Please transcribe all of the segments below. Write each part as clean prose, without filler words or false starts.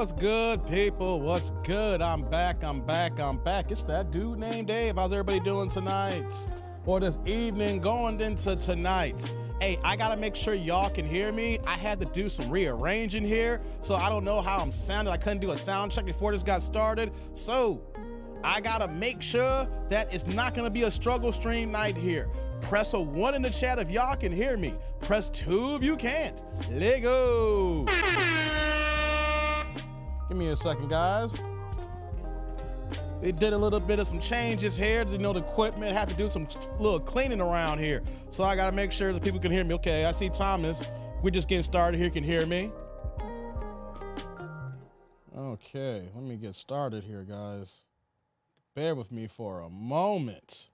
What's good, people? What's good? I'm back. It's that dude named Dave. How's everybody doing tonight? Or this evening going into tonight? Hey, I gotta make sure y'all can hear me. I had to do some rearranging here, so I don't know how I'm sounding. I couldn't do a sound check before this got started. So I gotta make sure that it's not gonna be a struggle stream night here. Press a 1 in the chat if y'all can hear me. Press 2 if you can't. Let go. Give me a second, guys. We did a little bit of some changes here. You know, the equipment had to do some little cleaning around here. So I gotta make sure that people can hear me. Okay, I see Thomas. We're just getting started here. Can hear me? Okay, let me get started here, guys. Bear with me for a moment.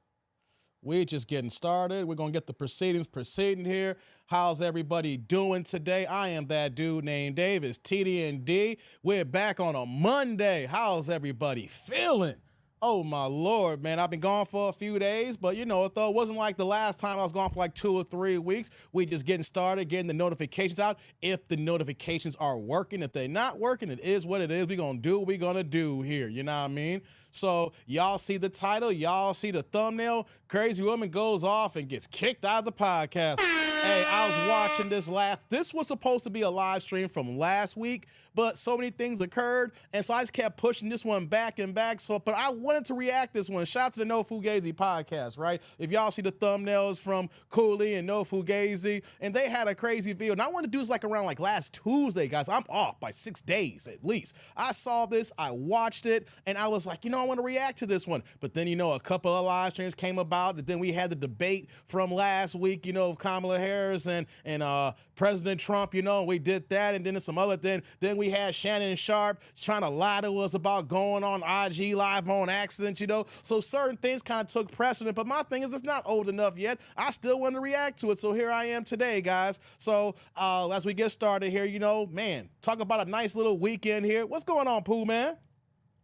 We're just getting started. We're gonna get the proceedings proceeding here. How's everybody doing today? I am that dude named Dave. It's TDND. We're back on a Monday. How's everybody feeling? Oh my Lord, man. I've been gone for a few days, but you know, though it wasn't like the last time I was gone for like 2 or 3 weeks. We just getting started, getting the notifications out. If the notifications are working, if they're not working, it is what it is. We're gonna do what we're gonna do here. You know what I mean? So y'all see the title, y'all see the thumbnail. Crazy woman goes off and gets kicked out of the podcast. Hey, I was watching this was supposed to be a live stream from last week, but so many things occurred, and so I just kept pushing this one back and back. So, but I wanted to react this one. Shout out to the No Fugazi podcast, right? If y'all see the thumbnails from Cooley and No Fugazi, and they had a crazy video, and I want to do this like around like last Tuesday, guys. I'm off by 6 days at least. I saw this, I watched it, and I was like, you know, I want to react to this one. But then, you know, a couple of live streams came about, and then we had the debate from last week, you know, of Kamala Harris and President Trump, you know, and we did that, and then some other thing. Then we had Shannon Sharp trying to lie to us about going on IG Live on accident, you know. So certain things kind of took precedent, but my thing is it's not old enough yet. I still want to react to it, so here I am today, guys. So as we get started here, you know, man, talk about a nice little weekend here. What's going on, Pooh Man?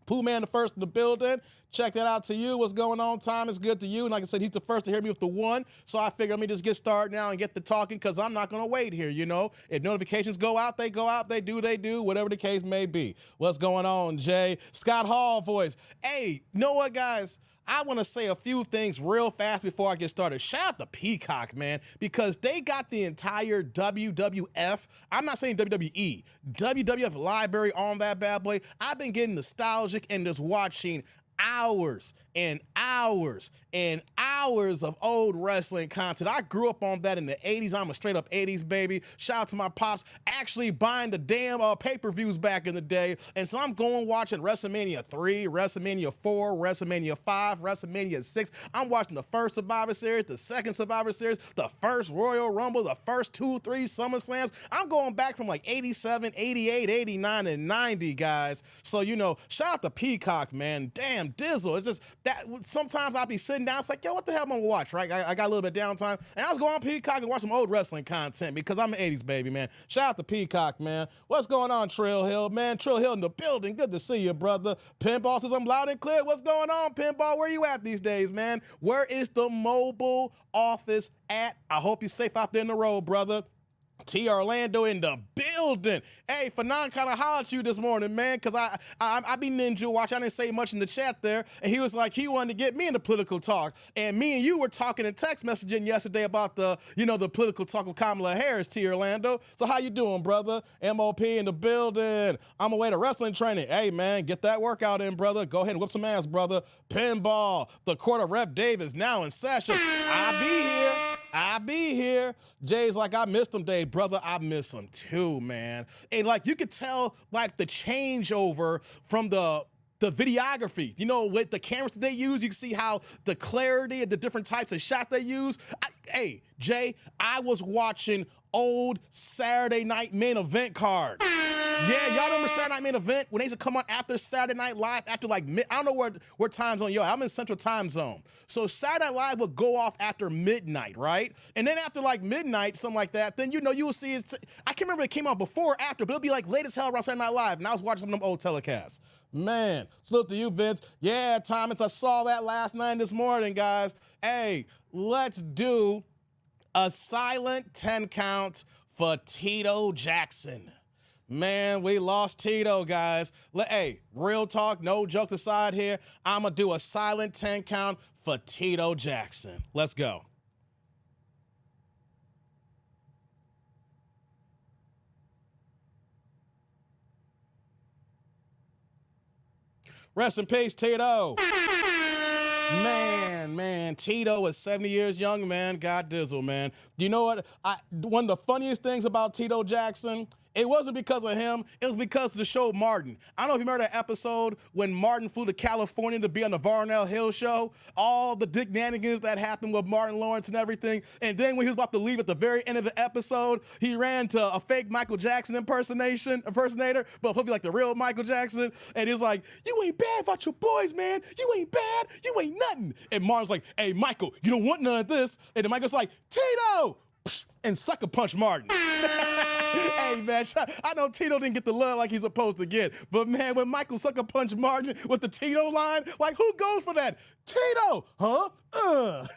Pooh Man the first in the building. Check that out to you. What's going on? Time is good to you. And like I said, he's the first to hear me with the 1. So I figured let me just get started now and get the talking because I'm not going to wait here, you know. If notifications go out, they go out. They do, whatever the case may be. What's going on, Jay? Scott Hall voice. Hey, you know what, guys? I want to say a few things real fast before I get started. Shout out to Peacock, man, because they got the entire WWF, I'm not saying WWE, WWF library on that bad boy. I've been getting nostalgic and just watching hours and hours and hours of old wrestling content. I grew up on that in the 80s. I'm a straight up 80s baby. Shout out to my pops actually buying the damn pay-per-views back in the day. And so I'm going watching WrestleMania 3, WrestleMania 4, WrestleMania 5, WrestleMania 6. I'm watching the first Survivor Series, the second Survivor Series, the first Royal Rumble, the first 2, 3 SummerSlams. I'm going back from like 87, 88, 89, and 90, guys. So, you know, shout out to Peacock, man. Damn, Dizzle. It's just that sometimes I'll be sitting down, it's like, yo, what the hell am I gonna watch, right? I got a little bit of downtime, and I was going on Peacock and watch some old wrestling content because I'm an 80s baby, man. Shout out to Peacock, man. What's going on, Trill Hill, man? Trill Hill in the building. Good to see you, brother. Pinball says I'm loud and clear. What's going on, Pinball? Where you at these days, man? Where is the mobile office at? I hope you're safe out there in the road, brother. T. Orlando in the building. Hey, Fanon kind of hollered at you this morning, man, because I be Ninja Watch. I didn't say much in the chat there, and he was like, he wanted to get me into political talk, and me and you were talking and text messaging yesterday about the, you know, the political talk with Kamala Harris, T. Orlando. So how you doing, brother? MOP in the building. I'm away to wrestling training. Hey, man, get that workout in, brother. Go ahead and whip some ass, brother. Pinball. The court of Rep Dave is now in session. I be here. Jay's like, I missed him, Dave. Brother, I miss him too, man. And like, you could tell like the changeover from the videography, you know, with the cameras that they use, you can see how the clarity of the different types of shot they use. Hey, Jay, I was watching old Saturday Night Main Event cards. Yeah, y'all remember Saturday Night Main Event when they used to come on after Saturday Night Live, after like, I don't know where time zone, I'm in Central Time Zone. So Saturday Night Live would go off after midnight, right? And then after like midnight, something like that, then, you know, you will see, I can't remember if it came out before or after, but it'll be like late as hell around Saturday Night Live, and I was watching some of them old telecasts. Man, salute to you, Vince. Yeah, Thomas, I saw that last night this morning, guys. Hey, let's do a silent 10 count for Tito Jackson. Man, we lost Tito, guys. Hey, real talk, no jokes aside here. I'm going to do a silent 10 count for Tito Jackson. Let's go. Rest in peace, Tito. Man, Tito is 70 years young, man. God dizzle, man. Do you know what? One of the funniest things about Tito Jackson, it wasn't because of him. It was because of the show Martin. I don't know if you remember that episode when Martin flew to California to be on the Varnell Hill show. All the dick-nanigans that happened with Martin Lawrence and everything. And then when he was about to leave at the very end of the episode, he ran to a fake Michael Jackson impersonator, but probably like the real Michael Jackson. And he was like, "You ain't bad about your boys, man. You ain't bad. You ain't nothing." And Martin's like, "Hey, Michael, you don't want none of this." And then Michael's like, "Tito!" and sucker punch Martin. Hey, man, I know Tito didn't get the love like he's supposed to get, but man, when Michael sucker punched Martin with the Tito line, like, who goes for that? Tito, huh?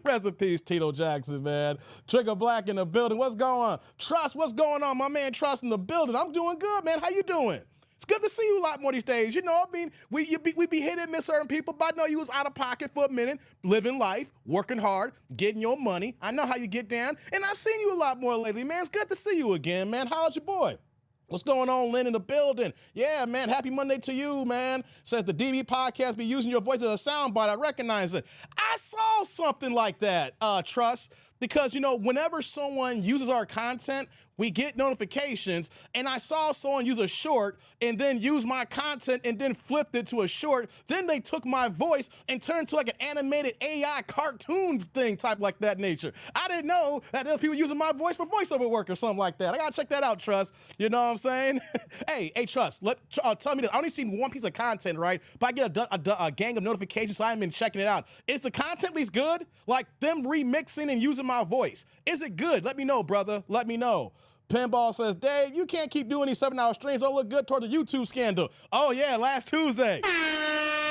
Rest in peace, Tito Jackson, man. Trigger Black in the building. What's going on? Trust, what's going on? My man Trust in the building. I'm doing good, man. How you doing? It's good to see you a lot more these days. You know, I mean, we be hit and miss certain people, but I know you was out of pocket for a minute, living life, working hard, getting your money. I know how you get down, and I've seen you a lot more lately, man. It's good to see you again, man. How's your boy? What's going on, Lynn, in the building? Yeah, man, happy Monday to you, man. Says the DB podcast be using your voice as a soundbite. I recognize it. I saw something like that, Trust, because, you know, whenever someone uses our content, we get notifications, and I saw someone use a short and then use my content and then flipped it to a short. Then they took my voice and turned it to like an animated AI cartoon thing type like that nature. I didn't know that there was people using my voice for voiceover work or something like that. I gotta check that out, Trust. You know what I'm saying? hey, Trust, tell me this. I only seen one piece of content, right? But I get a gang of notifications, so I haven't been checking it out. Is the content at least good? Like them remixing and using my voice. Is it good? Let me know, brother. Let me know. Pinball says, "Dave, you can't keep doing these 7-hour streams. Don't look good toward the YouTube scandal." Oh, yeah, last Tuesday.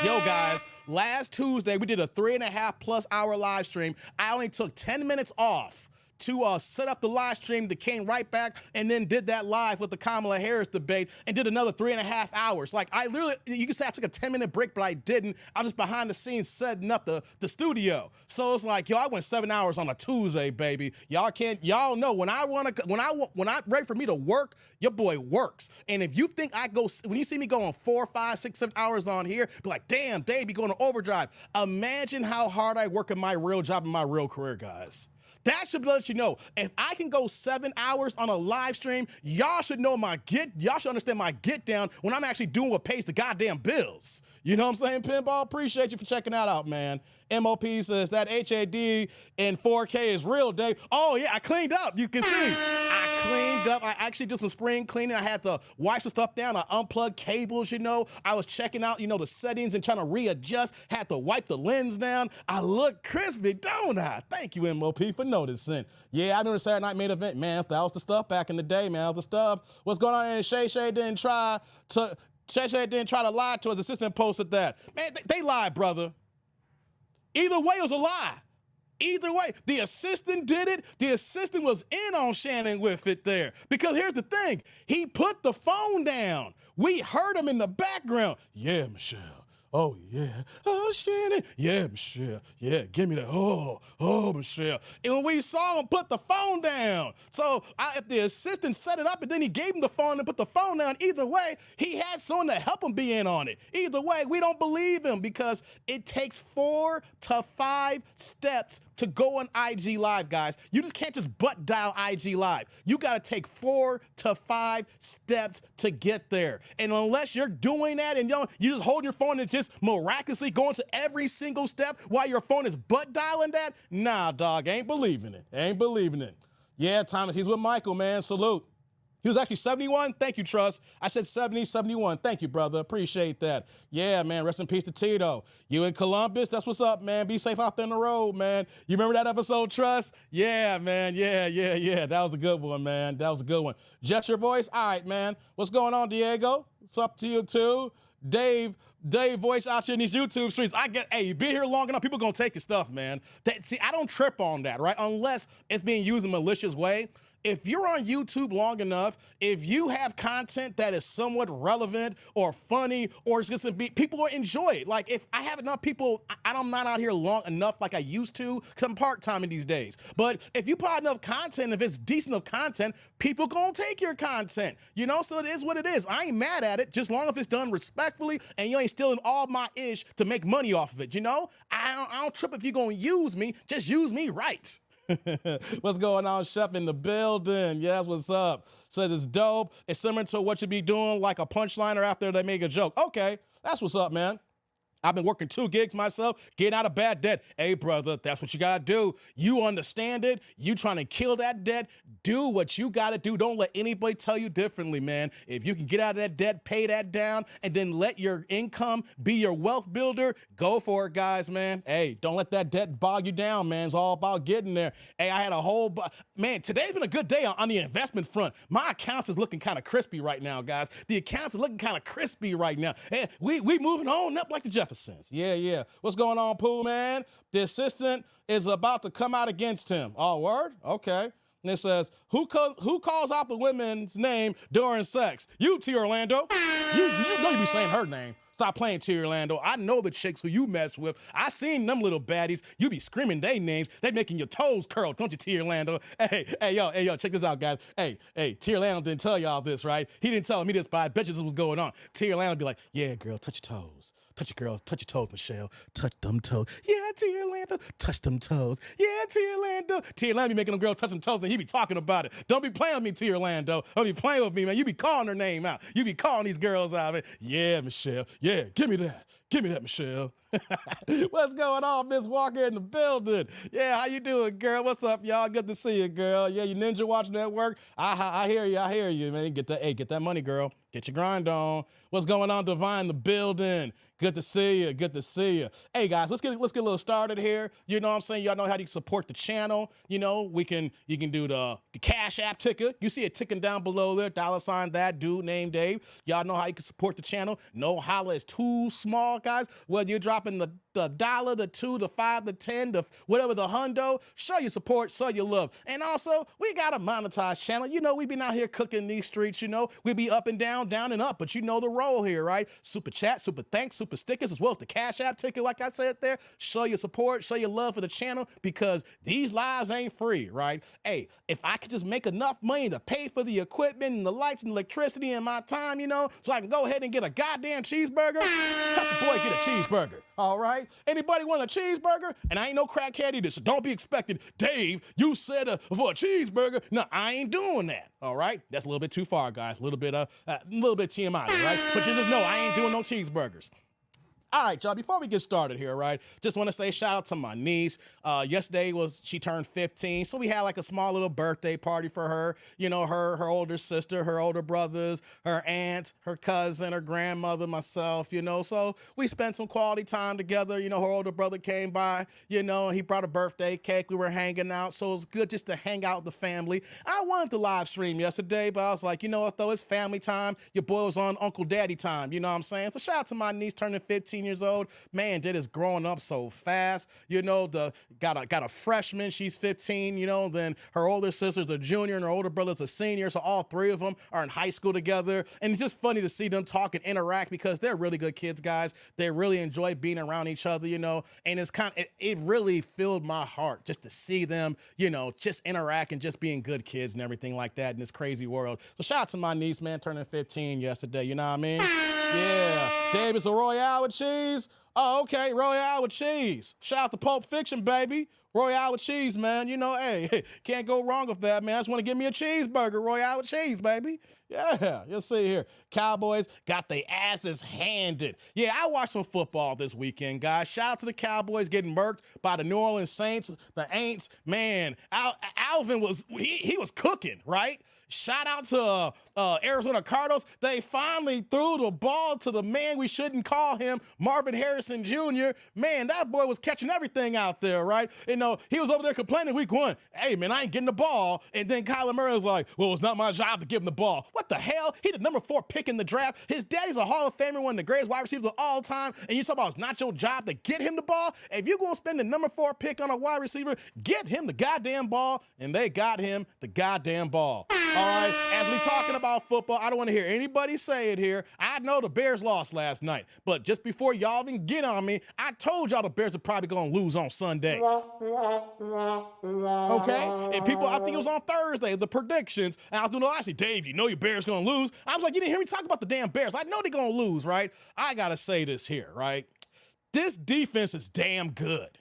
Yo, guys, last Tuesday, we did a 3.5+ hour live stream. I only took 10 minutes off to set up the live stream that came right back and then did that live with the Kamala Harris debate and did another 3.5 hours. Like, I literally, you can say I took a 10-minute break, but I didn't. I was just behind the scenes setting up the studio. So it's like, yo, I went 7 hours on a Tuesday, baby. Y'all know when I'm ready for me to work, your boy works. And if you think when you see me going 4, 5, 6, 7 hours on here, be like, damn, Dave, be going to overdrive. Imagine how hard I work in my real job in my real career, guys. That should let you know. If I can go 7 hours on a live stream, y'all should know y'all should understand my get down when I'm actually doing what pays the goddamn bills. You know what I'm saying, Pinball? Appreciate you for checking that out, man. MOP says that HAD in 4K is real, Dave. Oh, yeah, I cleaned up. You can see. I cleaned up. I actually did some spring cleaning. I had to wipe some stuff down. I unplugged cables, you know. I was checking out, you know, the settings and trying to readjust. Had to wipe the lens down. I look crispy, don't I? Thank you, MOP, for noticing. Yeah, I remember the Saturday Night Main Event. Man, that was the stuff back in the day, man. That was the stuff. What's going on? And Shay didn't try to lie to his assistant, posted that. Man, they lied, brother. Either way, it was a lie. Either way, the assistant did it. The assistant was in on Shannon with it there. Because here's the thing. He put the phone down. We heard him in the background. "Yeah, Michelle. Oh, yeah. Oh, Shannon. Yeah, Michelle. Yeah, give me that. Oh, Michelle." And when we saw him put the phone down, so if the assistant set it up and then he gave him the phone and put the phone down, either way, he had someone to help him be in on it. Either way, we don't believe him because it takes 4 to 5 steps to go on IG Live, guys. You just can't just butt dial IG Live. You got to take 4 to 5 steps to get there. And unless you're doing that and you just hold your phone and just miraculously going to every single step while your phone is butt dialing that, nah, dog, ain't believing it. Ain't believing it. Yeah, Thomas, he's with Michael, man. Salute. He was actually 71. Thank you, Trust. I said 70, 71. Thank you, brother. Appreciate that. Yeah, man. Rest in peace to Tito. You in Columbus? That's what's up, man. Be safe out there on the road, man. You remember that episode, Trust? Yeah, man. Yeah. That was a good one, man. That was a good one. Just your voice? All right, man. What's going on, Diego? What's up to you, too? Dave voice out here in these YouTube streets. Hey, you be here long enough, people gonna take your stuff, man. See, I don't trip on that, right? Unless it's being used in a malicious way. if you're on YouTube long enough, if you have content that is somewhat relevant or funny or it's just gonna be, people will enjoy it. Like if I have enough people, I'm not out here long enough like I used to because I'm part-timing these days. But if you put out enough content, if it's decent enough content, people gonna take your content, you know? So it is what it is. I ain't mad at it, just long as it's done respectfully and you ain't stealing all my ish to make money off of it, you know? I don't trip if you're gonna use me, just use me right. What's going on, Chef in the building? Yes, what's up? Said it's dope. It's similar to what you be doing, like a punchliner after they make a joke. Okay, that's what's up, man. I've been working 2 gigs myself, getting out of bad debt. Hey, brother, that's what you gotta do. You understand it. You trying to kill that debt. Do what you gotta do. Don't let anybody tell you differently, man. If you can get out of that debt, pay that down, and then let your income be your wealth builder, go for it, guys, man. Hey, don't let that debt bog you down, man. It's all about getting there. Hey, I had a whole, man, today's been a good day on the investment front. My accounts is looking kind of crispy right now, guys. The accounts are looking kind of crispy right now. Hey, we moving on up like the Jeffersons. Yeah. What's going on, Pooh, man? The assistant is about to come out against him. Oh, word? Okay. And it says, who calls out the women's name during sex? You, T. Orlando. You know you be saying her name. Stop playing, T. Orlando. I know the chicks who you mess with. I seen them little baddies. You be screaming their names. They making your toes curl, don't you, T. Orlando? Hey, yo, check this out, guys. Hey, T. Orlando didn't tell y'all this, right? He didn't tell me this, but I bet you this was going on. T. Orlando be like, yeah, girl, touch your toes. Touch your girls, touch your toes, Michelle. Touch them toes. Yeah, T. Orlando. Touch them toes. Yeah, T. Orlando. T. Orlando be making them girls touch them toes and he be talking about it. Don't be playing with me, T. Orlando. Don't be playing with me, man. You be calling her name out. You be calling these girls out, man. Yeah, Michelle. Yeah, give me that. Give me that, Michelle. What's going on, Miss Walker in the building? Yeah, how you doing, girl? What's up, y'all? Good to see you, girl. Yeah, you Ninja Watch Network. I hear you, man. Get that money, girl. Get your grind on. What's going on, Divine in the building? Good to see you. Hey guys, let's get a little started here. You know what I'm saying? Y'all know how to support the channel. You know, you can do the Cash App ticker. You see it ticking down below there. $ that dude named Dave. Y'all know how you can support the channel. No holla is too small, guys. Whether you're dropping the $1, the $2, the $5, the $10, the whatever, the hundo, show your support, show your love. And also, we got a monetized channel. You know, we been out here cooking these streets, you know. We be up and down and up, but you know the role here, right? Super chat, super thanks, super stickers, as well as the Cash App ticket, like I said there. Show your support, show your love for the channel, because these lives ain't free, right? Hey, if I could just make enough money to pay for the equipment and the lights and electricity and my time, you know, so I can go ahead and get a goddamn cheeseburger, help the boy get a cheeseburger, all right? Anybody want a cheeseburger? And I ain't no crackhead either, so don't be expecting, Dave, you said for a cheeseburger. No, I ain't doing that, all right? That's a little bit too far, guys. A little bit TMI, right? But you just know I ain't doing no cheeseburgers. All right, y'all, before we get started here, right, just want to say shout out to my niece. Yesterday she turned 15, so we had like a small little birthday party for her. You know, her older sister, her older brothers, her aunt, her cousin, her grandmother, myself, you know. So we spent some quality time together. You know, her older brother came by, you know, and he brought a birthday cake. We were hanging out, so it was good just to hang out with the family. I wanted to live stream yesterday, but I was like, you know what, though, it's family time. Your boy was on Uncle Daddy time, you know what I'm saying? So shout out to my niece turning 15 years old. Man, that is growing up so fast. You know, got a freshman, she's 15, you know, then her older sister's a junior and her older brother's a senior. So all 3 of them are in high school together. And it's just funny to see them talk and interact because they're really good kids, guys. They really enjoy being around each other, you know, and it's it really filled my heart just to see them, you know, just interact and just being good kids and everything like that in this crazy world. So shout out to my niece, man, turning 15 yesterday, you know what I mean? Yeah. Dave, it's a Royale with cheese. Oh, okay, Royale with cheese. Shout out to Pulp Fiction, baby. Royale with cheese, man. You know, hey, can't go wrong with that, man. I just want to give me a cheeseburger. Royale with cheese, baby. Yeah, you'll see here. Cowboys got their asses handed. Yeah, I watched some football this weekend, guys. Shout out to the Cowboys getting murked by the New Orleans Saints, the Aints. Man, Alvin he was cooking, right? Shout out to Arizona Cardinals. They finally threw the ball to the man we shouldn't call him, Marvin Harrison Jr. Man, that boy was catching everything out there, right? You know, he was over there complaining week 1. Hey, man, I ain't getting the ball. And then Kyler Murray was like, well, it's not my job to give him the ball. What the hell? He the number 4 pick in the draft. His daddy's a Hall of Famer, one of the greatest wide receivers of all time. And you talk about it's not your job to get him the ball? If you're going to spend the number 4 pick on a wide receiver, get him the goddamn ball. And they got him the goddamn ball. All right? As we talking about football, I don't want to hear anybody say it here. I know the Bears lost last night. But just before y'all even get on me, I told y'all the Bears are probably going to lose on Sunday. Okay? And people, I think it was on Thursday, the predictions. And I was doing, actually, Dave, you know your Bears going to lose. I was like, you didn't hear me talk about the damn Bears. I know they're going to lose, right? I got to say this here, right? This defense is damn good.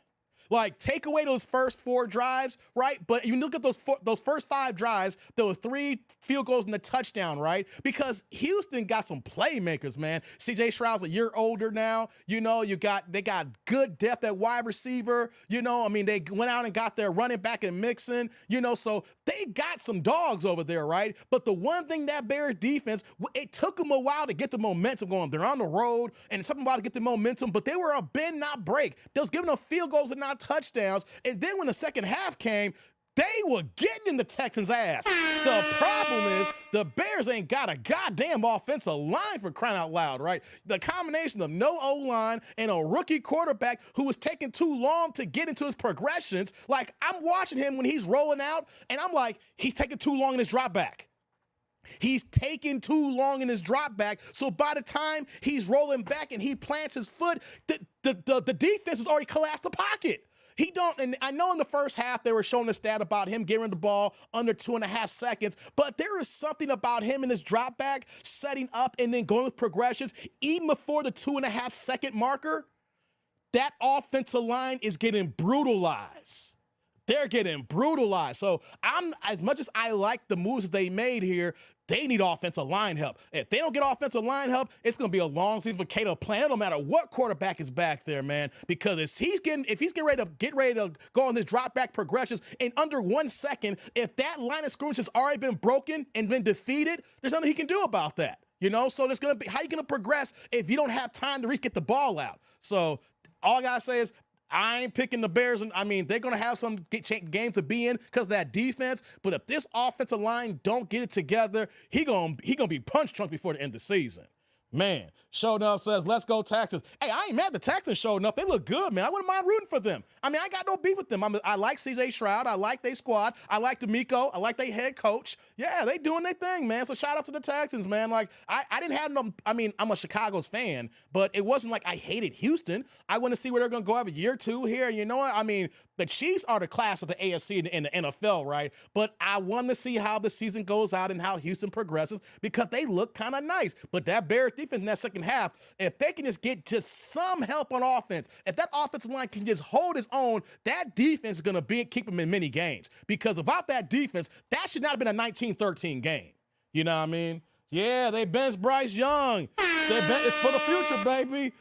Like, take away those first 4 drives, right? But you look at those first 5 drives, there were 3 field goals and a touchdown, right? Because Houston got some playmakers, man. C.J. Stroud's a year older now. They got good depth at wide receiver. They went out and got their running back and Mixon, so they got some dogs over there, right? But the one thing that Bears defense, it took them a while to get the momentum going. They're on the road, and it took them a while to get the momentum, but they were a bend, not break. They was giving them field goals and not touchdowns. And then when the second half came, they were getting in the Texans' ass. The problem is the Bears ain't got a goddamn offensive line, for crying out loud, right? The combination of no O-line and a rookie quarterback who was taking too long to get into his progressions. Like, I'm watching him when he's rolling out, and I'm like, he's taking too long in his drop back. He's taking too long in his drop back. So by the time he's rolling back and he plants his foot, the defense has already collapsed the pocket. And I know in the first half they were showing a stat about him getting the ball under 2.5 seconds, but there is something about him in his drop back, setting up and then going with progressions, even before the 2.5 second marker. That offensive line is getting brutalized. They're getting brutalized. So as much as I like the moves they made here, they need offensive line help. If they don't get offensive line help, it's going to be a long season for Cato Plant, no matter what quarterback is back there, man. Because if he's getting ready to go on his drop back progressions in under 1 second, if that line of scrimmage has already been broken and been defeated, there's nothing he can do about that. So there's going to be, how you going to progress if you don't have time to get the ball out? So all I got to say is, I ain't picking the Bears. They're going to have some games to be in because of that defense. But if this offensive line don't get it together, he gonna be punch drunk before the end of the season. Man, Show Enough says, let's go Texans. Hey, I ain't mad the Texans showed enough. They look good, man. I wouldn't mind rooting for them. I got no beef with them. I like C.J. Stroud. I like their squad. I like D'Amico. I like their head coach. Yeah, they doing their thing, man. So shout out to the Texans, man. Like, I didn't have no, I'm a Chicago's fan, but it wasn't like I hated Houston. I want to see where they're going to go have a year or 2 here. And you know what? The Chiefs are the class of the AFC and the NFL, right? But I want to see how the season goes out and how Houston progresses because they look kind of nice. But that Bears defense in that second half, if they can just get just some help on offense, if that offensive line can just hold its own, that defense is going to keep them in many games. Because without that defense, that should not have been a 19-13 game. You know what I mean? Yeah, they benched Bryce Young. It's for the future, baby.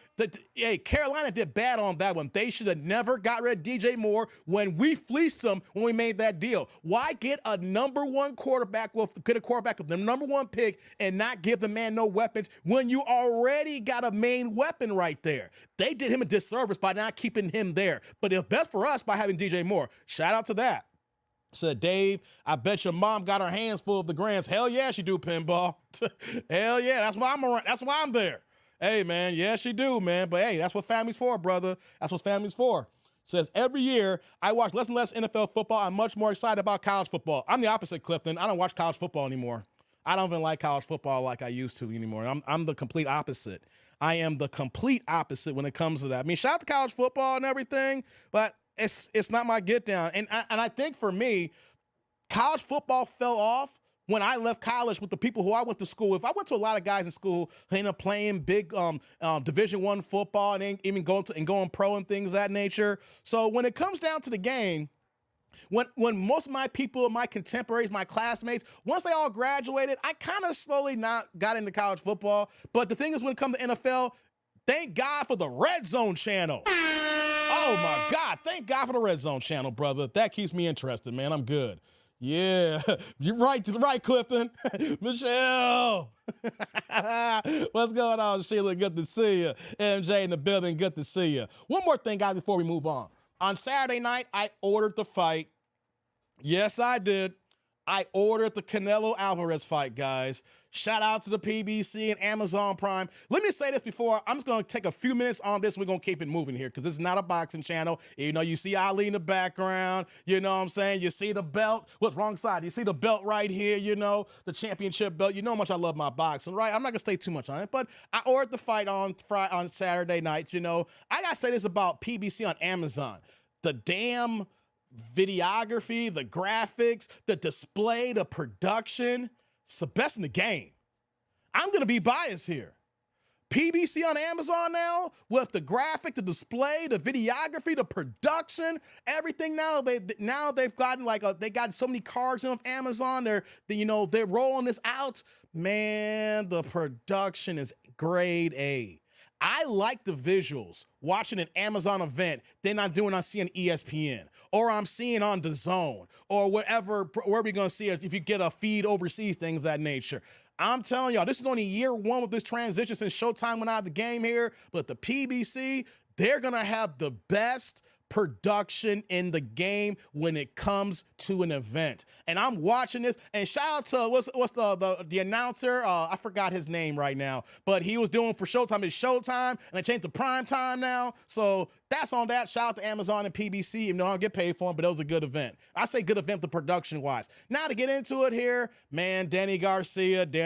Hey, Carolina did bad on that one. They should have never got rid of DJ Moore when we fleeced them when we made that deal. Why get a number 1 quarterback with the number 1 pick and not give the man no weapons when you already got a main weapon right there? They did him a disservice by not keeping him there. But it's best for us by having DJ Moore. Shout out to that. Said Dave, I bet your mom got her hands full of the grands. Hell yeah, she do, Pinball. Hell yeah, that's why I'm around. That's why I'm there. Hey, man, yeah, she do, man. But hey, that's what family's for, brother. That's what family's for. Says every year I watch less and less NFL football. I'm much more excited about college football. I'm the opposite, Clifton. I don't watch college football anymore. I don't even like college football like I used to anymore. I'm the complete opposite. I am the complete opposite when it comes to that. Shout out to college football and everything, but it's not my get down. And I think for me, college football fell off when I left college with the people who I went to school with. I went to a lot of guys in school who ended up playing big Division I football and then even going pro and things of that nature. So when it comes down to the game, when most of my people, my contemporaries, my classmates, once they all graduated, I kind of slowly not got into college football. But the thing is, when it comes to NFL, thank God for the Red Zone channel. Oh, my God. Thank God for the Red Zone channel, brother. That keeps me interested, man. I'm good. Yeah. You're right, Clifton. Michelle. What's going on, Sheila? Good to see you. MJ in the building. Good to see you. One more thing, guys, before we move on. On Saturday night, I ordered the fight. Yes, I did. I ordered the Canelo Alvarez fight, guys. Shout out to the PBC and Amazon Prime. Let me say this before. I'm just going to take a few minutes on this. We're going to keep it moving here because this is not a boxing channel. You know, you see Ali in the background. You know what I'm saying? You see the belt. What's wrong side? You see the belt right here, you know, the championship belt. You know how much I love my boxing, right? I'm not going to stay too much on it, but I ordered the fight on Saturday night. You know, I got to say this about PBC on Amazon. The damn videography, the graphics, the display, the production, it's the best in the game. I'm going to be biased here. PBC on Amazon now, with the graphic, the display, the videography, the production, everything now. They've gotten they got so many cards in of Amazon. They're rolling this out. Man, the production is grade A. I like the visuals watching an Amazon event than I'm seeing ESPN or I'm seeing on DAZN or whatever, where we going to see it if you get a feed overseas, things of that nature. I'm telling y'all, this is only year one with this transition since Showtime went out of the game here, but the PBC, they're going to have the best production in the game when it comes to an event. And I'm watching this, and shout out to what's the announcer, I forgot his name right now, but he was doing for Showtime. It's Showtime, and they changed to prime time now. So that's on that. Shout out to Amazon and PBC, even though I don't get paid for them, but it was a good event. I say good event, the production wise. Now to get into it here, man, Danny Garcia. You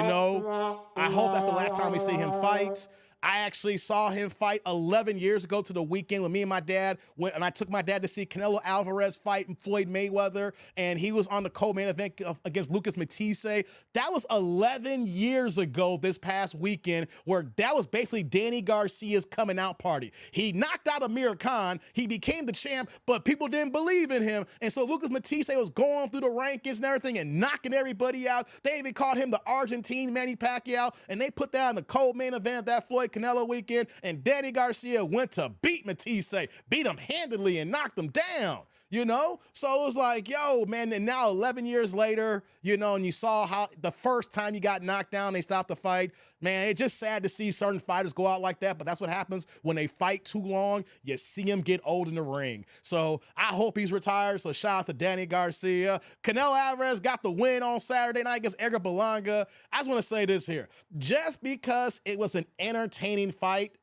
know, I hope that's the last time we see him fight. I actually saw him fight 11 years ago to the weekend when me and my dad went, and I took my dad to see Canelo Alvarez fight Floyd Mayweather, and he was on the co-main event against Lucas Matisse. That was 11 years ago this past weekend, where that was basically Danny Garcia's coming out party. He knocked out Amir Khan, he became the champ, but people didn't believe in him, and so Lucas Matisse was going through the rankings and everything and knocking everybody out. They even called him the Argentine Manny Pacquiao, and they put that in the co-main event of that Floyd Canelo weekend, and Danny Garcia went to beat Matisse, beat him handily and knocked him down, you know? So it was like, yo, man, and now 11 years later, you know, and you saw how the first time you got knocked down, they stopped the fight. Man, it's just sad to see certain fighters go out like that, but that's what happens when they fight too long. You see them get old in the ring. So I hope he's retired, so shout out to Danny Garcia. Canelo Alvarez got the win on Saturday night against Edgar Berlanga. I just want to say this here. Just because it was an entertaining fight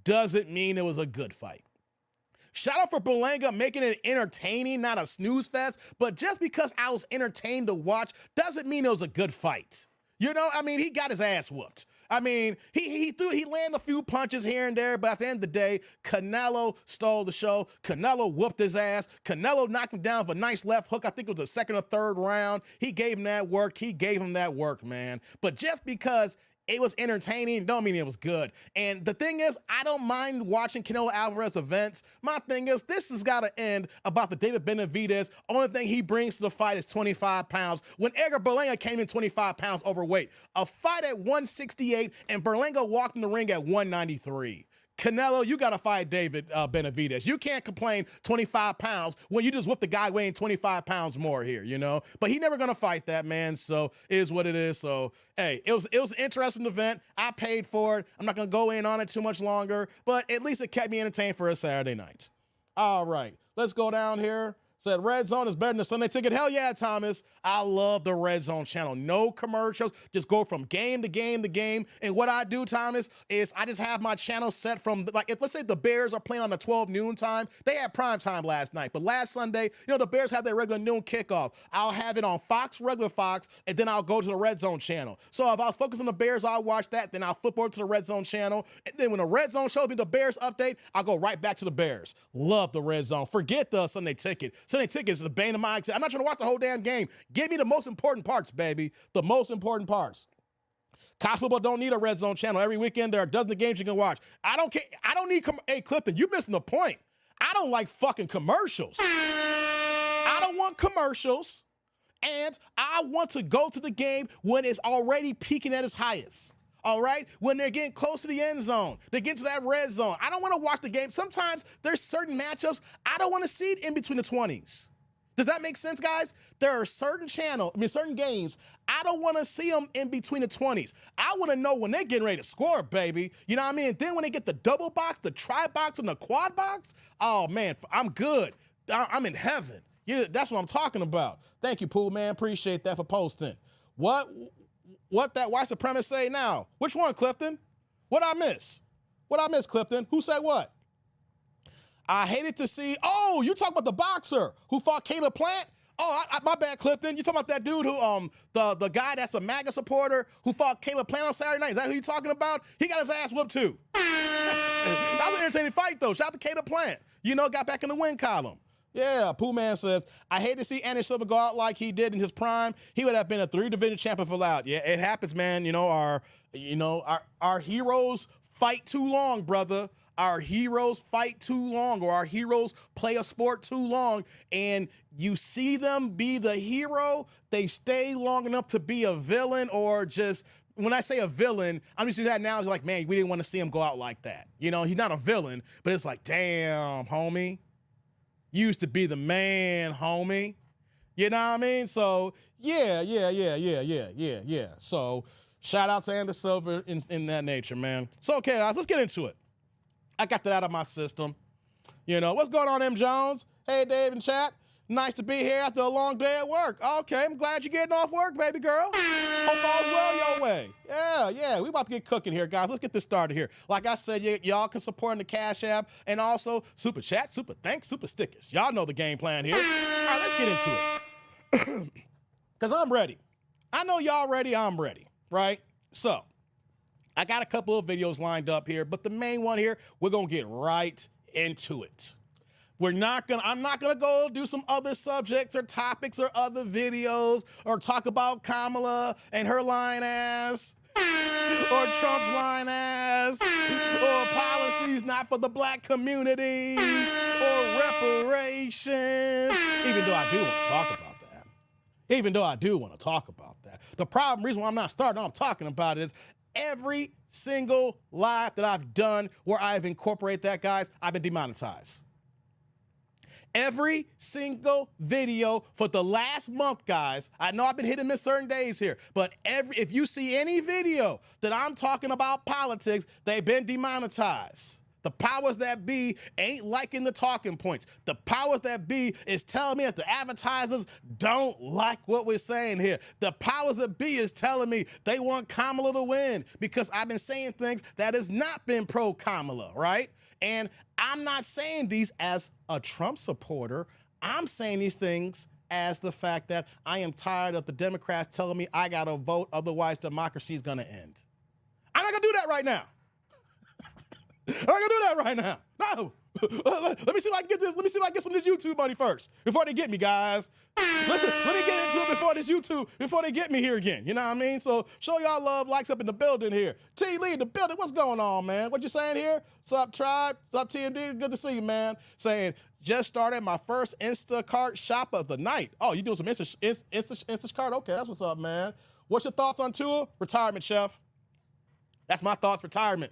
doesn't mean it was a good fight. Shout out for Berlanga making it entertaining, not a snooze fest, but just because I was entertained to watch doesn't mean it was a good fight. You know, I mean, he got his ass whooped. I mean, he landed a few punches here and there, but at the end of the day, Canelo stole the show. Canelo whooped his ass. Canelo knocked him down with a nice left hook. I think it was the second or third round. He gave him that work. Man. But just because it was entertaining don't mean it was good. And the thing is, I don't mind watching Canelo Alvarez events. My thing is, this has got to end about the David Benavidez. Only thing he brings to the fight is 25 pounds. When Edgar Berlanga came in 25 pounds overweight, a fight at 168, and Berlanga walked in the ring at 193. Canelo, you got to fight David Benavidez. You can't complain 25 pounds when you just whooped the guy weighing 25 pounds more here, you know? But he never going to fight that, man, so it is what it is. So, hey, it was an interesting event. I paid for it. I'm not going to go in on it too much longer, but at least it kept me entertained for a Saturday night. All right, let's go down here. Said Red Zone is better than the Sunday Ticket. Hell yeah, Thomas. I love the Red Zone channel. No commercials. Just go from game to game to game. And what I do, Thomas, is I just have my channel set from, like, if let's say the Bears are playing on the 12 noon time. They had prime time last night. But last Sunday, you know, the Bears had their regular noon kickoff. I'll have it on Fox, regular Fox, and then I'll go to the Red Zone channel. So if I was focused on the Bears, I'll watch that. Then I'll flip over to the Red Zone channel. And then when the Red Zone shows me the Bears update, I'll go right back to the Bears. Love the Red Zone. Forget the Sunday Ticket. Sunday Ticket is the bane of my existence. I'm not trying to watch the whole damn game. Give me the most important parts, baby. The most important parts. College football don't need a Red Zone channel. Every weekend there are dozens of games you can watch. I don't care. I don't need. Hey, Clifton, you missing the point. I don't like fucking commercials. I don't want commercials, and I want to go to the game when it's already peaking at its highest. All right? When they're getting close to the end zone, they get to that red zone. I don't want to watch the game. Sometimes there's certain matchups I don't want to see it in between the 20s. Does that make sense, guys? There are certain certain games, I don't want to see them in between the 20s. I want to know when they're getting ready to score, baby. You know what I mean? And then when they get the double box, the tri box, and the quad box, oh man, I'm good. I'm in heaven. Yeah, that's what I'm talking about. Thank you, Pool Man. Appreciate that for posting. What that white supremacist say now? Which one, Clifton? What I miss? What I miss, Clifton? Who said what? I hated to see, oh, you talking about the boxer who fought Caleb Plant? Oh, my bad, Clifton. You talking about that dude who, the guy that's a MAGA supporter who fought Caleb Plant on Saturday night? Is that who you talking about? He got his ass whooped too. That was an entertaining fight though. Shout out to Caleb Plant. You know, got back in the win column. Yeah, Pooh Man says, I hate to see Anderson Silva go out like he did in his prime. He would have been a 3-division champion for loud. Yeah, it happens, man. You know, our heroes fight too long, brother. Our heroes fight too long, or our heroes play a sport too long, and you see them be the hero, they stay long enough to be a villain, or just, when I say a villain, I'm just using that now, it's like, man, we didn't want to see him go out like that. You know, he's not a villain, but it's like, damn, homie, you used to be the man, homie. You know what I mean? So, yeah. So, shout out to Anderson Silva in that nature, man. So, okay, guys, let's get into it. I got that out of my system. You know, what's going on, M. Jones? Hey, Dave and chat. Nice to be here after a long day at work. Okay, I'm glad you're getting off work, baby girl. Hope all's well your way. Yeah, we about to get cooking here, guys. Let's get this started here. Like I said, y'all can support in the Cash App and also Super Chat, Super Thanks, Super Stickers. Y'all know the game plan here. All right, let's get into it. Because I'm ready. I know y'all ready, I'm ready, right? So, I got a couple of videos lined up here, but the main one here, we're going to get right into it. I'm not gonna go do some other subjects or topics or other videos or talk about Kamala and her lying ass or Trump's lying ass or policies not for the black community or reparations, even though I do want to talk about that. The reason why I'm not starting, I'm talking about it is every single live that I've done where I've incorporated that, guys, I've been demonetized. Every single video for the last month, guys, I know I've been hit and miss certain days here, but if you see any video that I'm talking about politics, they've been demonetized. The powers that be ain't liking the talking points. The powers that be is telling me that the advertisers don't like what we're saying here. The powers that be is telling me they want Kamala to win because I've been saying things that has not been pro-Kamala, right? And I'm not saying these as a Trump supporter. I'm saying these things as the fact that I am tired of the Democrats telling me I gotta vote, otherwise democracy is gonna end. I'm not gonna do that right now. I'm not gonna do that right now. No. Let me see if I can get this. Let me see if I can get some of this YouTube money first before they get me, guys. Let me get into it before they get me here again. You know what I mean? So show y'all love, likes up in the building here. T Lee in the building. What's going on, man? What you saying here? What's up, Tribe? What's up, TMD? Good to see you, man. Saying just started my first Instacart shop of the night. Oh, you doing some Instacart? Okay, that's what's up, man. What's your thoughts on Tua? Retirement, chef. That's my thoughts. Retirement,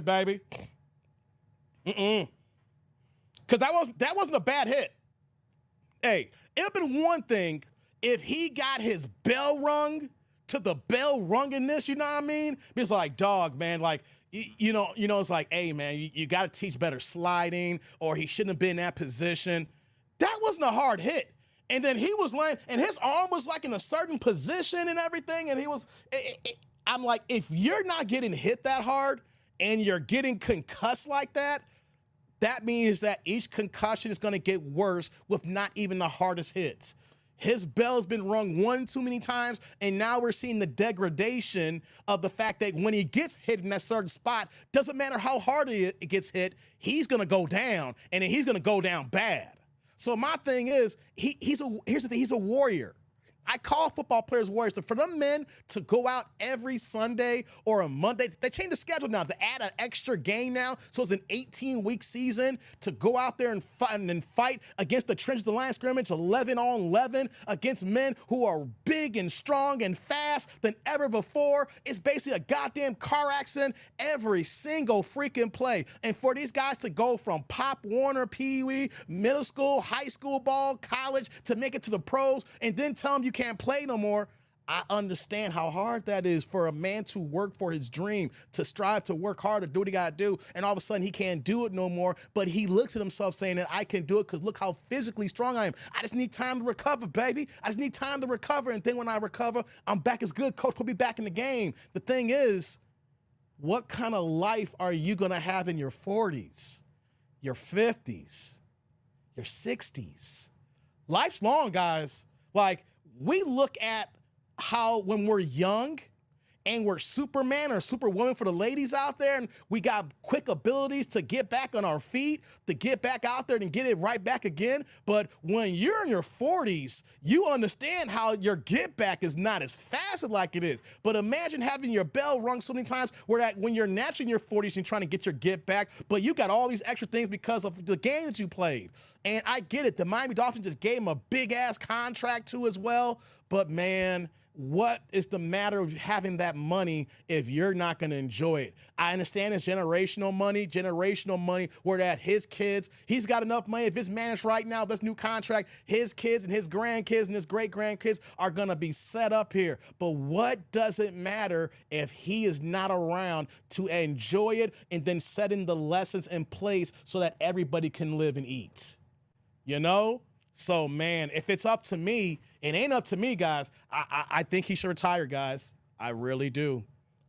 baby. Because that wasn't a bad hit. Hey, it'd have been one thing if he got his bell rung to the bell rungingness, you know what I mean? It's like, dog, man, like, you know, it's like, hey, man, you got to teach better sliding, or he shouldn't have been in that position. That wasn't a hard hit. And then he was laying, and his arm was like in a certain position and everything, and he was, I'm like, if you're not getting hit that hard and you're getting concussed like that, that means that each concussion is going to get worse with not even the hardest hits. His bell's been rung one too many times, and now we're seeing the degradation of the fact that when he gets hit in that certain spot, doesn't matter how hard it gets hit, he's going to go down, and then he's going to go down bad. So my thing is, here's the thing, he's a warrior. I call football players warriors. So for them men to go out every Sunday or a Monday, they changed the schedule now to add an extra game now. So it's an 18-week season to go out there and fight against the trenches of the line of scrimmage, 11 on 11 against men who are big and strong and fast than ever before. It's basically a goddamn car accident every single freaking play. And for these guys to go from Pop Warner, Pee Wee, middle school, high school ball, college, to make it to the pros, and then tell them you can't play no more. I understand how hard that is for a man to work for his dream, to strive to work hard, to do what he got to do, and all of a sudden he can't do it no more, but he looks at himself saying that I can do it because look how physically strong I am. I just need time to recover, baby. I just need time to recover, and then when I recover, I'm back as good. Coach, put me back in the game. The thing is, what kind of life are you going to have in your 40s, your 50s, your 60s? Life's long, guys. Like, we look at how when we're young and we're Superman or Superwoman for the ladies out there, and we got quick abilities to get back on our feet, to get back out there and get it right back again. But when you're in your 40s, you understand how your get back is not as fast like it is. But imagine having your bell rung so many times where that when you're naturally in your 40s and trying to get your get back, but you got all these extra things because of the games you played. And I get it. The Miami Dolphins just gave him a big-ass contract too as well. But, man, what is the matter of having that money if you're not going to enjoy it? I understand it's generational money where that his kids, he's got enough money. If it's managed right now, this new contract, his kids and his grandkids and his great-grandkids are going to be set up here. But what does it matter if he is not around to enjoy it and then setting the lessons in place so that everybody can live and eat? You know? So, man, if it's up to me, it ain't up to me, guys. I think he should retire, guys. I really do.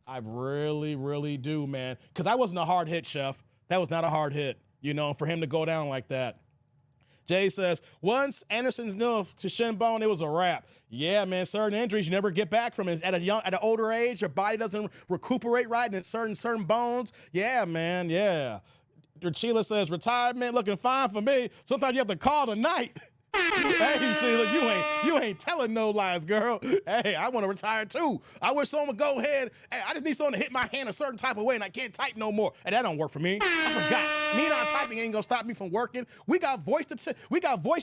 I really, really do, man. Because that wasn't a hard hit, Chef. That was not a hard hit, you know, for him to go down like that. Jay says, once Anderson's knew to shin bone, it was a wrap. Yeah, man, certain injuries you never get back from. At an older age, your body doesn't recuperate right, and certain bones. Yeah, man, yeah. Sheila says, retirement looking fine for me. Sometimes you have to call tonight. Hey, Sheila, you ain't telling no lies, girl. Hey, I want to retire too. I wish someone would go ahead. Hey, I just need someone to hit my hand a certain type of way and I can't type no more. And that don't work for me. I forgot. Me not typing ain't gonna stop me from working. We got voice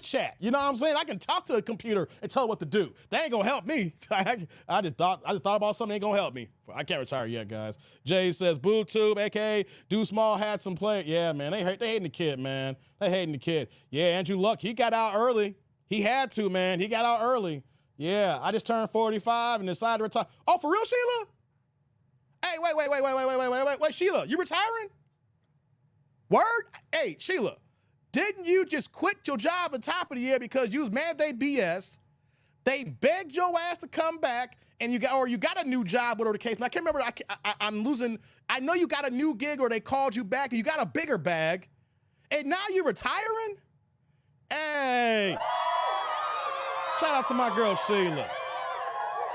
chat. You know what I'm saying? I can talk to a computer and tell it what to do. That ain't gonna help me. I just thought about something that ain't gonna help me. I can't retire yet, guys. Jay says, Boo Tube, aka Do Small had some play. Yeah, man, they hating the kid, man. They hating the kid. Yeah, Andrew Luck, he got out early. He had to, man. He got out early. Yeah, I just turned 45 and decided to retire. Oh, for real, Sheila? Hey, wait, Sheila, you retiring? Word? Hey, Sheila, didn't you just quit your job at the top of the year because you was mad they BS? They begged your ass to come back, and you got a new job, whatever the case. And I can't remember. I'm losing. I know you got a new gig, or they called you back, and you got a bigger bag, and now you're retiring. Hey, shout out to my girl Sheila.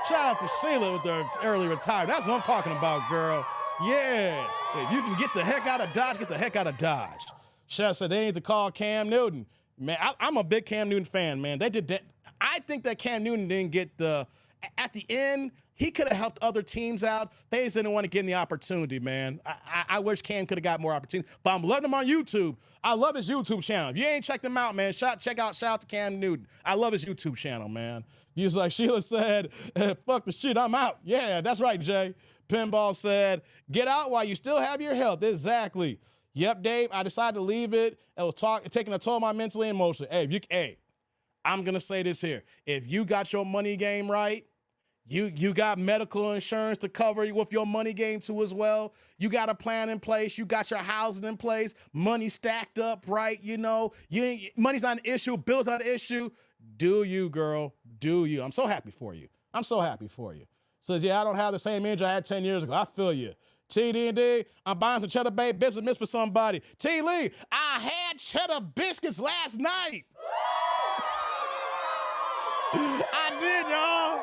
Shout out to Sheila with the early retirement. That's what I'm talking about, girl. Yeah, if you can get the heck out of Dodge, get the heck out of Dodge. Chef said they need to call Cam Newton. Man, I'm a big Cam Newton fan, man. They did that. I think that Cam Newton didn't get at the end, he could have helped other teams out. They just didn't want to give him the opportunity, man. I wish Cam could have got more opportunity, but I'm loving him on YouTube. I love his YouTube channel. If you ain't checked him out, man, shout out to Cam Newton. I love his YouTube channel, man. He's like Sheila said, fuck the shit, I'm out. Yeah, that's right, Jay. Pinball said, get out while you still have your health. Exactly. Yep, Dave, I decided to leave it. It was taking a toll on my mentally and emotionally. Hey, I'm going to say this here. If you got your money game right, you got medical insurance to cover you with your money game too as well. You got a plan in place. You got your housing in place. Money stacked up, right? You know, money's not an issue. Bills not an issue. Do you, girl? Do you? I'm so happy for you. I'm so happy for you. Says, yeah, I don't have the same injury I had 10 years ago. I feel you. TD&D, I'm buying some Cheddar Bay biscuits for somebody. T. Lee, I had Cheddar biscuits last night. I did, y'all.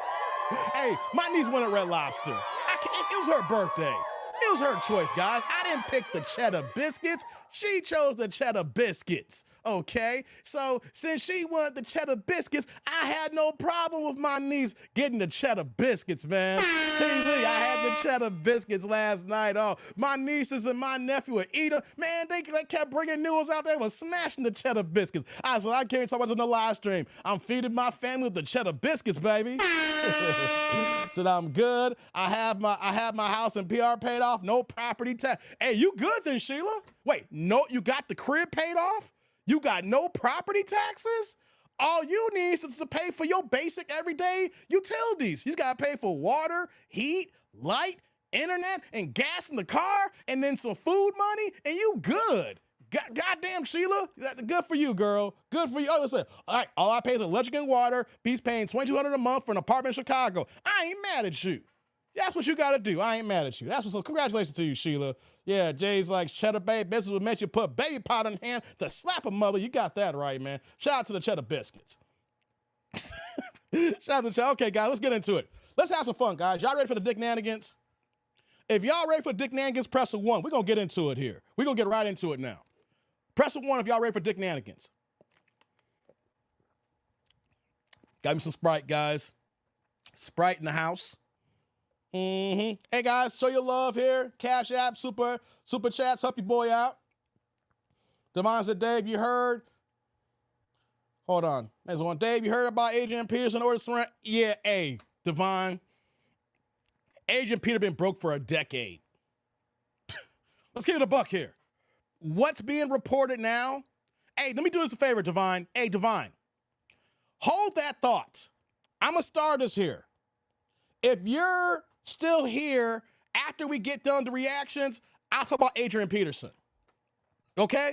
Hey, my niece went at Red Lobster. It was her birthday. It was her choice, guys. I didn't pick the Cheddar biscuits. She chose the Cheddar biscuits. Okay, so since she wanted the cheddar biscuits, I had no problem with my niece getting the cheddar biscuits, man. TV, I had the cheddar biscuits last night. Oh, my nieces and my nephew would eat them. Man, they kept bringing news out. They were smashing the cheddar biscuits. I said, I can't talk about it in the live stream. I'm feeding my family with the cheddar biscuits, baby. Said I'm good. I have my house and PR paid off. No property tax. Hey, you good then, Sheila? Wait, no, you got the crib paid off? You got no property taxes? All you need is to pay for your basic everyday utilities. You just gotta pay for water, heat, light, internet, and gas in the car, and then some food money, and you good. Goddamn, Sheila, good for you, girl. Good for you. Oh, listen, all right, all I pay is electric and water. B's paying $2,200 a month for an apartment in Chicago. I ain't mad at you. That's what you gotta do. I ain't mad at you. That's what's so. Congratulations to you, Sheila. Yeah, Jay's like, cheddar babe, business would make you put baby powder in hand to slap a mother. You got that right, man. Shout out to the cheddar biscuits. Shout out to cheddar. Okay, guys, let's get into it. Let's have some fun, guys. Y'all ready for the Dick Nanigans? If y'all ready for Dick Nanigans, press a 1. We're gonna get into it here. We're gonna get right into it now. Press a 1 if y'all ready for Dick Nanigans. Got me some Sprite, guys. Sprite in the house. Hey guys, show your love here. Cash App, super chats, help your boy out. Devon said, Dave, you heard? Hold on. There's one. Dave, you heard about Adrian Peterson or surrender? Yeah, hey, Devon. Adrian Peterson been broke for a decade. Let's give it a buck here. What's being reported now? Hey, let me do this a favor, Devon. Hey, Devon. Hold that thought. I'm gonna start this here. If you're still here after we get done the reactions, I'll talk about Adrian Peterson. Okay?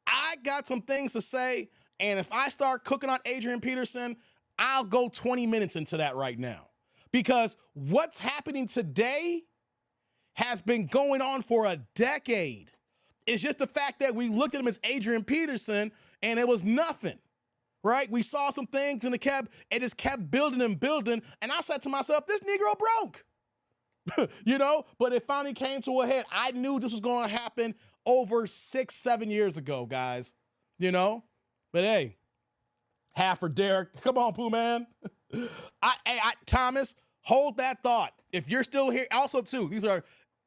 I got some things to say, and if I start cooking on Adrian Peterson, I'll go 20 minutes into that right now. Because what's happening today has been going on for a decade. It's just the fact that we looked at him as Adrian Peterson, and it was nothing. Right? We saw some things and it just kept building and building. And I said to myself, this Negro broke. You know, but it finally came to a head. I knew this was going to happen over 6-7 years ago, guys. You know, but hey, half for Derek. Come on, Pooh Man. Thomas, hold that thought. If you're still here, also too, these are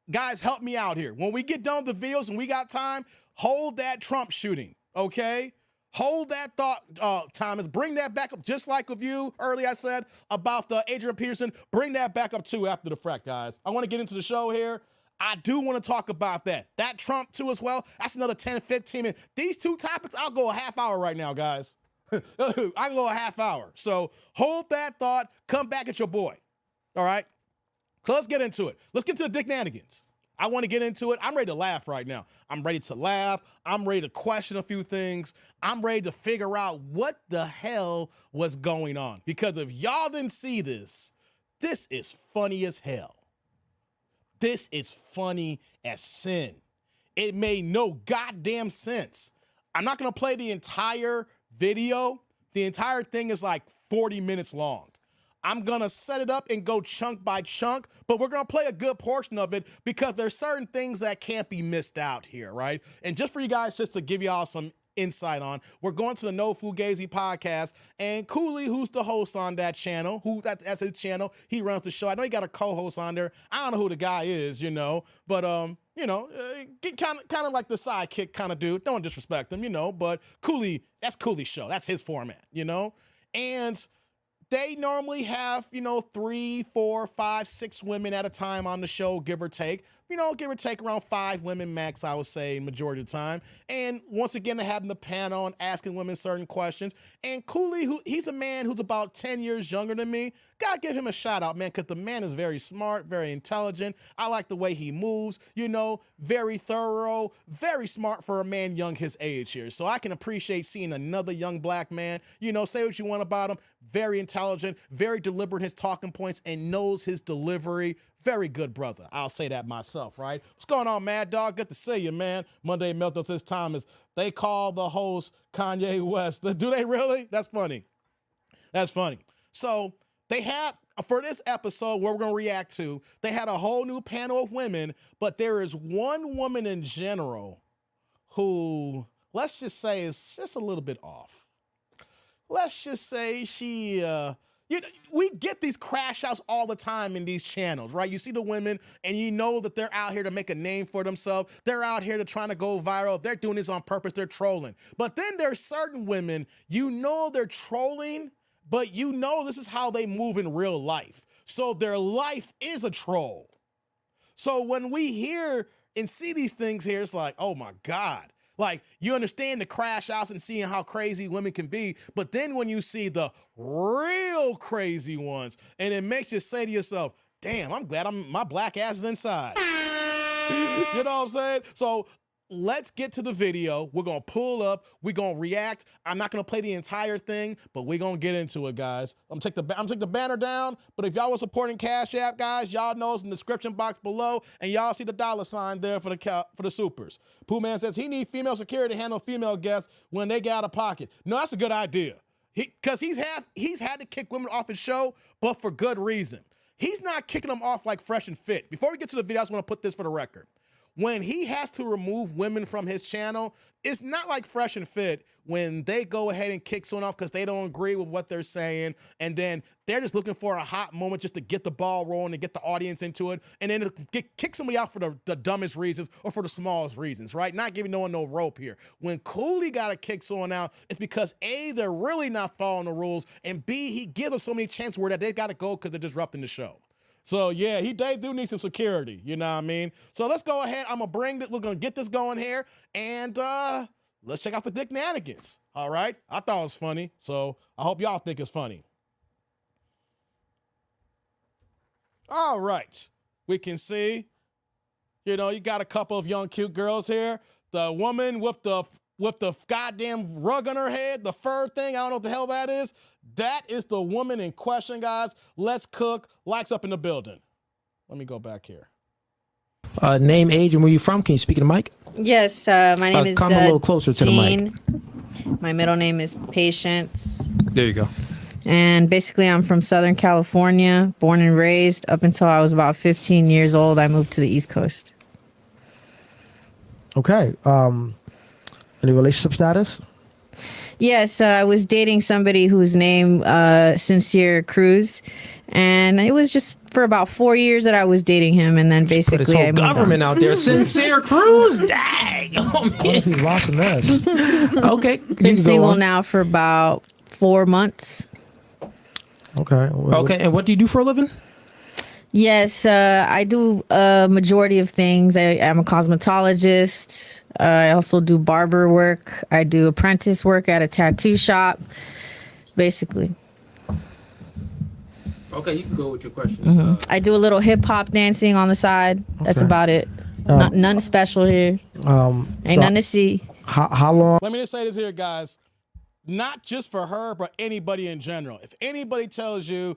guys, help me out here. When we get done with the videos and we got time, hold that Trump shooting. Okay. Hold that thought, Thomas. Bring that back up, just like with you earlier I said about the Adrian Peterson. Bring that back up, too, after the fact, guys. I want to get into the show here. I do want to talk about that. That Trump, too, as well. That's another 10, 15 minutes. These two topics, I'll go a half hour right now, guys. I can go a half hour. So hold that thought. Come back at your boy. All right? So let's get into it. Let's get to the Dick Nanigans. I want to get into it. I'm ready to laugh right now. I'm ready to laugh. I'm ready to question a few things. I'm ready to figure out what the hell was going on. Because if y'all didn't see this, this is funny as hell. This is funny as sin. It made no goddamn sense. I'm not going to play the entire video. The entire thing is like 40 minutes long. I'm going to set it up and go chunk by chunk, but we're going to play a good portion of it because there's certain things that can't be missed out here, right? And just for you guys, just to give y'all some insight on, we're going to the No Fugazi podcast, and Cooley, who's the host on that channel, that's his channel, he runs the show. I know he got a co-host on there. I don't know who the guy is, you know, but, you know, kind of like the sidekick kind of dude. Don't disrespect him, you know, but Cooley, that's Cooley's show. That's his format, you know? And they normally have, you know, 3, 4, 5, 6 women at a time on the show, give or take. You know, give or take around 5 women max, I would say, majority of the time. And once again, they have the panel and asking women certain questions. And Cooley, he's a man who's about 10 years younger than me. Gotta give him a shout out, man, because the man is very smart, very intelligent. I like the way he moves, you know, very thorough, very smart for a man young his age here. So I can appreciate seeing another young black man, you know, say what you want about him. Very intelligent, very deliberate in his talking points, and knows his delivery. Very good brother. I'll say that myself, right? What's going on, Mad Dog? Good to see you, man. Monday Meltdown says, Thomas, they call the host Kanye West. Do they really? That's funny. That's funny. So they had, for this episode where we're going to react to, they had a whole new panel of women, but there is one woman in general who, let's just say is just a little bit off. Let's just say she, we get these crash outs all the time in these channels, right? You see the women and you know that they're out here to make a name for themselves. They're out here to trying to go viral. They're doing this on purpose. They're trolling. But then there's certain women, you know they're trolling, but you know this is how they move in real life. So their life is a troll. So when we hear and see these things here, it's like, oh my God. Like, you understand the crash outs and seeing how crazy women can be, but then when you see the real crazy ones, and it makes you say to yourself, damn, I'm glad my black ass is inside. You know what I'm saying? So let's get to the video. We're going to pull up. We're going to react. I'm not going to play the entire thing, but we're going to get into it, guys. I'm going to take the banner down, but if y'all were supporting Cash App, guys, y'all know it's in the description box below, and y'all see the $ there for the supers. Pooh Man says he needs female security to handle female guests when they get out of pocket. No, that's a good idea. Because he's had to kick women off his show, but for good reason. He's not kicking them off like Fresh and Fit. Before we get to the video, I just want to put this for the record. When he has to remove women from his channel, it's not like Fresh and Fit when they go ahead and kick someone off because they don't agree with what they're saying, and then they're just looking for a hot moment just to get the ball rolling and get the audience into it, and then kick somebody out for the dumbest reasons or for the smallest reasons, right? Not giving no one no rope here. When Cooley got to kick someone out, it's because A, they're really not following the rules, and B, he gives them so many chances where that they got to go because they're disrupting the show. So yeah, they do need some security, you know what I mean? So let's go ahead. I'm we're gonna get this going here, and let's check out the Dick Nanigans. All right, I thought it was funny, so I hope y'all think it's funny. All right, we can see, you know, you got a couple of young cute girls here. The woman with the goddamn rug on her head, the fur thing, I don't know what the hell that is. That is the woman in question, guys. Let's cook. Likes up in the building. Let me go back here. Name, age, and where you from? Can you speak in the mic? Yes, my name is come a little closer to Jean. the mic. My middle name is Patience. There you go. And basically, I'm from Southern California, born and raised. Up until I was about 15 years old, I moved to the East Coast. Okay. Any relationship status? Yes, I was dating somebody whose name Sincere Cruz, and it was just for about 4 years that I was dating him, and then basically Put his whole I moved government on. out there. Sincere Cruz, dang. Oh, What if he's lost in that? okay. Been single now for about 4 months. Okay. Okay, and what do you do for a living? Yes, I do a majority of things. I am a cosmetologist. I also do barber work. I do apprentice work at a tattoo shop, basically. Okay, you can go with your questions. I do a little hip hop dancing on the side. That's Okay. about it. Nothing special here. Ain't nothing to see. How long? Let me just say this here, guys. Not just for her, but anybody in general. If anybody tells you,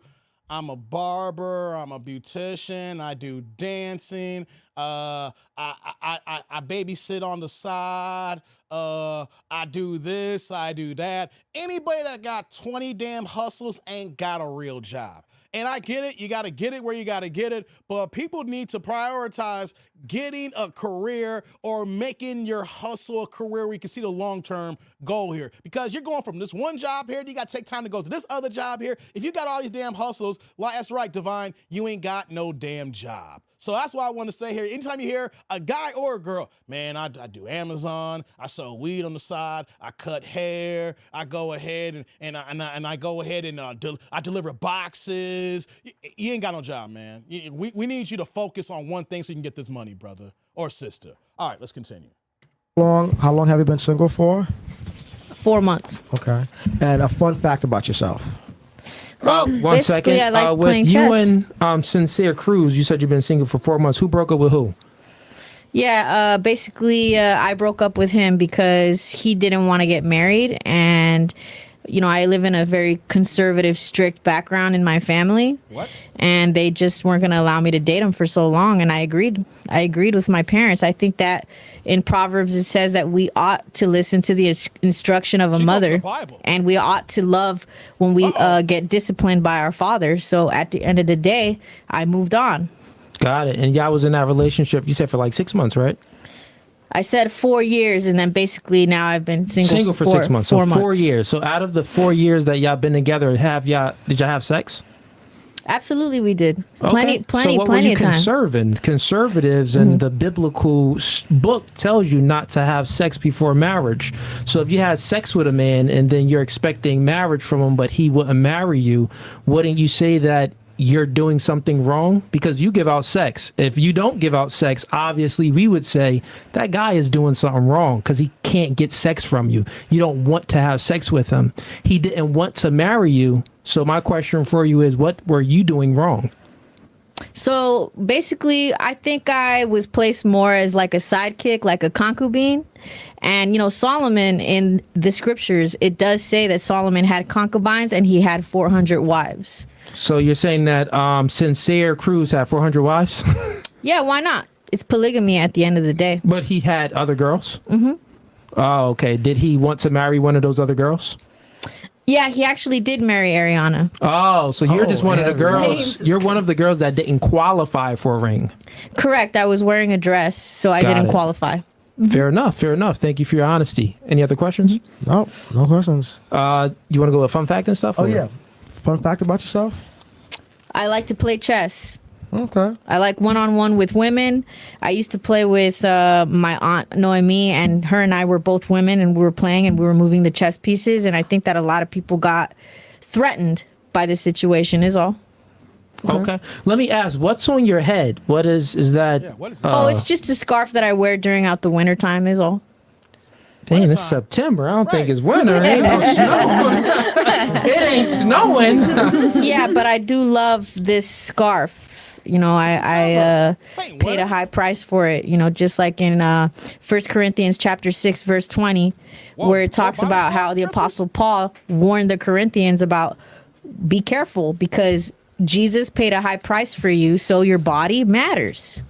I'm a barber, I'm a beautician, I do dancing, I babysit on the side, I do this, I do that. Anybody that got 20 damn hustles ain't got a real job. And I get it, you gotta get it where you gotta get it, but people need to prioritize getting a career or making your hustle a career where you can see the long-term goal here. Because you're going from this one job here, you gotta take time to go to this other job here. If you got all these damn hustles, like, that's right, Divine, you ain't got no damn job. So that's why I want to say here, anytime you hear a guy or a girl, man, I do Amazon, I sell weed on the side, I cut hair, I go ahead and I go ahead and I deliver boxes. You ain't got no job, man. We need you to focus on one thing so you can get this money, brother or sister. All right, let's continue. How long have you been single for? 4 months. Okay. And a fun fact about yourself. One basically, second. I like with playing you chess. and Sincere Cruz, you said you've been single for 4 months. Who broke up with who? Yeah, basically, I broke up with him because he didn't want to get married. And, you know, I live in a very conservative, strict background in my family. What? And they just weren't going to allow me to date him for so long. And I agreed. I agreed with my parents. I think that in Proverbs, it says that we ought to listen to the instruction of a She quotes mother. the Bible. And we ought to love when we get disciplined by our father. So at the end of the day, I moved on. Got it. And y'all was in that relationship, you said, for like 6 months, right? I said 4 years, and then basically now I've been single For 6 months. So 4 4 months. years. So out of the 4 years that y'all been together, did y'all have sex? Absolutely, we did. Okay. Plenty So what were you of time. Conservatives and the biblical book tells you not to have sex before marriage. So if you had sex with a man and then you're expecting marriage from him, but he wouldn't marry you, wouldn't you say that you're doing something wrong? Because you give out sex. If you don't give out sex, obviously we would say that guy is doing something wrong because he can't get sex from you. You don't want to have sex with him. He didn't want to marry you. So my question for you is, what were you doing wrong? So basically, I think I was placed more as like a sidekick, like a concubine. And, you know, Solomon in the scriptures, it does say that Solomon had concubines and he had 400 wives. So you're saying that Sincere Cruz had 400 wives? Yeah, why not? It's polygamy at the end of the day. But he had other girls? Mm-hmm. Oh, okay. Did he want to marry one of those other girls? Yeah, he actually did marry Ariana. Oh, so you're just one of the girls. heaven. You're one of the girls that didn't qualify for a ring. Correct. I was wearing a dress, so I Got didn't it. qualify. Fair enough. Fair enough. Thank you for your honesty. Any other questions? No, no questions. You want to go with fun fact and stuff? Oh or- yeah. Fun fact about yourself? I like to play chess. Okay. I like one-on-one with women. I used to play with my aunt Noemi, and her and I were both women, and we were playing and we were moving the chess pieces. And I think that a lot of people got threatened by this situation is all. Okay. Let me ask, what's on your head? What is that? Yeah, what is that? Oh, it's just a scarf that I wear during out the winter time is all. Dang, it's Wintertime. September. I don't think Right. it's winter. It ain't no snow. It ain't snowing. Yeah, but I do love this scarf. You know, I Ain't paid winter. a high price for it. You know, just like in 1 Corinthians chapter 6, verse 20, Whoa, where it talks Bible about school how the references? Apostle Paul warned the Corinthians about be careful because Jesus paid a high price for you, so your body matters.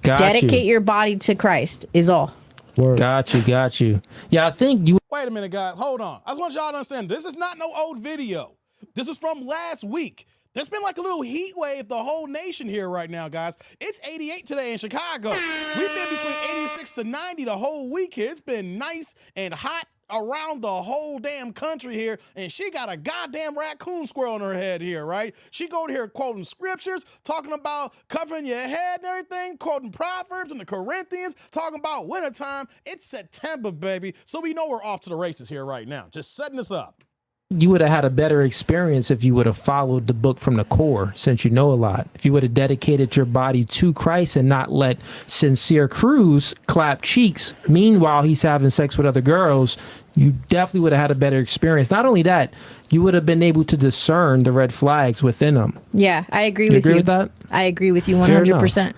Dedicate your body to Christ is all. Word. Got you. Yeah, I think you. Wait a minute, guys. Hold on. I just want y'all to understand this is not no old video. This is from last week. There's been like a little heat wave the whole nation here right now, guys. It's 88 today in Chicago. We've been between 86 to 90 the whole week here. It's been nice and hot around the whole damn country here, and she got a goddamn raccoon squirrel in her head here, right? She go here quoting scriptures, talking about covering your head and everything, quoting Proverbs and the Corinthians, talking about wintertime. It's September, baby, so we know we're off to the races here right now. Just setting this up. You would have had a better experience if you would have followed the book from the core, since you know a lot. If you would have dedicated your body to Christ and not let Sincere Cruz clap cheeks, meanwhile he's having sex with other girls, you definitely would have had a better experience. Not only that, you would have been able to discern the red flags within them. Yeah, I agree You with agree you. with that? I agree with you Fair 100%.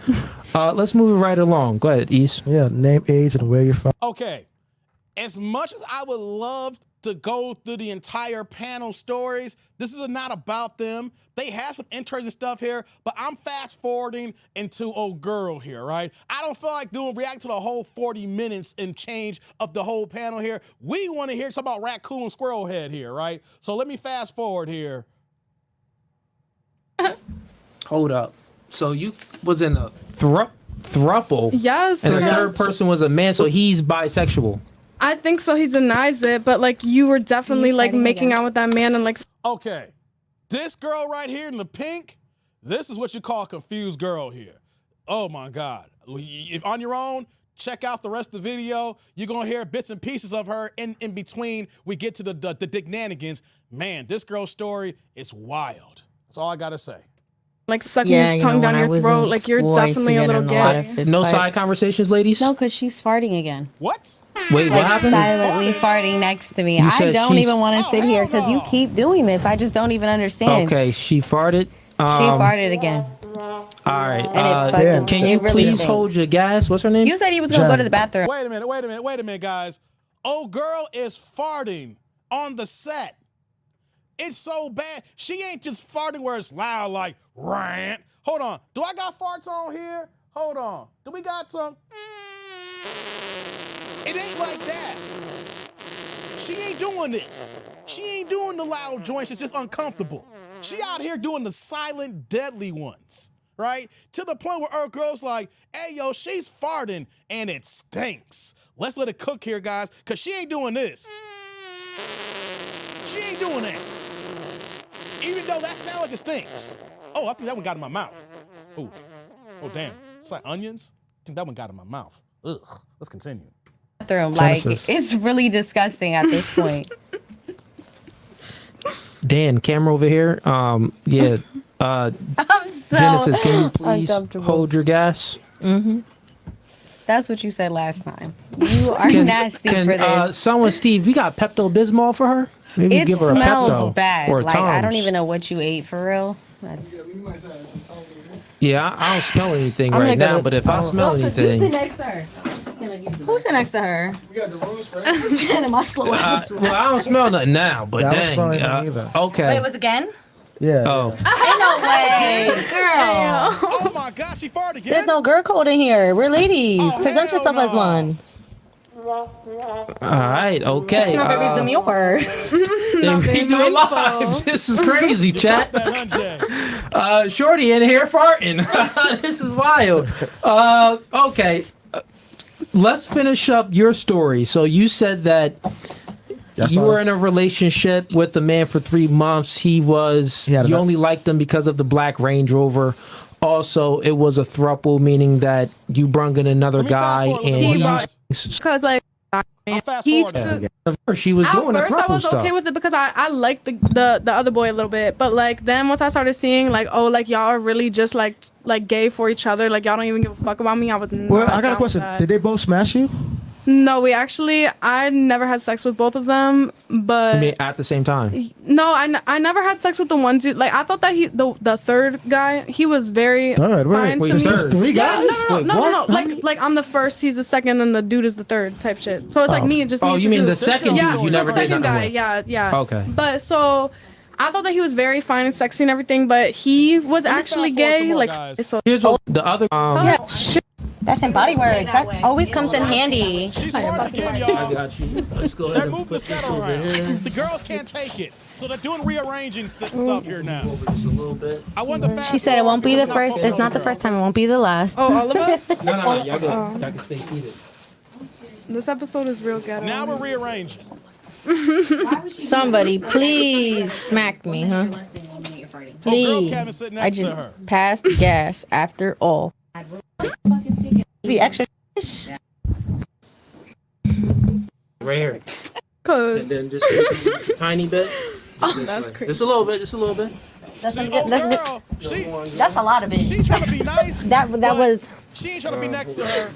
Let's move it right along. Go ahead, East. Yeah, name, age, and where you're from. Okay, as much as I would love to go through the entire panel stories, this is not about them. They have some interesting stuff here, but I'm fast forwarding into old girl here, right? I don't feel like react to the whole 40 minutes and change of the whole panel here. We want to hear something about raccoon squirrel head here, right? So let me fast forward here. Hold up. So you was in a thruple, Yes, and the because third person was a man, so he's bisexual. I think so. He denies it, but like you were definitely like fighting making again? out with that man and like Okay, this girl right here in the pink, this is what you call a confused girl here. Oh my God. If on your own, check out the rest of the video. You're gonna hear bits and pieces of her in between we get to the Dignanigans. Man, this girl's story is wild. That's all I gotta say. sucking Yeah, his you know, tongue when down I your was throat. in Like you're school, I used to definitely a get little in a lot of gay. fist No fights. side conversations, ladies? No, because she's farting again. What? Wait, what Like happened? silently farting next to me. You I said don't she's- even want Oh, to sit here hell because you no. keep doing this. I just don't even understand. Okay, she farted. She farted again. All right. And it fucking, Can it you really please stinks. hold your gas? What's her name? You said he was going to go to the bathroom. Wait a minute, guys. Old girl is farting on the set. It's so bad. She ain't just farting where it's loud like rant. Hold on. Do I got farts on here? Hold on. Do we got some? It ain't like that. She ain't doing this. She ain't doing the loud joints. It's just uncomfortable. She out here doing the silent, deadly ones, right? To the point where our girl's like, hey, yo, she's farting and it stinks. Let's let it cook here, guys, because she ain't doing this. She ain't doing that. Even though that sound like it stinks. Oh, I think that one got in my mouth. Ooh. Oh, damn. It's like onions. I think that one got in my mouth. Ugh. Let's continue. Bathroom. Like, Genesis. it's really disgusting at this point. Dan, camera over here. Yeah. I'm so Genesis, can you please uncomfortable. hold your gas? That's what you said last time. You are nasty for this. Someone, Steve, we got Pepto-Bismol for her? Maybe It give her a smells Pepto bad. or a Like, I don't Tums. even know what you ate for real. That's... Yeah, I don't smell anything I'm right gonna go now, to- but if I smell anything... next to her? Who's next to her? We got the rules, right? I'm trying to my slow well, I don't smell nothing now, but Yeah, I don't dang. smell anything either. Okay. Wait, was it again? Yeah. Oh, Ain't no way, girl. Oh, my gosh, she farted again. There's no girl code in here. We're ladies. Oh, Present hell yourself as no. one. all right, okay. Not very demure. And we do it live. This is crazy, chat. That, huh, Jay? Shorty in here farting. This is wild. Okay. Let's finish up your story. So you said that That's you all. were in a relationship with a man for 3 months. He was, He had you enough- only liked him because of the black Range Rover. Also, it was a throuple, meaning that you brung in another Let me fast guy forward a little and bit, you guys. Cause like I'm fast he forwarding. she was at doing the first I throuple was stuff. okay with it because I liked the other boy a little bit, but like then once I started seeing like, oh, like y'all are really just like gay for each other, like y'all don't even give a fuck about me. I was Well, not I got down a with question. that. Did they both smash you? No, I never had sex with both of them, but I mean, at the same time. no, I never had sex with the one dude. Like I thought that the third guy, he was very Third, wait, fine wait, to me. third? 3 Yeah, guys? Wait, no. what? Like I'm the first, he's the second, and the dude is the third type shit. So it's like Oh. me, just Oh, me you mean the dudes. second yeah, dude you the never did second nothing guy, with? yeah. Okay. But so I thought that he was very fine and sexy and everything, but he was me actually fast forward some gay. more, Like guys. so. Here's what the other. Yeah, sure. That's in body work. That always comes in handy. She's farting again, I y'all. got you. Let's go ahead They're and moving the put set this over here. around. The girls can't take it, so they're doing rearranging stuff here now. Over just a little bit. I want the fast She said it won't be the forward first. It's not the first time. It won't be the last. Oh, all of us. No, y'all can stay seated. This episode is real ghetto. Now we're rearranging. Somebody, please smack me, huh? Please. Kevin sitting I next to just her. passed gas after all. Be extra. Right here. Cause And then just a tiny bit. that's crazy. Just a little bit. Just a little bit. That's See, a good. That's girl, she a lot of it. she trying to be nice. That but was. She ain't trying to be next to her.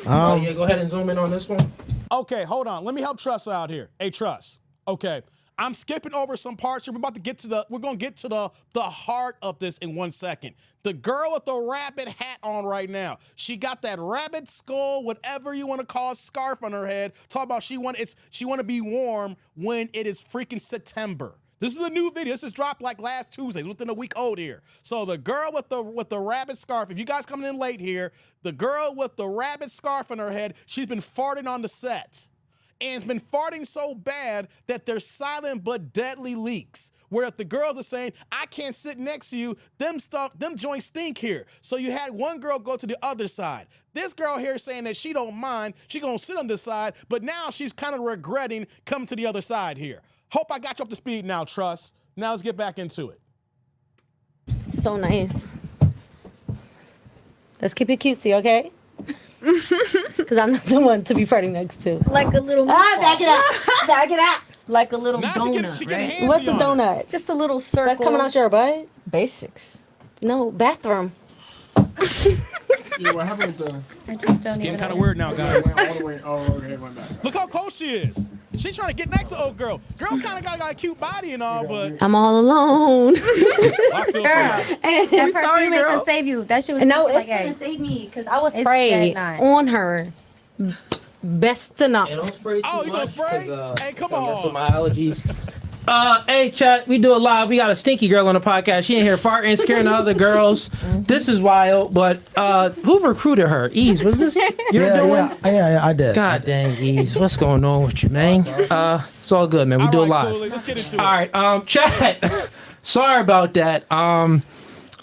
Oh yeah, go ahead and zoom in on this one. Okay, hold on. Let me help Truss out here. Hey, Truss. Okay. I'm skipping over some parts here. We're gonna get to the heart of this in 1 second. The girl with the rabbit hat on right now. She got that rabbit skull, whatever you want to call it, scarf on her head. Talk about she want to be warm when it is freaking September. This is a new video. This is dropped like last Tuesday, within a week old here. So the girl with the rabbit scarf, if you guys coming in late here, the girl with the rabbit scarf on her head, she's been farting on the set. And it's been farting so bad that there's silent but deadly leaks. Where if the girls are saying, I can't sit next to you, them joints stink here. So you had one girl go to the other side. This girl here saying that she don't mind, she gonna sit on this side, but now she's kind of regretting coming to the other side here. Hope I got you up to speed now, Truss. Now let's get back into it. So nice. Let's keep it cutesy, okay? Because I'm not the one to be farting next to. Like a little. Back it up. Back it up. Like a little Now donut, she getting right? handsy What's a on it. donut? Just a little circle. That's coming out your butt? Basics. No, bathroom. Yeah, what happened with the I just don't Getting even. kind of weird now, guys. went all the way? Oh, okay, went back. Look how close she is. She's trying to get next to old girl. Girl kind of got a cute body and all, but I'm all alone. I feel for you. That I'm perfume sorry, ain't girl. gonna save you. That shit was No, super it's like, gonna hey, save me because I was It's sprayed that night. on her. Best to not. Hey, don't spray too Oh, you gonna much, spray? 'cause, Hey, come I mess on. with my allergies. Hey, chat, we do it live. We got a stinky girl on the podcast. She in here farting, scaring the other girls. This is wild, but who recruited her? Ease, was this you're doing? Yeah, I did. God dang, Ease, what's going on with you, man? It's all good, man. We All do it right, live. Cooley, let's get into All it. right, chat. Sorry about that.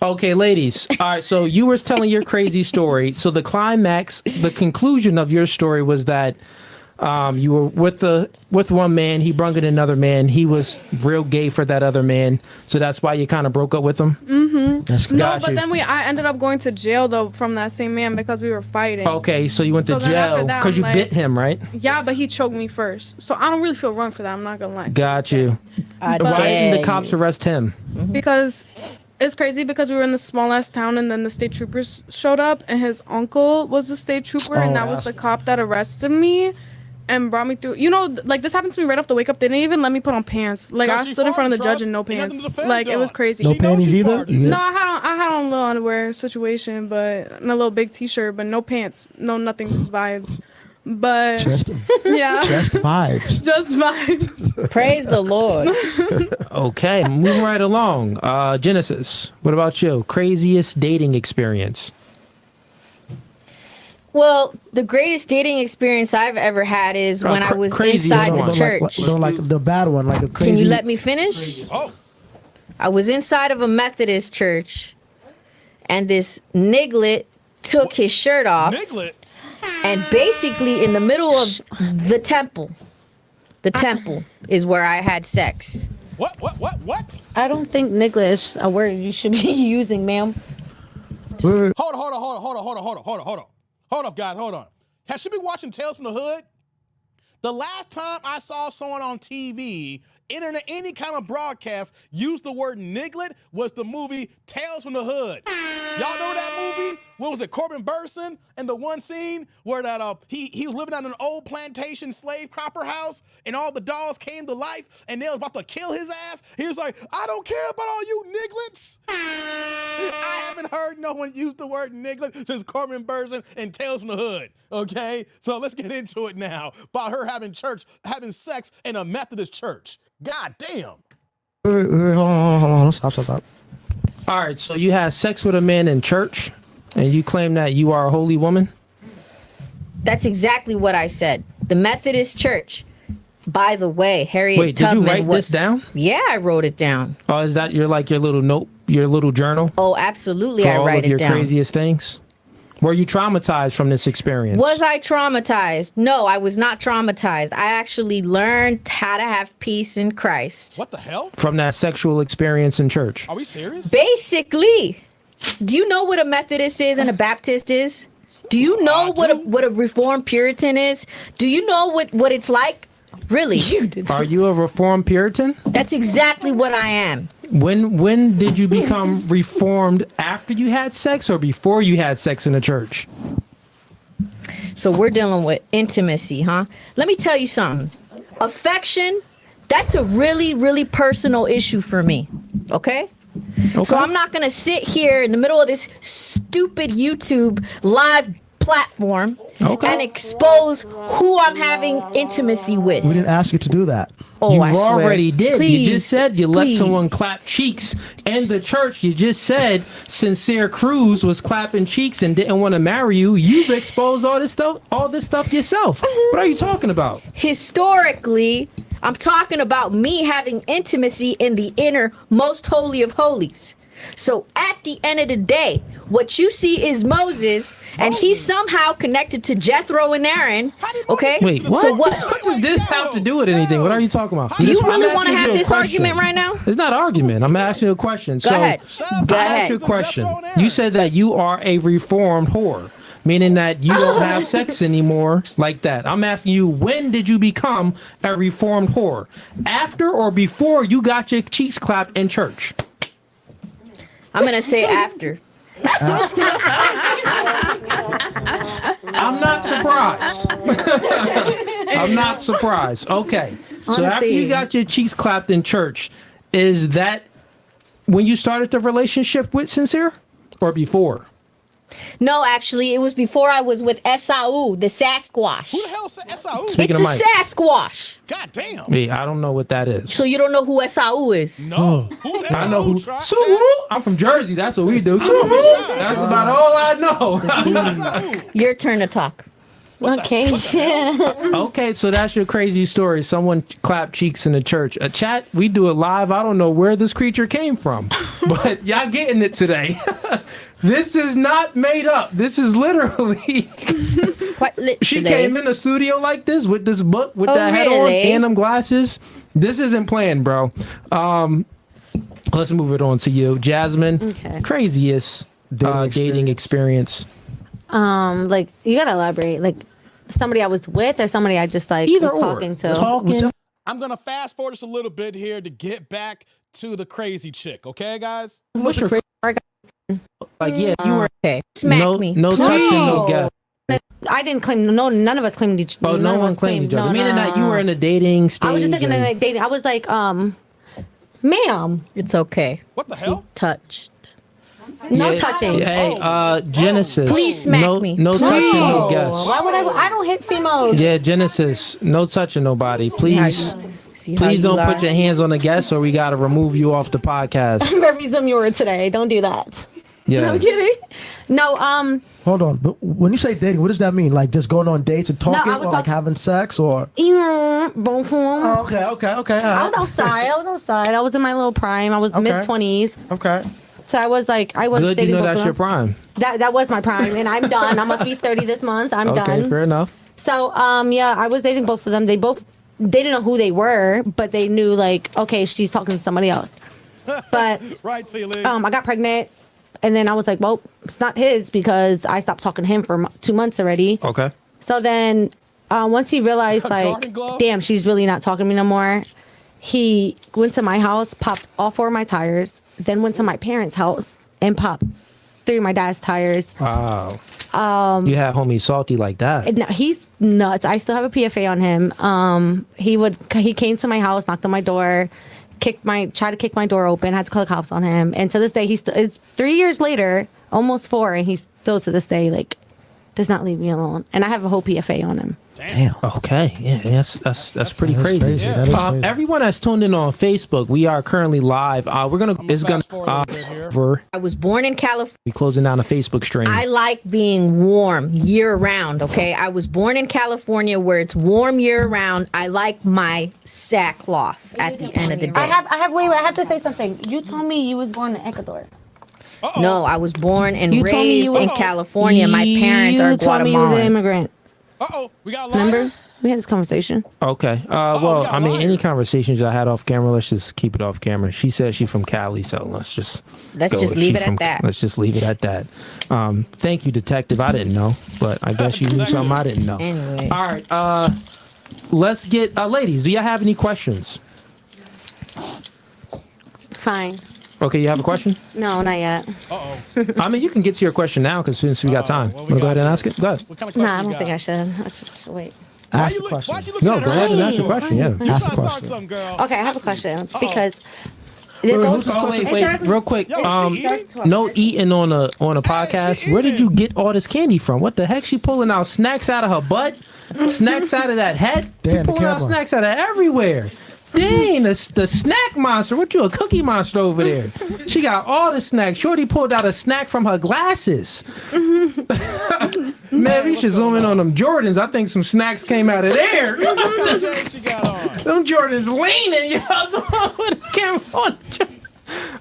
Okay, ladies. All right, so you were telling your crazy story. So the climax, the conclusion of your story was that you were with one man. He brung in another man. He was real gay for that other man. So that's why you kind of broke up with him. Mm-hmm. That's good. No, Got but you. then I ended up going to jail though from that same man because we were fighting. Okay, so you went to So then after jail that, because I'm you like- bit him, right? Yeah, but he choked me first, so I don't really feel wrong for that. I'm not gonna lie. Got you. I Why didn't the dare cops you. arrest him? Because it's crazy because we were in the small ass town and then the state troopers showed up and his uncle was the state trooper and that was the cop that arrested me and brought me through. You know, like this happened to me right off the wake up. They didn't even let me put on pants. Like I She stood in front of the farted, judge in no Trust. Nothing pants. to defend, Like it was dog. crazy. No She knows panties she either? farted. No, I had on a little underwear situation, but and a little big t-shirt, but no pants, no nothing, just vibes. But Just yeah, vibes. just vibes. Praise the Lord. Okay, moving right along. Genesis, what about you? Craziest dating experience? Well, the greatest dating experience I've ever had is when I was craziest inside one. the church. Don't like the bad one, like a crazy. Can you let me finish? Oh, I was inside of a Methodist church, and this niglet took his shirt off, Niglet. and basically in the middle of the temple is where I had sex. What? I don't think nigga is a word you should be using, ma'am. Hold on. Hold up, guys. Hold on. Has she been watching Tales from the Hood? The last time I saw someone on TV, internet, any kind of broadcast use the word niglet was the movie Tales from the Hood. Y'all know that movie? What was it, Corbin Burson? And the one scene where that he was living out in an old plantation slave cropper house, and all the dolls came to life, and they was about to kill his ass. He was like, I don't care about all you nigglets. I haven't heard no one use the word niglet since Corbin Burson and Tales from the Hood. Okay, so let's get into it now about her having sex in a Methodist church. God damn. Wait, hold on. Stop. All right, so you had sex with a man in church, and you claim that you are a holy woman? That's exactly what I said. The Methodist church. By the way, Harriet Wait, did Tubman you write was, this down? Yeah, I wrote it down. Oh, is that your little note, your little journal Oh, absolutely, for I all write of it your down. craziest things? Were you traumatized from this experience? Was I traumatized? No, I was not traumatized. I actually learned how to have peace in Christ. What the hell? From that sexual experience in church? Are we serious? Basically, do you know what a Methodist is and a Baptist is? Do you know what a Reformed Puritan is? Do you know what it's like? Really? Are you a Reformed Puritan? That's exactly what I am. When did you become Reformed? After you had sex or before you had sex in the church? So we're dealing with intimacy, huh? Let me tell you something. Affection, that's a really, really personal issue for me. Okay? So I'm not going to sit here in the middle of this stupid YouTube live platform and expose who I'm having intimacy with. We didn't ask you to do that. Oh, You I swear. already did. Please, you just said you let please. someone clap cheeks in the church. You just said Sincere Cruz was clapping cheeks and didn't want to marry you. You've exposed all this stuff yourself. What are you talking about? Historically, I'm talking about me having intimacy in the inner most holy of holies. So at the end of the day, what you see is Moses, and he's somehow connected to Jethro and Aaron. Okay? Wait, what? So what? What does this have to do with anything? What are you talking about? Do you I'm really asking want to you have a this question. argument right now? It's not an argument. I'm asking you a question. Go ahead. Go I asked ahead. you a question. You said that you are a reformed whore, meaning that you don't have sex anymore like that. I'm asking you, when did you become a reformed whore? After or before you got your cheeks clapped in church? I'm going to say after. I'm not surprised. I'm not surprised. Okay. So after you got your cheeks clapped in church, is that when you started the relationship with Sincere or before? No, actually, it was before I was with Esau, the Sasquatch. Who the hell said S.I.O.? Speaking It's of a Mike. Sasquatch. God damn. Wait, I don't know what that is. So you don't know who Esau is? No. Who's S.I.O.? I know who. Try- Subaru? I'm from Jersey. That's what we do. Subaru? That's about all I know. S.I.O. Your turn to talk. Okay. Okay, so that's your crazy story. Someone clapped cheeks in the church. A chat, we do it live. I don't know where this creature came from, but y'all getting it today. This is not made up. This is literally. Quite literally. She came in the studio like this with this book, with Oh, that hat on really? and them glasses. This isn't planned, bro. Let's move it on to you, Jasmine. Okay. Craziest dating experience. Like you gotta elaborate. Like somebody I was with or somebody I just like Either was or. talking to. Talking. I'm gonna fast forward just a little bit here to get back to the crazy chick. Okay, guys. What's your like? Yeah, you were Okay. Smack no, me. no touching, no No. guess. I didn't claim. No, none of us claimed each. Oh, none no of one us claimed each other. no, Meaning no, that you were in a dating stage. I was just thinking and- of like dating. I was like, ma'am, It's okay. What the hell? Touched. no Yeah. touching. Hey, Genesis. Please smack no, me. No touching, no guess. Why would I don't hit females. Yeah, Genesis. No touching nobody. Please, See how please you don't lie? put your hands on the guest, or we gotta remove you off the podcast. Very demure today. Don't do that. Yeah. I'm kidding. No, Hold on. But when you say dating, what does that mean? Like just going on dates and talking, I was or like talk- having sex, or? both of them. Oh, okay. I was outside. I was in my little prime. I was Okay. mid-20s. Okay. So I was Good, dating you know both that's of your them. prime. That was my prime, and I'm done. I'm gonna be 30 this month. I'm Okay, done. fair enough. So yeah, I was dating both of them. They didn't know who they were, but they knew like, okay, she's talking to somebody else. But Right, T-Lee. I got pregnant, and then I was like, well, it's not his because I stopped talking to him for 2 months already. Okay. So then once he realized Garden like, glove? damn, she's really not talking to me no more, he went to my house, popped all 4 of my tires, then went to my parents' house and popped 3 of my dad's tires. Wow. You had homie salty like that. And he's nuts. I still have a PFA on him. He came to my house, knocked on my door, tried to kick my door open, had to call the cops on him. And to this day, it's 3 years later, almost 4, and he's still to this day like does not leave me alone. And I have a whole PFA on him. Damn. Okay, yeah, that's pretty That's crazy. crazy. That is crazy. Everyone that's tuned in on Facebook, we are currently live. We're gonna it's gonna fast forward a little bit here. over. I was born in California. We closing down a Facebook stream. I like being warm year round, okay? I was born in California where it's warm year round. I like my sackcloth at the end of the day. I have to say something. You told me you was born in Ecuador. No, I was born and You told me raised you in was- California. My parents are You told me you was an Guatemalan. immigrant. We got a liar? Remember? We had this conversation. Okay. we Well, got I a mean, liar. any conversations I had off camera, let's just keep it off camera. She said she's from Cali, so let's just Let's go just with leave she it from- at that. Let's just leave it at that. Thank you, detective. I didn't know, but I guess you knew something I didn't know. Anyway. All right. Let's get ladies. Do y'all have any questions? Fine. Okay, you have a question? No, not yet. I mean, you can get to your question now because since we got time. what we Wanna go got ahead and here? ask it? Go ahead. What kind of No, question I you don't got? think I should. Let's just wait. Ask the Why question. you looking No, at go her? ahead and ask your question. Yeah. You Ask the trying to start question. something, girl. Okay, I have a question because it goes Oh, wait, real quick. Yo, is she eating? No eating on a podcast. she Where did eating. you get all this candy from? What the heck? She pulling out snacks out of her butt, snacks out of that head. Damn, She the pulling out camera. snacks out of everywhere. Dang, the snack monster. What you a cookie monster over there? She got all the snacks. Shorty pulled out a snack from her glasses. Man, we should zoom in on them Jordans. I think some snacks came out of there. What she got on? Them Jordans leaning, yo. Put the camera on.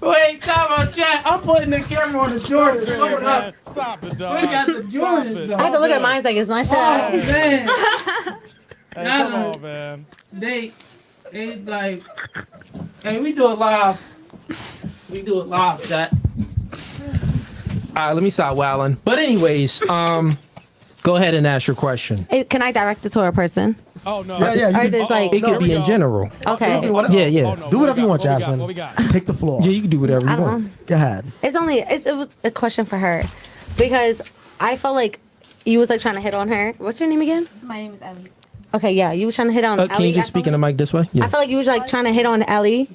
Wait, time out, chat. I'm putting the camera on the Jordans. Yeah, Hold man. up. Stop it, dog. We got the Stop Jordans, it. though. I have to look at mine like it's my Oh, shit. man. Hey, come on, man. It's like, hey, we do it live. We do it live, chat. All right, let me stop wilding. But anyways, go ahead and ask your question. Can I direct it to a person? Oh, no. Yeah, yeah. Or is You, it like It could be in general. okay? Yeah, yeah. Oh, no. do whatever you want, What we got? Jasmine. What we got? take the floor. Yeah, you can do whatever you I don't want. know. Go ahead. It was a question for her because I felt like you was like trying to hit on her. What's your name again? My name is Ellie. Okay, yeah, you were trying to hit on Ellie. Can you just speak in the mic this way? Yeah. I felt like you was like trying to hit on Ellie.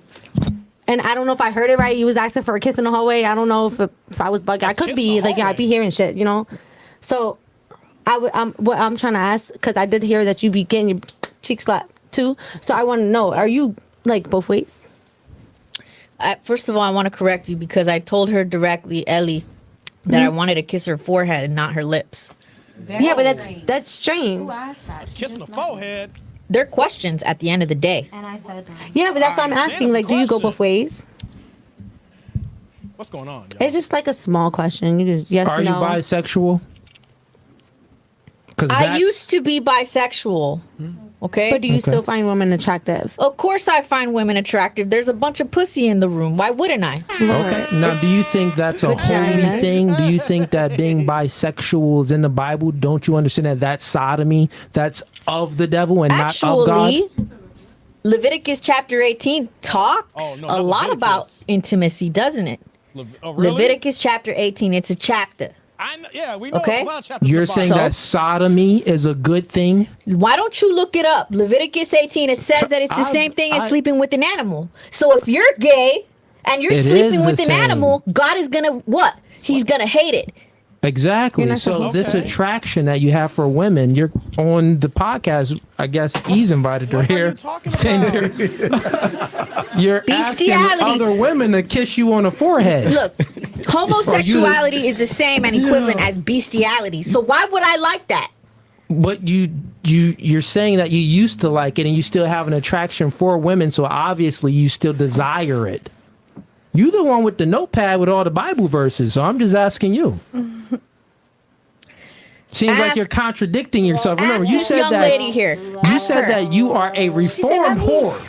And I don't know if I heard it right. You was asking for a kiss in the hallway. I don't know if I was bugging. I could kiss be in the like, yeah, I'd be hearing shit, you know. So, what I'm trying to ask because I did hear that you be getting your cheek slapped too. So I want to know: are you like both ways? First of all, I want to correct you because I told her directly, Ellie, that I wanted to kiss her forehead and not her lips. Yeah, but that's strange. Who asked that? She Kissing the just messaged me. forehead. They're questions at the end of the day. And I said, Yeah, but that's what I'm Alright, asking. that's a Like, do you go question. both ways? What's going on, y'all? It's just like a small question. You just yes, Are you no. bisexual? Because I used to be bisexual. Okay. But do you Okay. still find women attractive? Of course, I find women attractive. There's a bunch of pussy in the room. Why wouldn't I? Okay. Now, do you think that's a holy Vagina. thing? Do you think that being bisexual is in the Bible? Don't you understand that that's sodomy? That's of the devil and not of God? Actually, Leviticus chapter 18 talks Oh, no, a not lot about Leviticus. intimacy, doesn't it? Oh, really? Leviticus chapter 18, it's a chapter. I know, yeah, we know Okay. a lot of chapters in You're the Bible. saying that sodomy is a good thing? Why don't you look it up? Leviticus 18, it says that it's the same thing as sleeping with an animal. So if you're gay and you're It is sleeping the with an same. animal, God is gonna what? He's gonna hate it. Exactly. You're not So supposed this to. attraction that you have for women, you're on the podcast. I guess he's invited her What are you here. talking about? You're asking Bestiality. other women to kiss you on the forehead. Look, homosexuality is the same and equivalent as bestiality. So why would I like that? But you're saying that you used to like it and you still have an attraction for women, so obviously you still desire it. You the one with the notepad with all the Bible verses, so I'm just asking you. Seems like Ask- you're contradicting yourself. Remember, Ask you this said young that lady here. you Ask said her. that you are a reformed whore.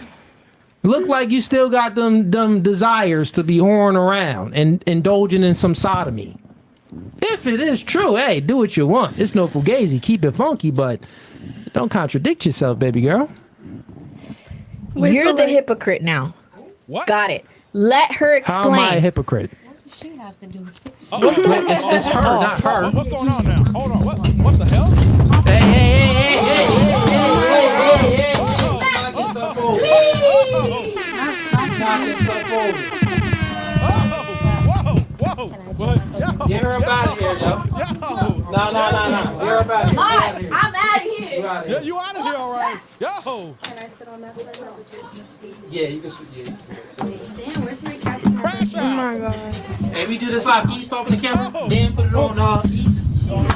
Look like you still got them desires to be whoring around and indulging in some sodomy. If it is true, hey, do what you want. It's no fugazi. Keep it funky, but don't contradict yourself, baby girl. Wait, You're so, the like- hypocrite now. What? Got it. Let her How am I a explain. hypocrite? she have to do. It's her, not her. What's going on now? Hold on. What the hell? Hey, hey, hey, hey, hey, hey, hey, hey, Whoa. Yo. Get her up out of here, yo. Yo. No. Get her up out of here. I'm out of here. Yeah, you out of here, all right. Yo. Yeah, you can. Damn, where's my captain? Crash Oh out. my god. Hey, we do this live. East off the camera. Oh. Dan put it on East. Wow.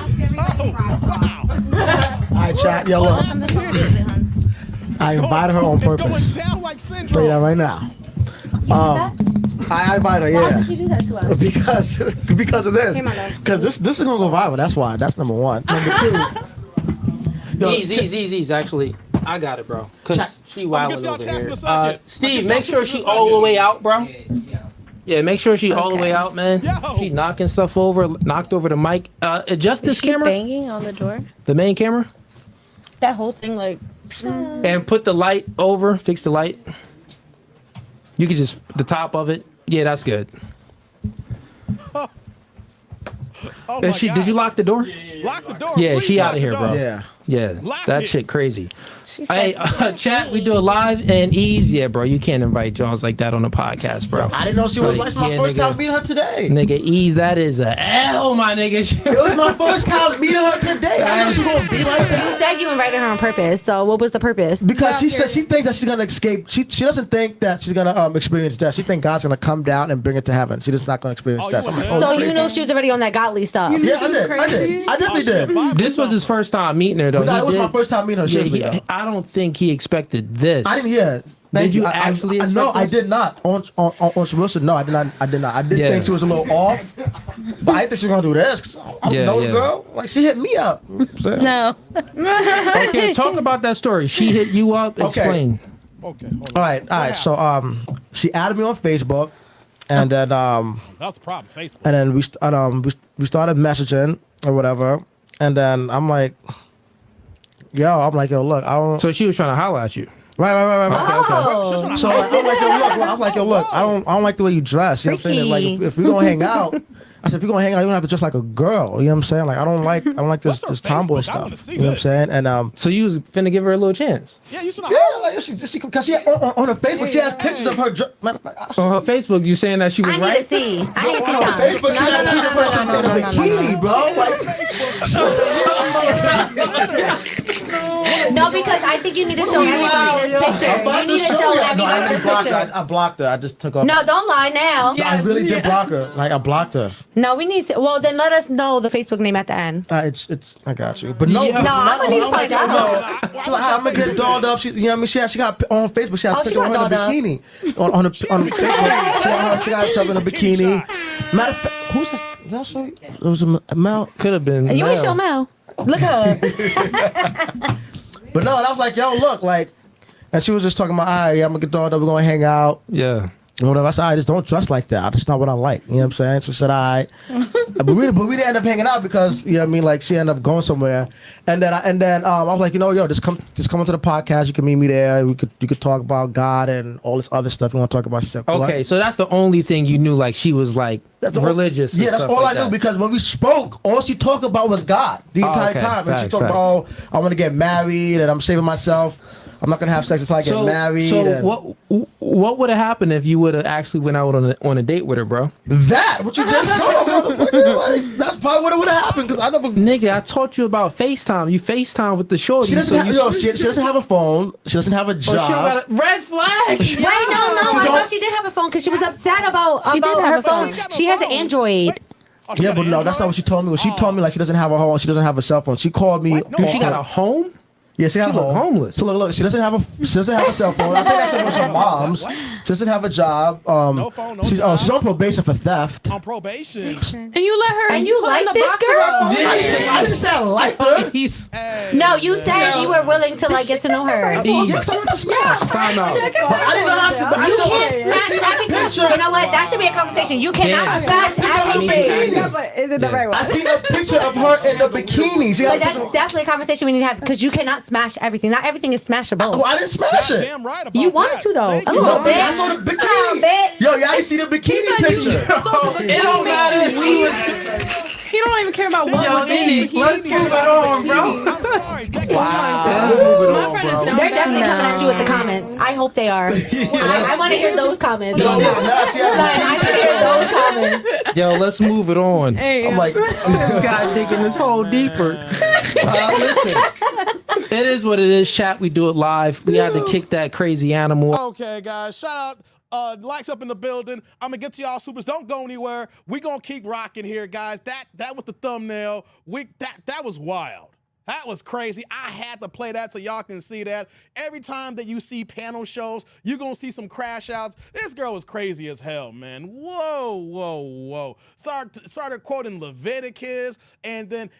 All right, chat. Yo, look. I invited her on It's purpose. going down like Tell you that syndrome. right now. I invited her, Why yeah. did you do that to us? because of this. Hey, my love. Because this is gonna go viral. That's why. That's number one. Number two. Yo, Ease. Actually, I got it, bro. Cause Chat. she get wilding y'all over chats in here. a second. Steve, I'll make get sure y'all she chats in a all the second. way out, bro. Yeah, make sure she all the way out, man. Yo. She knocking stuff over, knocked over the mic. Adjust this camera, Banging on the door. the main camera, That whole thing, like, and put the light over. Fix the light. You could just the top of it. Yeah, that's good. Oh And my she, God. did you lock the door? Lock the door. Yeah, Please she lock outta the here, door. bro. Yeah. Yeah, Lock that it. shit crazy. she Hey, said, chat, we do it live and easy. Yeah, bro, you can't invite Jones like that on the podcast, bro. I didn't know she was Like, like, it's my yeah, first nigga. time meeting her today. Nigga, ease, that is a L, my nigga. It was my first time meeting her today. I didn't know she was gonna be like you that. said you invited her on purpose. So what was the purpose? Because she said she thinks that she's gonna escape. She doesn't think that she's gonna experience death. She thinks God's gonna come down and bring her to heaven. She's just not gonna experience Oh, death. you I'm like, went So there? you know she was already on that godly stuff. yeah, I She's did. crazy. I definitely did. This was his first time meeting her, though. No, He it was my did- first time meeting her. Yeah, Seriously, though. I don't think he expected this. I didn't. Yeah. Thank Did you I actually no, expect I this? did not. On Wilson, no, I did not. I did not. I did Yeah. think she was a little off, but I didn't think she was gonna do this. 'Cause I don't Yeah, know yeah. the girl. Like she hit me up. No. Okay, talk about that story. She hit you up. Okay. Explain. Okay, hold on. All right. So she added me on Facebook, and then That's the problem. Facebook. and then we started messaging or whatever, and then I'm like, yo, look, I don't. So she was trying to holler at you. Right. She's trying to So I'm like, yo, look, I don't like the way you dress. You know what I'm saying? Like, if we're gonna hang out, I said, if you're gonna hang out, you don't have to dress like a girl. You know what I'm saying? Like, I don't like What's this her tomboy Facebook? I wanna stuff. see You know what I'm this. saying? And So you was finna give her a little chance. Yeah, you should have. yeah, like because she on her Facebook, she has pictures of her. Matter of fact, On her Facebook, you saying that she was I need right? to see. I need to see on her some. Facebook, she has pictures of herself in a bikini, bro. Like, No, because I think you need to show everybody this picture. You need to show everybody this picture. I blocked her. I just took off. No, don't lie now. I really did block her. Like I blocked her. No, we need to. Well, then let us know the Facebook name at the end. It's. I got you. But no, Yeah. No, I'm gonna need to find out. She's like, I'm gonna get dolled up. She, you know what I mean? She got on Facebook. She has a Oh, she picture of her got in a dolled up. bikini on the Facebook. She got herself in a bikini. Matter of fact, who's that? Did I show you? It was a Mel. Could have been. You Mel. ain't show Mel. Look at her. But no, and I was like, yo, look, like, and she was just talking about, all right, I'm gonna get dolled up. We're gonna hang out. Yeah. And whatever. I said, I just don't dress like that. That's not what I like. You know what I'm saying? So I said, all right. but we didn't end up hanging out because, you know what I mean, like she ended up going somewhere. And then I was like, you know, yo, just come onto the podcast. You can meet me there. You could talk about God and all this other stuff you want to talk about. She said, Okay, what? so that's the only thing you knew. Like she was like That's the- religious. and Yeah, that's stuff all like I knew that. because when we spoke, all she talked about was God the entire okay. time. And she Facts, talked about, oh, I want to get married and I'm saving myself. I'm not gonna have sex until I get married. So and what would have happened if you would have actually went out on a date with her, bro? that what you just saw, motherfucker, like, that's probably what would have happened because I never. Nigga, I taught you about FaceTime. You FaceTime with the shorty. She doesn't, so have, you, yo, she doesn't have a phone. She doesn't have a Oh, she job. got a red flag. Wait, no, I She's thought on- she did have a phone because she was upset about She did have her a phone. phone. She has an Android. Yeah, but no, that's not what she told me. She told me like she doesn't have a home. She doesn't have a cell phone. She called me. What? No. Dude, she got a home? Yeah, she got She a look home. homeless. So look, she doesn't have a cell phone. I think that's it was her mom's. What? She doesn't have a job. No phone, no she's job. she's on probation for theft. On probation. And you let her. And you put like in the this box of girl? her phone? I didn't say I liked her. He's Hey, No, you said you were willing to like get to know her. Yes, I went to smash. time out. But I didn't know how to. But I You saw can't I smash see that everything. picture. You know what? That should be a conversation. You cannot Yes. smash everything. Yeah, but is it the Yeah. right one? I see a picture of her in the bikini. She got But a picture- that's definitely a conversation we need to have because you cannot smash everything. Not everything is smashable. Well, I didn't smash it. Damn right about You wanted that. to, though. Thank A you. little No, bit. I saw the A little bikini. bit. Yo, y'all see the bikini picture? It don't matter. He don't even care about what Yo, was in Nene, it. He let's just cares move it about on, bro. I'm sorry. That goes My friend is down They're bad. definitely coming at you with the comments. I hope they are. I want to hear those comments. Yo, Like, now she had I want to hear those comments. Yo, let's move it on. Hey, I'm like, This guy digging this hole deeper. Listen, it is what it is. Chat, we do it live. We had to kick that crazy animal. Okay, guys. Shout out. Likes up in the building. I'm gonna get to y'all supers. Don't go anywhere. We gonna keep rocking here, guys. That was the thumbnail. That was wild. That was crazy. I had to play that so y'all can see that. Every time that you see panel shows, you're going to see some crash outs. This girl was crazy as hell, man. Whoa, whoa, whoa. Started quoting Leviticus, and then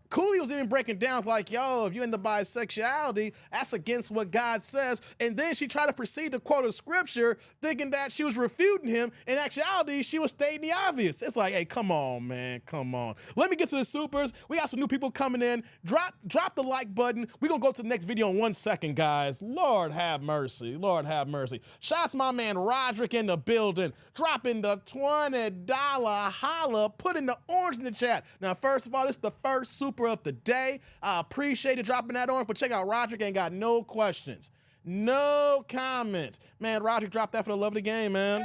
Cooley was even breaking down like, yo, if you're into bisexuality, that's against what God says. And then she tried to proceed to quote a scripture, thinking that she was refuting him. In actuality, she was stating the obvious. It's like, hey, come on, man, come on. Let me get to the supers. We got some new people coming in. Drop the like button. We're going to go to the next video in 1 second, guys. Lord have mercy. Lord have mercy. Shout out to my man Roderick in the building. Dropping the $20 holla. Putting the orange in the chat. Now, first of all, this is the first super of the day. I appreciate you dropping that orange, but check out Roderick ain't got no questions. No comments. Man, Roderick dropped that for the love of the game, man.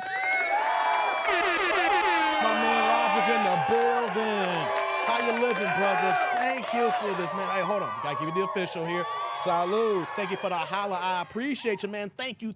My man Roderick in the building. How you living, brother? Thank you for this, man. Hey, hold on. Gotta give you the official here. Salud. Thank you for the holla. I appreciate you, man. Thank you.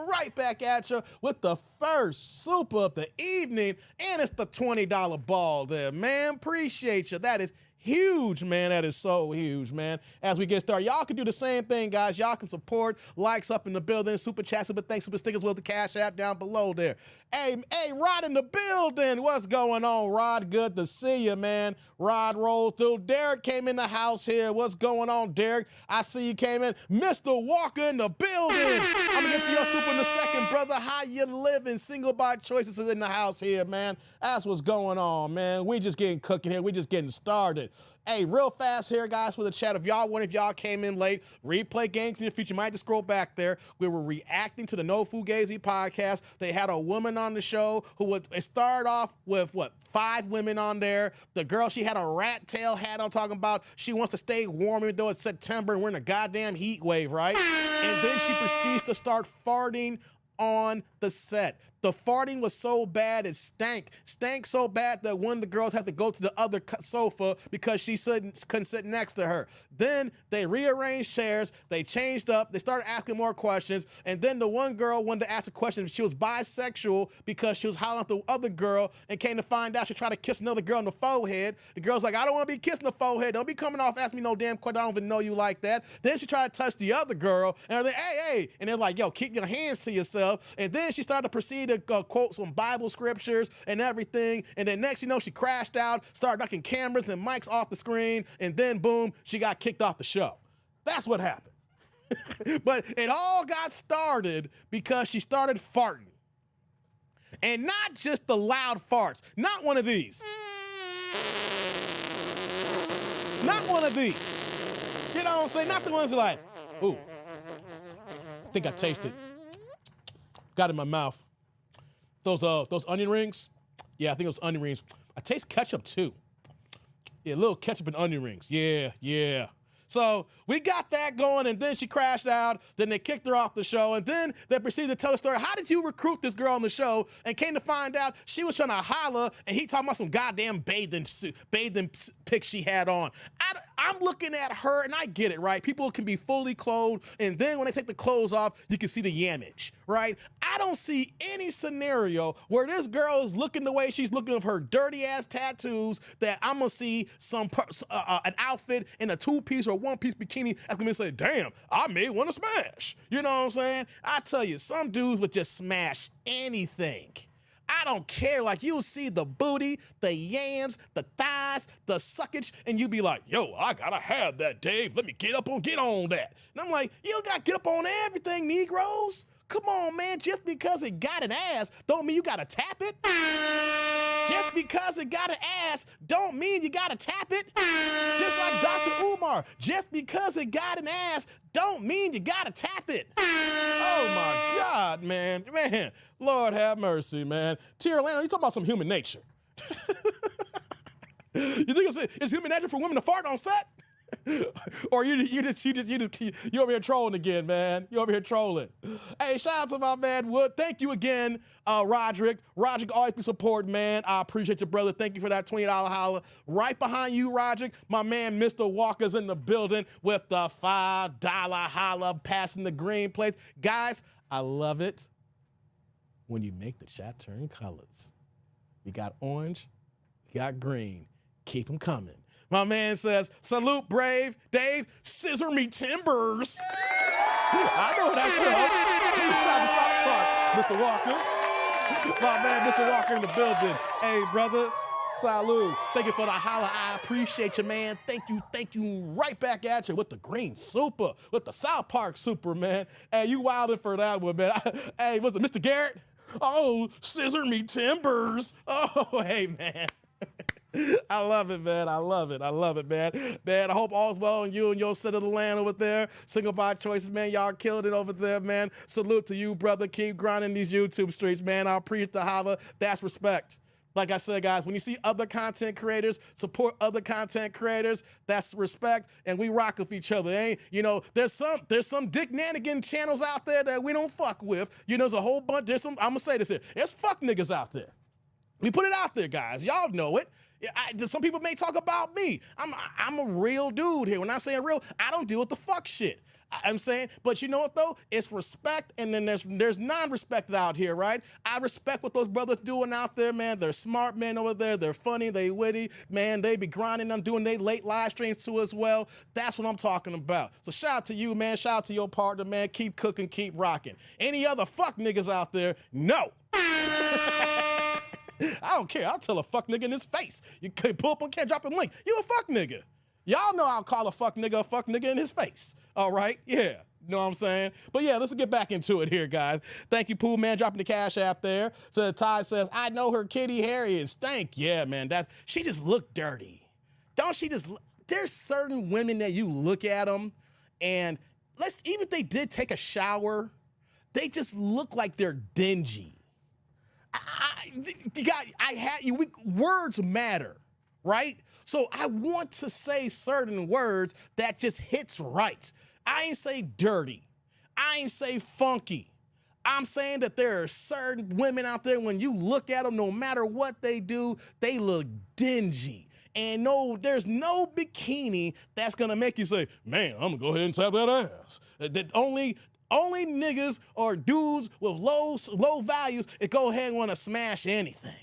Right back at you with the first super of the evening. And it's the $20 ball there, man. Appreciate you. That is huge, man. That is so huge, man. As we get started, y'all can do the same thing, guys. Y'all can support, likes up in the building, super chat, super thanks, super stickers with the Cash App down below there. Hey, Rod in the building. What's going on, Rod? Good to see you, man. Rod rolled through. Derek came in the house here. What's going on, Derek? I see you came in. Mr. Walker in the building. I'm gonna get to your super in a second, brother. How you living? Single by choices is in the house here, man. That's what's going on, man. We just getting cooking here. We just getting started. Hey, real fast here, guys, for the chat. If y'all came in late, replay games in the future. You might just scroll back there. We were reacting to the No Fugazi podcast. They had a woman on the show it started off with, 5 women on there. The girl, she had a rat tail hat on talking about she wants to stay warm even though it's September and we're in a goddamn heat wave, right? And then she proceeds to start farting on the set. The farting was so bad it stank so bad that one of the girls had to go to the other sofa because she couldn't sit next to her. Then they rearranged chairs, they changed up, they started asking more questions, and then the one girl wanted to ask a question if she was bisexual because she was hollering at the other girl, and came to find out she tried to kiss another girl on the forehead. The girl's like, I don't want to be kissing the forehead. Don't be coming off asking me no damn question. I don't even know you like that. Then she tried to touch the other girl, and they're like, hey. And they're like, yo, keep your hands to yourself. And then she started to proceed to quote some Bible scriptures and everything. And then next, you know, she crashed out, started knocking cameras and mics off the screen. And then, boom, she got kicked off the show. That's what happened. But it all got started because she started farting. And not just the loud farts. Not one of these. Not one of these. You know what I'm saying? Not the ones that are like, ooh. I think I tasted. Got it in my mouth. Those onion rings. Yeah, I think it was onion rings. I taste ketchup too. Yeah, a little ketchup and onion rings. Yeah. So we got that going, and then she crashed out. Then they kicked her off the show, and then they proceeded to tell the story. How did you recruit this girl on the show? And came to find out she was trying to holler, and he talking about some goddamn bathing pics she had on. I'm looking at her, and I get it, right? People can be fully clothed, and then when they take the clothes off, you can see the yammage, right? I don't see any scenario where this girl is looking the way she's looking of her dirty ass tattoos that I'm gonna see an outfit in a two-piece or one-piece bikini that's gonna say, damn, I may want to smash. You know what I'm saying? I tell you, some dudes would just smash anything. I don't care. Like, you'll see the booty, the yams, the thighs, the suckage, and you be like, yo, I gotta have that, Dave. Let me get on that. And I'm like, you don't gotta get up on everything, Negroes. Come on, man. Just because it got an ass don't mean you gotta tap it. Just because it got an ass don't mean you gotta tap it. Just like Dr. Umar, just because it got an ass don't mean you gotta tap it. Oh my God, man. Lord have mercy, man. Tierra Lano, you talking about some human nature. You think it's human nature for women to fart on set? Or you over here trolling again, man. You over here trolling. Hey, shout out to my man Wood. Thank you again, Roderick. Roderick always be supporting, man. I appreciate you, brother. Thank you for that $20 holla. Right behind you, Roderick, my man Mr. Walker's in the building with the $5 holla, passing the green plates. Guys, I love it when you make the chat turn colors. You got orange, you got green. Keep them coming. My man says, salute, brave. Dave, scissor me timbers. I know that's from. Mr. Walker. My man, Mr. Walker in the building. Hey, brother, salute. Thank you for the holla. I appreciate you, man. Thank you. Right back at you with the green super, with the South Park super, man. Hey, you wildin' for that one, man. Hey, what's it, Mr. Garrett? Oh, scissor me timbers. Oh, hey, man. I love it, man. I love it, man. Man, I hope all's well on you and your set of the land over there. Single by choices, man. Y'all killed it over there, man. Salute to you, brother. Keep grinding these YouTube streets, man. I appreciate the holla. That's respect. Like I said, guys, when you see other content creators support other content creators, that's respect, and we rock with each other. There's some Dick Nanigan channels out there that we don't fuck with. There's a whole bunch. I'm gonna say this here. There's fuck niggas out there. We put it out there, guys. Y'all know it. Some people may talk about me. I'm a real dude here. When I say real, I don't deal with the fuck shit. I'm saying, but you know what though? It's respect, and then there's non-respect out here, right? I respect what those brothers doing out there, man. They're smart men over there. They're funny. They witty, man. They be grinding. I'm doing they late live streams too as well. That's what I'm talking about. So shout out to you, man. Shout out to your partner, man. Keep cooking, keep rocking. Any other fuck niggas out there? No. I don't care. I'll tell a fuck nigga in his face. You can't pull up on, can't drop a link. You a fuck nigga. Y'all know I'll call a fuck nigga in his face. All right? Yeah. Know what I'm saying? But yeah, let's get back into it here, guys. Thank you, Pooh, man, dropping the cash app there. So Ty says, I know her kitty hairy and stank. Yeah, man, she just looked dirty. Don't she just, there's certain women that you look at them and even if they did take a shower, they just look like they're dingy. Words matter, right? So I want to say certain words that just hits right. I ain't say dirty. I ain't say funky. I'm saying that there are certain women out there, when you look at them, no matter what they do, they look dingy. And no, there's no bikini that's gonna make you say, man, I'm gonna go ahead and tap that ass. That only niggas or dudes with low values that go ahead and wanna smash anything.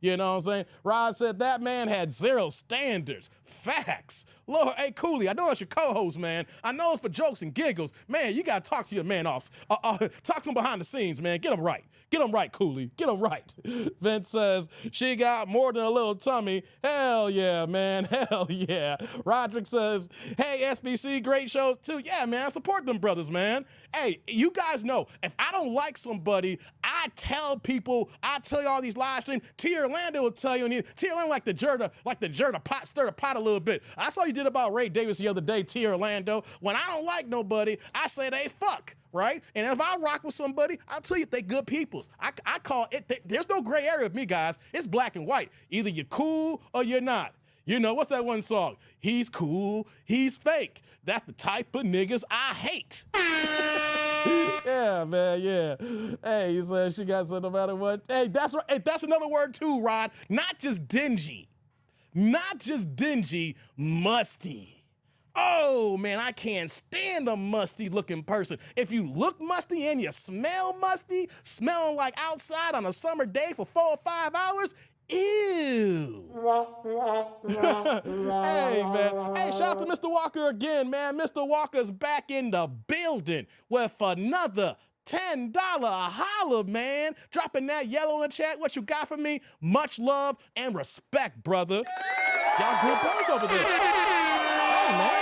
You know what I'm saying? Rod said that man had zero standards. Facts. Lord, hey, Cooley, I know it's your co-host, man. I know it's for jokes and giggles. Man, you got to talk to your man off. Talk to him behind the scenes, man. Get him right. Get him right, Cooley. Get him right. Vince says, she got more than a little tummy. Hell yeah, man. Hell yeah. Roderick says, hey, SBC, great shows too. Yeah, man, I support them brothers, man. Hey, you guys know, if I don't like somebody, I tell people, I tell you all these live streams. T. Orlando will tell you, and T. Orlando like the pot, stir the pot a little bit. I saw you did about Ray Davis the other day, T. Orlando. When I don't like nobody, I say they fuck. Right? And if I rock with somebody, I'll tell you they good peoples. I call it, there's no gray area with me, guys. It's black and white. Either you're cool or you're not. You know, what's that one song? He's cool, he's fake. That's the type of niggas I hate. Yeah, man, yeah. Hey, he said she got said no matter what. Hey, that's right. Hey, that's another word too, Rod. Not just dingy. Not just dingy, musty. Oh, man, I can't stand a musty looking person. If you look musty and you smell musty, smelling like outside on a summer day for 4 or 5 hours, ew. Hey, man. Hey, shout out to Mr. Walker again, man. Mr. Walker's back in the building with another $10 holla, man. Dropping that yellow in the chat. What you got for me? Much love and respect, brother. Y'all good boys over there. Hey, man.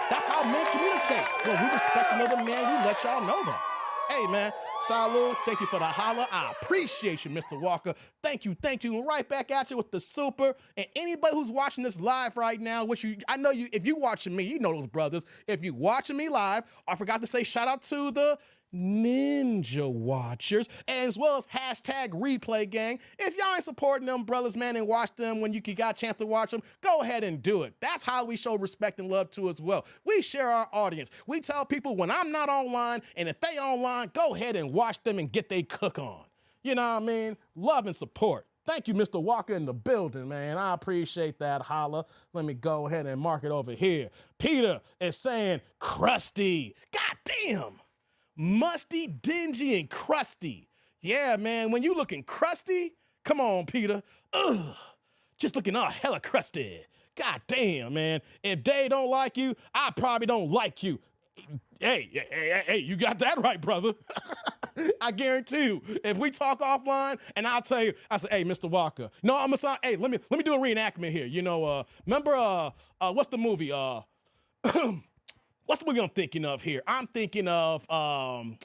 That's how men communicate. When we respect another man, we let y'all know that. Hey, man, salud. Thank you for the holla. I appreciate you, Mr. Walker. Thank you, thank you. And right back at you with the super. And anybody who's watching this live right now, I know you, if you watching me, you know those brothers. If you watching me live, I forgot to say shout out to the Ninja Watchers, as well as hashtag replay gang. If y'all ain't supporting them brothers, man, and watch them when you got a chance to watch them, go ahead and do it. That's how we show respect and love too as well. We share our audience. We tell people when I'm not online, and if they online, go ahead and watch them and get they cook on. You know what I mean? Love and support. Thank you, Mr. Walker in the building, man. I appreciate that holla. Let me go ahead and mark it over here. Peter is saying crusty. God damn. Musty, dingy, and crusty. Yeah, man, when you looking crusty, come on, Peter. Ugh, just looking all hella crusty. God damn, man. If they don't like you, I probably don't like you. Hey, you got that right, brother. I guarantee you, if we talk offline and I'll tell you, I say, hey, Mr. Walker. No, I'm gonna hey, let me do a reenactment here. You know, remember what's the movie? What's the movie I'm thinking of here? I'm thinking of, damn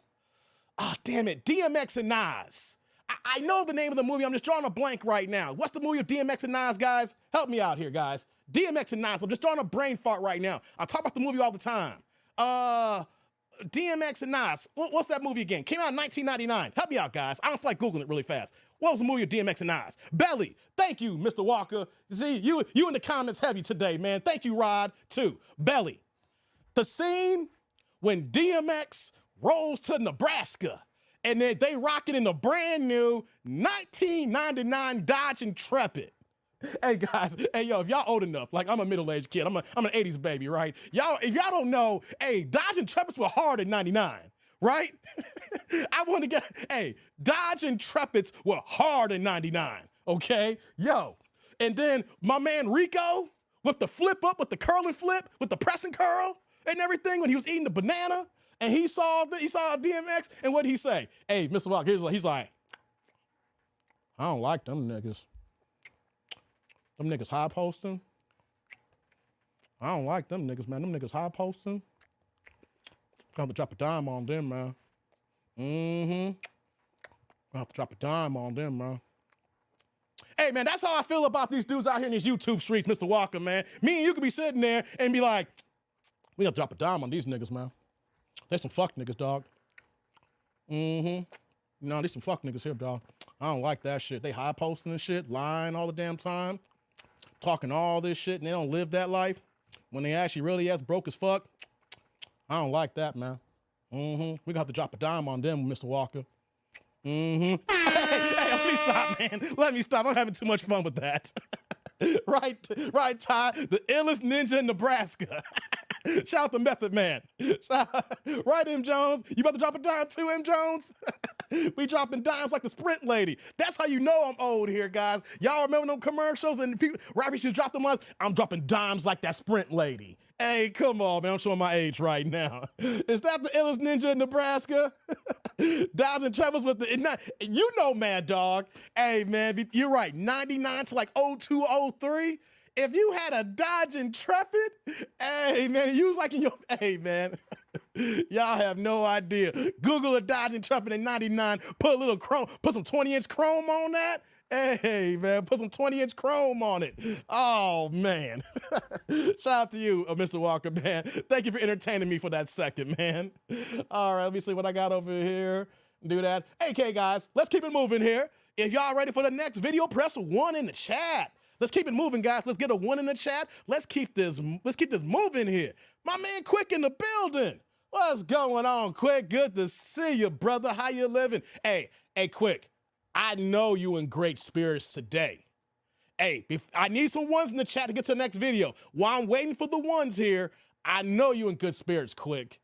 it, DMX and Nas. I know the name of the movie. I'm just drawing a blank right now. What's the movie of DMX and Nas, guys? Help me out here, guys. DMX and Nas. I'm just drawing a brain fart right now. I talk about the movie all the time. DMX and Nas. What's that movie again? Came out in 1999. Help me out, guys. I don't feel like Googling it really fast. What was the movie of DMX and Nas? Belly. Thank you, Mr. Walker. See, you in the comments heavy today, man. Thank you, Rod, too. Belly. The scene when DMX rolls to Nebraska and then they rocking in a brand new 1999 Dodge Intrepid. Hey guys, hey yo, if y'all old enough, like I'm a middle-aged kid, I'm an 80s baby, right? Y'all, if y'all don't know, hey, Dodge Intrepids were hard in 99, right? I want to Dodge Intrepids were hard in 99, okay? Yo, and then my man Rico with the flip up, with the curl and flip, with the press and curl, and everything when he was eating the banana and he saw DMX and what did he say? Hey, Mr. Walker, he's like, I don't like them niggas. Them niggas high posting. I don't like them niggas, man. Them niggas high posting. Gonna have to drop a dime on them, man. Gonna have to drop a dime on them, man. Hey, man, that's how I feel about these dudes out here in these YouTube streets, Mr. Walker, man. Me and you could be sitting there and be like, we gonna drop a dime on these niggas, man. They some fuck niggas, dog. No, these some fuck niggas here, dog. I don't like that shit. They high posting and shit, lying all the damn time, talking all this shit, and they don't live that life when they actually really as broke as fuck. I don't like that, man. We gonna have to drop a dime on them, Mr. Walker. Hey, let me stop, man. Let me stop. I'm having too much fun with that. right, Ty, the illest ninja in Nebraska. Shout out to Method Man. Right, M. Jones? You about to drop a dime too, M. Jones? We dropping dimes like the Sprint lady. That's how you know I'm old here, guys. Y'all remember them commercials and people, rappers should drop them ones? I'm dropping dimes like that Sprint lady. Hey, come on, man. I'm showing my age right now. Is that the illest ninja in Nebraska? Dimes and Trevor's with the, you know, Mad Dog. Hey, man, you're right. 99 to like 02, 03. If you had a Dodge Intrepid, hey, man, you was like in your, hey, man, y'all have no idea. Google a Dodge Intrepid in 99, put a little chrome, put some 20-inch chrome on that. Hey, man, put some 20-inch chrome on it. Oh, man. Shout out to you, Mr. Walker, man. Thank you for entertaining me for that second, man. All right, let me see what I got over here. Do that. Okay, guys, let's keep it moving here. If y'all ready for the next video, press 1 in the chat. Let's keep it moving, guys. Let's get a 1 in the chat. Let's keep this moving here. My man Quick in the building. What's going on, Quick? Good to see you, brother. How you living? Hey, Quick. I know you in great spirits today. Hey, I need some 1s in the chat to get to the next video. While I'm waiting for the 1s here, I know you in good spirits, Quick.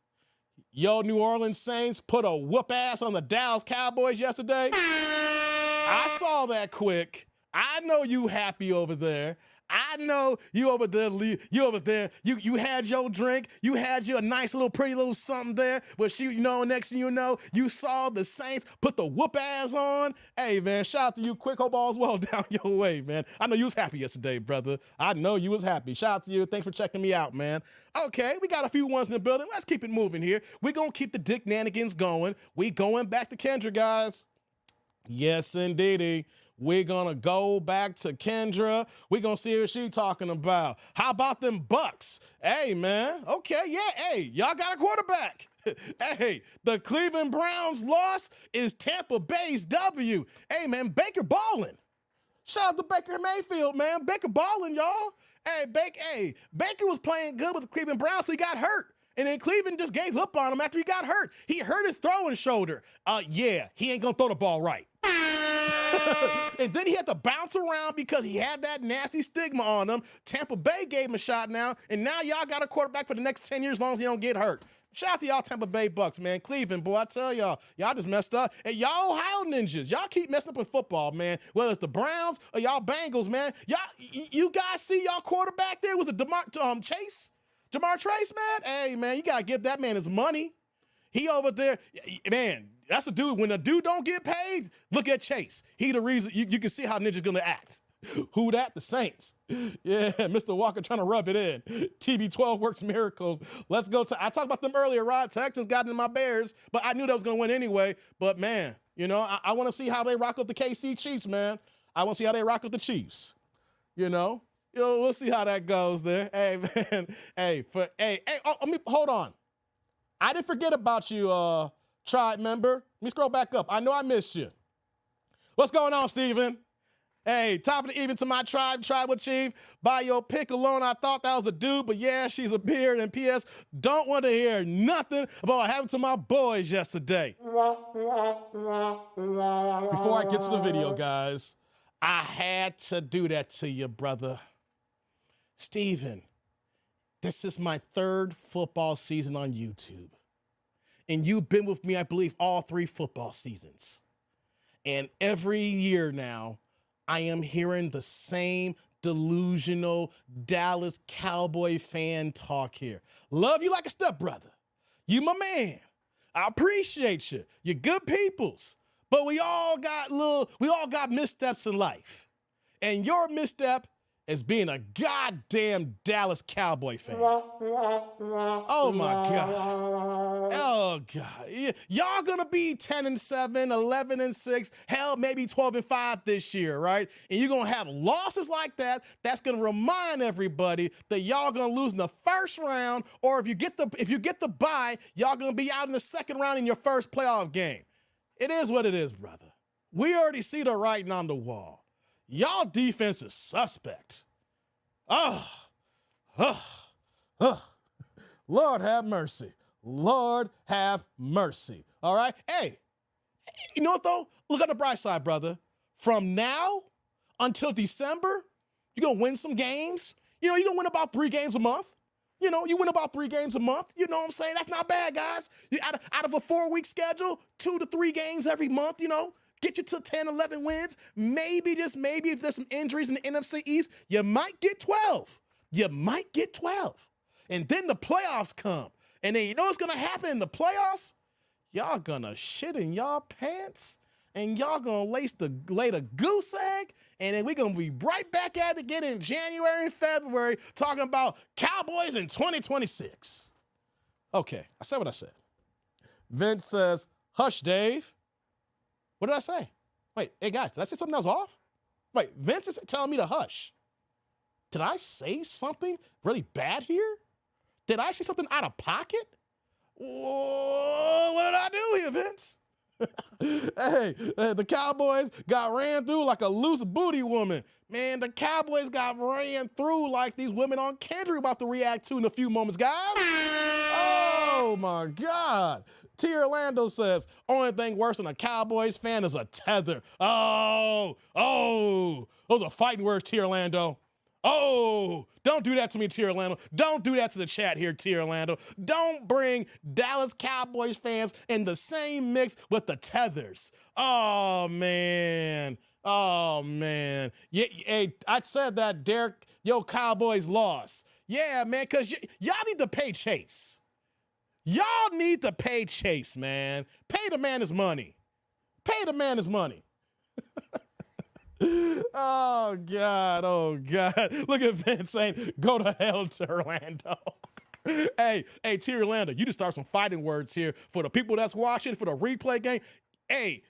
Yo, New Orleans Saints put a whoop ass on the Dallas Cowboys yesterday. I saw that, Quick. I know you happy over there. I know you over there. You had your drink. You had your nice little pretty little something there. But next thing you know, you saw the Saints put the whoop ass on. Hey, man, shout out to you. Quick, hope all's well down your way, man. I know you was happy yesterday, brother. I know you was happy. Shout out to you. Thanks for checking me out, man. Okay, we got a few 1s in the building. Let's keep it moving here. We're going to keep the dick nanigans going. We going back to Kendra, guys. Yes, indeedy. We're going to go back to Kendra. We're going to see what she's talking about. How about them Bucks? Hey, man. Okay, yeah. Hey, y'all got a quarterback. Hey, the Cleveland Browns loss is Tampa Bay's W. Hey, man, Baker balling. Shout out to Baker Mayfield, man. Baker balling, y'all. Hey, Baker was playing good with the Cleveland Browns, so he got hurt. And then Cleveland just gave up on him after he got hurt. He hurt his throwing shoulder. Yeah, he ain't going to throw the ball right. And then he had to bounce around because he had that nasty stigma on him. Tampa Bay gave him a shot now, and now y'all got a quarterback for the next 10 years as long as he don't get hurt. Shout out to y'all Tampa Bay Bucks, man. Cleveland, boy, I tell y'all just messed up. And y'all Ohio Ninjas, y'all keep messing up in football, man. Whether it's the Browns or y'all Bengals, man. You guys see y'all quarterback there? Was it Jamar Chase, man? Hey, man, you got to give that man his money. He over there, man, that's a dude. When a dude don't get paid, look at Chase. He the reason, you can see how Ninja's going to act. Who that? The Saints. Yeah, Mr. Walker trying to rub it in. TB12 works miracles. Let's go to, I talked about them earlier, Rod. Texans got into my Bears, but I knew that was going to win anyway. But, man, I want to see how they rock with the KC Chiefs, man. I want to see how they rock with the Chiefs. We'll see how that goes there. Hey, man. Hold on. I didn't forget about you, tribe member. Let me scroll back up. I know I missed you. What's going on, Steven? Hey, top of the evening to my tribal chief. By your pick alone, I thought that was a dude, but yeah, she's a beard. And P.S., don't want to hear nothing about what happened to my boys yesterday. Before I get to the video, guys, I had to do that to you, brother. Steven, this is my 3rd football season on YouTube. And you've been with me, I believe, all 3 football seasons. And every year now, I am hearing the same delusional Dallas Cowboy fan talk here. Love you like a stepbrother. You my man. I appreciate you. You're good peoples. But we all got missteps in life. And your misstep is being a goddamn Dallas Cowboy fan. Oh my God. Oh God. Y'all gonna be 10-7, 11-6, hell, maybe 12-5 this year, right? And you're gonna have losses like that. That's gonna remind everybody that y'all gonna lose in the first round, or if you get the bye, y'all gonna be out in the second round in your first playoff game. It is what it is, brother. We already see the writing on the wall. Y'all defense is suspect. Lord have mercy. Lord have mercy. All right? Hey, you know what though? Look on the bright side, brother. From now until December, you're going to win some games. You know, you're going to win about 3 games a month. You know, you win about 3 games a month. You know what I'm saying? That's not bad, guys. You, out of a 4-week schedule, 2 to 3 games every month, you know, get you to 10, 11 wins. Maybe, just maybe, if there's some injuries in the NFC East, you might get 12. You might get 12. And then the playoffs come. And then you know what's going to happen in the playoffs? Y'all going to shit in y'all pants. And y'all going to lay the goose egg. And then we're going to be right back at it again in January and February talking about Cowboys in 2026. Okay, I said what I said. Vince says, hush, Dave. What did I say? Wait, hey, guys, did I say something that was off? Wait, Vince is telling me to hush. Did I say something really bad here? Did I say something out of pocket? Whoa, what did I do here, Vince? Hey, the Cowboys got ran through like a loose booty woman. Man, the Cowboys got ran through like these women on Kendrick about to react to in a few moments, guys. Oh, my God. T. Orlando says, only thing worse than a Cowboys fan is a tether. Oh, those are fighting words, T. Orlando. Oh, don't do that to me, T. Orlando. Don't do that to the chat here, T. Orlando. Don't bring Dallas Cowboys fans in the same mix with the tethers. Oh, man. Yeah, hey, I said that, Derek. Yo, Cowboys lost. Yeah, man, because y'all need to pay Chase. Y'all need to pay Chase, man. Pay the man his money. Pay the man his money. Oh, God. Look at Vince saying, go to hell to Orlando. Hey, T. Orlando, you just start some fighting words here for the people that's watching, for the replay game. Hey,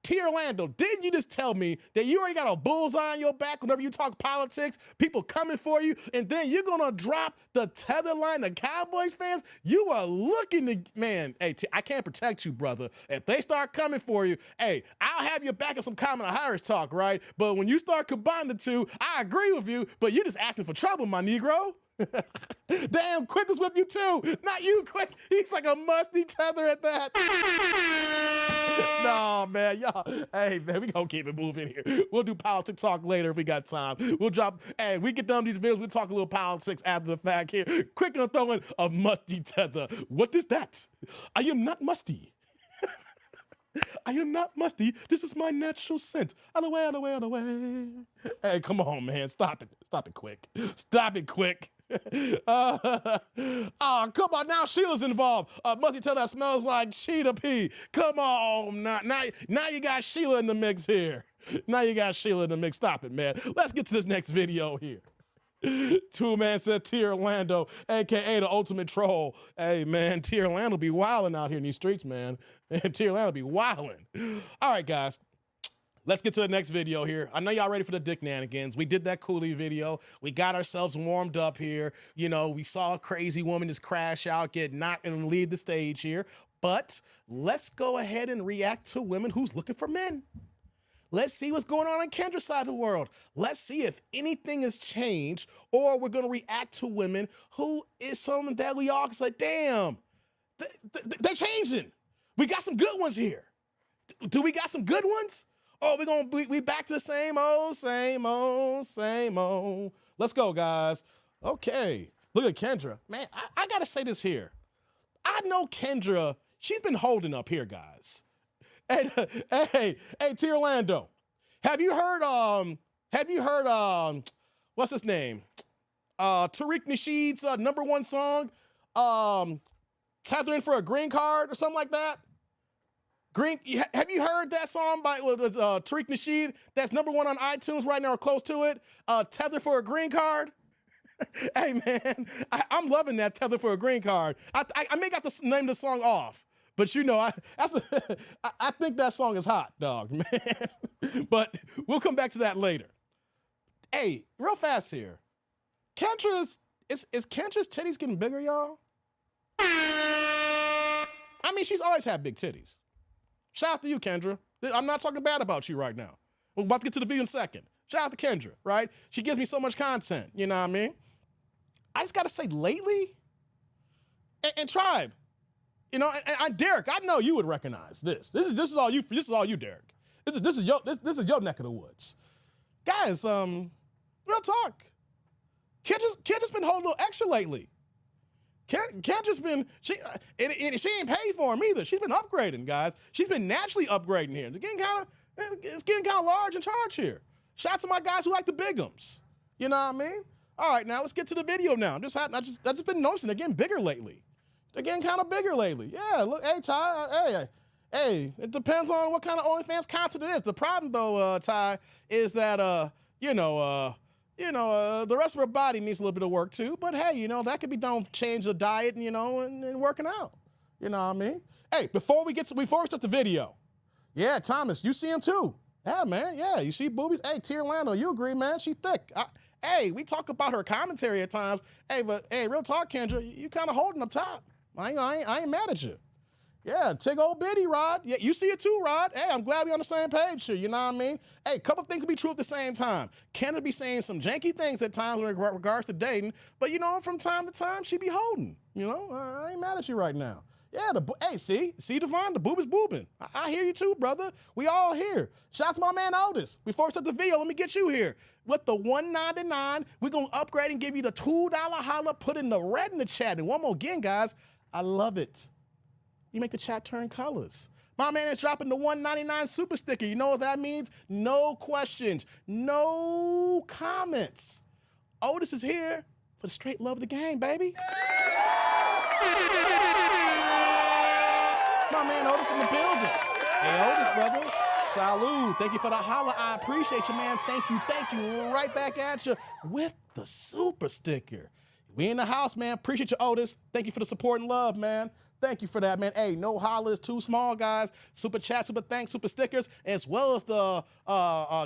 T. Orlando, didn't you just tell me that you already got a bullseye on your back whenever you talk politics, people coming for you, and then you're going to drop the tether line to Cowboys fans? You are looking to, man, hey, I can't protect you, brother. If they start coming for you, hey, I'll have your back in some Kamala Harris talk, right? But when you start combining the two, I agree with you, but you're just asking for trouble, my Negro. Damn, Quick was with you too. Not you, Quick. He's like a musty tether at that. No, man, y'all. Hey, man, we gonna keep it moving here. We'll do politics talk later if we got time. We'll drop. Hey, we get done with these videos. We'll talk a little politics after the fact here. Quick gonna throw in a musty tether. What is that? I am not musty. I am not musty. This is my natural scent. Out of the way. Hey, come on, man. Stop it. Stop it quick. Stop it quick. Oh, come on. Now Sheila's involved. Musty tell that smells like cheetah pea. Come on. Now you got Sheila in the mix here. Now you got Sheila in the mix. Stop it, man. Let's get to this next video here. Two-man said T. Orlando, a.k.a. the ultimate troll. Hey, man, T. Orlando be wilding out here in these streets, man. T. Orlando be wilding. All right, guys. Let's get to the next video here. I know y'all ready for the Dick Nanigans. We did that Cooley video. We got ourselves warmed up here. You know, we saw a crazy woman just crash out, get knocked, and leave the stage here. But let's go ahead and react to women who's looking for men. Let's see what's going on Kendra's side of the world. Let's see if anything has changed, or we're going to react to women who is something that we all can say, damn, they're changing. We got some good ones here. Do we got some good ones? Oh, we back to the same old. Let's go, guys. Okay, look at Kendra. Man, I got to say this here. I know Kendra, she's been holding up here, guys. Hey, T. Orlando, have you heard, what's his name? Tariq Nasheed's #1 song, Tethering for a Green Card or something like that? Have you heard that song by Tariq Nasheed that's #1 on iTunes right now or close to it? Tether for a Green Card? Hey, man, I'm loving that Tether for a Green Card. I may got the name of the song off. But you know, I think that song is hot, dog, man. But we'll come back to that later. Hey, real fast here. Kendra's, is Kendra's titties getting bigger, y'all? I mean, she's always had big titties. Shout out to you, Kendra. I'm not talking bad about you right now. We're about to get to the video in a second. Shout out to Kendra, right? She gives me so much content, you know what I mean? I just got to say, lately, and Tribe, You know, and Derek, I know you would recognize this. This is all you. This is all you, Derek. This is your neck of the woods, guys. Real talk. Kendra's been holding a little extra lately. Kendra's been she ain't paid for him either. She's been upgrading, guys. She's been naturally upgrading here. It's getting kind of large in charge here. Shout out to my guys who like the bigums. You know what I mean? All right, now let's get to the video now. I just been noticing they're getting bigger lately. They're getting kind of bigger lately. Yeah, look, hey Ty, hey, it depends on what kind of OnlyFans content it is. The problem though, Ty, is that the rest of her body needs a little bit of work too. But hey, that could be done with change the diet, and working out. You know what I mean? Hey, before we start the video, yeah, Thomas, you see him too. Yeah, man, yeah, you see boobies. Hey, Tia Lando, you agree, man? She thick. Hey, we talk about her commentary at times. Hey, but hey, real talk, Kendra, you kind of holding up top. I ain't mad at you. Yeah, take old Biddy, Rod. Yeah, you see it too, Rod. Hey, I'm glad we on the same page here, you know what I mean? Hey, a couple things can be true at the same time. Kendra be saying some janky things at times with regards to dating, but from time to time, she be holding, I ain't mad at you right now. Yeah, hey, see, Devon, the boob is boobing. I hear you too, brother. We all here. Shout out to my man Otis. Before we start the video, let me get you here. With the $1.99, we're going to upgrade and give you the $2 holla, put in the red in the chat. And one more again, guys, I love it. You make the chat turn colors. My man is dropping the $1.99 super sticker. You know what that means? No questions, no comments. Otis is here for the straight love of the game, baby. My man Otis in the building. Hey, Otis, brother. Salud. Thank you for the holla. I appreciate you, man. Thank you. Right back at you with the super sticker. We in the house, man. Appreciate you, Otis. Thank you for the support and love, man. Thank you for that, man. Hey, no holla is too small, guys. Super chat, super thanks, super stickers, as well as the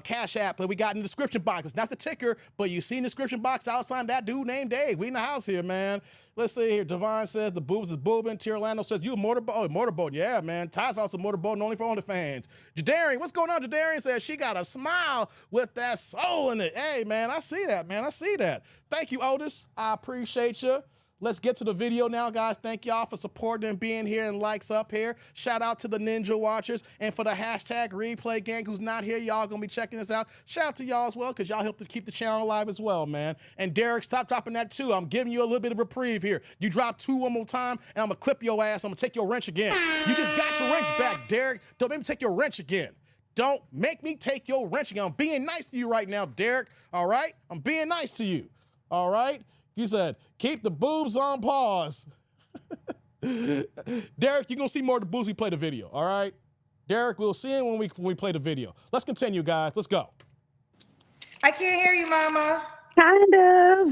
Cash App that we got in the description box. It's not the ticker, but you see in the description box outside that dude named Dave. We in the house here, man. Let's see here. Devon says the boobs is boobing. Tia Orlando says you a motorboat. Oh, motorboat. Yeah, man. Ty's also motorboating only for OnlyFans. Jadarian, what's going on? Jadarian says she got a smile with that soul in it. Hey, man, I see that, man. I see that. Thank you, Otis. I appreciate you. Let's get to the video now, guys. Thank y'all for supporting and being here and likes up here. Shout out to the Ninja Watchers and for the hashtag replay gang who's not here. Y'all gonna be checking this out. Shout out to y'all as well because y'all help to keep the channel alive as well, man. And Derek, stop dropping that too. I'm giving you a little bit of reprieve here. You drop 2 one more time and I'm gonna clip your ass. I'm gonna take your wrench again. You just got your wrench back, Derek. Don't make me take your wrench again. Don't make me take your wrench again. I'm being nice to you right now, Derek. All right? I'm being nice to you. All right? You said, keep the boobs on pause. Derek, you're going to see more of the boobs we play the video, all right? Derek, we'll see him when we play the video. Let's continue, guys. Let's go. I can't hear you, Mama. Kind of.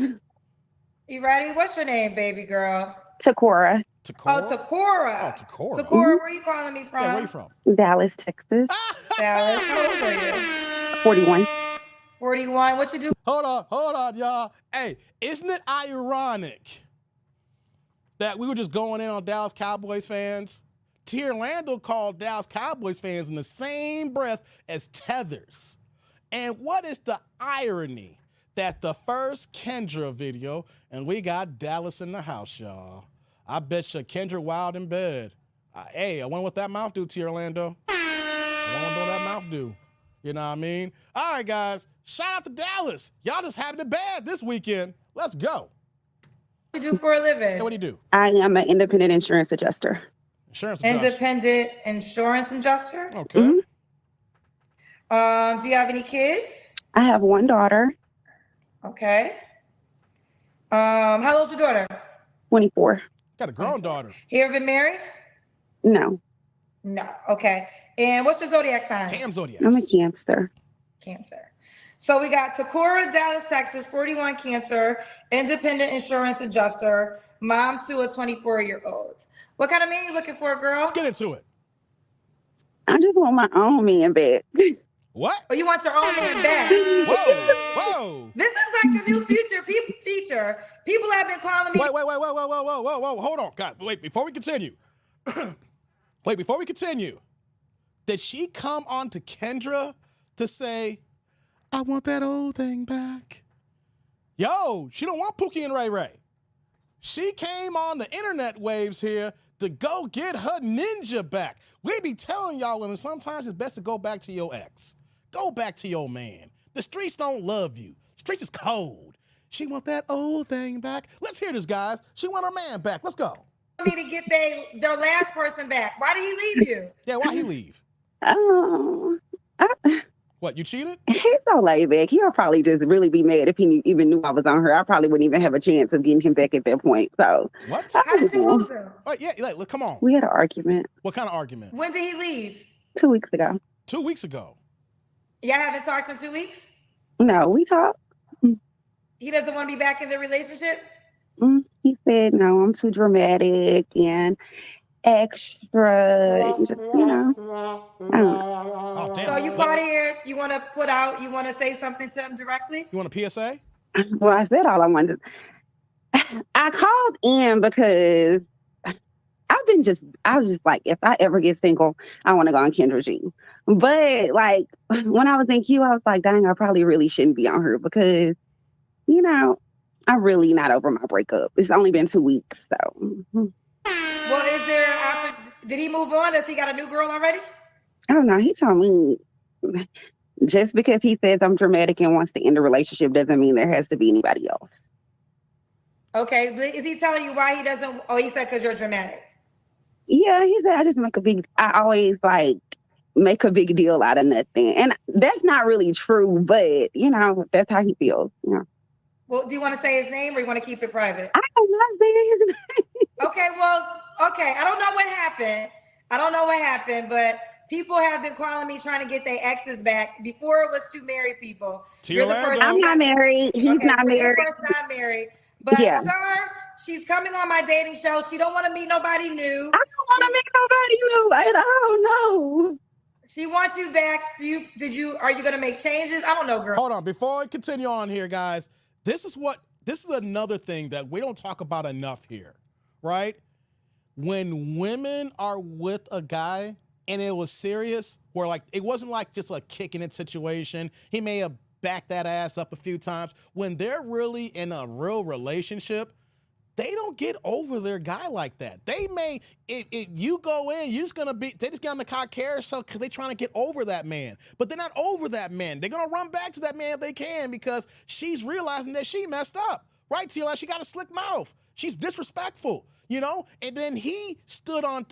You ready? What's your name, baby girl? Takora. Takora? Oh, Takora. Oh, Takora. Takora, where are you calling me from? Yeah, where you from? Dallas, Texas. Dallas. How old are you? 41. 41. What you do? Hold on, y'all. Hey, isn't it ironic that we were just going in on Dallas Cowboys fans? Tia Orlando called Dallas Cowboys fans in the same breath as tethers. And what is the irony that the first Kendra video, and we got Dallas in the house, y'all. I bet you Kendra wild in bed. Hey, I wonder what that mouth do, Tia Orlando. I wonder what that mouth do. You know what I mean? All right, guys. Shout out to Dallas. Y'all just having it bad this weekend. Let's go. What you do for a living? Hey, what do you do? I am an independent insurance adjuster. Insurance adjuster. Independent insurance adjuster. Okay. Mm-hmm. Do you have any kids? I have one daughter, Okay. How old's your daughter? 24. Got a grown daughter. You ever been married? No, No. Okay. And what's your zodiac sign? Damn Zodiac. I'm a Cancer. Cancer. So we got Takora, Dallas, Texas, 41 Cancer, independent insurance adjuster, mom to a 24-year-old. What kind of man you looking for, girl? Let's get into it. I just want my own man back. What? Oh, you want your own man back? Whoa. This is like the new feature. People have been calling me. Whoa. Hold on. God, wait, before we continue. Did she come on to Kendra to say, I want that old thing back? Yo, she don't want Pookie and Ray Ray. She came on the internet waves here to go get her ninja back. We be telling y'all women sometimes it's best to go back to your ex. Go back to your man. The streets don't love you. The streets is cold. She want that old thing back. Let's hear this, guys. She want her man back. Let's go. Me to get their last person back. Why did he leave you? Yeah, why he leave? Oh, What, you cheated? he's so laid back. He'll probably just really be mad if he even knew I was on her. I probably wouldn't even have a chance of getting him back at that point. So What? How did you lose him? Oh, yeah, like, come on. we had an argument What kind of argument? When did he leave? 2 weeks ago. 2 weeks ago. Y'all haven't talked in 2 weeks? No, we talked. He doesn't want to be back in the relationship? He said, no, I'm too dramatic and extra. And just, you know. I don't know. Oh, damn. So you caught here, you want to say something to him directly? You want a PSA? Well, I said all I wanted. I called in because I was just like, if I ever get single, I want to go on Kendra G. But like when I was in Q, I was like, dang, I probably really shouldn't be on her because, you know, I'm really not over my breakup. It's only been 2 weeks, so. Well, did he move on? Does he got a new girl already? Oh no, he told me just because he says I'm dramatic and wants to end a relationship doesn't mean there has to be anybody else. Okay, is he telling you why he doesn't? Oh, he said because you're dramatic. Yeah, he said I always like make a big deal out of nothing. And that's not really true, but you know, that's how he feels. You know. Well, do you want to say his name or you want to keep it private? I don't know saying his name. Okay, I don't know what happened. But people have been calling me trying to get their exes back. Before it was two married people. You're the first. I'm not married. He's not married. You're the first not married. But Yeah. sir, she's coming on my dating show. She don't want to meet nobody new. I don't want to meet nobody new. I don't know. She wants you back. Are you gonna make changes? I don't know, girl. Hold on. Before I continue on here, guys, this is another thing that we don't talk about enough here, right? When women are with a guy and it was serious, where like it wasn't like just a kicking it situation. He may have backed that ass up a few times. When they're really in a real relationship, they don't get over their guy like that. They may, if you go in, they just get on the cock carousel because they're trying to get over that man. But they're not over that man. They're going to run back to that man if they can because she's realizing that she messed up. Right, Tila? She got a slick mouth. She's disrespectful, you know? And then he stood on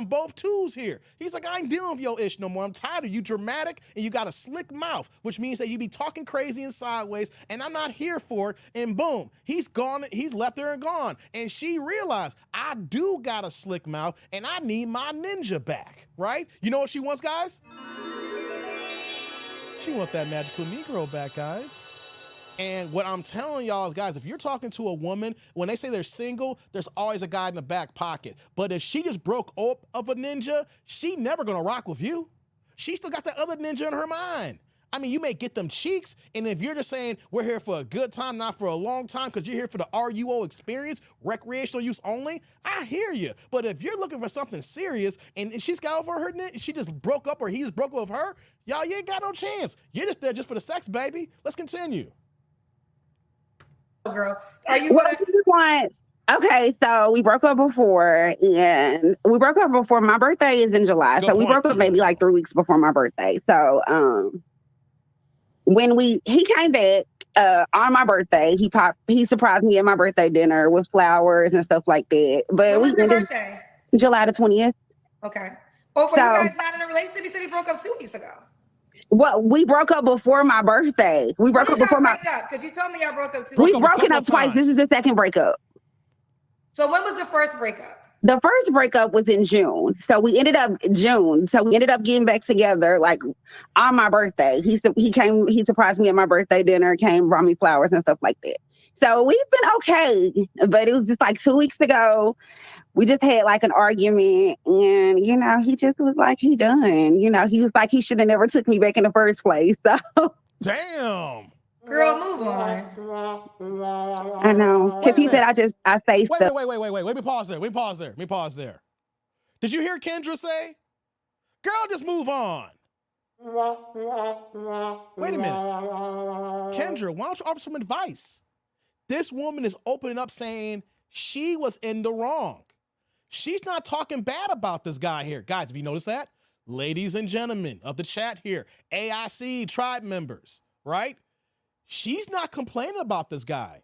both twos here. He's like, I ain't dealing with your ish no more. I'm tired of you dramatic and you got a slick mouth, which means that you be talking crazy and sideways and I'm not here for it. And boom, he's gone. He's left her and gone. And she realized, I do got a slick mouth and I need my ninja back, right? You know what she wants, guys? She wants that magical Negro back, guys. And what I'm telling y'all is, guys, if you're talking to a woman, when they say they're single, there's always a guy in the back pocket. But if she just broke up of a ninja, she never gonna rock with you. She still got that other ninja in her mind. I mean, you may get them cheeks, and if you're just saying we're here for a good time, not for a long time, because you're here for the RUO experience, recreational use only, I hear you. But if you're looking for something serious, and she's got over her, she just broke up, or he just broke up with her, y'all, you ain't got no chance. You're just there just for the sex, baby. Let's continue. Girl, are you What gonna? do you want? Okay, so we broke up before, and my birthday is in July. Good So we point, broke up too. maybe like 3 weeks before my birthday. So when he came back on my birthday, he surprised me at my birthday dinner with flowers and stuff like that. But When was we your ended birthday? July the 20th. Okay. Oh, were So- you guys not in a relationship? You said he broke up 2 weeks ago. Well, we broke up before my birthday. We broke up before my. Because you told me y'all broke up 2 We've weeks. up a broken couple up twice. times. This is the second breakup. So when was the first breakup? The first breakup was in June. So we ended up getting back together like on my birthday. He surprised me at my birthday dinner, brought me flowers and stuff like that. So we've been okay. But it was just like 2 weeks ago. We just had like an argument and, you know, he just was like, he done. You know, he was like, he should have never took me back in the first place. So Damn. Girl, move on. I know. Because he said I say stuff. Wait. Let me pause there. Did you hear Kendra say? Girl, just move on. Wait a minute. Kendra, why don't you offer some advice? This woman is opening up saying she was in the wrong. She's not talking bad about this guy here. Guys, have you noticed that? Ladies and gentlemen of the chat here, AIC tribe members, right? She's not complaining about this guy.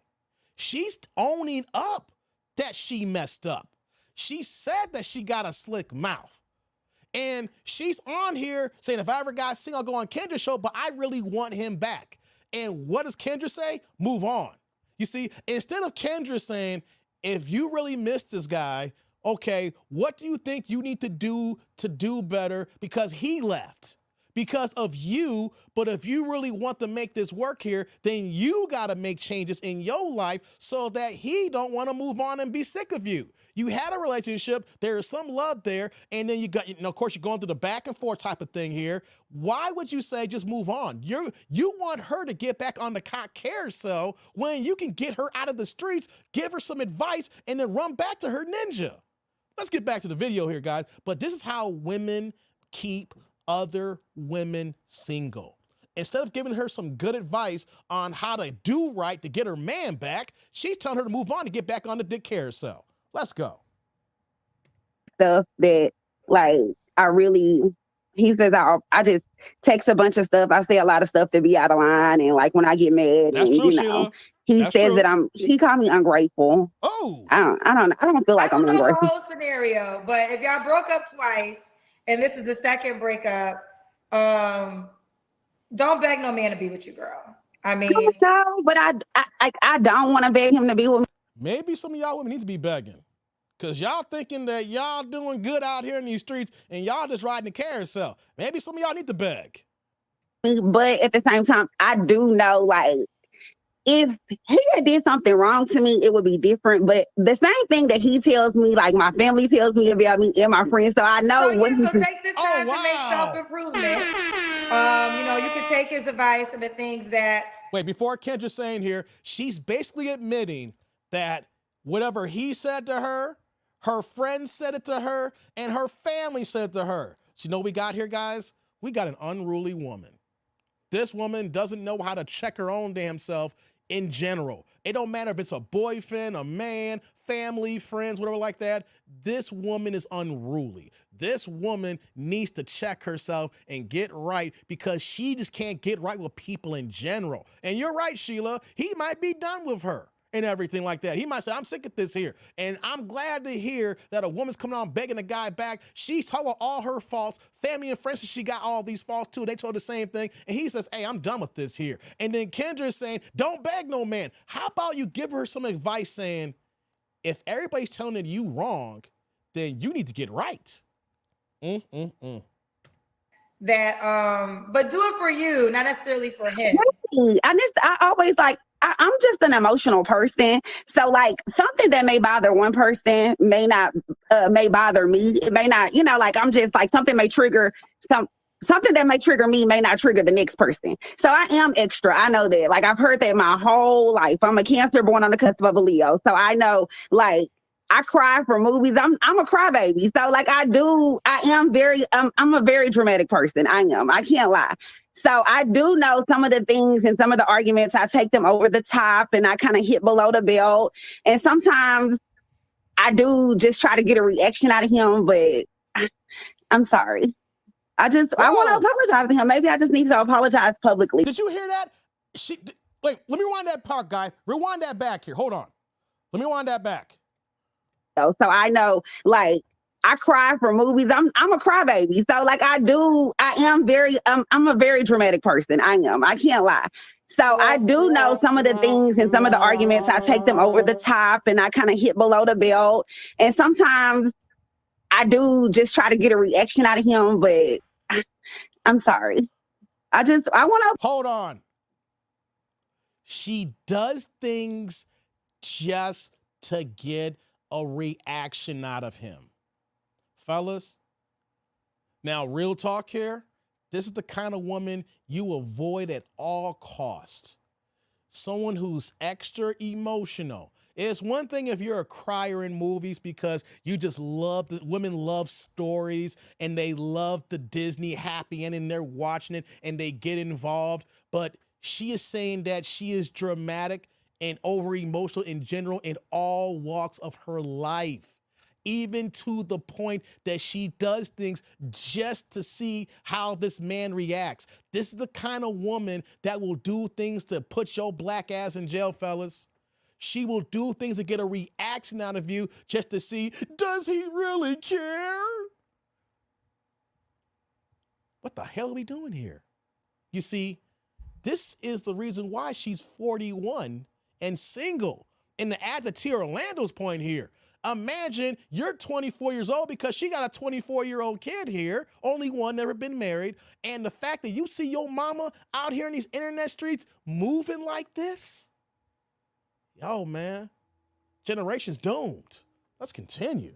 She's owning up that she messed up. She said that she got a slick mouth. And she's on here saying, if I ever got sing, I'll go on Kendra's show, but I really want him back. And what does Kendra say? Move on. You see, instead of Kendra saying, if you really miss this guy, okay, what do you think you need to do better because he left? Because of you, but if you really want to make this work here, then you got to make changes in your life so that he don't want to move on and be sick of you. You had a relationship, there is some love there, and then you got, of course, you're going through the back and forth type of thing here. Why would you say just move on? You want her to get back on the carousel when you can get her out of the streets, give her some advice, and then run back to her ninja. Let's get back to the video here, guys. But this is how women keep other women single. Instead of giving her some good advice on how to do right to get her man back, she's telling her to move on to get back on the dick carousel. Let's go. Stuff that, like, he says I just text a bunch of stuff. I say a lot of stuff to be out of line. And like when I get mad, That's and, true, Sheila. He That's says true. that he called me ungrateful. Oh. I don't feel like I I'm don't know the ungrateful. whole scenario, but if y'all broke up twice and this is the second breakup, don't beg no man to be with you, girl. I mean, No, but I don't want to beg him to be with me. Maybe some of y'all women need to be begging. Because y'all thinking that y'all doing good out here in these streets and y'all just riding the carousel. Maybe some of y'all need to beg. But at the same time, I do know, like, if he had did something wrong to me, it would be different. But the same thing that he tells me, like my family tells me about me and my friends, so I know so, what yeah, so he take this time to make self-improvement. You can take his advice and the things that. Wait, before Kendra's saying here, she's basically admitting that whatever he said to her friends said it to her, and her family said it to her. So you know what we got here, guys? We got an unruly woman. This woman doesn't know how to check her own damn self in general. It don't matter if it's a boyfriend, a man, family, friends, whatever like that. This woman is unruly. This woman needs to check herself and get right because she just can't get right with people in general. And you're right, Sheila. He might be done with her and everything like that. He might say, I'm sick of this here. And I'm glad to hear that a woman's coming on begging a guy back. She's talking about all her faults. Family and friends, she got all these faults too. They told the same thing. And he says, hey, I'm done with this here. And then Kendra is saying, don't beg no man. How about you give her some advice saying, if everybody's telling you wrong, then you need to get right. That, but do it for you, not necessarily for him. I always like, I'm just an emotional person. So like something that may bother one person may bother me. It may not, like I'm just like something may trigger something that may trigger me may not trigger the next person. So I am extra. I know that. Like I've heard that my whole life. I'm a Cancer born on the cusp of a Leo. So I know like I cry for movies. I'm a crybaby. So like I'm a very dramatic person. I am. I can't lie. So I do know some of the things and some of the arguments, I take them over the top and I kind of hit below the belt. And sometimes I do just try to get a reaction out of him, but I'm sorry. I want to apologize to him. Maybe I just need to apologize publicly. Did you hear that? Wait, let me rewind that part, guy. Rewind that back here. Hold on. Let me rewind that back. So I know, like, I cry for movies. I'm a crybaby. So like I'm a very dramatic person. I am. I can't lie. So I do know some of the things and some of the arguments, I take them over the top and I kind of hit below the belt. And sometimes I do just try to get a reaction out of him, but I'm sorry. I want to. Hold on. She does things just to get a reaction out of him. Fellas, now real talk here. This is the kind of woman you avoid at all costs. Someone who's extra emotional. It's one thing if you're a crier in movies because you just love women love stories and they love the Disney happy ending and they're watching it and they get involved. But she is saying that she is dramatic and over emotional in general in all walks of her life. even to the point that she does things just to see how this man reacts. This is the kind of woman that will do things to put your black ass in jail, fellas. She will do things to get a reaction out of you just to see, does he really care? What the hell are we doing here? You see, this is the reason why she's 41 and single. And to add to Tia Orlando's point here, imagine you're 24 years old because she got a 24-year-old kid here, only one, never been married. And the fact that you see your mama out here in these internet streets moving like this, yo, man, generation's doomed. Let's continue.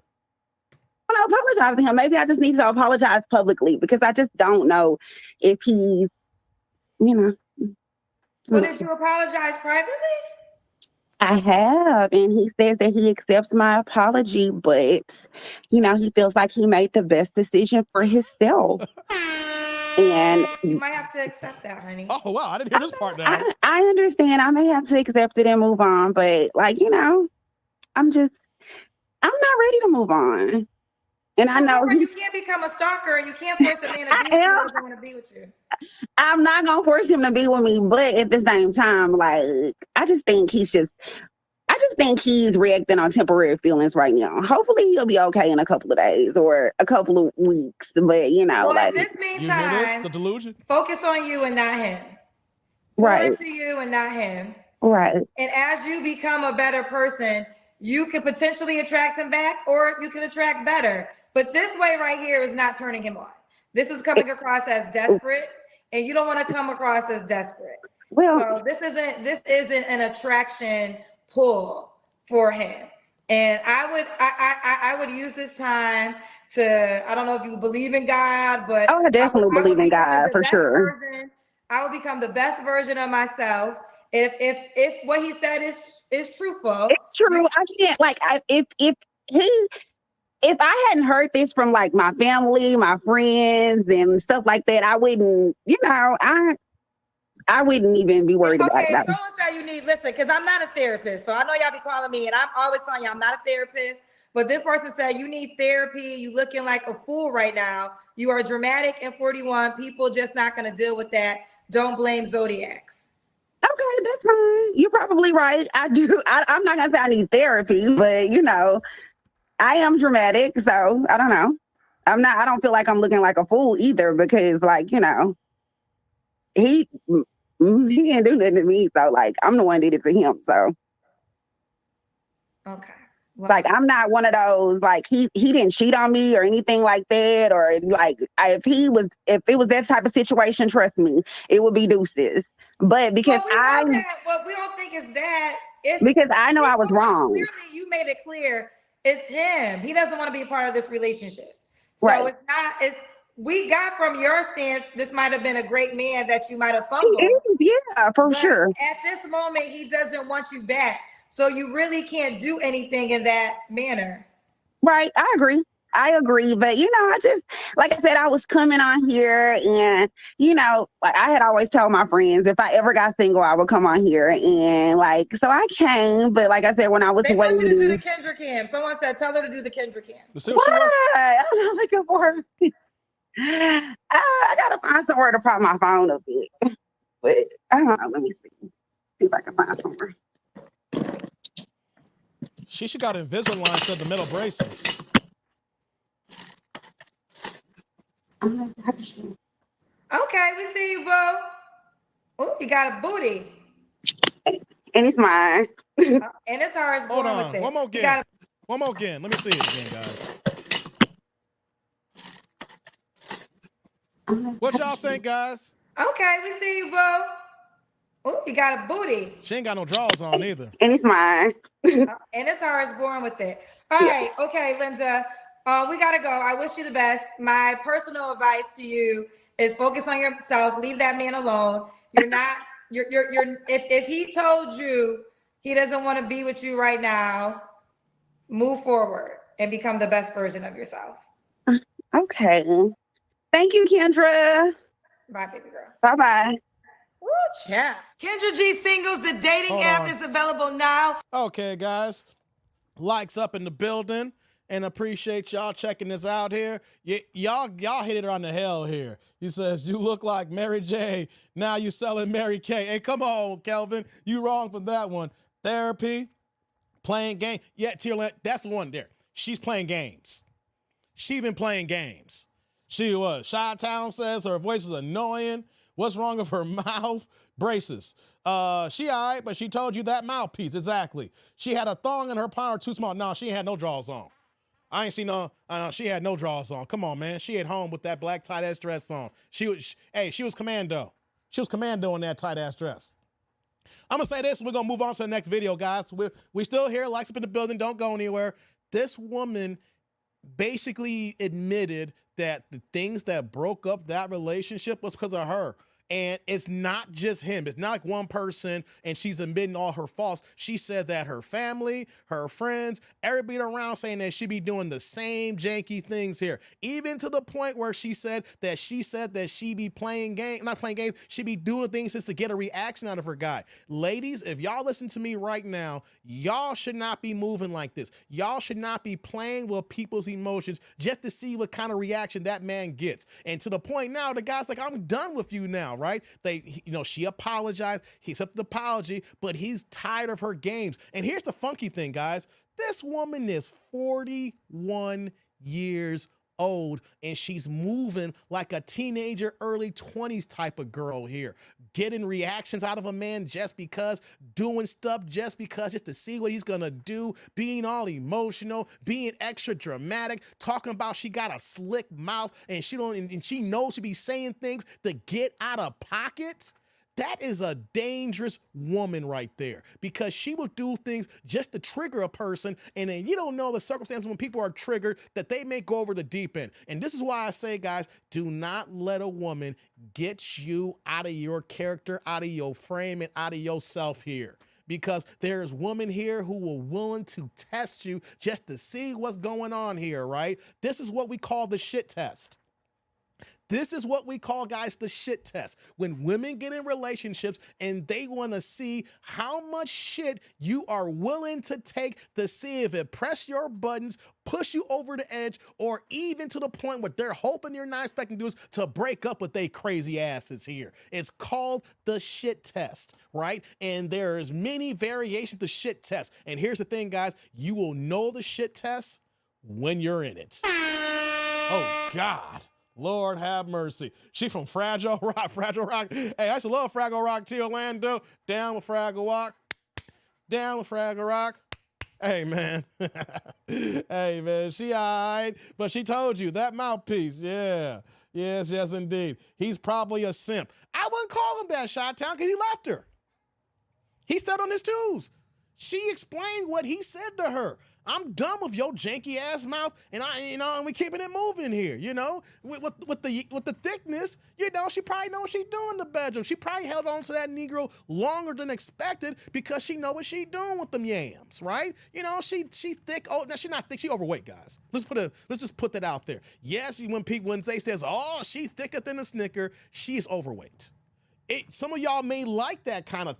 I want to apologize to him. Maybe I just need to apologize publicly because I just don't know if he's, you know. Well, did you apologize privately? I have, and he says that he accepts my apology, but you know, he feels like he made the best decision for himself. And You might have to accept that, honey. Oh, wow, I didn't hear this part now. I understand I may have to accept it and move on, but like, you know, I'm not ready to move on. And I know You can't become a stalker. You can't force a man to be with you who doesn't want to be with you. I'm not gonna force him to be with me, but at the same time, like, I just think he's reacting on temporary feelings right now. Hopefully he'll be okay in a couple of days or a couple of weeks. But you know, Well, like, in this You hear this? meantime, The delusion? focus on you and not him. right, Pour into you and not him. right. And as you become a better person, you could potentially attract him back, or you can attract better. But this way right here is not turning him on. This is coming across as desperate, and you don't want to come across as desperate. Well, So this isn't an attraction pull for him. And I would use this time to, I don't know if you believe in God, but I definitely believe in God for sure. I will become the best version of myself if what he said is truthful. It's true. I can't if I hadn't heard this from like my family, my friends, and stuff like that, I wouldn't, you know, I wouldn't even be worried about that. Someone said you need, listen, because I'm not a therapist. So I know y'all be calling me, and I'm always telling you I'm not a therapist. But this person said you need therapy. You looking like a fool right now. You are dramatic and 41. People just not going to deal with that. Don't blame Zodiacs. Okay, that's fine. You're probably right. I'm not gonna say I need therapy, but you know, I am dramatic, so I don't know. I don't feel like I'm looking like a fool either because, like, you know, he can't do nothing to me, so like I'm the one that did it to him. So Okay. Well, like I'm not one of those like he didn't cheat on me or anything like that, or like if it was that type of situation, trust me, it would be deuces. But because what we don't think is that. It's because I know I was wrong. Clearly, you made it clear it's him. He doesn't want to be a part of this relationship. So Right. we got from your stance, this might have been a great man that you might have fumbled. Yeah, for But sure. At this moment, he doesn't want you back. So you really can't do anything in that manner. Right. I agree. But, you know, I just, like I said, I was coming on here and, you know, like I had always told my friends if I ever got single, I would come on here. And like, so I came. But like I said, when I was They want waiting. you to do the Kendra Cam. Someone said, tell her to do the Kendra Cam. What? I'm not looking for her. I got to find somewhere to prop my phone up with. But I don't know. Let me see. See if I can find somewhere. She should got Invisalign instead of the metal braces. Okay, we see you, bro. Oh, you got a booty. And it's mine. And it's hers. Hold born on. with it. One more You again. got One more again. Let me see it again, guys. What y'all think, guys? Okay, we see you, bro. Oh, you got a booty. She ain't got no drawers on either. And it's mine. And it's hers. Born with it. All right. Okay, Linda. We gotta go. I wish you the best. My personal advice to you is focus on yourself. Leave that man alone. You're not. You're. If he told you he doesn't want to be with you right now, move forward and become the best version of yourself. Okay. Thank you, Kendra. Bye, baby girl. Bye-bye. Woo, yeah. Kendra G Singles, the dating Hold app on. is available now. Okay, guys. Likes up in the building. and appreciate y'all checking this out here. Y'all hit it on the hell here. He says, you look like Mary J. Now you selling Mary Kay. Hey, come on, Kelvin. You wrong for that one. Therapy, playing game. Yeah, Tierland, that's the one there. She's playing games. She been playing games. She was. Chi-Town says her voice is annoying. What's wrong with her mouth? Braces. She all right, but she told you that mouthpiece. Exactly. She had a thong in her power too small. No, she had no drawers on. I ain't seen she had no drawers on. Come on, man. She at home with that black tight ass dress on. She was commando. She was commando in that tight ass dress. I'm gonna say this, and we're gonna move on to the next video, guys. We still here, likes up in the building, don't go anywhere. This woman basically admitted that the things that broke up that relationship was because of her. And it's not just him. It's not like one person and she's admitting all her faults. She said that her family, her friends, everybody around saying that she be doing the same janky things here. Even to the point where she said that she be playing games, not playing games, she be doing things just to get a reaction out of her guy. Ladies, if y'all listen to me right now, y'all should not be moving like this. Y'all should not be playing with people's emotions just to see what kind of reaction that man gets. And to the point now, the guy's like, I'm done with you now, right? She apologized. He accepted the apology, but he's tired of her games. And here's the funky thing, guys. This woman is 41 years old, and she's moving like a teenager, early 20s type of girl here. Getting reactions out of a man just because, doing stuff just because, just to see what he's gonna do, being all emotional, being extra dramatic, talking about she got a slick mouth and she knows she be saying things to get out of pocket. That is a dangerous woman right there, because she will do things just to trigger a person, and then you don't know the circumstances when people are triggered that they may go over the deep end. And this is why I say, guys, do not let a woman get you out of your character, out of your frame, and out of yourself here. Because there's women here who are willing to test you just to see what's going on here, right? This is what we call the shit test. This is what we call, guys, the shit test. When women get in relationships and they want to see how much shit you are willing to take to see if it press your buttons, push you over the edge, or even to the point where they're hoping you're not expecting to do is to break up with they crazy asses here. It's called the shit test, right? And there's many variations of the shit test. And here's the thing, guys, you will know the shit test when you're in it. Oh, God. Lord have mercy. She from Fragile Rock. Fragile Rock. Hey, I used to love Fraggle Rock, T. Orlando. Down with Fraggle Rock. Down with Fraggle Rock. Hey, man. Hey, man. She all right, but she told you that mouthpiece. Yeah. Yes, yes, indeed. He's probably a simp. I wouldn't call him that, Chi-Town, because he left her. He stepped on his toes. She explained what he said to her. I'm done with your janky ass mouth, and and we keeping it moving here, with the thickness, she probably know what she doing in the bedroom. She probably held on to that Negro longer than expected because she know what she doing with them yams, right? She thick. Oh, no, she not thick. She overweight, guys. Let's just put that out there. Yes, when they says, oh, she thicker than a Snicker, she's overweight. Some of y'all may like that kind of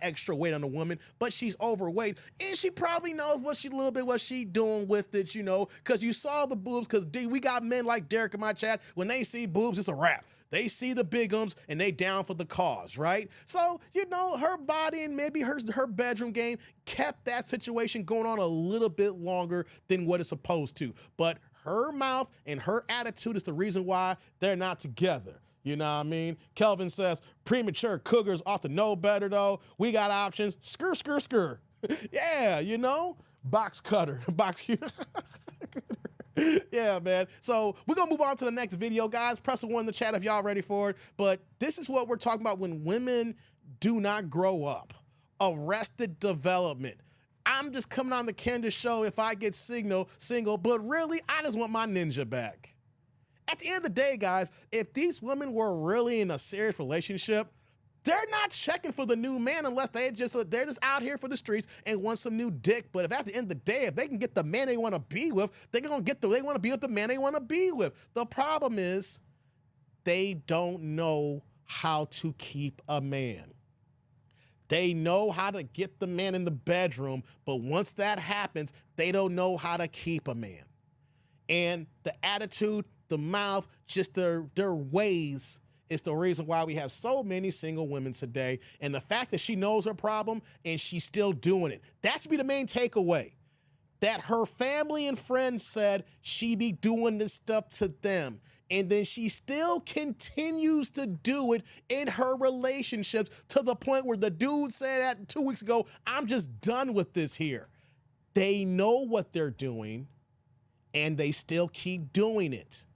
extra weight on a woman, but she's overweight, and she probably knows what she doing with it, because you saw the boobs, because we got men like Derek in my chat, when they see boobs, it's a wrap. They see the bigums and they down for the cause, right? So, her body and maybe her bedroom game kept that situation going on a little bit longer than what it's supposed to. But her mouth and her attitude is the reason why they're not together. You know what I mean? Kelvin says, premature cougars ought to know better, though. We got options. Skr, skr, skr. Yeah, box cutter. Yeah, man. So we're going to move on to the next video, guys. Press a 1 in the chat if y'all ready for it. But this is what we're talking about when women do not grow up. Arrested development. I'm just coming on the Kendra show if I get single, but really, I just want my ninja back. At the end of the day, guys, if these women were really in a serious relationship, they're not checking for the new man unless they're just out here for the streets and want some new dick. But if at the end of the day, if they can get the man they want to be with, they want to be with the man they want to be with. The problem is they don't know how to keep a man. They know how to get the man in the bedroom, but once that happens, they don't know how to keep a man. And the attitude, the mouth, just their ways is the reason why we have so many single women today. And the fact that she knows her problem and she's still doing it. That should be the main takeaway. That her family and friends said she be doing this stuff to them. And then she still continues to do it in her relationships to the point where the dude said that 2 weeks ago, I'm just done with this here. They know what they're doing and they still keep doing it.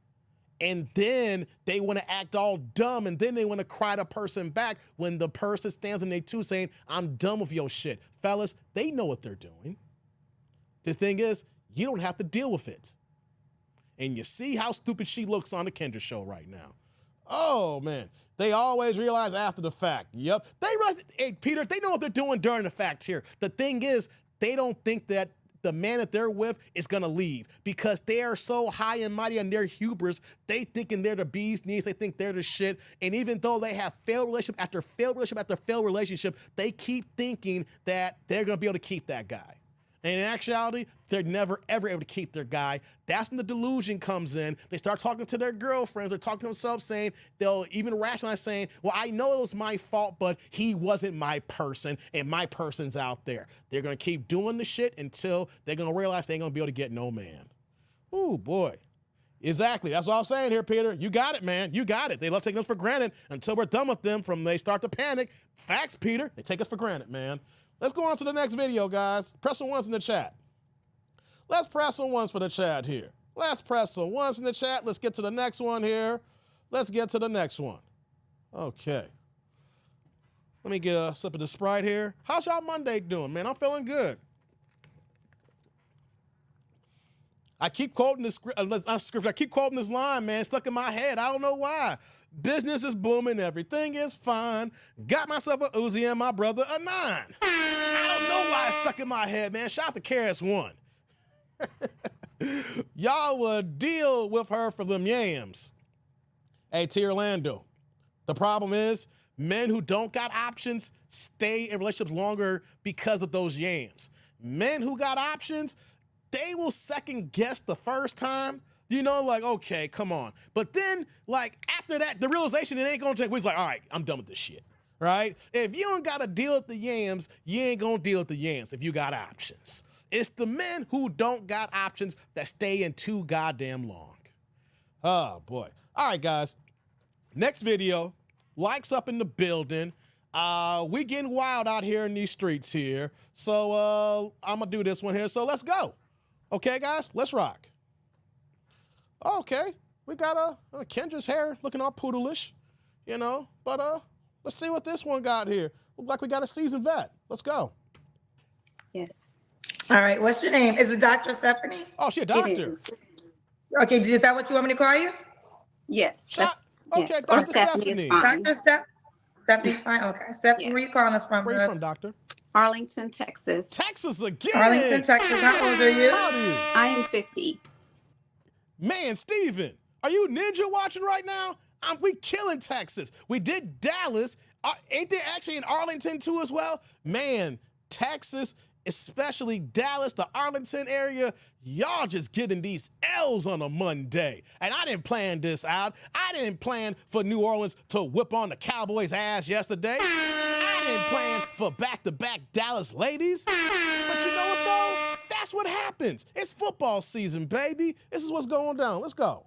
And then they want to act all dumb and then they want to cry the person back when the person stands in their two saying, I'm done with your shit. Fellas, they know what they're doing. The thing is, you don't have to deal with it. And you see how stupid she looks on the Kendra show right now. Oh, man. They always realize after the fact. Yep. They realize, hey, Peter, they know what they're doing during the fact here. The thing is, they don't think that the man that they're with is going to leave because they are so high and mighty on their hubris. They thinking they're the bee's knees. They think they're the shit. And even though they have failed relationship after failed relationship after failed relationship, they keep thinking that they're going to be able to keep that guy. And in actuality, they're never, ever able to keep their guy. That's when the delusion comes in. They start talking to their girlfriends. They're talking to themselves saying, they'll even rationalize saying, well, I know it was my fault, but he wasn't my person, and my person's out there. They're going to keep doing the shit until they're going to realize they ain't going to be able to get no man. Ooh, boy. Exactly. That's what I was saying here, Peter. You got it, man. You got it. They love taking us for granted until we're done with them from they start to panic. Facts, Peter. They take us for granted, man. Let's go on to the next video, guys. Press some ones in the chat. Let's press some ones for the chat here. Let's press some ones in the chat. Let's get to the next one here. Let's get to the next one. Okay. Let me get a sip of the Sprite here. How's y'all Monday doing, man? I'm feeling good. I keep quoting this script. I keep quoting this line, man. It's stuck in my head. I don't know why. Business is booming. Everything is fine. Got myself a Uzi and my brother a 9. I don't know why it's stuck in my head, man. Shout out to KRS-One. Y'all would deal with her for them yams. Hey, T. Orlando. The problem is men who don't got options stay in relationships longer because of those yams. Men who got options, they will second guess the first time. You know, like, okay, come on. But then, like, after that, the realization it ain't gonna take, we're like, all right, I'm done with this shit, right? If you don't gotta deal with the yams, you ain't gonna deal with the yams if you got options. It's the men who don't got options that stay in too goddamn long. Oh, boy. All right, guys. Next video, likes up in the building. We getting wild out here in these streets here. So I'm gonna do this one here. So let's go. Okay, guys, let's rock. Okay, we got Kendra's hair looking all poodleish, you know, but let's see what this one got here. Look like we got a seasoned vet. Let's go. Yes. All right, what's your name? Is it Dr. Stephanie? Oh, she a doctor. It is. Okay, is that what you want me to call you? Yes. Okay, yes. Dr. Or Stephanie is fine. Stephanie's fine. Okay, Stephanie, Yeah. where you calling us from? Where you from, doctor? Arlington, Texas. Texas again. Arlington, Texas. How old are you? How old are you? I am 50. Man, Steven, are you ninja watching right now? We killing Texas. We did Dallas. Ain't there actually in Arlington too as well? Man, Texas, especially Dallas, the Arlington area, y'all just getting these L's on a Monday. And I didn't plan this out. I didn't plan for New Orleans to whip on the Cowboys' ass yesterday. I didn't plan for back-to-back Dallas ladies. But you know what, though? That's what happens. It's football season, baby. This is what's going down. Let's go.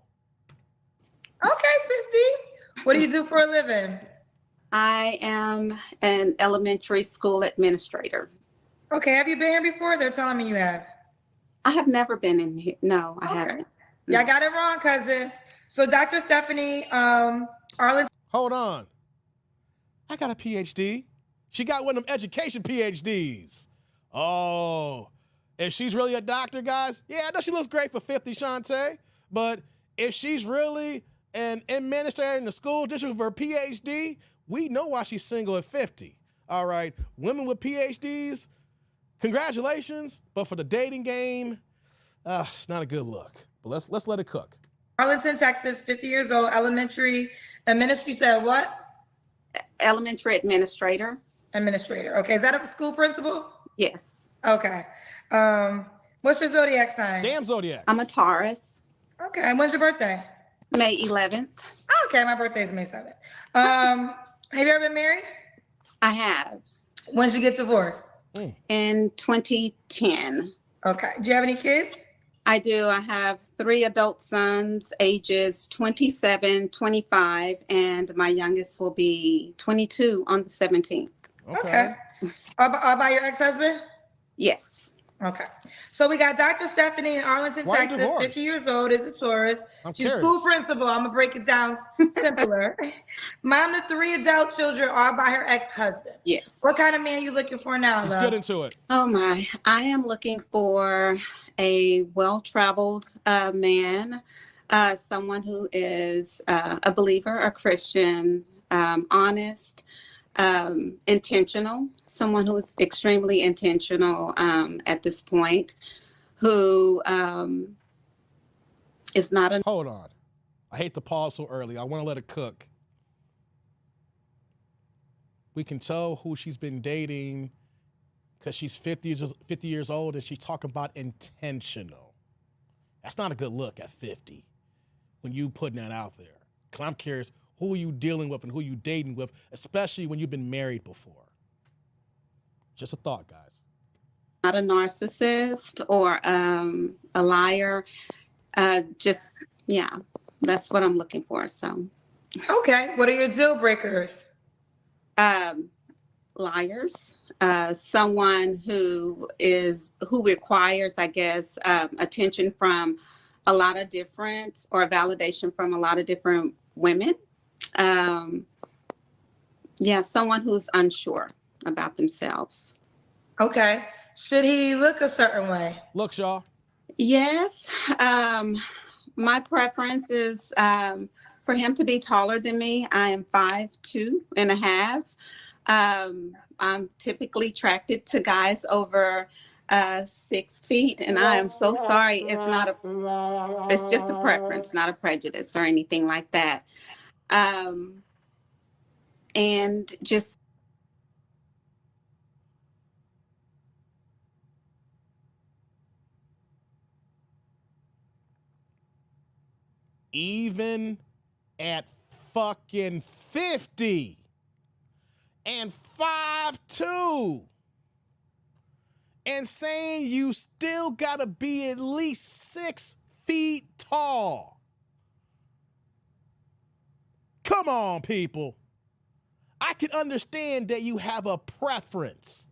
Okay, 50. What do you do for a living? I am an elementary school administrator. Okay, have you been here before? They're telling me you have. I have never been in here. No, I haven't. Yeah, I got it wrong, cousins. So Dr. Stephanie, Arlington. Hold on. I got a PhD. She got one of them education PhDs. Oh, if she's really a doctor, guys, yeah, I know she looks great for 50, Shantae, but if she's really an administrator in the school district for a PhD, we know why she's single at 50. All right, women with PhDs, congratulations, but for the dating game, it's not a good look. But let's let it cook. Arlington, Texas, 50 years old, elementary administrator. You said what? Elementary administrator. Administrator. Okay, is that a school principal? Yes. Okay. What's your zodiac sign? Damn Zodiac. I'm a Taurus. Okay, and when's your birthday? May 11th. Okay, my birthday is May 7th. Have you ever been married? I have. When'd you get divorced? In 2010. Okay. Do you have any kids? I do. I have 3 adult sons, ages 27, 25, and my youngest will be 22 on the 17th. Okay. All by your ex-husband? Yes. Okay. So we got Dr. Stephanie in Arlington, Why Texas, divorce? 50 years old, is a Taurus. I'm She's curious. school principal. I'm going to break it down simpler. Mom to 3 adult children, all by her ex-husband. Yes. What kind of man you looking for now, Let's love? get into it. Oh my. I am looking for a well-traveled man, someone who is a believer, a Christian, honest, intentional, someone who is extremely intentional at this point, who is not a... Hold on. I hate to pause so early. I want to let it cook. We can tell who she's been dating because she's 50 years old and she's talking about intentional. That's not a good look at 50 when you putting that out there. Because I'm curious, who are you dealing with and who you dating with, especially when you've been married before? Just a thought, guys. Not a narcissist or a liar. Just, yeah, that's what I'm looking for. So, Okay. What are your deal breakers? liars, someone who requires, I guess, attention from a lot of different, or validation from a lot of different women. Yeah, someone who's unsure about themselves. Okay. Should he look a certain way? Look, y'all. Yes. My preference is for him to be taller than me. I am 5'2.5". I'm typically attracted to guys over 6 feet, and I am so sorry. It's just a preference, not a prejudice or anything like that. And just Even at fucking 50 and 5'2" and saying you still gotta be at least 6 feet tall. Come on, people. I can understand that you have a preference.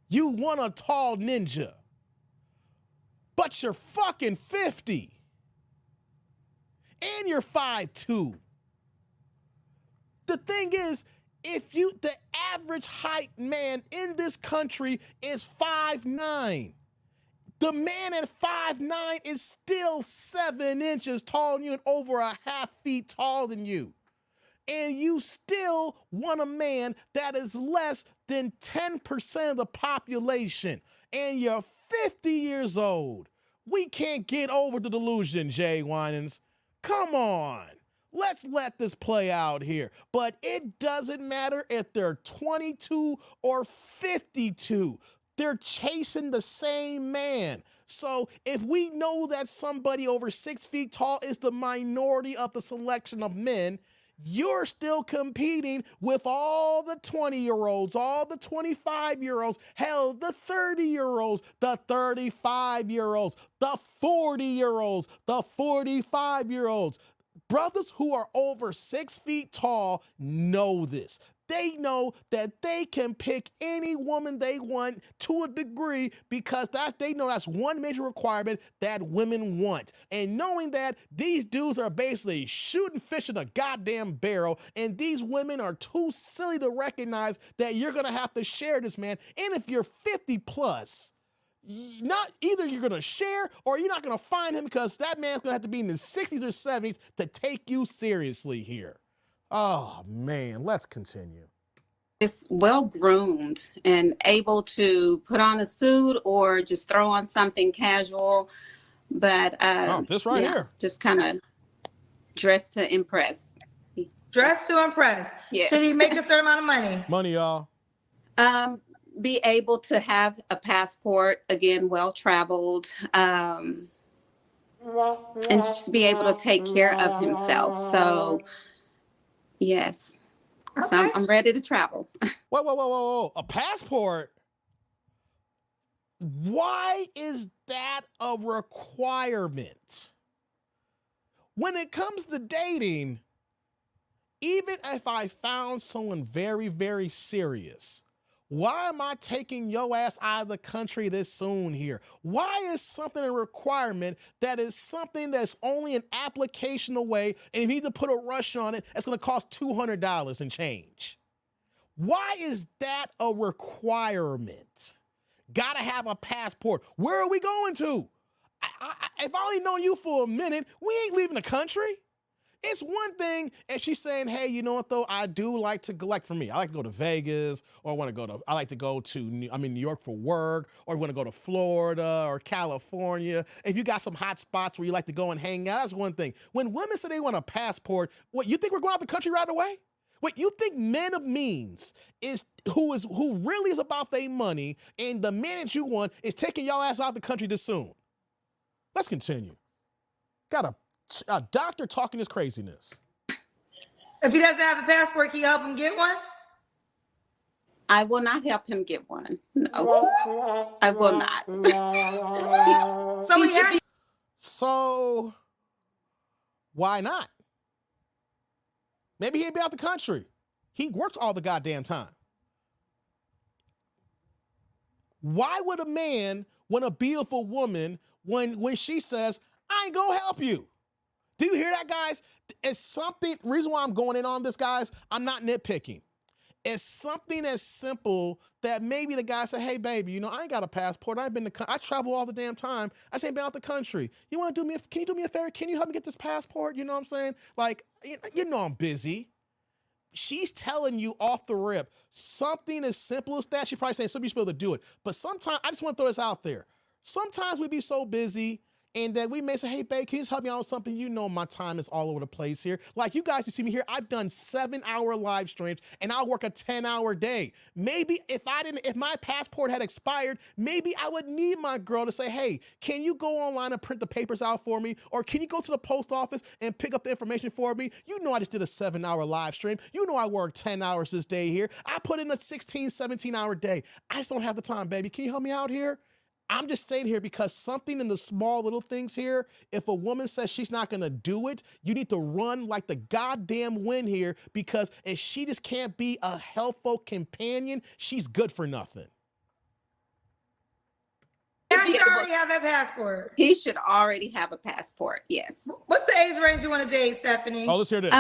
You want a tall ninja, but you're fucking 50. And you're 5'2". The thing is, the average height man in this country is 5'9". The man at 5'9" is still 7 inches taller than you and over a half feet taller than you. And you still want a man that is less than 10% of the population. And you're 50 years old. We can't get over the delusion, Jay Winans. Come on. Let's let this play out here. But it doesn't matter if they're 22 or 52. They're chasing the same man. So if we know that somebody over 6 feet tall is the minority of the selection of men, you're still competing with all the 20-year-olds, all the 25-year-olds, hell, the 30-year-olds, the 35-year-olds, the 40-year-olds, the 45-year-olds. Brothers who are over 6 feet tall know this. They know that they can pick any woman they want to a degree because they know that's one major requirement that women want. And knowing that these dudes are basically shooting fish in a goddamn barrel, and these women are too silly to recognize that you're gonna have to share this man. And if you're 50 plus, not either you're gonna share or you're not gonna find him because that man's gonna have to be in his 60s or 70s to take you seriously here. Oh man, let's continue. Just well groomed and able to put on a suit or just throw on something casual, but this right here, just kind of dress to impress. Dress to impress. Yes. Should he make a certain amount of money? Money, y'all. Be able to have a passport, again, well traveled, and just be able to take care of himself. So, yes, so I'm ready to travel. Whoa. A passport? Why is that a requirement? When it comes to dating, even if I found someone very, very serious, why am I taking your ass out of the country this soon here? Why is something a requirement that is something that's only an application away, and if you need to put a rush on it, it's going to cost $200 and change? Why is that a requirement? Gotta have a passport. Where are we going to? If I only known you for a minute, we ain't leaving the country. It's one thing if she's saying, hey, you know what though? I do like to go, like for me, I like to go to Vegas, or I like to go to New York for work, or I want to go to Florida or California. If you got some hot spots where you like to go and hang out, that's one thing. When women say they want a passport, what, you think we're going out the country right away? What, you think men of means is who really is about their money, and the man that you want is taking y'all ass out the country this soon? Let's continue. Got a doctor talking his craziness. If he doesn't have a passport, can you help him get one? I will not help him get one. No, I will not. So why not? Maybe he'd be out the country. He works all the goddamn time. Why would a man want to be with a woman when she says, I ain't gonna help you? Do you hear that, guys? It's something, reason why I'm going in on this, guys, I'm not nitpicking. It's something as simple that maybe the guy said, hey, baby, you know, I ain't got a passport. I travel all the damn time. I just ain't been out the country. Can you do me a favor? Can you help me get this passport? You know what I'm saying? Like, you know I'm busy. She's telling you off the rip something as simple as that. She's probably saying somebody's supposed to do it. But sometimes, I just want to throw this out there. Sometimes we be so busy and that we may say, hey, babe, can you just help me out with something? You know my time is all over the place here. Like you guys, you see me here, I've done 7-hour live streams and I'll work a 10-hour day. Maybe if my passport had expired, maybe I would need my girl to say, hey, can you go online and print the papers out for me? Or can you go to the post office and pick up the information for me? You know I just did a 7-hour live stream. You know I worked 10 hours this day here. I put in a 16, 17-hour day. I just don't have the time, baby. Can you help me out here? I'm just saying here because something in the small little things here, if a woman says she's not going to do it, you need to run like the goddamn wind here, because if she just can't be a helpful companion, she's good for nothing. Yeah, he already have that passport. He should already have a passport, yes. What's the age range you want to date, Stephanie? Oh, let's hear this.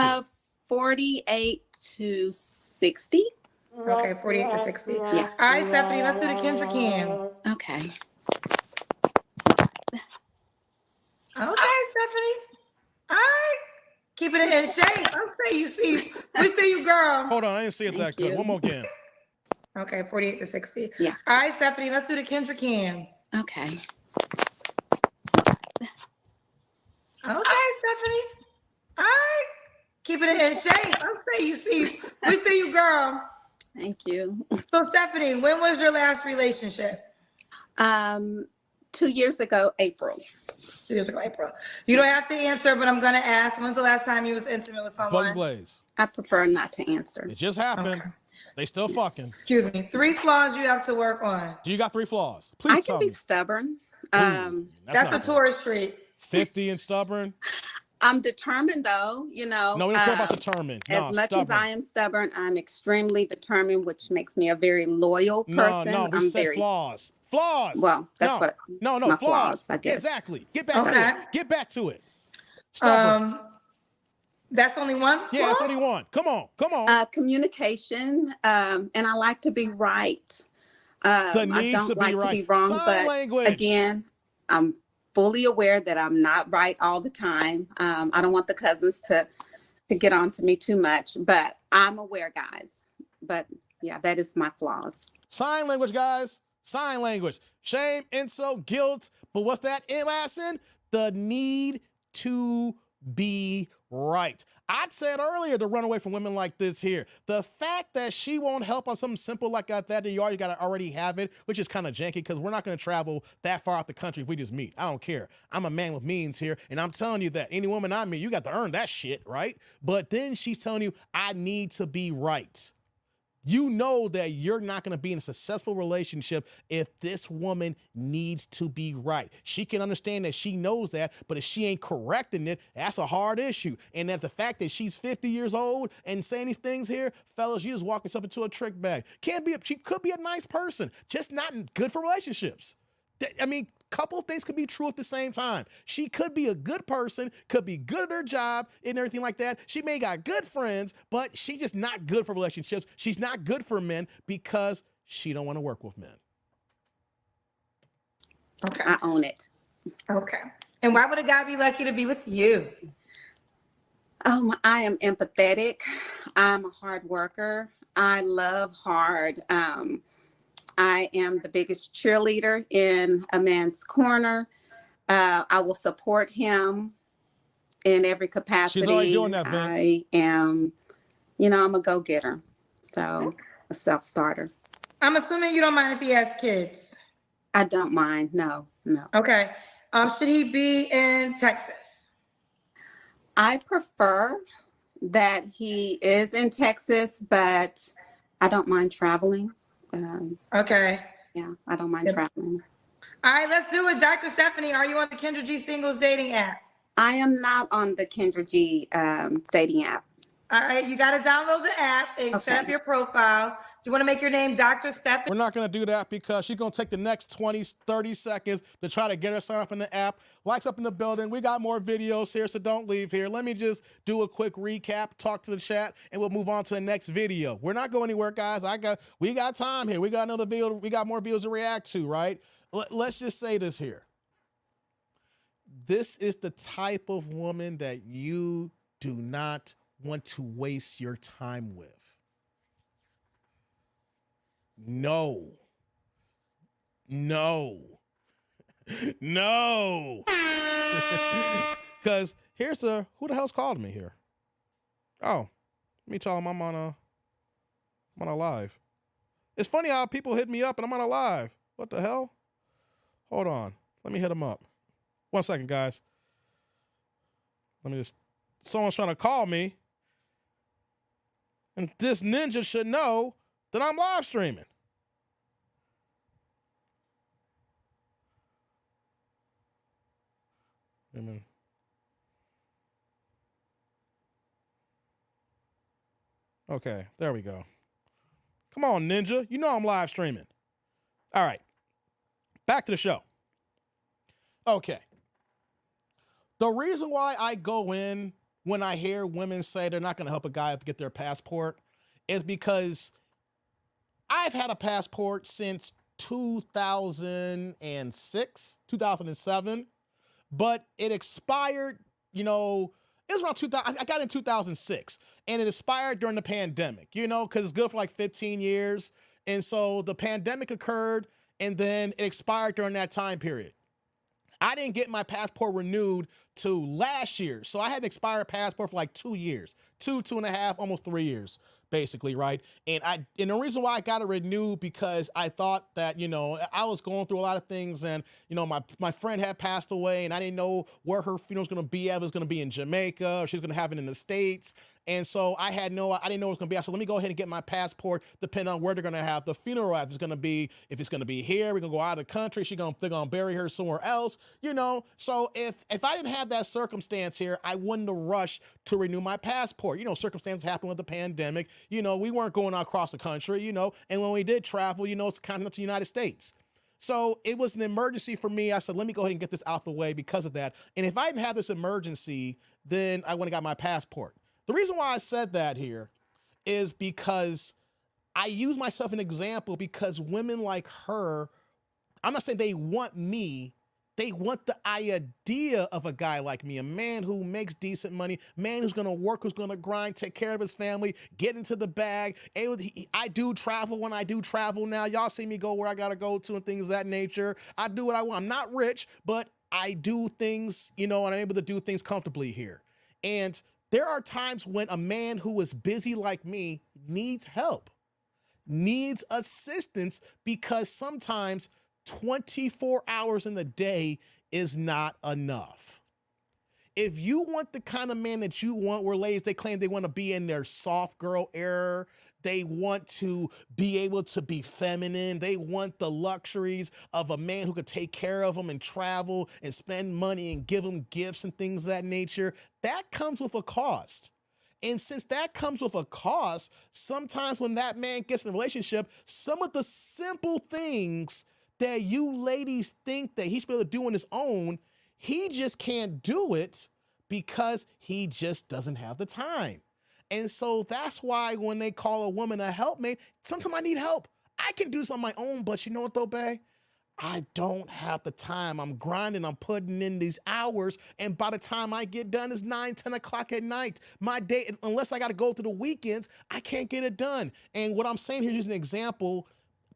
48 to 60. Okay, 48 to 60. Yeah. All right, Stephanie, let's do the Kendra Cam. Okay. Okay, Stephanie. All right. Keep it in shape. I'll say you see. We see you, girl. Hold on, I didn't see it that good. One more again. Okay, 48 to 60. Yeah. All right, Stephanie, let's do the Kendra Cam. Okay. Okay, Stephanie. All right. Keep it in shape. I'll say you see. We see you, girl. Thank you. So, Stephanie, when was your last relationship? 2 years ago, April. 2 years ago, April. You don't have to answer, but I'm gonna ask. When's the last time you was intimate with someone? Blaze. I prefer not to answer. It just happened. Okay. They still fucking. Excuse me. 3 flaws you have to work on. Do you got 3 flaws? Please I can be stubborn. That's a tourist trait. 50 and stubborn. I'm determined, though. You know. No, we don't care about determined. No, as much as I am stubborn, I'm extremely determined, which makes me a very loyal person. No, we said flaws. Flaws. Well, that's what. No, my flaws. I guess. Exactly. Get back to it. Get back to it. Stubborn. That's only one? Yeah, that's only one. Come on. Communication, and I like to be right. I don't like to be wrong, but language. Again, I'm fully aware that I'm not right all the time. I don't want the cousins to get on to me too much, but I'm aware, guys. But yeah, that is my flaws. Sign language, guys. Sign language. Shame, insult, guilt. But what's that last in? The need to be right. I said earlier to run away from women like this here. The fact that she won't help on something simple like that you already got to already have it, which is kind of janky because we're not going to travel that far out the country if we just meet. I don't care. I'm a man with means here, and I'm telling you that any woman I meet, you got to earn that shit, right? But then she's telling you, I need to be right. You know that you're not going to be in a successful relationship if this woman needs to be right. She can understand that she knows that, but if she ain't correcting it, that's a hard issue. And that the fact that she's 50 years old and saying these things here, fellas, you just walk yourself into a trick bag. She could be a nice person, just not good for relationships. I mean, couple things could be true at the same time. She could be a good person, could be good at her job and everything like that. She may got good friends, but she's just not good for relationships. She's not good for men because she don't want to work with men. Okay, I own it. Okay. And why would a guy be lucky to be with you? I am empathetic. I'm a hard worker. I love hard. I am the biggest cheerleader in a man's corner. I will support him in every capacity. She's already doing that, Vince. I am, I'm a go-getter. So a self-starter. I'm assuming you don't mind if he has kids. I don't mind. No. Okay. Should he be in Texas? I prefer that he is in Texas, but I don't mind traveling. Okay. Yeah, I don't mind traveling. All right, let's do it. Dr. Stephanie, are you on the Kendra G singles dating app? I am not on the Kendra G dating app. All right, you got to download the app and set up your profile. Do you want to make your name Dr. Stephanie? We're not going to do that because she's going to take the next 20, 30 seconds to try to get her signed up in the app. Likes up in the building. We got more videos here, so don't leave here. Let me just do a quick recap, talk to the chat, and we'll move on to the next video. We're not going anywhere, guys. We got time here. We got another video. We got more videos to react to, right? Let's just say this here. This is the type of woman that you do not want to waste your time with. No. Because here's who the hell's called me here? Oh, let me tell him I'm on a live. It's funny how people hit me up and I'm on a live. What the hell? Hold on. Let me hit him up. 1 second, guys. Someone's trying to call me. And this ninja should know that I'm live streaming. Amen. Okay, there we go. Come on, ninja. You know I'm live streaming. All right. Back to the show. Okay. The reason why I go in when I hear women say they're not going to help a guy get their passport is because I've had a passport since 2007, but it expired, it was around 2000. I got in 2006 and it expired during the pandemic, because it's good for like 15 years. And so the pandemic occurred and then it expired during that time period. I didn't get my passport renewed to last year. So I had an expired passport for like 2 years, 2.5, almost 3 years, basically, right? And the reason why I got it renewed because I thought that, I was going through a lot of things and, my friend had passed away and I didn't know where her funeral was going to be at. It was going to be in Jamaica or she's going to have it in the States. And so I didn't know what it was going to be. So let me go ahead and get my passport, depending on where they're going to have the funeral at. If it's going to be here, we're going to go out of the country. They're going to bury her somewhere else, So if I didn't have that circumstance here, I wouldn't have rushed to renew my passport. Circumstances happen with the pandemic. We weren't going across the country, and when we did travel, it's continental United States. So it was an emergency for me. I said, let me go ahead and get this out the way because of that. And if I didn't have this emergency, then I wouldn't have got my passport. The reason why I said that here is because I use myself an example because women like her, I'm not saying they want me, they want the idea of a guy like me, a man who makes decent money, man who's going to work, who's going to grind, take care of his family, get into the bag. I do travel when I do travel now. Y'all see me go where I got to go to and things of that nature. I do what I want. I'm not rich, but I do things, and I'm able to do things comfortably here. And There are times when a man who is busy like me needs help, needs assistance, because sometimes 24 hours in the day is not enough. If you want the kind of man that you want, where ladies, they claim they want to be in their soft girl era, they want to be able to be feminine, they want the luxuries of a man who could take care of them and travel and spend money and give them gifts and things of that nature, that comes with a cost. And since that comes with a cost, sometimes when that man gets in a relationship, some of the simple things that you ladies think that he should be able to do on his own, he just can't do it because he just doesn't have the time. And so that's why when they call a woman a helpmate, sometimes I need help. I can do this on my own, but you know what though, babe? I don't have the time. I'm grinding, I'm putting in these hours, and by the time I get done, it's 9, 10 o'clock at night. My day, unless I got to go to the weekends, I can't get it done. And what I'm saying here is an example.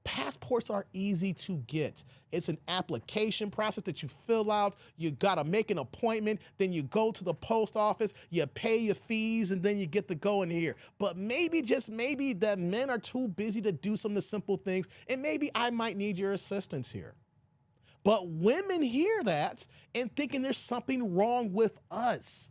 Passports are easy to get. It's an application process that you fill out. You got to make an appointment. Then you go to the post office, you pay your fees, and then you get to go in here. But maybe, just maybe, that men are too busy to do some of the simple things, and maybe I might need your assistance here. But women hear that and thinking there's something wrong with us.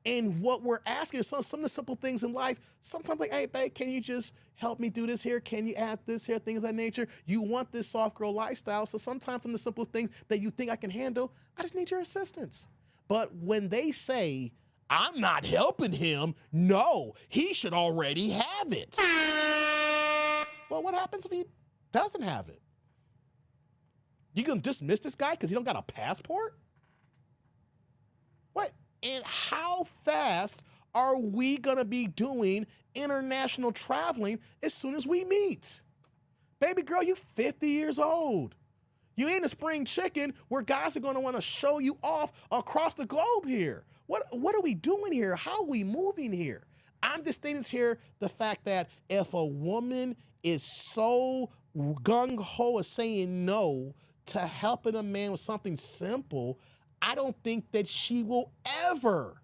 And what we're asking is some of the simple things in life. Sometimes like, hey, babe, can you just help me do this here? Can you add this here? Things of that nature. You want this soft girl lifestyle. So sometimes some of the simplest things that you think I can handle, I just need your assistance. But when they say, I'm not helping him, no, he should already have it. Well, what happens if he doesn't have it? You gonna dismiss this guy because he don't got a passport? What? And how fast are we gonna be doing international traveling as soon as we meet? Baby girl, you 50 years old. You ain't a spring chicken where guys are gonna wanna show you off across the globe here. What are we doing here? How are we moving here? I'm just stating here the fact that if a woman is so gung-ho as saying no to helping a man with something simple, I don't think that she will ever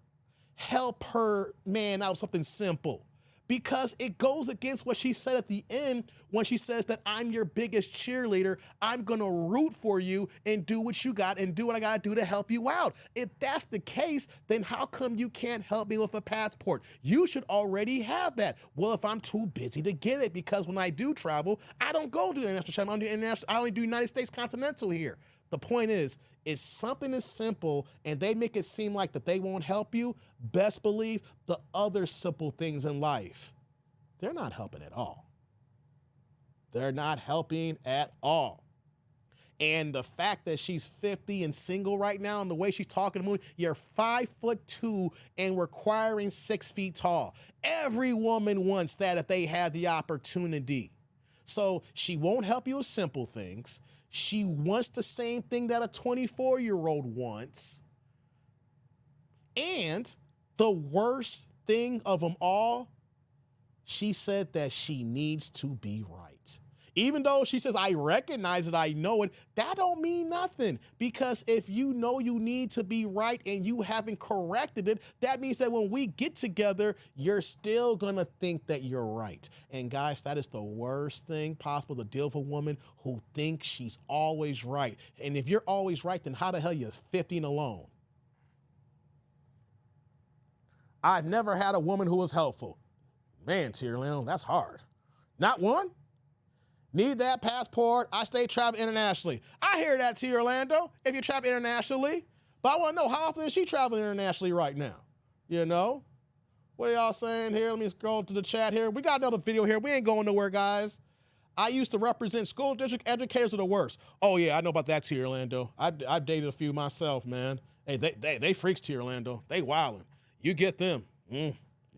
help her man out with something simple, because it goes against what she said at the end when she says that I'm your biggest cheerleader. I'm going to root for you and do what you got and do what I got to do to help you out. If that's the case, then how come you can't help me with a passport? You should already have that. Well, if I'm too busy to get it, because when I do travel, I don't go to international travel. I only do United States continental here. The point is, it's something as simple and they make it seem like that they won't help you. Best believe the other simple things in life, they're not helping at all. They're not helping at all. And the fact that she's 50 and single right now and the way she's talking to me, you're 5'2" and requiring 6 feet tall. Every woman wants that if they had the opportunity. So she won't help you with simple things. She wants the same thing that a 24-year-old wants. And the worst thing of them all, she said that she needs to be right. Even though she says, I recognize it, I know it, that don't mean nothing. Because if you know you need to be right and you haven't corrected it, that means that when we get together, you're still gonna think that you're right. And guys, that is the worst thing possible to deal with a woman who thinks she's always right. And if you're always right, then how the hell are you 50 and alone? I've never had a woman who was helpful. Man, Tierlando, that's hard. Not one? Need that passport. I stay traveling internationally. I hear that, Tierlando, if you travel internationally. But I want to know, how often is she traveling internationally right now? You know? What are y'all saying here? Let me scroll to the chat here. We got another video here. We ain't going nowhere, guys. I used to represent school district educators are the worst. Oh, yeah, I know about that, Tierlando. I dated a few myself, man. Hey, they freaks, Tierlando. They wildin'. You get them. Yeah,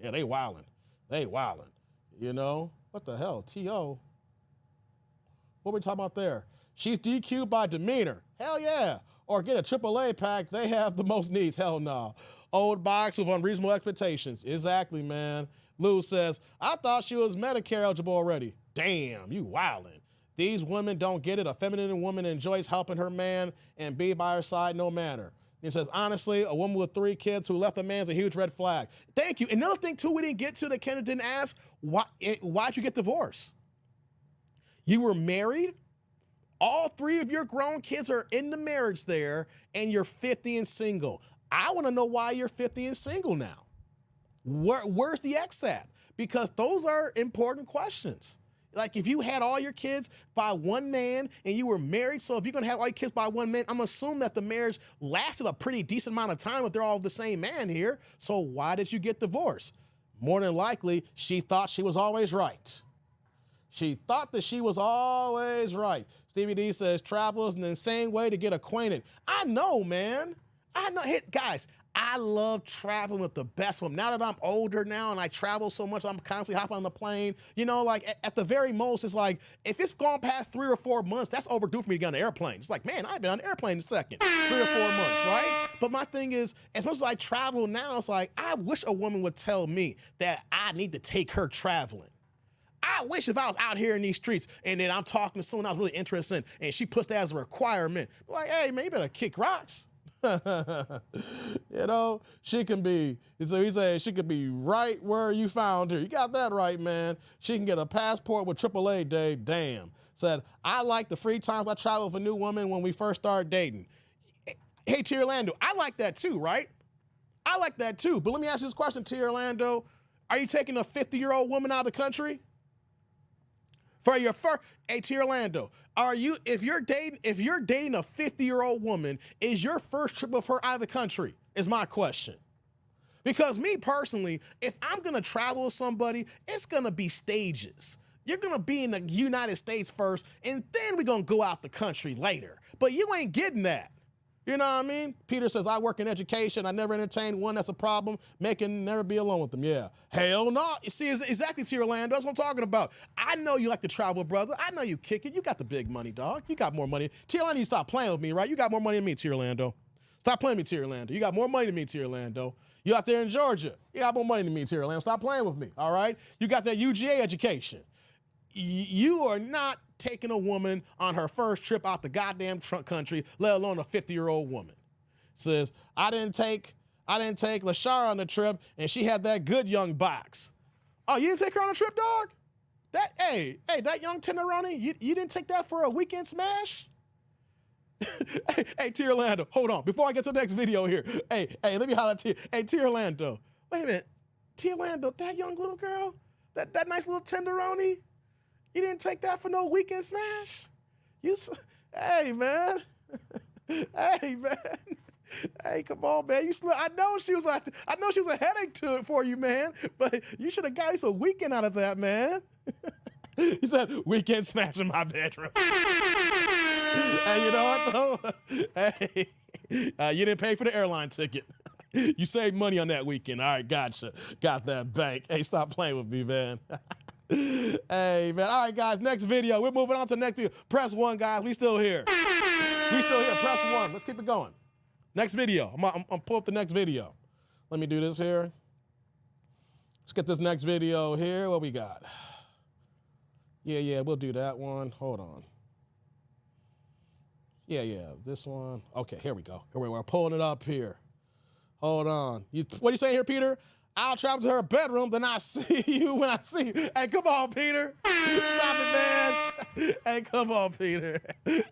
they wildin'. They wildin'. You know? What the hell? T.O.? What are we talking about there? She's DQ'd by demeanor. Hell yeah. Or get a AAA pack. They have the most needs. Hell no. Old box with unreasonable expectations. Exactly, man. Lou says, I thought she was Medicare eligible already. Damn, you wildin'. These women don't get it. A feminine woman enjoys helping her man and be by her side no matter. It says, honestly, a woman with 3 kids who left a man's a huge red flag. Thank you. Another thing, too, we didn't get to that Kendra didn't ask, why'd you get divorced? You were married? All 3 of your grown kids are in the marriage there, and you're 50 and single. I want to know why you're 50 and single now. Where's the ex at? Because those are important questions. Like if you had all your kids by one man and you were married, so if you're gonna have all your kids by one man, I'm assuming that the marriage lasted a pretty decent amount of time if they're all the same man here. So why did you get divorced? More than likely, she thought she was always right. She thought that she was always right. Stevie D says, travel is an insane way to get acquainted. I know, man. I know. Hey, guys, I love traveling with the best of them. Now that I'm older now and I travel so much, I'm constantly hopping on the plane. You know, like at the very most, it's like, if it's gone past 3 or 4 months, that's overdue for me to get on an airplane. It's like, man, I've been on an airplane in a second. 3 or 4 months, right? But my thing is, as much as I travel now, it's like, I wish a woman would tell me that I need to take her traveling. I wish if I was out here in these streets and then I'm talking to someone I was really interested in and she puts that as a requirement, like, hey, man, you better kick rocks. You know, she can be, so he said she could be right where you found her. You got that right, man. She can get a passport with AAA, Dave. Damn. Said, I like the free times I travel with a new woman when we first started dating. Hey, T. Orlando, I like that too, right? I like that too. But let me ask you this question, T. Orlando. Are you taking a 50-year-old woman out of the country? For your first, hey, T. Orlando, if you're dating a 50-year-old woman, is your first trip with her out of the country? Is my question. Because me personally, if I'm gonna travel with somebody, it's gonna be stages. You're gonna be in the United States first, and then we're gonna go out the country later. But you ain't getting that. You know what I mean? Peter says, I work in education. I never entertained one that's a problem. Making never be alone with them. Yeah. Hell no. You see, exactly, T. Orlando. That's what I'm talking about. I know you like to travel, brother. I know you kick it. You got the big money, dog. You got more money. T. Orlando, you stop playing with me, right? You got more money than me, T. Orlando. Stop playing with me, T. Orlando. You got more money than me, T. Orlando. You out there in Georgia. You got more money than me, T. Orlando. Stop playing with me, all right? You got that UGA education. You are not taking a woman on her first trip out the goddamn country, let alone a 50-year-old woman. Says, I didn't take Lashara on the trip, and she had that good young box. Oh, you didn't take her on a trip, dog? Hey, that young tenderoni, you didn't take that for a weekend smash? hey, T. Orlando, hold on. Before I get to the next video here, hey, let me holler at T. Hey, T. Orlando, wait a minute. T. Orlando, that young little girl, that nice little tenderoni, you didn't take that for no weekend smash? Hey, man. Hey, man. Hey, come on, man. I know she was a headache to it for you, man. But you should have got us a weekend out of that, man. He said, weekend smash in my bedroom. Hey, you know what, though? Hey, you didn't pay for the airline ticket. You saved money on that weekend. All right, gotcha. Got that bank. Hey, stop playing with me, man. Hey, man. All right, guys, next video. We're moving on to the next video. Press 1, guys. We still here. We still here. Press 1. Let's keep it going. Next video. I'm pull up the next video. Let me do this here. Let's get this next video here. What we got? Yeah, we'll do that one. Hold on. Yeah, this one. Okay, here we go. Here we are pulling it up here. Hold on. What are you saying here, Peter? I'll travel to her bedroom, then I'll see you when I see you. Hey, come on, Peter. Stop it, man. Hey, come on, Peter.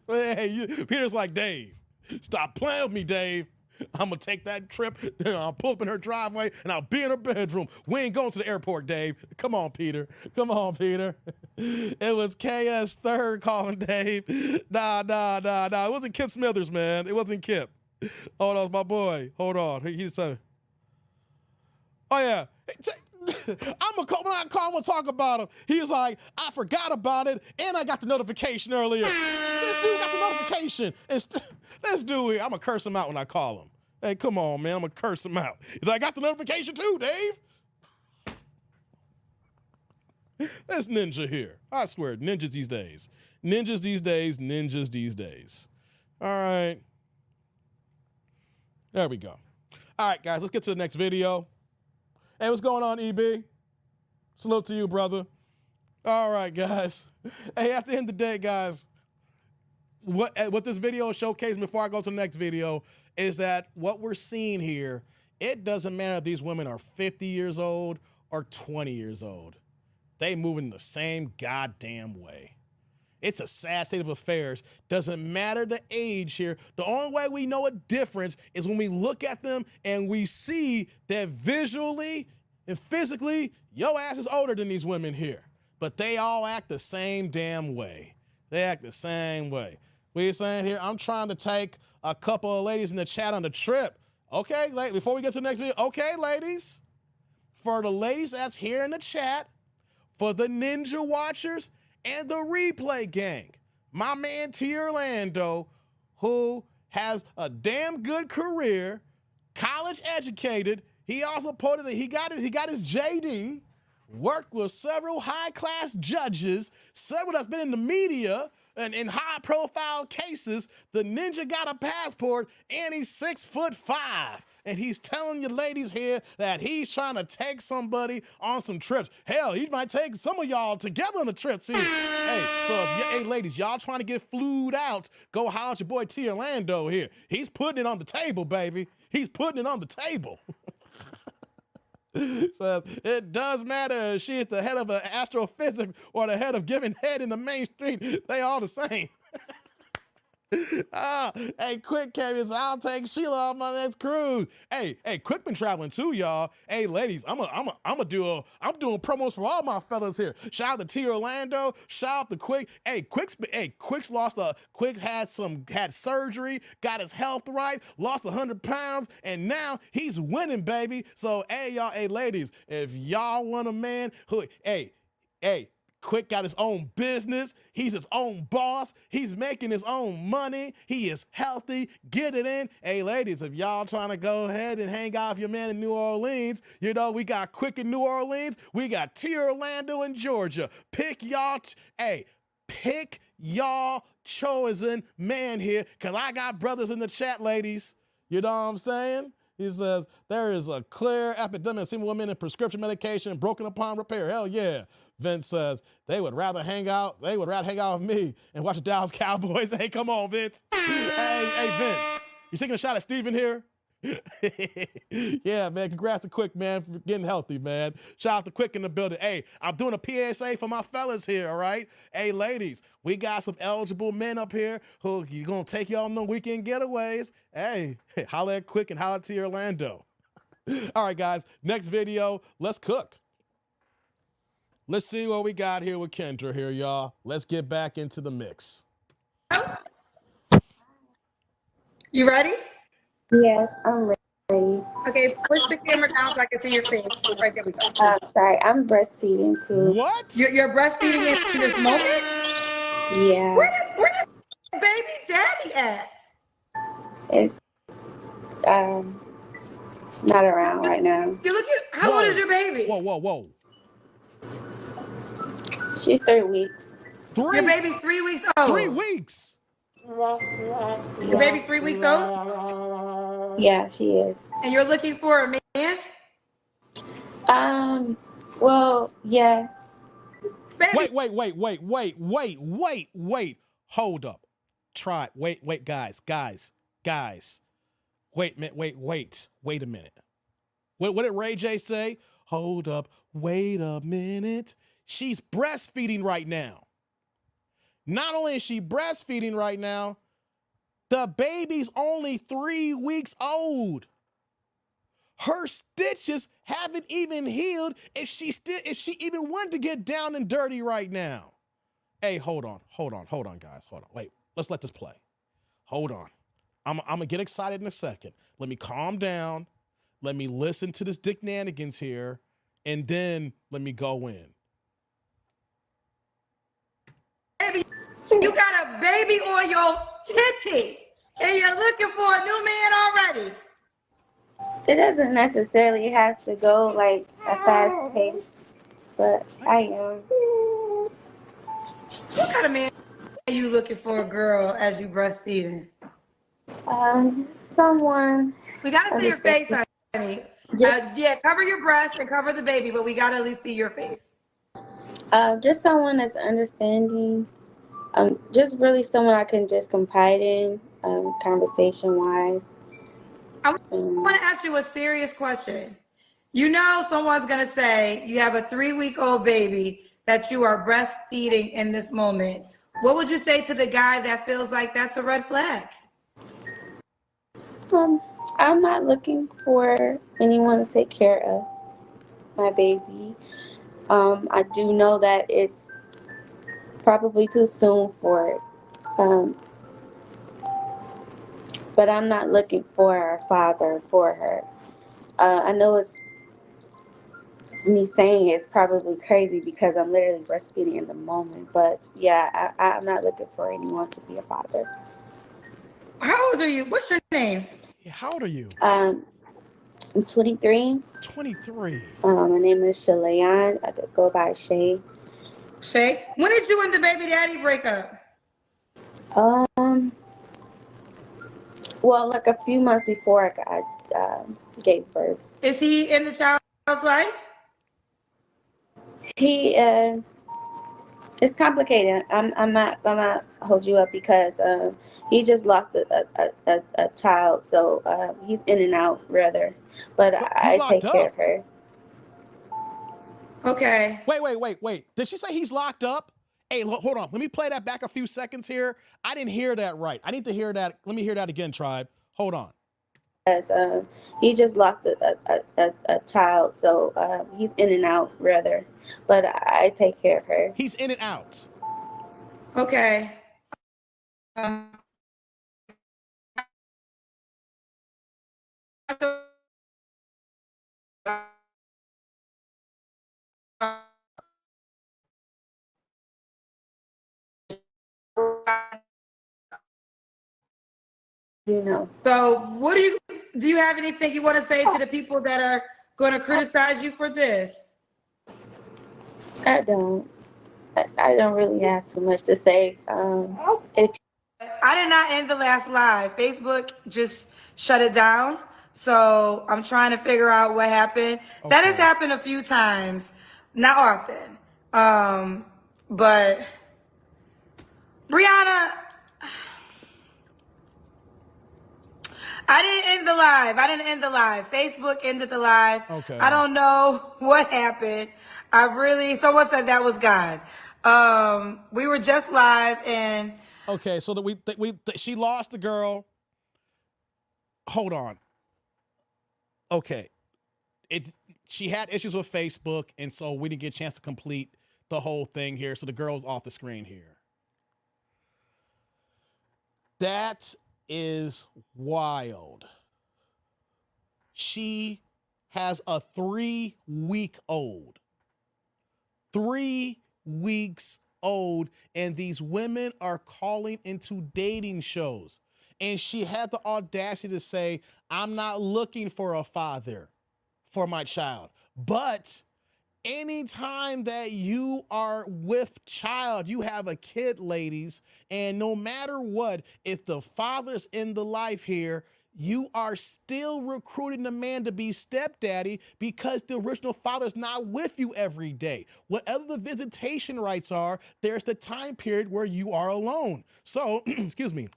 Hey, Peter's like, Dave, stop playing with me, Dave. I'm going to take that trip, I'll pull up in her driveway, and I'll be in her bedroom. We ain't going to the airport, Dave. Come on, Peter. Come on, Peter. It was KS Third calling Dave. Nah. It wasn't Kip Smithers, man. It wasn't Kip. Oh, that was my boy. Hold on. He said, oh, yeah. When I call him and talk about him, he was like, I forgot about it, and I got the notification earlier. This dude got the notification. This dude, I'm going to curse him out when I call him. Hey, come on, man. I'm going to curse him out. He's like, I got the notification too, Dave. That's Ninja here. I swear, ninjas these days. Ninjas these days. All right. There we go. All right, guys, let's get to the next video. Hey, what's going on, EB? Salute to you, brother. All right, guys. Hey, at the end of the day, guys, what this video is showcasing before I go to the next video is that what we're seeing here, it doesn't matter if these women are 50 years old or 20 years old. They move in the same goddamn way. It's a sad state of affairs. Doesn't matter the age here. The only way we know a difference is when we look at them and we see that visually and physically, your ass is older than these women here. But they all act the same damn way. They act the same way. What are you saying here? I'm trying to take a couple of ladies in the chat on the trip. Okay, before we get to the next video. Okay, ladies. For the ladies that's here in the chat, for the Ninja Watchers and the Replay Gang, my man T. Orlando, who has a damn good career, college educated. He also posted that he got his JD, worked with several high-class judges, several that's been in the media and in high-profile cases. The ninja got a passport, and he's 6'5". And he's telling you ladies here that he's trying to take somebody on some trips. Hell, he might take some of y'all together on the trips here. Hey, ladies, y'all trying to get flued out, go holler at your boy T. Orlando here. He's putting it on the table, baby. He's putting it on the table. Says, it does matter if she is the head of astrophysics or the head of giving head in the mainstream. They all the same. Hey, Quick came in, so I'll take Sheila on my next cruise. Hey, Quick been traveling too, y'all. Hey, ladies, I'm doing promos for all my fellas here. Shout out to T. Orlando. Shout out to Quick. Hey, Quick had surgery, got his health right, lost 100 pounds, and now he's winning, baby. So, hey, y'all, hey, ladies, if y'all want a man who, hey. Quick got his own business. He's his own boss. He's making his own money. He is healthy. Get it in. Hey, ladies, if y'all trying to go ahead and hang out with your man in New Orleans, you know, we got Quick in New Orleans. We got T. Orlando in Georgia. Pick y'all chosen man here, because I got brothers in the chat, ladies. You know what I'm saying? He says, there is a clear epidemic of single women and prescription medication broken upon repair. Hell yeah. Vince says, they would rather hang out with me and watch the Dallas Cowboys. Hey, come on, Vince. Hey, Vince, you taking a shot at Steven here? Yeah, man, congrats to Quick, man, for getting healthy, man. Shout out to Quick in the building. Hey, I'm doing a PSA for my fellas here, all right? Hey, ladies, we got some eligible men up here who you gonna take y'all on the weekend getaways. Hey, holla at Quick and holla at T. Orlando. All right, guys, next video, let's cook. Let's see what we got here with Kendra here, y'all. Let's get back into the mix. You ready? Yes, I'm ready. Okay, push the camera down so I can see your face. Right, there we go. Sorry, I'm breastfeeding too. What? You're breastfeeding in this moment? Yeah. Where the baby daddy at? It's not around right now. You look at how old is your baby? Whoa. She's 3 weeks. Your baby's 3 weeks old. 3 weeks. Your baby's 3 weeks old? Yeah, she is. And you're looking for a man? Well, yeah. Baby. Wait. Hold up. Try. Wait, guys. Wait a minute. What did Ray J say? Hold up. Wait a minute. She's breastfeeding right now. Not only is she breastfeeding right now, the baby's only 3 weeks old. Her stitches haven't even healed if she even wanted to get down and dirty right now. Hey, hold on, guys. Hold on. Wait, let's let this play. Hold on. I'm gonna get excited in a second. Let me calm down. Let me listen to this Dick Nanigans here, and then let me go in. Baby, you got a baby on your titty, and you're looking for a new man already. It doesn't necessarily have to go like a fast pace, but I am. What kind of man are you looking for, a girl, as you breastfeeding? Someone. We gotta see your face, honey. Yeah, cover your breast and cover the baby, but we gotta at least see your face. Just someone that's understanding. Just really someone I can just confide in, conversation-wise. I want to ask you a serious question. You know, someone's going to say you have a 3-week-old baby that you are breastfeeding in this moment. What would you say to the guy that feels like that's a red flag? I'm not looking for anyone to take care of my baby. I do know that it's probably too soon for it. But I'm not looking for a father for her. I know it's me saying it's probably crazy because I'm literally breastfeeding in the moment. But yeah, I'm not looking for anyone to be a father. How old are you? What's your name? Yeah, how old are you? I'm 23. 23. My name is Shalayan. I go by Shay. Shay, when did you and the baby daddy break up? Well, like a few months before I gave birth. Is he in the child's life? He it's complicated. I'm not gonna hold you up because he just lost a child, so he's in and out rather. But I take care of her. Okay. Wait. Did she say he's locked up? Hey, hold on. Let me play that back a few seconds here. I didn't hear that right. I need to hear that. Let me hear that again, Tribe. Hold on. He just lost a child, so he's in and out rather. But I take care of her. He's in and out. Okay. You know. So what do you have anything you want to say to the people that are going to criticize you for this? I don't really have too much to say. If I did not end the last live. Facebook just shut it down. So I'm trying to figure out what happened. Okay. That has happened a few times, not often. But Brianna, I didn't end the live. Facebook ended the live. Okay. I don't know what happened. Someone said that was God. We were just live and. Okay, so she lost the girl. Hold on. Okay. She had issues with Facebook, and so we didn't get a chance to complete the whole thing here. So the girl's off the screen here. That is wild. She has a 3-week-old. 3 weeks old, and these women are calling into dating shows. And she had the audacity to say, I'm not looking for a father for my child. But anytime that you are with child, you have a kid, ladies, and no matter what, if the father's in the life here, you are still recruiting the man to be stepdaddy because the original father's not with you every day. Whatever the visitation rights are, there's the time period where you are alone. So, excuse me,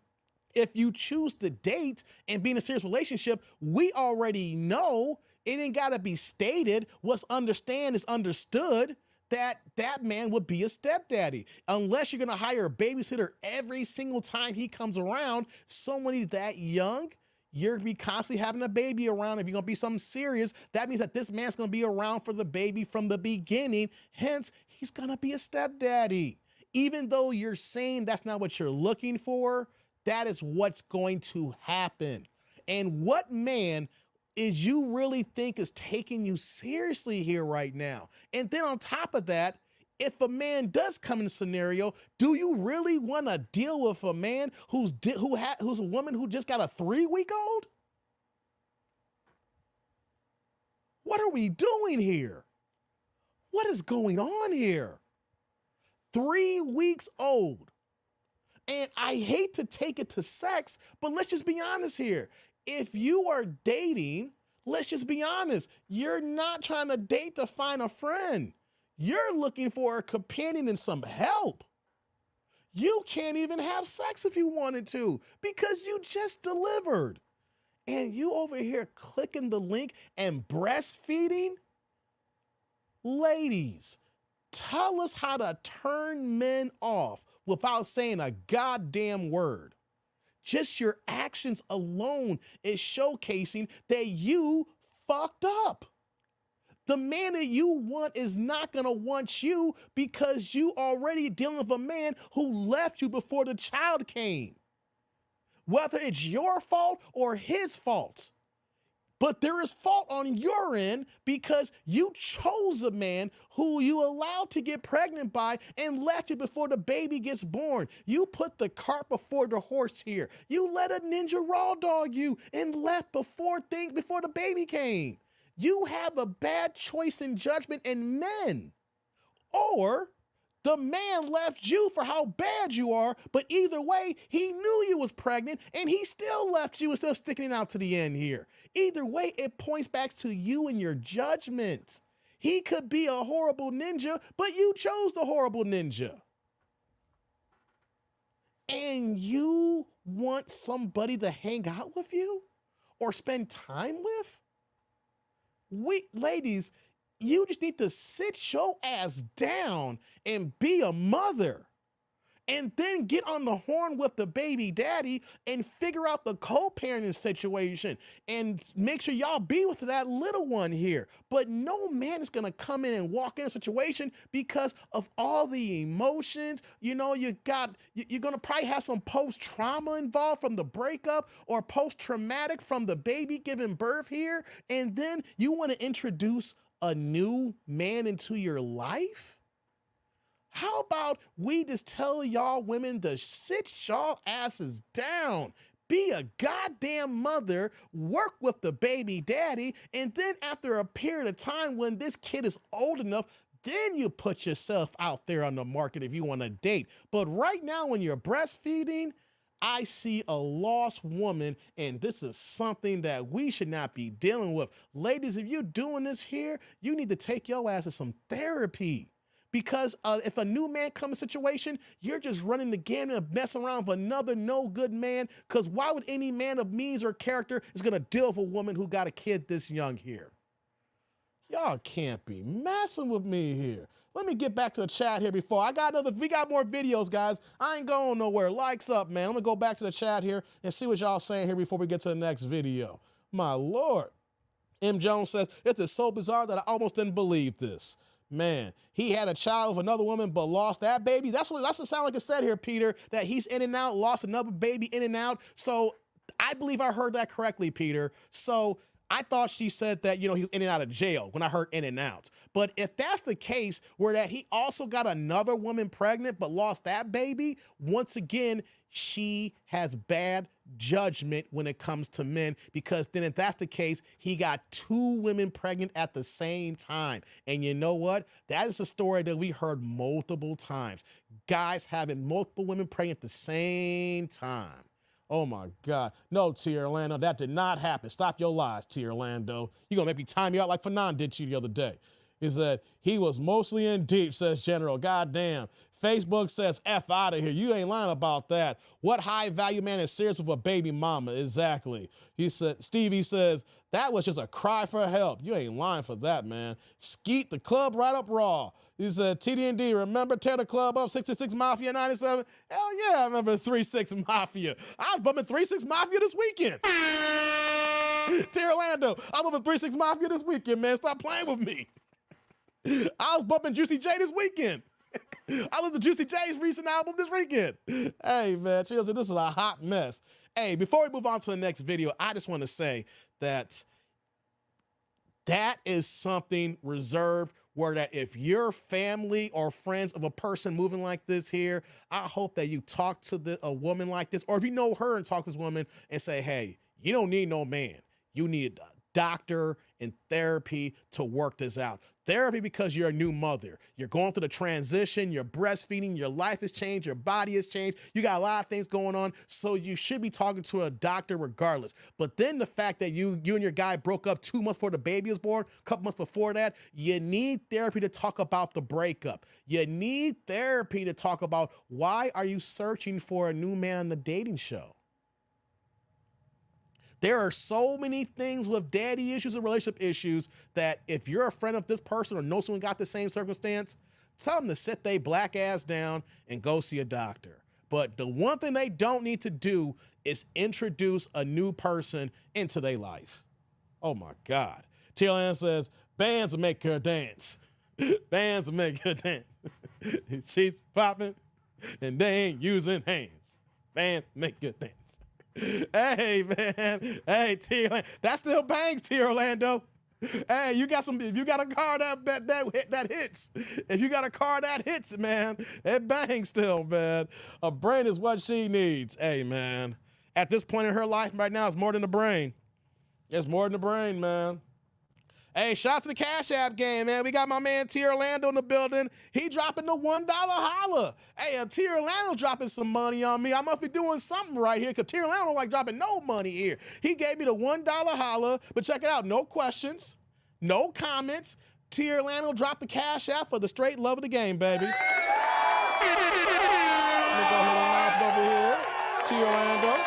if you choose to date and be in a serious relationship, we already know it ain't gotta be stated. What's understand is understood. That man would be a stepdaddy. Unless you're gonna hire a babysitter every single time he comes around, somebody that young, you're gonna be constantly having a baby around. If you're gonna be something serious, that means that this man's gonna be around for the baby from the beginning. Hence, he's gonna be a stepdaddy. Even though you're saying that's not what you're looking for, that is what's going to happen. And what man is you really think is taking you seriously here right now? And then on top of that, if a man does come in a scenario, do you really want to deal with a man who's a woman who just got a 3-week-old? What are we doing here? What is going on here? 3 weeks old. And I hate to take it to sex, but let's just be honest here. If you are dating, let's just be honest. You're not trying to date to find a friend. You're looking for a companion and some help. You can't even have sex if you wanted to because you just delivered. and you over here clicking the link and breastfeeding? Ladies, tell us how to turn men off without saying a goddamn word. Just your actions alone is showcasing that you fucked up. The man that you want is not going to want you because you already dealing with a man who left you before the child came. Whether it's your fault or his fault. But there is fault on your end because you chose a man who you allowed to get pregnant by and left you before the baby gets born. You put the cart before the horse here. You let a ninja raw dog you and left before the baby came. You have a bad choice in judgment in men. Or the man left you for how bad you are, but either way, he knew you was pregnant and he still left you instead of sticking it out to the end here. Either way, it points back to you and your judgment. He could be a horrible ninja, but you chose the horrible ninja. And you want somebody to hang out with you or spend time with? Ladies, you just need to sit your ass down and be a mother. And then get on the horn with the baby daddy and figure out the co-parenting situation and make sure y'all be with that little one here. But no man is gonna come in and walk in a situation because of all the emotions. You know, you're gonna probably have some post-trauma involved from the breakup or post-traumatic from the baby giving birth here. And then you wanna introduce a new man into your life? How about we just tell y'all women to sit y'all asses down, be a goddamn mother, work with the baby daddy, and then after a period of time when this kid is old enough, then you put yourself out there on the market if you want to date. But right now when you're breastfeeding, I see a lost woman, and this is something that we should not be dealing with. Ladies, if you're doing this here, you need to take your ass to some therapy. Because if a new man comes in a situation, you're just running the gamut and messing around with another no good man. Because why would any man of means or character is going to deal with a woman who got a kid this young here? Y'all can't be messing with me here. Let me get back to the chat here before. We got more videos, guys. I ain't going nowhere. Likes up, man. I'm going to go back to the chat here and see what y'all saying here before we get to the next video. My Lord. M. Jones says, it is so bizarre that I almost didn't believe this. Man, he had a child with another woman, but lost that baby. That's what sound like it said here, Peter, that he's in and out, lost another baby in and out. So I believe I heard that correctly, Peter. So I thought she said that, he was in and out of jail when I heard in and out. But if that's the case, where that he also got another woman pregnant, but lost that baby, once again, she has bad judgment when it comes to men, because then if that's the case, he got two women pregnant at the same time. And you know what? That is a story that we heard multiple times. Guys having multiple women pregnant at the same time. Oh my God. No, T. Orlando, that did not happen. Stop your lies, T. Orlando. You're going to make me time you out like Fanon did to you the other day. He said, he was mostly in deep, says General. God damn. Facebook says, F out of here. You ain't lying about that. What high value man is serious with a baby mama? Exactly. He said, Stevie says, that was just a cry for help. You ain't lying for that, man. Skeet the club right up raw. He said, TD&D, remember Tear the Club Up, 666 Mafia 97? Hell yeah, I remember 36 Mafia. I was bumping 36 Mafia this weekend. T. Orlando, I was bumping 36 Mafia this weekend, man. Stop playing with me. I was bumping Juicy J this weekend. I listened to Juicy J's recent album this weekend. Hey, man, Chill said this is a hot mess. Hey, before we move on to the next video, I just want to say that is something reserved where that if you're family or friends of a person moving like this here, I hope that you talk to a woman like this, or if you know her and talk to this woman and say, hey, you don't need no man. You need a doctor and therapy to work this out. Therapy because you're a new mother. You're going through the transition, you're breastfeeding, your life has changed, your body has changed. You got a lot of things going on, so you should be talking to a doctor regardless. But then the fact that you and your guy broke up 2 months before the baby was born, a couple months before that, you need therapy to talk about the breakup. You need therapy to talk about why are you searching for a new man on the dating show. There are so many things with daddy issues and relationship issues that if you're a friend of this person or know someone got the same circumstance, tell them to sit their black ass down and go see a doctor. But the one thing they don't need to do is introduce a new person into their life. Oh my God. T.L.N. says, bands will make her dance. Bands will make her dance. She's popping and they ain't using hands. Bands make her dance. Hey, man. Hey, T. That still bangs, T. Orlando. Hey, you got some. If you got a car that hits, if you got a car that hits, man, it bangs still, man. A brain is what she needs. Hey, man. At this point in her life right now, it's more than the brain. It's more than the brain, man. Hey, shout out to the Cash App game, man. We got my man T. Orlando in the building. He dropping the $1 holla. Hey, T. Orlando dropping some money on me. I must be doing something right here because T. Orlando don't like dropping no money here. He gave me the $1 holla, but check it out. No questions, no comments. T. Orlando dropped the Cash App for the straight love of the game, baby. Let me go ahead and laugh over here. T. Orlando.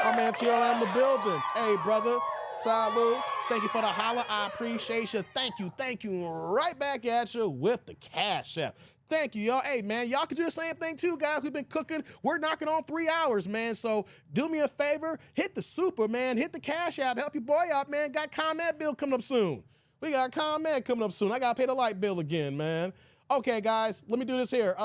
My man T. Orlando in the building. Hey, brother. Salud. Thank you for the holla. I appreciate you. Thank you. Thank you. Right back at you with the Cash App. Thank you, y'all. Hey, man, y'all can do the same thing too, guys. We've been cooking. We're knocking on 3 hours, man. So do me a favor. Hit the super, man. Hit the Cash App. Help your boy out, man. Got comment bill coming up soon. We got comment coming up soon. I got to pay the light bill again, man. Okay, guys, let me do this here.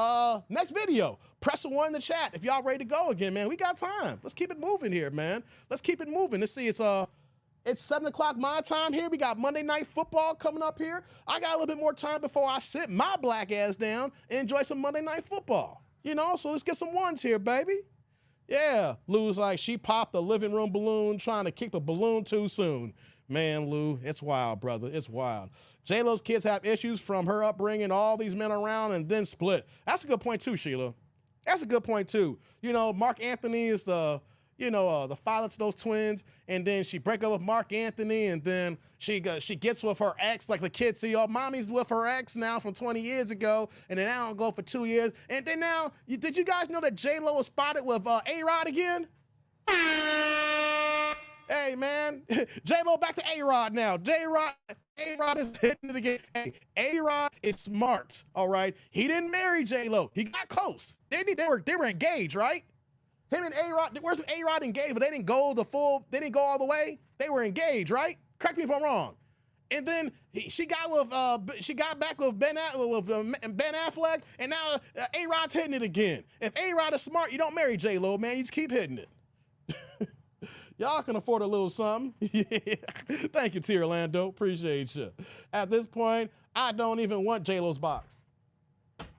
Next video, press a 1 in the chat if y'all ready to go again, man. We got time. Let's keep it moving here, man. Let's keep it moving. Let's see, it's 7 o'clock my time here. We got Monday Night Football coming up here. I got a little bit more time before I sit my black ass down and enjoy some Monday Night Football. You know, so let's get some ones here, baby. Yeah, Lou's like, she popped a living room balloon trying to kick the balloon too soon. Man, Lou, it's wild, brother. It's wild. J-Lo's kids have issues from her upbringing, all these men around, and then split. That's a good point, too, Sheila. That's a good point, too. You know, Mark Anthony is the father to those twins, and then she break up with Mark Anthony, and then she gets with her ex, like the kids see, oh, mommy's with her ex now from 20 years ago, and then I don't go for 2 years. And then now, did you guys know that J-Lo was spotted with A-Rod again? Hey, man, J-Lo back to A-Rod now. A-Rod is hitting it again. Hey, A-Rod is smart, all right? He didn't marry J-Lo. He got close. They were engaged, right? Him and A-Rod, wasn't A-Rod engaged, but they didn't go all the way. They were engaged, right? Correct me if I'm wrong. And then she got back with Ben Affleck, and now A-Rod's hitting it again. If A-Rod is smart, you don't marry J-Lo, man. You just keep hitting it. Y'all can afford a little something. Yeah. Thank you, T. Orlando. Appreciate you. At this point, I don't even want J-Lo's box.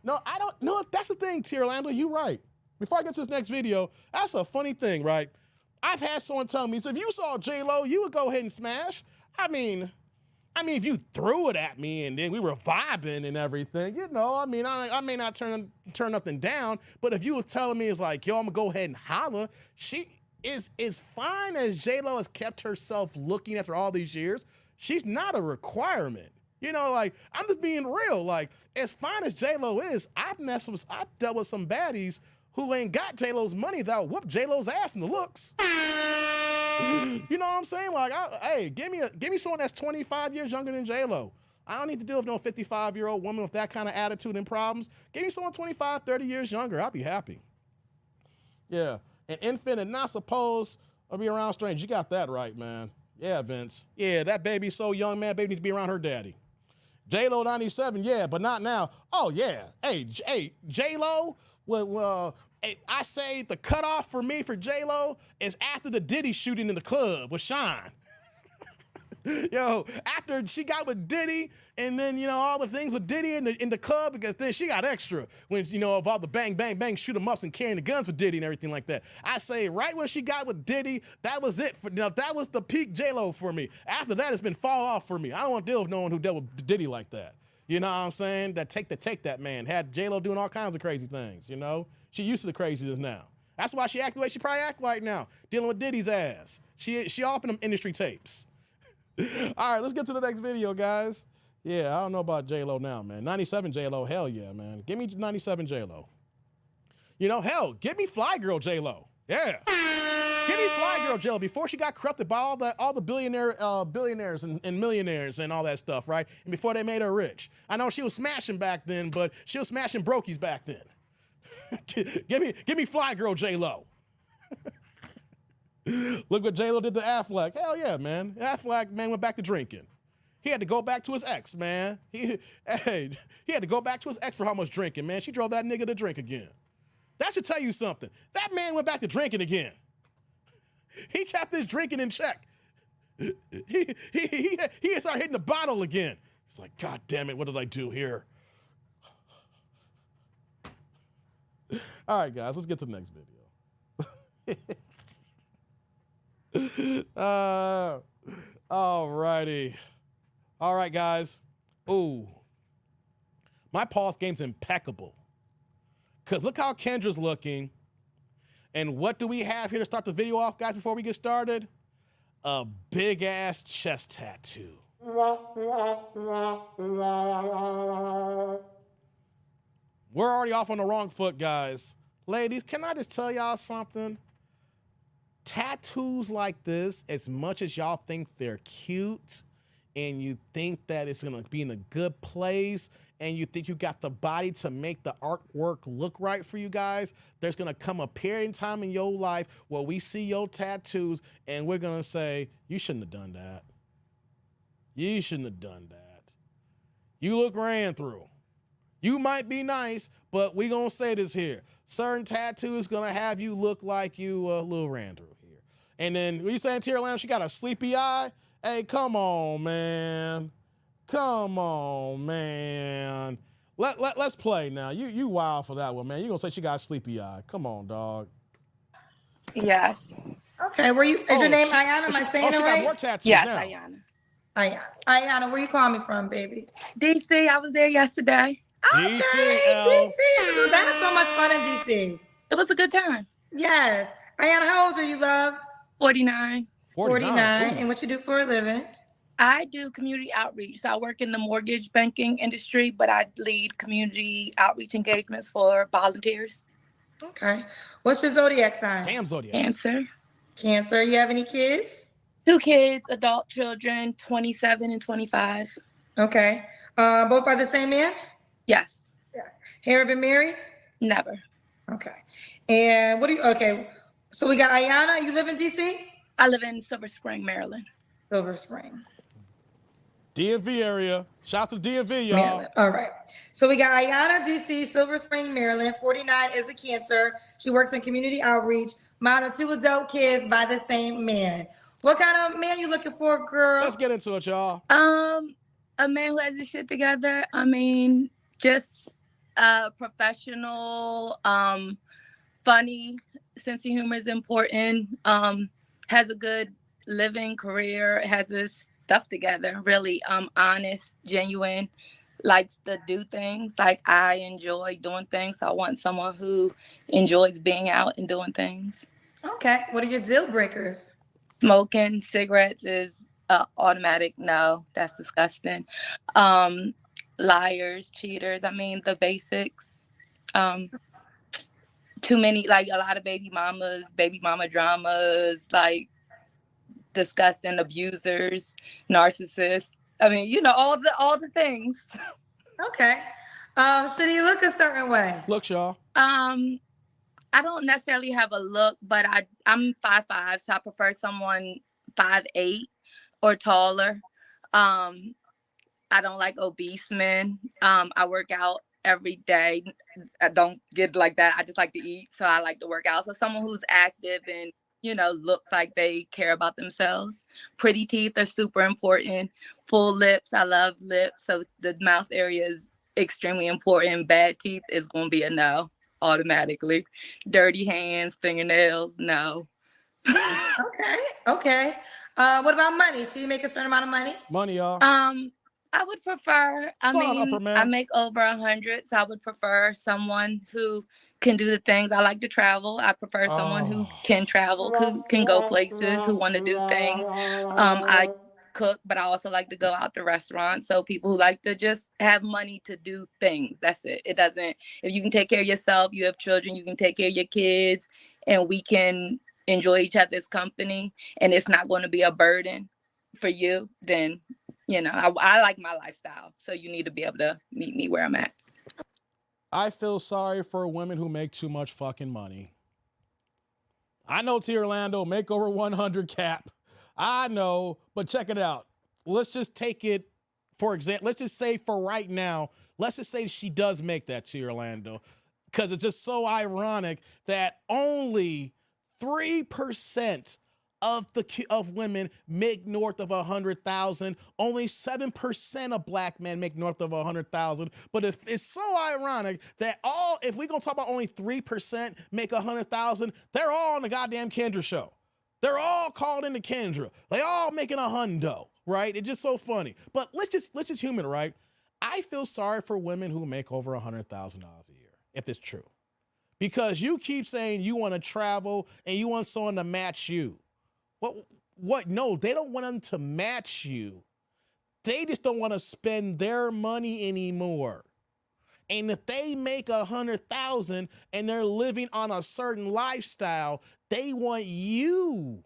No, I don't. No, that's the thing, T. Orlando. You right. Before I get to this next video, that's a funny thing, right? I've had someone tell me, so if you saw J-Lo, you would go ahead and smash. I mean, if you threw it at me and then we were vibing and everything, you know, I may not turn nothing down, but if you were telling me it's like, yo, I'm gonna go ahead and holler, she is as fine as J-Lo has kept herself looking after all these years, she's not a requirement. You know, like, I'm just being real. Like, as fine as J-Lo is, I've dealt with some baddies who ain't got J-Lo's money that whoop J-Lo's ass in the looks. You know what I'm saying? Like, hey, give me someone that's 25 years younger than J-Lo. I don't need to deal with no 55-year-old woman with that kind of attitude and problems. Give me someone 25, 30 years younger. I'll be happy. Yeah. An infant and not supposed to be around strangers. You got that right, man. Yeah, Vince. Yeah, that baby's so young, man. Baby needs to be around her daddy. J-Lo 97, yeah, but not now. Oh, yeah. Hey, J-Lo, well, I say the cutoff for me for J-Lo is after the Diddy shooting in the club with Sean. Yo, after she got with Diddy, and then, you know, all the things with Diddy in the club, because then she got extra when, you know, of all the bang, bang, bang, shoot 'em ups and carrying the guns for Diddy and everything like that. I say right when she got with Diddy, that was it. That was the peak J-Lo for me. After that, it's been fall off for me. I don't want to deal with no one who dealt with Diddy like that. You know what I'm saying? That take that man. Had J-Lo doing all kinds of crazy things, you know? She used to the craziness now. That's why she act the way she probably act right now, dealing with Diddy's ass. She all up in them industry tapes. All right, let's get to the next video, guys. Yeah, I don't know about J-Lo now, man. 97 J-Lo, hell yeah, man. Give me 97 J-Lo. You know, hell, give me Fly Girl J-Lo. Yeah. Give me Fly Girl J-Lo before she got corrupted by all the billionaires and millionaires and all that stuff, right? And before they made her rich. I know she was smashing back then, but she was smashing brokies back then. give me Fly Girl J-Lo. Look what J-Lo did to Affleck. Hell yeah, man. Affleck, man, went back to drinking. He had to go back to his ex, man. He had to go back to his ex for how much drinking, man. She drove that nigga to drink again. That should tell you something. That man went back to drinking again. He kept his drinking in check. He started hitting the bottle again. He's like, God damn it, what did I do here? All right, guys, let's get to the next video. All righty. All right, guys. Ooh. My pulse game's impeccable. Because look how Kendra's looking. And what do we have here to start the video off, guys, before we get started? A big-ass chest tattoo. We're already off on the wrong foot, guys. Ladies, can I just tell y'all something? Tattoos like this, as much as y'all think they're cute, and you think that it's gonna be in a good place, and you think you got the body to make the artwork look right for you guys, there's gonna come a period in time in your life where we see your tattoos and we're gonna say, you shouldn't have done that. You shouldn't have done that. You look ran through. You might be nice, but we gonna say this here. Certain tattoos gonna have you look like you a little ran through here. And then what you saying, Tierra Lamb, she got a sleepy eye? Hey, come on, man. Come on, man. Let's play now. You wild for that one, man. You gonna say she got a sleepy eye. Come on, dog. Yes. Okay, is your name Ayana? Am I saying it right? Got more tattoos Yes, now. Ayana. Ayana, where you calling me from, baby? DC, I was there yesterday. Okay, DCL. DC. That is so much fun in DC. It was a good time. Yes. Ayana, how old are you, love? 49. 49. And what you do for a living? I do community outreach. So I work in the mortgage banking industry, but I lead community outreach engagements for volunteers. Okay. What's your zodiac sign? Damn zodiac. Cancer. You have any kids? 2 kids, adult children, 27 and 25. Okay. Both by the same man? Yes. Ever been married? Never. Okay. And okay. So we got Ayana. You live in DC? I live in Silver Spring, Maryland. Silver Spring. DMV area. Shout out to DMV, y'all. Maryland. All right. So we got Ayana, DC, Silver Spring, Maryland. 49 is a Cancer. She works in community outreach. Mom of 2 adult kids by the same man. What kind of man you looking for, girl? Let's get into it, y'all. A man who has his shit together. I mean, just professional, funny, sense of humor is important. Has a good living career, has his stuff together, really honest, genuine, likes to do things. Like I enjoy doing things. So I want someone who enjoys being out and doing things. Okay. What are your deal breakers? Smoking cigarettes is automatic. No, that's disgusting. Liars, cheaters. I mean, the basics. Too many, like a lot of baby mama dramas, like disgusting abusers, narcissists. I mean, you know, all the things. Okay. Should he look a certain way? Look, y'all. I don't necessarily have a look, but I'm 5'5", so I prefer someone 5'8" or taller. I don't like obese men. I work out every day. I don't get like that. I just like to eat, so I like to work out. So someone who's active and, you know, looks like they care about themselves. Pretty teeth are super important. Full lips. I love lips. So the mouth area is extremely important. Bad teeth is going to be a no automatically. Dirty hands, fingernails, no. Okay. What about money? Should you make a certain amount of money? Money, y'all. I would prefer, I make over 100, so I would prefer someone who can do the things. I like to travel. I prefer someone who can travel, who can go places, who want to do things. I cook, but I also like to go out to restaurants. So people who like to just have money to do things. That's it. It doesn't, if you can take care of yourself, you have children, you can take care of your kids, and we can enjoy each other's company and it's not going to be a burden for you, then, you know, I like my lifestyle. So you need to be able to meet me where I'm at. I feel sorry for women who make too much fucking money. I know T. Orlando, make over 100 cap. I know, but check it out. Let's just take it, for example, let's just say for right now, let's just say she does make that, T. Orlando, because it's just so ironic that only 3% of women make north of 100,000. Only 7% of black men make north of 100,000. But if it's so ironic that if we're gonna talk about only 3% make 100,000, they're all on the goddamn Kendra show. They're all called into Kendra. They all making a hundo, right? It's just so funny. But let's just human, right? I feel sorry for women who make over $100,000 a year, if it's true, because you keep saying you want to travel and you want someone to match you. What? No, they don't want them to match you. They just don't want to spend their money anymore. And if they make 100,000 and they're living on a certain lifestyle, they want you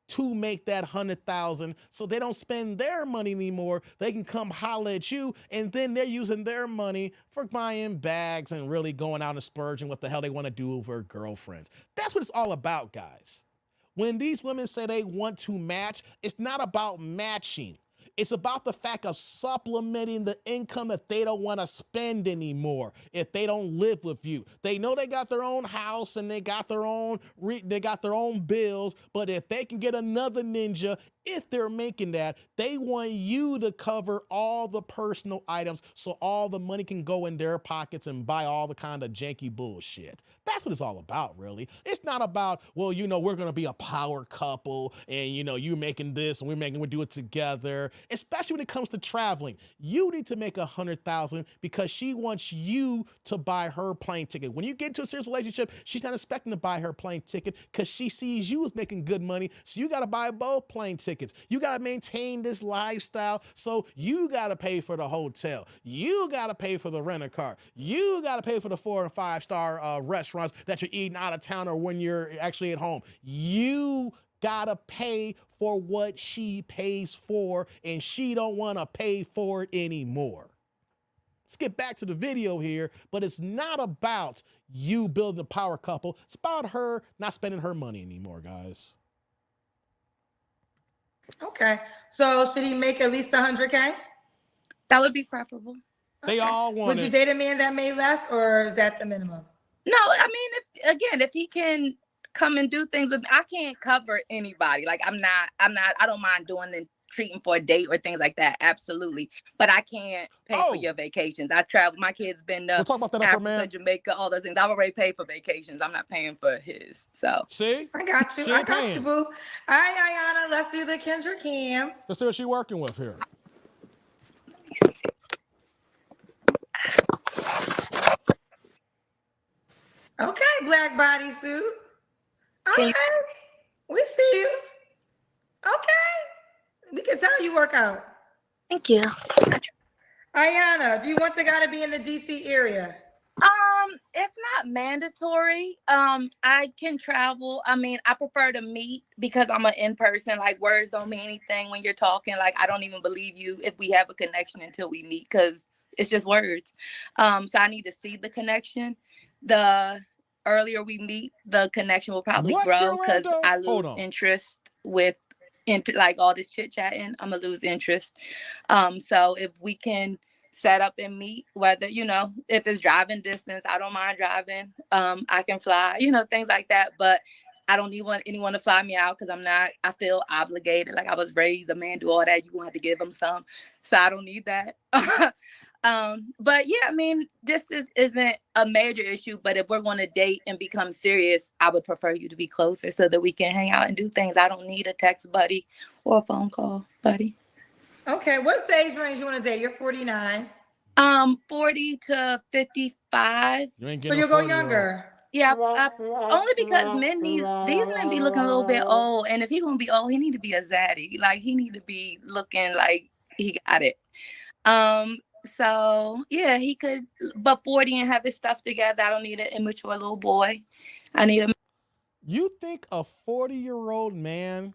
to make that 100,000 so they don't spend their money anymore. They can come holler at you, and then they're using their money for buying bags and really going out and splurging what the hell they want to do with their girlfriends. That's what it's all about, guys. When these women say they want to match, it's not about matching. It's about the fact of supplementing the income that they don't want to spend anymore if they don't live with you. They know they got their own house and they got their own bills, but if they can get another ninja, if they're making that, they want you to cover all the personal items so all the money can go in their pockets and buy all the kind of janky bullshit. That's what it's all about, really. It's not about, well, you know, we're going to be a power couple and, you know, you making this and we do it together. Especially when it comes to traveling, you need to make 100,000 because she wants you to buy her plane ticket. When you get into a serious relationship, she's not expecting to buy her plane ticket because she sees you as making good money. So you got to buy both plane tickets. You got to maintain this lifestyle. So you got to pay for the hotel. You got to pay for the rental car. You got to pay for the 4- and 5-star restaurants that you're eating out of town or when you're actually at home. You gotta pay for what she pays for, and she don't want to pay for it anymore. Let's get back to the video here, but it's not about you building a power couple. It's about her not spending her money anymore, guys. Okay, so should he make at least 100K? That would be preferable. They all want Would you date a man that made less, or is that the minimum? No, I mean, if he can come and do things with me, I can't cover anybody. Like I don't mind doing and treating for a date or things like that. Absolutely. But I can't pay for your vacations. I travel, my kids been to we'll talk about that Africa, Jamaica, all those things. I've already paid for vacations. I'm not paying for his. So see? I got you. She I ain't got paying. you, boo. All right, Ayana, let's do the Kendra Cam. Let's see what she's working with here. Okay, black bodysuit. Okay, we see you. Okay, we can tell you work out. Thank you. Ayana, do you want the guy to be in the DC area? It's not mandatory. I can travel. I mean, I prefer to meet because I'm an in-person. Like, words don't mean anything when you're talking. Like, I don't even believe you if we have a connection until we meet because it's just words. So I need to see the connection. The earlier we meet, the connection will probably grow because I lose interest with like all this chit-chatting. I'm gonna lose interest. So if we can set up and meet, whether, you know, if it's driving distance, I don't mind driving. I can fly, you know, things like that. But I don't need anyone to fly me out because I feel obligated. Like I was raised, a man do all that, you're gonna have to give him some. So I don't need that. But yeah, I mean, this isn't a major issue, but if we're going to date and become serious, I would prefer you to be closer so that we can hang out and do things. I don't need a text buddy or a phone call buddy. Okay, what's the age range you want to date? You're 49. 40 to 55. You ain't So getting you go younger. Yeah, only because these men be looking a little bit old, and if he gonna be old, he need to be a zaddy. Like he need to be looking like he got it. So yeah, he could, but 40 and have his stuff together. I don't need an immature little boy. I need a. You think a 40-year-old man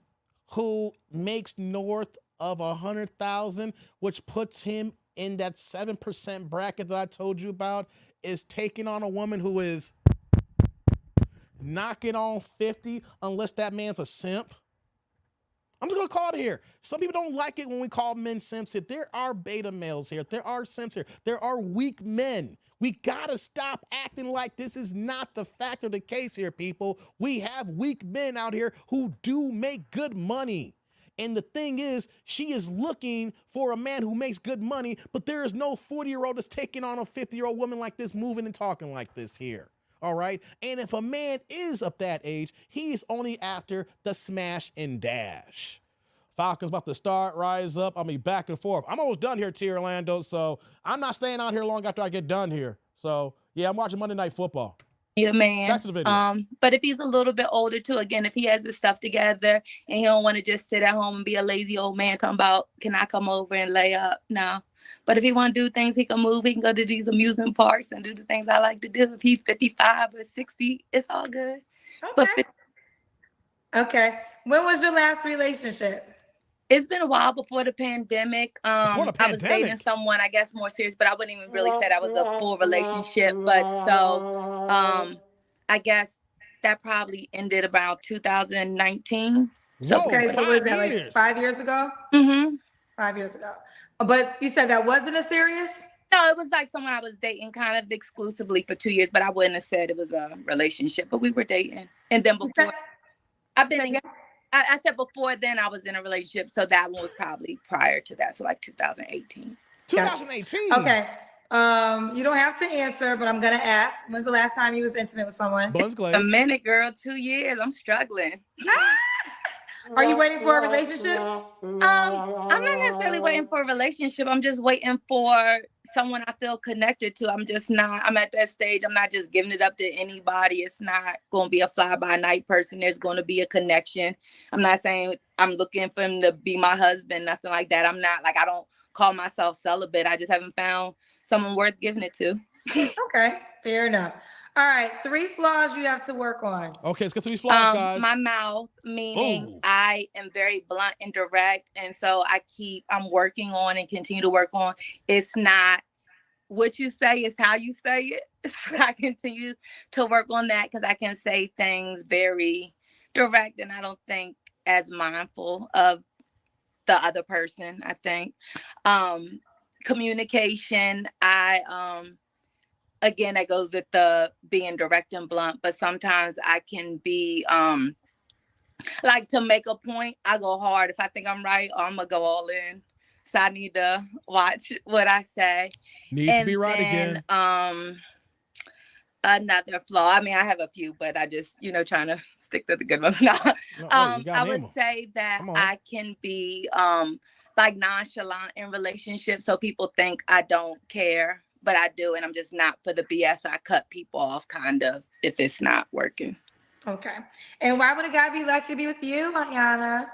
who makes north of 100,000, which puts him in that 7% bracket that I told you about, is taking on a woman who is knocking on 50 unless that man's a simp? I'm just gonna call it here. Some people don't like it when we call men simps here. There are beta males here. There are simps here. There are weak men. We gotta stop acting like this is not the fact or the case here, people. We have weak men out here who do make good money. And the thing is, she is looking for a man who makes good money, but there is no 40-year-old that's taking on a 50-year-old woman like this, moving and talking like this here. All right. And if a man is of that age, he's only after the smash and dash. Falcons about to start, rise up. I'll be back and forth. I'm almost done here, T. Orlando. So I'm not staying out here long after I get done here. So yeah, I'm watching Monday Night Football. Need a man. Back to the video. But if he's a little bit older too, again, if he has his stuff together and he don't want to just sit at home and be a lazy old man talking about, can I come over and lay up? No. But if he want to do things, he can move. He can go to these amusement parks and do the things I like to do. If he's 55 or 60, it's all good. Okay. Okay. When was your last relationship? It's been a while before the pandemic. Before the I was dating pandemic? someone, I guess, more serious, but I wouldn't even really say that was a full relationship. But so I guess that probably ended about 2019. So Whoa, Okay, so was 5 that like years. 5 years ago? mm-hmm. 5 years ago. But you said that wasn't a serious? No, it was like someone I was dating kind of exclusively for 2 years, but I wouldn't have said it was a relationship, but we were dating. And then before I've been in, I said before then I was in a relationship, so that one was probably prior to that, so like 2018. 2018. Okay. You don't have to answer, but I'm gonna ask. When's the last time you was intimate with someone? Buns Glaze. A minute, girl, 2 years. I'm struggling. Are you waiting for a relationship? I'm not necessarily waiting for a relationship. I'm just waiting for someone I feel connected to. I'm at that stage. I'm not just giving it up to anybody. It's not going to be a fly by night person. There's going to be a connection. I'm not saying I'm looking for him to be my husband, nothing like that. I'm not I don't call myself celibate. I just haven't found someone worth giving it to. Okay, fair enough. All right, 3 flaws you have to work on. Okay, let's get to these flaws, guys. My mouth, meaning Ooh. I am very blunt and direct. And so I'm working on and continue to work on. It's not what you say, it's how you say it. So I continue to work on that because I can say things very direct and I don't think as mindful of the other person, I think. Communication, again, that goes with the being direct and blunt, but sometimes I can be like to make a point, I go hard. If I think I'm right, I'm gonna go all in. So I need to watch what I say. Need to be right again. Another flaw. I mean, I have a few, but I just, trying to stick to the good ones. No. I would say that I can be like nonchalant in relationships, so people think I don't care. But I do, and I'm just not for the BS. I cut people off kind of if it's not working. Okay. And why would a guy be lucky to be with you, Ayana?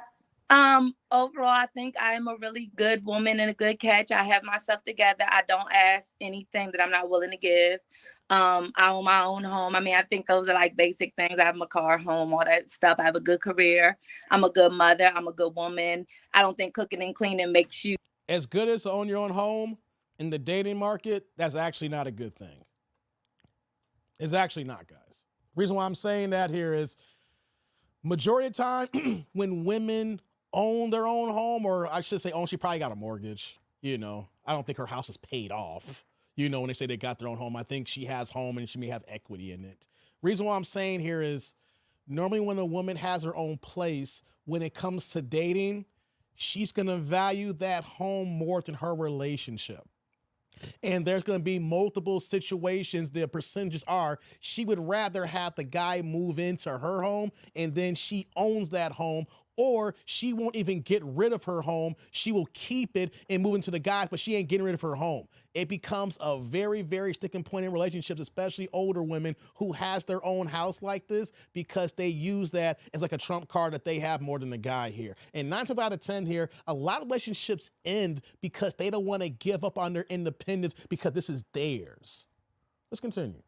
Overall, I think I am a really good woman and a good catch. I have myself together. I don't ask anything that I'm not willing to give. I own my own home. I mean, I think those are like basic things. I have my car, home, all that stuff. I have a good career. I'm a good mother. I'm a good woman. I don't think cooking and cleaning makes you as good as to own your own home. In the dating market, that's actually not a good thing. It's actually not, guys. The reason why I'm saying that here is majority of the time when women own their own home, or I should say she probably got a mortgage, I don't think her house is paid off. When they say they got their own home, I think she has home and she may have equity in it. Reason why I'm saying here is normally when a woman has her own place, when it comes to dating, she's going to value that home more than her relationship. And there's going to be multiple situations. The percentages are she would rather have the guy move into her home and then she owns that home, or she won't even get rid of her home. She will keep it and move into the guys, but she ain't getting rid of her home. It becomes a very, very sticking point in relationships, especially older women who has their own house like this, because they use that as like a trump card that they have more than the guy here. And 9 times out of 10 here, a lot of relationships end because they don't want to give up on their independence because this is theirs. Let's continue.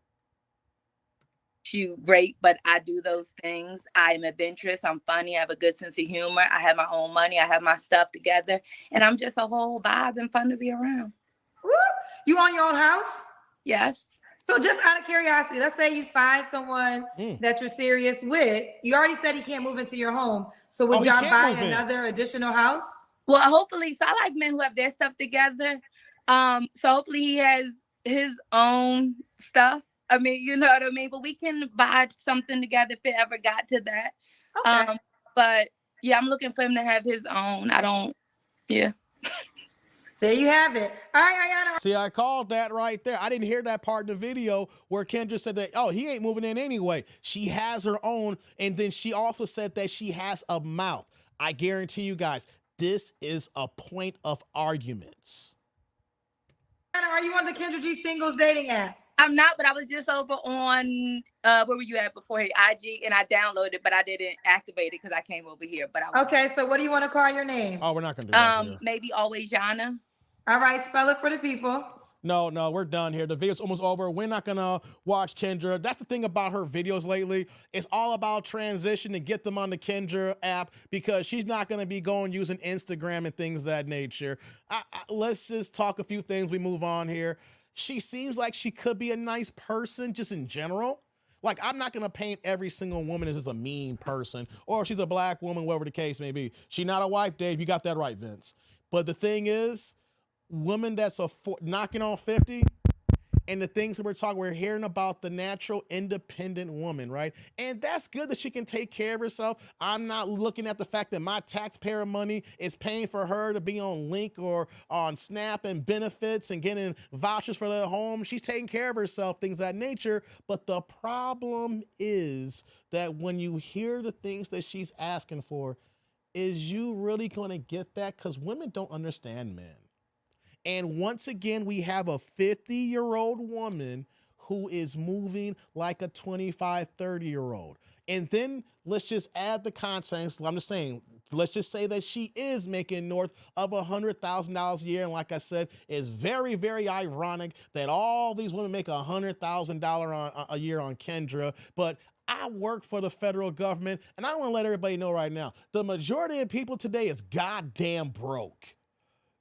you rate, but I do those things. I am adventurous. I'm funny. I have a good sense of humor. I have my own money. I have my stuff together. And I'm just a whole vibe and fun to be around. Woo! You own your own house? Yes. So just out of curiosity, let's say you find someone that you're serious with. You already said he can't move into your home. So would y'all buy another additional house? Well, hopefully. So I like men who have their stuff together. So hopefully he has his own stuff. I mean, you know what I mean? But we can buy something together if it ever got to that. Okay. But yeah, I'm looking for him to have his own. Yeah. There you have it. All right, Ayana. See, I called that right there. I didn't hear that part in the video where Kendra said that, oh, he ain't moving in anyway. She has her own. And then she also said that she has a mouth. I guarantee you guys, this is a point of arguments. Ayana, are you on the Kendra G singles dating app? I'm not, but I was just over on, where were you at before? IG, and I downloaded it, but I didn't activate it because I came over here. But I Okay, so what do you want to call your name? Oh, we're not going to do that here. Maybe Always Yana. All right, spell it for the people. No, we're done here. The video's almost over. We're not gonna watch Kendra. That's the thing about her videos lately. It's all about transition to get them on the Kendra app because she's not gonna be going using Instagram and things of that nature. Let's just talk a few things. We move on here. She seems like she could be a nice person just in general. Like, I'm not going to paint every single woman as just a mean person or she's a black woman, whatever the case may be. She's not a wife, Dave. You got that right, Vince. But the thing is, woman that's knocking on 50 and the things that we're hearing about the natural independent woman, right? And that's good that she can take care of herself. I'm not looking at the fact that my taxpayer money is paying for her to be on Link or on Snap and benefits and getting vouchers for their home. She's taking care of herself, things of that nature. But the problem is that when you hear the things that she's asking for, is you really going to get that? Because women don't understand men. And once again, we have a 50-year-old woman who is moving like a 25, 30-year-old. And then let's just add the context. I'm just saying, let's just say that she is making north of $100,000 a year. And like I said, it's very, very ironic that all these women make $100,000 a year on Kendra. But I work for the federal government, and I want to let everybody know right now, the majority of people today is goddamn broke.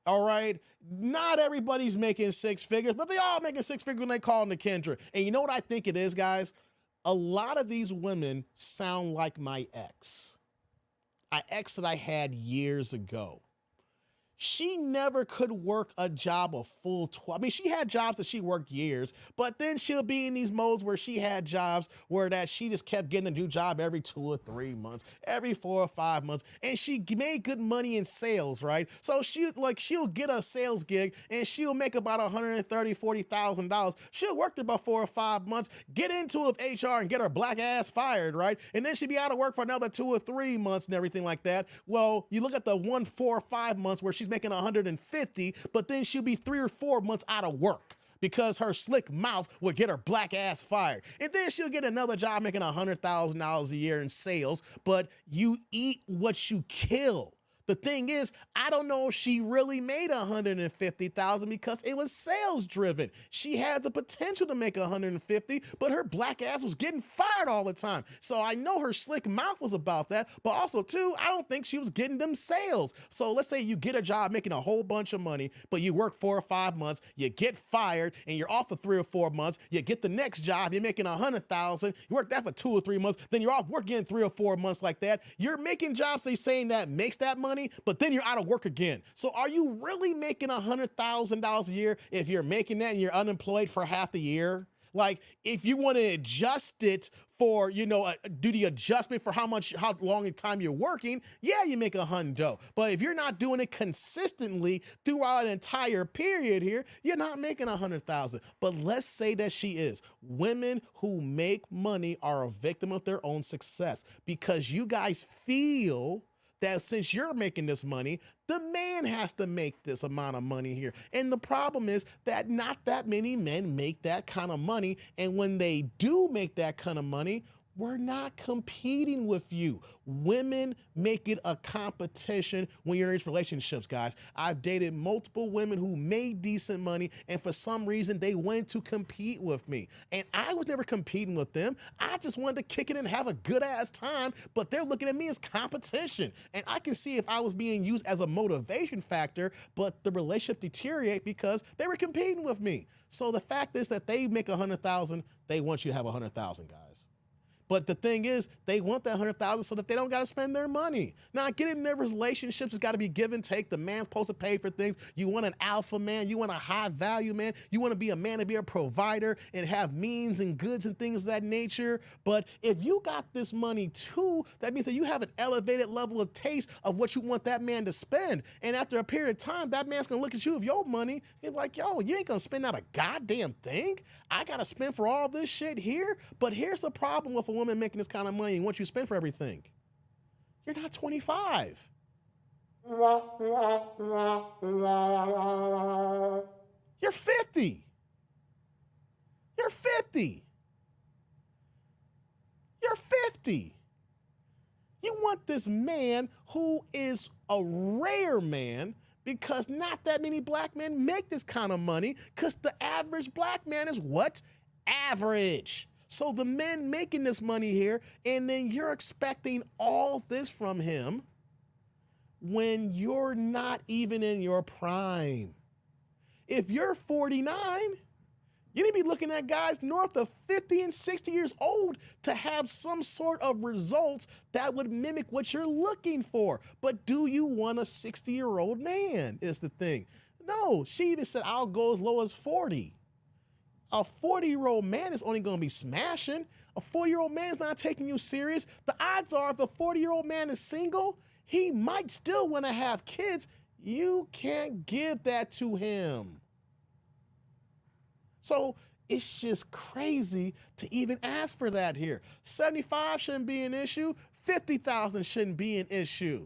All right, not everybody's making six figures, but they all making six figures when they call into Kendra. And you know what I think it is, guys? A lot of these women sound like my ex. An ex that I had years ago. She never could work a job a full 12. I mean, she had jobs that she worked years, but then she'll be in these modes where she had jobs where that she just kept getting a new job every 2 or 3 months, every 4 or 5 months, and she made good money in sales, right? So she'll get a sales gig and she'll make about $130,000, $40,000. She'll work there about 4 or 5 months, get into it with HR and get her black ass fired, right? And then she'll be out of work for another 2 or 3 months and everything like that. Well, you look at the 1, 4 or 5 months where she's making 150, but then she'll be 3 or 4 months out of work because her slick mouth will get her black ass fired. And then she'll get another job making $100,000 a year in sales, but you eat what you kill. The thing is, I don't know if she really made $150,000 because it was sales driven. She had the potential to make $150,000, but her black ass was getting fired all the time. So I know her slick mouth was about that, but also too, I don't think she was getting them sales. So let's say you get a job making a whole bunch of money, but you work 4 or 5 months, you get fired, and you're off for 3 or 4 months. You get the next job, you're making $100,000. You work that for 2 or 3 months, then you're off working 3 or 4 months like that. You're making jobs they saying that makes that money, but then you're out of work again. So are you really making $100,000 a year if you're making that and you're unemployed for half the year? Like, if you want to adjust it for, do the adjustment for how long in time you're working, yeah, you make $100,000. But if you're not doing it consistently throughout an entire period here, you're not making $100,000. But let's say that she is. Women who make money are a victim of their own success because you guys feel that since you're making this money, the man has to make this amount of money here. And the problem is that not that many men make that kind of money. And when they do make that kind of money, We're not competing with you. Women make it a competition when you're in these relationships, guys. I've dated multiple women who made decent money, and for some reason they went to compete with me. And I was never competing with them. I just wanted to kick it and have a good ass time, but they're looking at me as competition. And I can see if I was being used as a motivation factor, but the relationship deteriorate because they were competing with me. So the fact is that they make 100,000, they want you to have 100,000, guys. But the thing is, they want that 100,000 so that they don't got to spend their money. Now, getting in their relationships has got to be give and take. The man's supposed to pay for things. You want an alpha man. You want a high value man. You want to be a man to be a provider and have means and goods and things of that nature. But if you got this money too, that means that you have an elevated level of taste of what you want that man to spend. And after a period of time, that man's going to look at you with your money and be like, yo, you ain't going to spend out a goddamn thing. I got to spend for all this shit here. But here's the problem with a woman making this kind of money and what you spend for everything. You're not 25. You're 50. You're 50. You're 50. You want this man who is a rare man because not that many black men make this kind of money because the average black man is what? Average. So the men making this money here, and then you're expecting all this from him when you're not even in your prime. If you're 49, you need to be looking at guys north of 50 and 60 years old to have some sort of results that would mimic what you're looking for. But do you want a 60-year-old man is the thing. No, she even said, I'll go as low as 40. A 40-year-old man is only going to be smashing. A 40-year-old man is not taking you serious. The odds are if a 40-year-old man is single, he might still want to have kids. You can't give that to him. So it's just crazy to even ask for that here. 75 shouldn't be an issue. 50,000 shouldn't be an issue.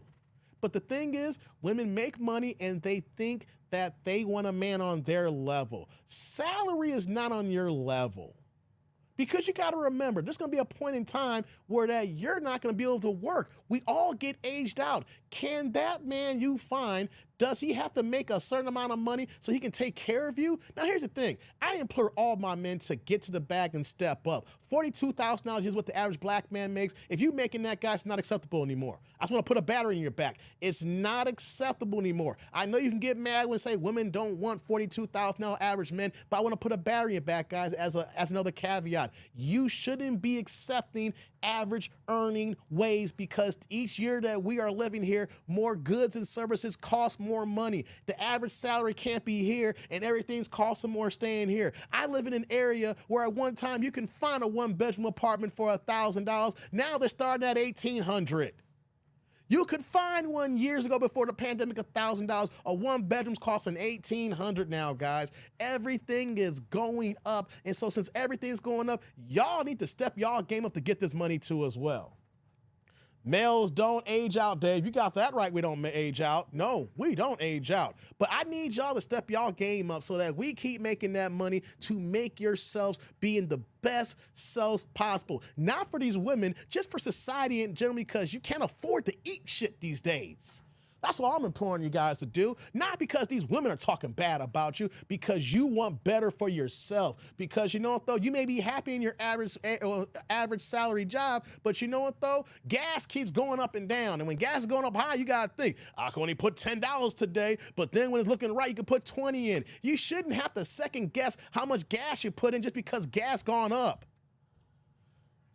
But the thing is, women make money and they think that they want a man on their level. Salary is not on your level. Because you got to remember, there's going to be a point in time where that you're not going to be able to work. We all get aged out. Can that man you find, does he have to make a certain amount of money so he can take care of you? Now, here's the thing. I implore all my men to get to the bag and step up. $42,000 is what the average black man makes. If you're making that, guy, it's not acceptable anymore. I just want to put a battery in your back. It's not acceptable anymore. I know you can get mad when say women don't want $42,000 average men, but I want to put a battery in your back, guys, as another caveat. You shouldn't be accepting average earning wage because each year that we are living here, more goods and services cost more money. The average salary can't be here and everything's costing more staying here. I live in an area where at one time you can find a one-bedroom apartment for $1,000. Now they're starting at $1,800. You could find one years ago before the pandemic, $1,000. A one bedroom's costing $1,800 now, guys. Everything is going up. And so since everything's going up, y'all need to step y'all game up to get this money too as well. Males don't age out, Dave. You got that right. We don't age out. No, we don't age out. But I need y'all to step y'all game up so that we keep making that money to make yourselves being the best selves possible. Not for these women, just for society in general, because you can't afford to eat shit these days. That's what I'm imploring you guys to do. Not because these women are talking bad about you, because you want better for yourself. Because you know what, though? You may be happy in your average salary job, but you know what, though? Gas keeps going up and down. And when gas is going up high, you got to think, I can only put $10 today, but then when it's looking right, you can put 20 in. You shouldn't have to second guess how much gas you put in just because gas gone up.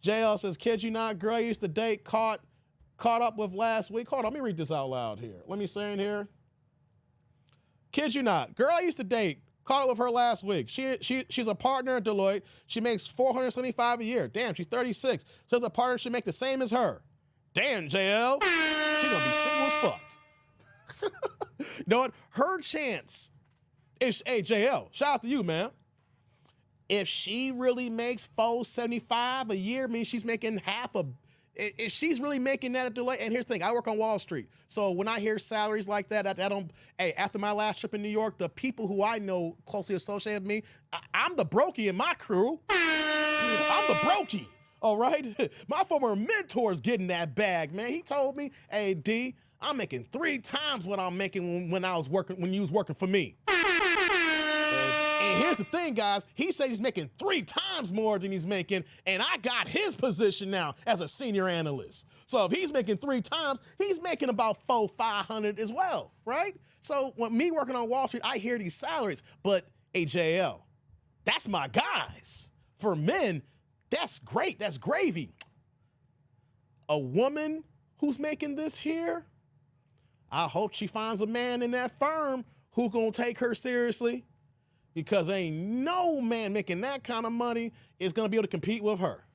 JL says, kid you not, girl I used to date caught up with last week. Hold on, let me read this out loud here. Let me say in here. Kid you not, girl I used to date, caught up with her last week. She's a partner at Deloitte. She makes $475 a year. Damn, she's 36. So the partner should make the same as her. Damn, JL. She's gonna be single as fuck. You know what? Her chance is, hey, JL, shout out to you, man. If she really makes $475 a year, means she's making half a. If she's really making that at Deloitte, and here's the thing, I work on Wall Street. So when I hear salaries like that, hey, after my last trip in New York, the people who I know closely associated with me, I'm the brokey in my crew. I'm the brokey. All right? My former mentor's getting that bag, man. He told me, hey, D, I'm making 3 times what I'm making when you was working for me. And here's the thing, guys. He says he's making 3 times more than he's making, and I got his position now as a senior analyst. So if he's making 3 times, he's making about $400-500 as well, right? So when me working on Wall Street, I hear these salaries, but AJL, that's my guys. For men, that's great. That's gravy. A woman who's making this here, I hope she finds a man in that firm who gonna take her seriously, because ain't no man making that kind of money is gonna be able to compete with her.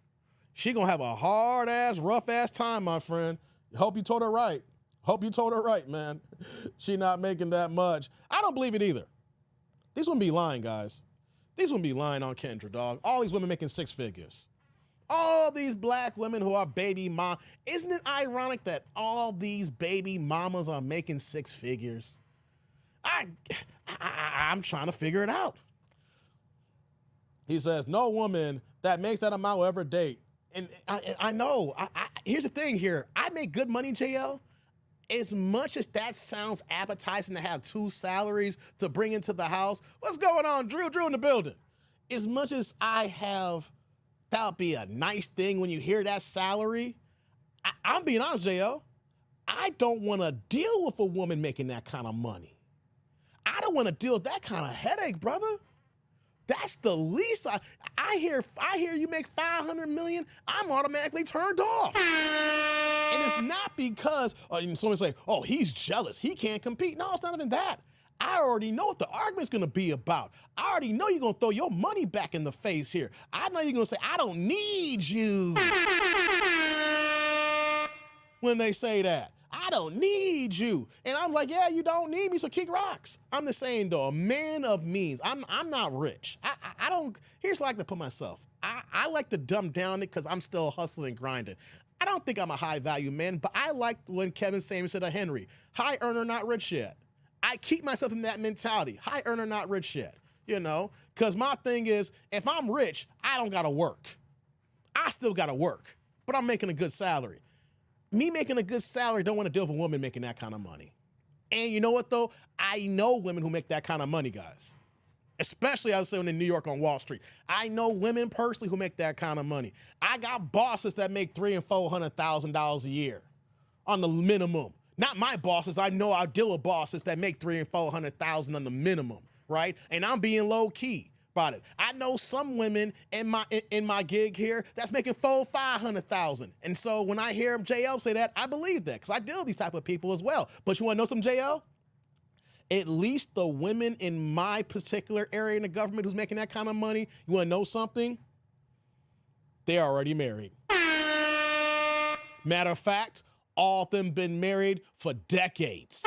She gonna have a hard ass, rough ass time, my friend. Hope you told her right. Hope you told her right, man. She not making that much. I don't believe it either. These women be lying, guys. These women be lying on Kendra, dog. All these women making 6 figures. All these black women who are baby mom. Isn't it ironic that all these baby mamas are making 6 figures? I'm trying to figure it out. He says, no woman that makes that amount will ever date. And I know, here's the thing here. I make good money, JL. As much as that sounds appetizing to have 2 salaries to bring into the house, what's going on, Drew? Drew in the building. As much as I have, that would be a nice thing when you hear that salary. I'm being honest, JL. I don't want to deal with a woman making that kind of money. I don't want to deal with that kind of headache, brother. That's the least I hear you make 500 million, I'm automatically turned off. And it's not because someone say, oh, he's jealous, he can't compete. No, it's not even that. I already know what the argument's gonna be about. I already know you're gonna throw your money back in the face here. I know you're gonna say, I don't need you. When they say that. I don't need you. And I'm like, yeah, you don't need me, so kick rocks. I'm just saying, though, a man of means. I'm not rich. I don't, here's how I like to put myself. I like to dumb down it because I'm still hustling and grinding. I don't think I'm a high value man, but I like when Kevin Samuels said to Henry, high earner, not rich yet. I keep myself in that mentality. High earner, not rich yet. You know, because my thing is, if I'm rich, I don't got to work. I still got to work, but I'm making a good salary. Me making a good salary don't want to deal with a woman making that kind of money. And you know what, though? I know women who make that kind of money, guys. Especially, I was saying, in New York on Wall Street. I know women personally who make that kind of money. I got bosses that make $300,000 and $400,000 a year on the minimum. Not my bosses. I know I deal with bosses that make $300,000 and $400,000 on the minimum, right? And I'm being low key about it. I know some women in my gig here that's making $400,000-500,000. And so when I hear JL say that, I believe that because I deal with these type of people as well. But you want to know some, JL? At least the women in my particular area in the government who's making that kind of money, you want to know something? They're already married. Matter of fact, all of them been married for decades.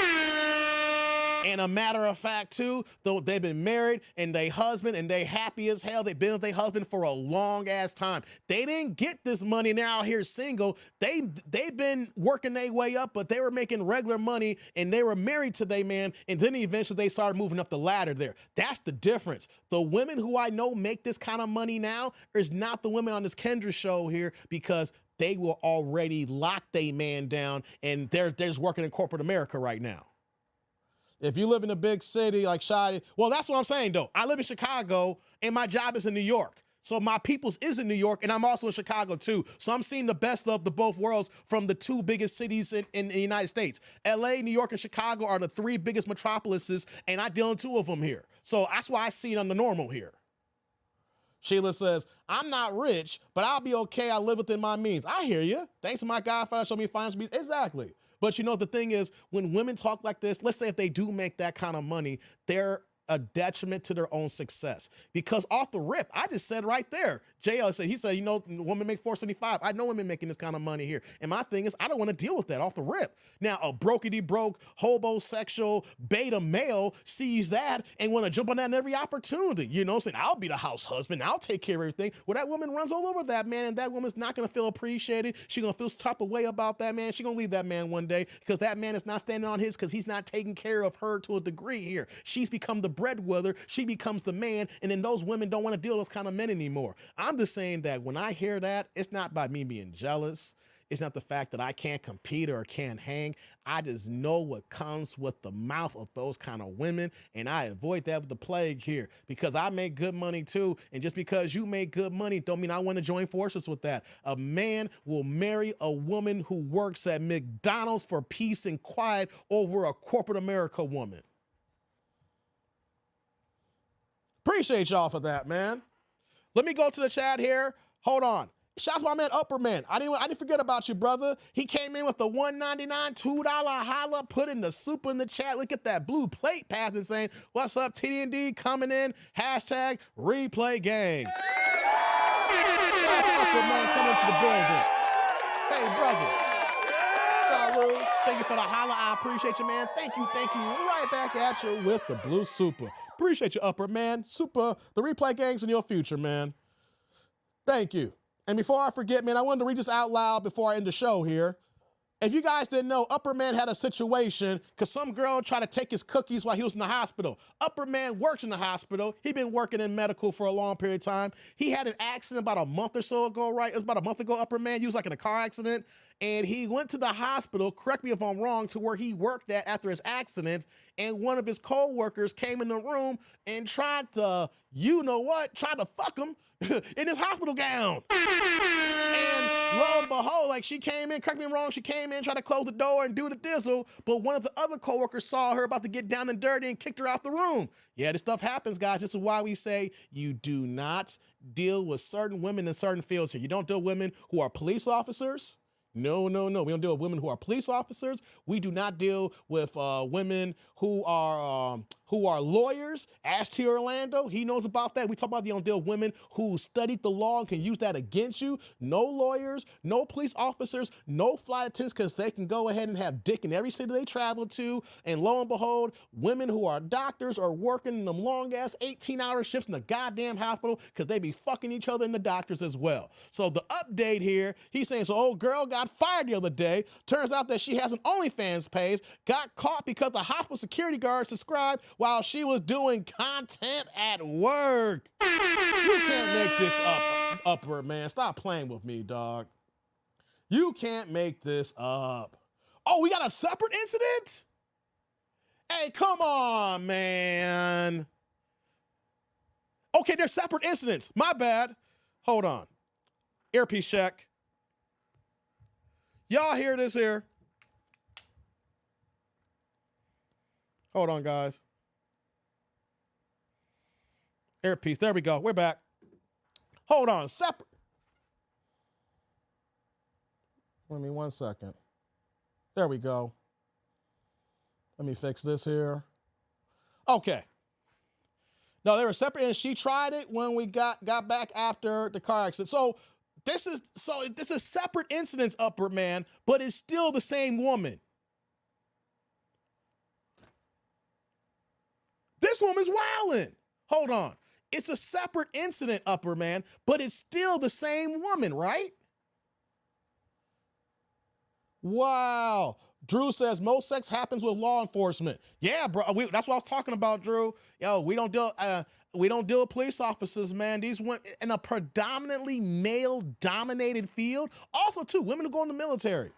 And a matter of fact, too, though they've been married and they husband and they happy as hell. They've been with their husband for a long ass time. They didn't get this money. They're out here single. They've been working their way up, but they were making regular money and they were married to their man. And then eventually they started moving up the ladder there. That's the difference. The women who I know make this kind of money now is not the women on this Kendra show here because they will already lock their man down and they're just working in corporate America right now. If you live in a big city like Shadi, well, that's what I'm saying, though. I live in Chicago, and my job is in New York. So my people's is in New York, and I'm also in Chicago, too. So I'm seeing the best of the both worlds from the 2 biggest cities in the United States. L.A., New York, and Chicago are the 3 biggest metropolises, and I deal in 2 of them here. So that's why I see it on the normal here. Sheila says, I'm not rich, but I'll be okay. I live within my means. I hear you. Thanks to my Godfather, show me financial means. Exactly. But you know, the thing is, when women talk like this, let's say if they do make that kind of money, they're a detriment to their own success. Because off the rip, I just said right there, JL said, he said, you know, women make $475. I know women making this kind of money here. And my thing is, I don't want to deal with that off the rip. Now, a brokety-broke, homosexual, beta male sees that and want to jump on that in every opportunity. You know, saying, I'll be the house husband. I'll take care of everything. Well, that woman runs all over that man, and that woman's not going to feel appreciated. She's going to feel some type of way about that man. She's going to leave that man one day because that man is not standing on his because he's not taking care of her to a degree here. She's become the breadwinner, she becomes the man, and then those women don't want to deal with those kind of men anymore. I'm just saying that when I hear that, it's not by me being jealous. It's not the fact that I can't compete or can't hang. I just know what comes with the mouth of those kind of women, and I avoid that with the plague here because I make good money too. And just because you make good money don't mean I want to join forces with that. A man will marry a woman who works at McDonald's for peace and quiet over a corporate America woman. Appreciate y'all for that, man. Let me go to the chat here. Hold on. Shouts to my man Upperman. I didn't forget about you, brother. He came in with the $1.99, $2 holla, put in the super in the chat. Look at that blue plate passing saying, what's up, TD&D coming in, hashtag replay gang. Shouts to Upperman coming to the building. Hey, brother. Saru, thank you for the holla. I appreciate you, man. Thank you. Right back at you with the blue super. Appreciate you, Upperman. Super, the replay gang's in your future, man. Thank you. And before I forget, man, I wanted to read this out loud before I end the show here. If you guys didn't know, Upperman had a situation because some girl tried to take his cookies while he was in the hospital. Upperman works in the hospital. He'd been working in medical for a long period of time. He had an accident about a month or so ago, right? It was about a month ago, Upperman. He was like in a car accident. And he went to the hospital, correct me if I'm wrong, to where he worked at after his accident. And one of his co-workers came in the room and tried to, tried to fuck him in his hospital gown. And lo and behold, like she came in, correct me if I'm wrong, she came in, tried to close the door and do the dizzle, but one of the other co-workers saw her about to get down and dirty and kicked her out the room. Yeah, this stuff happens, guys. This is why we say you do not deal with certain women in certain fields here. You don't deal with women who are police officers. No. We don't deal with women who are police officers. We do not deal with women who are lawyers. Ask T. Orlando. He knows about that. We talk about you don't deal with women who studied the law and can use that against you. No lawyers, no police officers, no flight attendants because they can go ahead and have dick in every city they travel to. And lo and behold, women who are doctors are working in them long-ass 18-hour shifts in the goddamn hospital because they be fucking each other in the doctors as well. So the update here, he's saying, so old girl got fired the other day. Turns out that she has an OnlyFans page, got caught because the hospital security guard subscribed while she was doing content at work. You can't make this up, Upper, man. Stop playing with me, dog. You can't make this up. Oh, we got a separate incident? Hey, come on, man. Okay, they're separate incidents. My bad. Hold on. Earpiece check. Y'all hear this here? Hold on, guys. Earpiece. There we go. We're back. Hold on. Separate. Let me 1 second. There we go. Let me fix this here. Okay. No, they were separate, and she tried it when we got back after the car accident. So this is separate incidents, Upper Man, but it's still the same woman. This woman's wilding. Hold on. It's a separate incident, Upper Man, but it's still the same woman, right? Wow. Drew says most sex happens with law enforcement. Yeah, bro. That's what I was talking about, Drew. Yo, we don't deal with police officers, man. These went in a predominantly male-dominated field. Also, too, women who go in the military.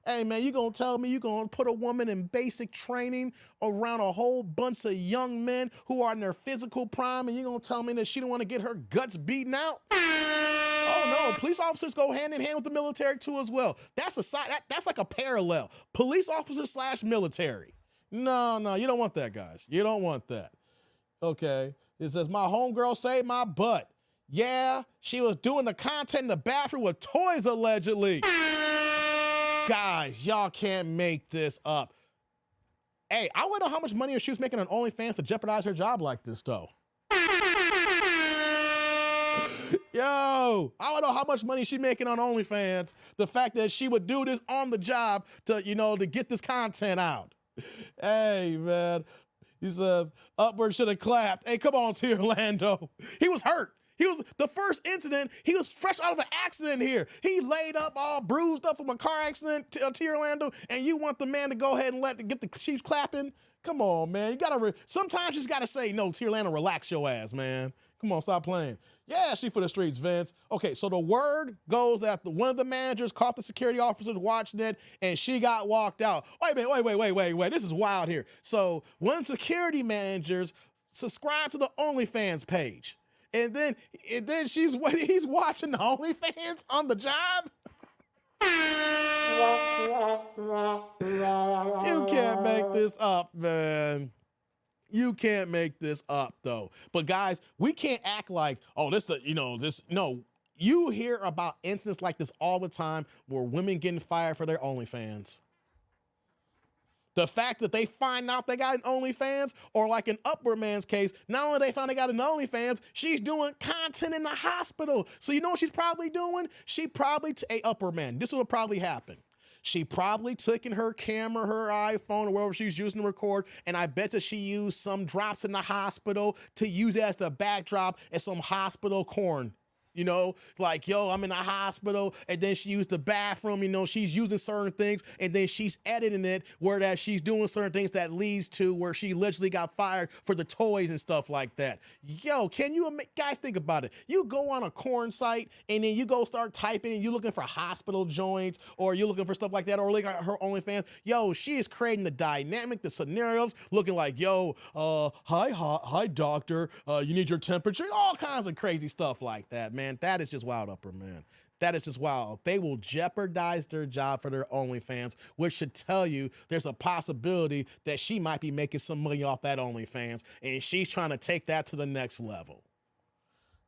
Hey, man, you gonna tell me you gonna put a woman in basic training around a whole bunch of young men who are in their physical prime, and you gonna tell me that she don't want to get her guts beaten out? Oh no, police officers go hand in hand with the military too as well. That's that's like a parallel. Police officers / military. No, you don't want that, guys. You don't want that. Okay. It says my homegirl saved my butt. Yeah, she was doing the content in the bathroom with toys allegedly. Guys, y'all can't make this up. Hey, I want to know how much money she was making on OnlyFans to jeopardize her job like this, though. Yo, I want to know how much money she's making on OnlyFans. The fact that she would do this on the job to get this content out. Hey, man. He says, Upward should have clapped. Hey, come on, T. Orlando. He was hurt. He was the first incident. He was fresh out of an accident here. He laid up all bruised up from a car accident, T. Orlando, and you want the man to go ahead and get the Chiefs clapping? Come on, man. You gotta. Sometimes you just gotta say no. Tierlana, relax your ass, man. Come on, stop playing. Yeah, she for the streets, Vince. Okay, so the word goes that one of the managers caught the security officers watching it, and she got walked out. Wait a minute, wait. This is wild here. So one of the security managers subscribed to the OnlyFans page, and then he's watching the OnlyFans on the job. You can't make this up, man. You can't make this up, though. But guys, we can't act like, oh, no. You hear about incidents like this all the time where women getting fired for their OnlyFans. The fact that they find out they got an OnlyFans, or like in Upper Man's case, not only they found they got an OnlyFans, she's doing content in the hospital. So you know what she's probably doing? She probably, Upper Man, this is what probably happened. She probably took in her camera, her iPhone, or whatever she's using to record, and I bet that she used some drops in the hospital to use as the backdrop as some hospital corn. You know, like, yo, I'm in a hospital, and then she used the bathroom, you know, she's using certain things, and then she's editing it where that she's doing certain things that leads to where she literally got fired for the toys and stuff like that. Yo, can you, guys, think about it. You go on a corn site, and then you go start typing, and you're looking for hospital joints, or you're looking for stuff like that, or like her OnlyFans. Yo, she is creating the dynamic, the scenarios, looking like, yo, hi, doctor, you need your temperature, all kinds of crazy stuff like that, man. That is just wild, Upper Man. That is just wild. They will jeopardize their job for their OnlyFans, which should tell you there's a possibility that she might be making some money off that OnlyFans, and she's trying to take that to the next level.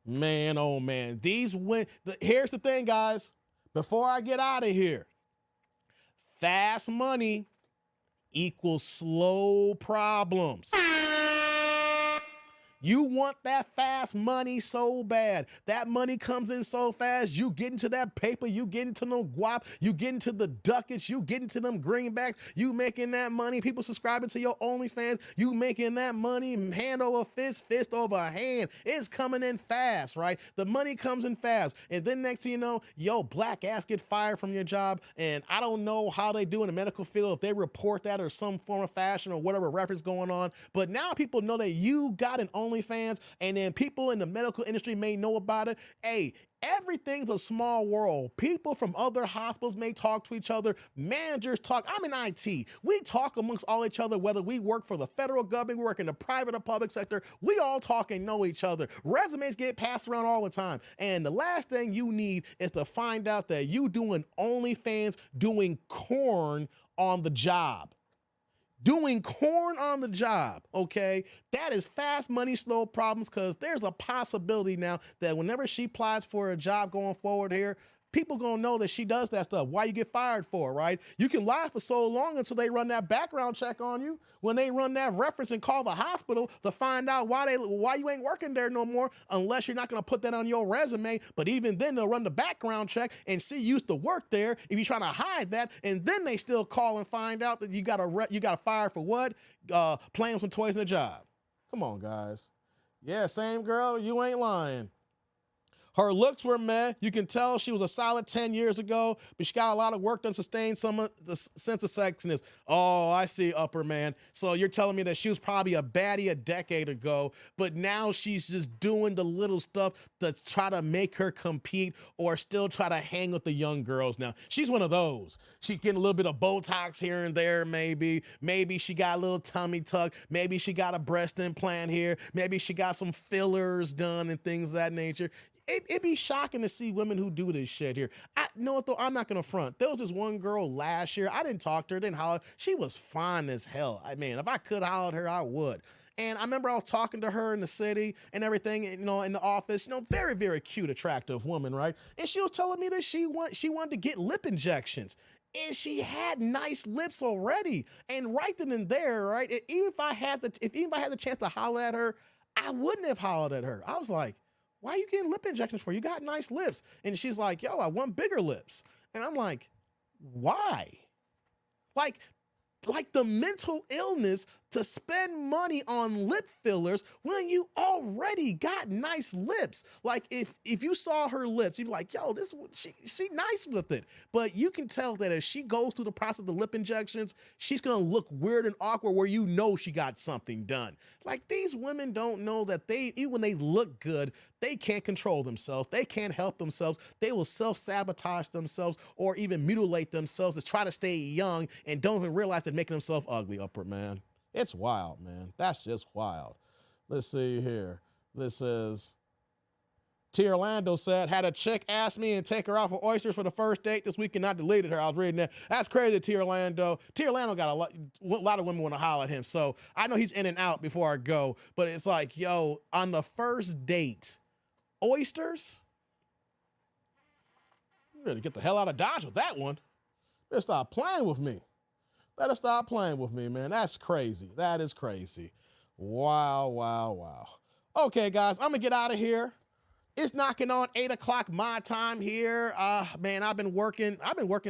Man, oh man. Here's the thing, guys. Before I get out of here, fast money equals slow problems. You want that fast money so bad. That money comes in so fast. You get into that paper. You get into no guap. You get into the ducats. You get into them greenbacks. You making that money. People subscribing to your OnlyFans. You making that money hand over fist, fist over hand. It's coming in fast, right? The money comes in fast. And then next thing you know, yo, black ass get fired from your job. And I don't know how they do in the medical field, if they report that or some form of fashion or whatever reference going on. But now people know that you got an OnlyFans, and then people in the medical industry may know about it. Hey, everything's a small world. People from other hospitals may talk to each other. Managers talk. I'm in IT. We talk amongst all each other, whether we work for the federal government, we work in the private or public sector. We all talk and know each other. Resumes get passed around all the time. And the last thing you need is to find out that you doing OnlyFans, doing corn on the job. Doing corn on the job, okay? That is fast money, slow problems, because there's a possibility now that whenever she applies for a job going forward here, people gonna know that she does that stuff. Why you get fired for, right? You can lie for so long until they run that background check on you. When they run that reference and call the hospital to find out why you ain't working there no more, unless you're not gonna put that on your resume. But even then, they'll run the background check and see you used to work there if you're trying to hide that, and then they still call and find out that you got fired for what? Playing with some toys in the job. Come on, guys. Yeah, same girl, you ain't lying. Her looks were meh. You can tell she was a solid 10 years ago, but she got a lot of work done to sustain some of the sense of sexiness. Oh, I see, Upper Man. So you're telling me that she was probably a baddie a decade ago, but now she's just doing the little stuff that's try to make her compete or still try to hang with the young girls now. She's one of those. She getting a little bit of Botox here and there, maybe. Maybe she got a little tummy tuck. Maybe she got a breast implant here. Maybe she got some fillers done and things of that nature. It'd be shocking to see women who do this shit here. Know what though? I'm not gonna front. There was this one girl last year. I didn't talk to her, didn't holler. She was fine as hell. I mean, if I could holler at her, I would. And I remember I was talking to her in the city and everything, you know, in the office, you know, very, very cute, attractive woman, right? And she was telling me that she wanted to get lip injections. And she had nice lips already. And right then and there, right? Even if I had the chance to holler at her, I wouldn't have hollered at her. I was like, why are you getting lip injections for? You got nice lips. And she's like, yo, I want bigger lips. And I'm like, why? Like the mental illness to spend money on lip fillers when you already got nice lips. Like if you saw her lips, you'd be like, yo, she nice with it. But you can tell that as she goes through the process of the lip injections, she's gonna look weird and awkward where you know she got something done. Like these women don't know that even when they look good, they can't control themselves. They can't help themselves. They will self-sabotage themselves or even mutilate themselves to try to stay young and don't even realize they're making themselves ugly upward, man. It's wild, man. That's just wild. Let's see here. This is T. Orlando said, had a chick ask me and take her out for oysters for the first date this week and I deleted her. I was reading that. That's crazy, T. Orlando. T. Orlando got a lot of women want to holler at him. So I know he's in and out before I go, but it's like, yo, on the first date, oysters? You better get the hell out of Dodge with that one. Better stop playing with me. Better stop playing with me, man. That's crazy. That is crazy. Wow, wow, wow. Okay, guys, I'm going to get out of here. It's knocking on 8 o'clock my time here. Man, I've been working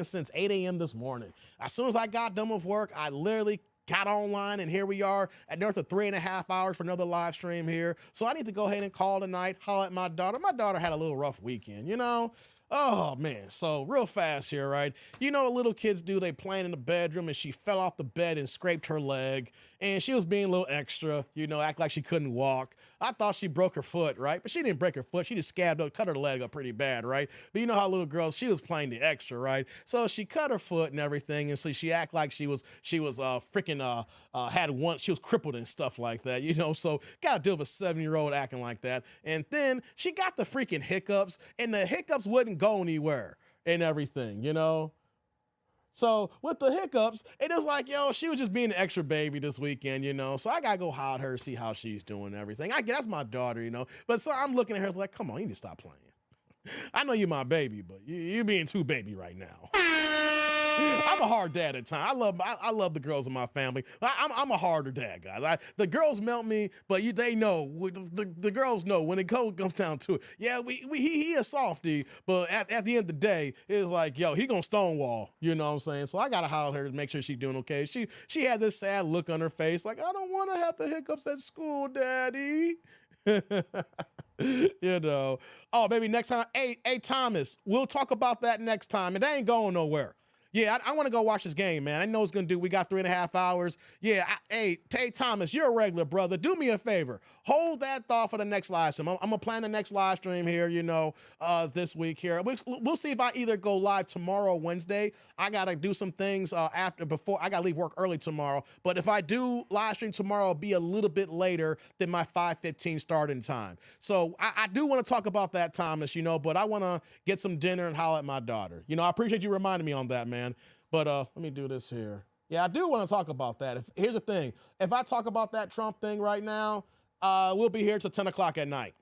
since 8 a.m. this morning. As soon as I got done with work, I literally got online and here we are at north of 3.5 hours for another live stream here. So I need to go ahead and call tonight, holler at my daughter. My daughter had a little rough weekend, you know? Oh man, so real fast here, right? You know what little kids do, they playing in the bedroom and she fell off the bed and scraped her leg and she was being a little extra, you know, act like she couldn't walk. I thought she broke her foot, right? But she didn't break her foot, she just scabbed up, cut her leg up pretty bad, right? But you know how little girls, she was playing the extra, right? So she cut her foot and everything and so she act like she was freaking she was crippled and stuff like that, you know? So gotta deal with a 7-year-old acting like that. And then she got the freaking hiccups and the hiccups wouldn't go anywhere and everything, you know? So with the hiccups, it is like, yo, she was just being an extra baby this weekend, you know? So I gotta go holler at her, see how she's doing and everything. That's my daughter, you know? But so I'm looking at her like, come on, you need to stop playing. I know you're my baby, but you're being too baby right now. I'm a hard dad at times. I love the girls in my family. I'm a harder dad, guys. The girls melt me, but they know. The girls know when it comes down to it. Yeah, he a softie, but at the end of the day, it's like, yo, he gonna stonewall. You know what I'm saying? So I gotta holler at her to make sure she's doing okay. She had this sad look on her face, like, I don't want to have the hiccups at school, Daddy. You know. Oh, maybe next time. Hey, Thomas, we'll talk about that next time. It ain't going nowhere. Yeah, I want to go watch this game, man. I know it's going to do. We got 3.5 hours. Yeah, hey, Thomas, you're a regular, brother. Do me a favor. Hold that thought for the next live stream. I'm going to plan the next live stream here, you know, this week here. We'll see if I either go live tomorrow or Wednesday. I got to do some things before. I got to leave work early tomorrow. But if I do live stream tomorrow, it'll be a little bit later than my 5:15 starting time. So I do want to talk about that, Thomas, you know, but I want to get some dinner and holler at my daughter. You know, I appreciate you reminding me on that, man. But let me do this here. Yeah, I do want to talk about that. Here's the thing. If I talk about that Trump thing right now, we'll be here till 10 o'clock at night.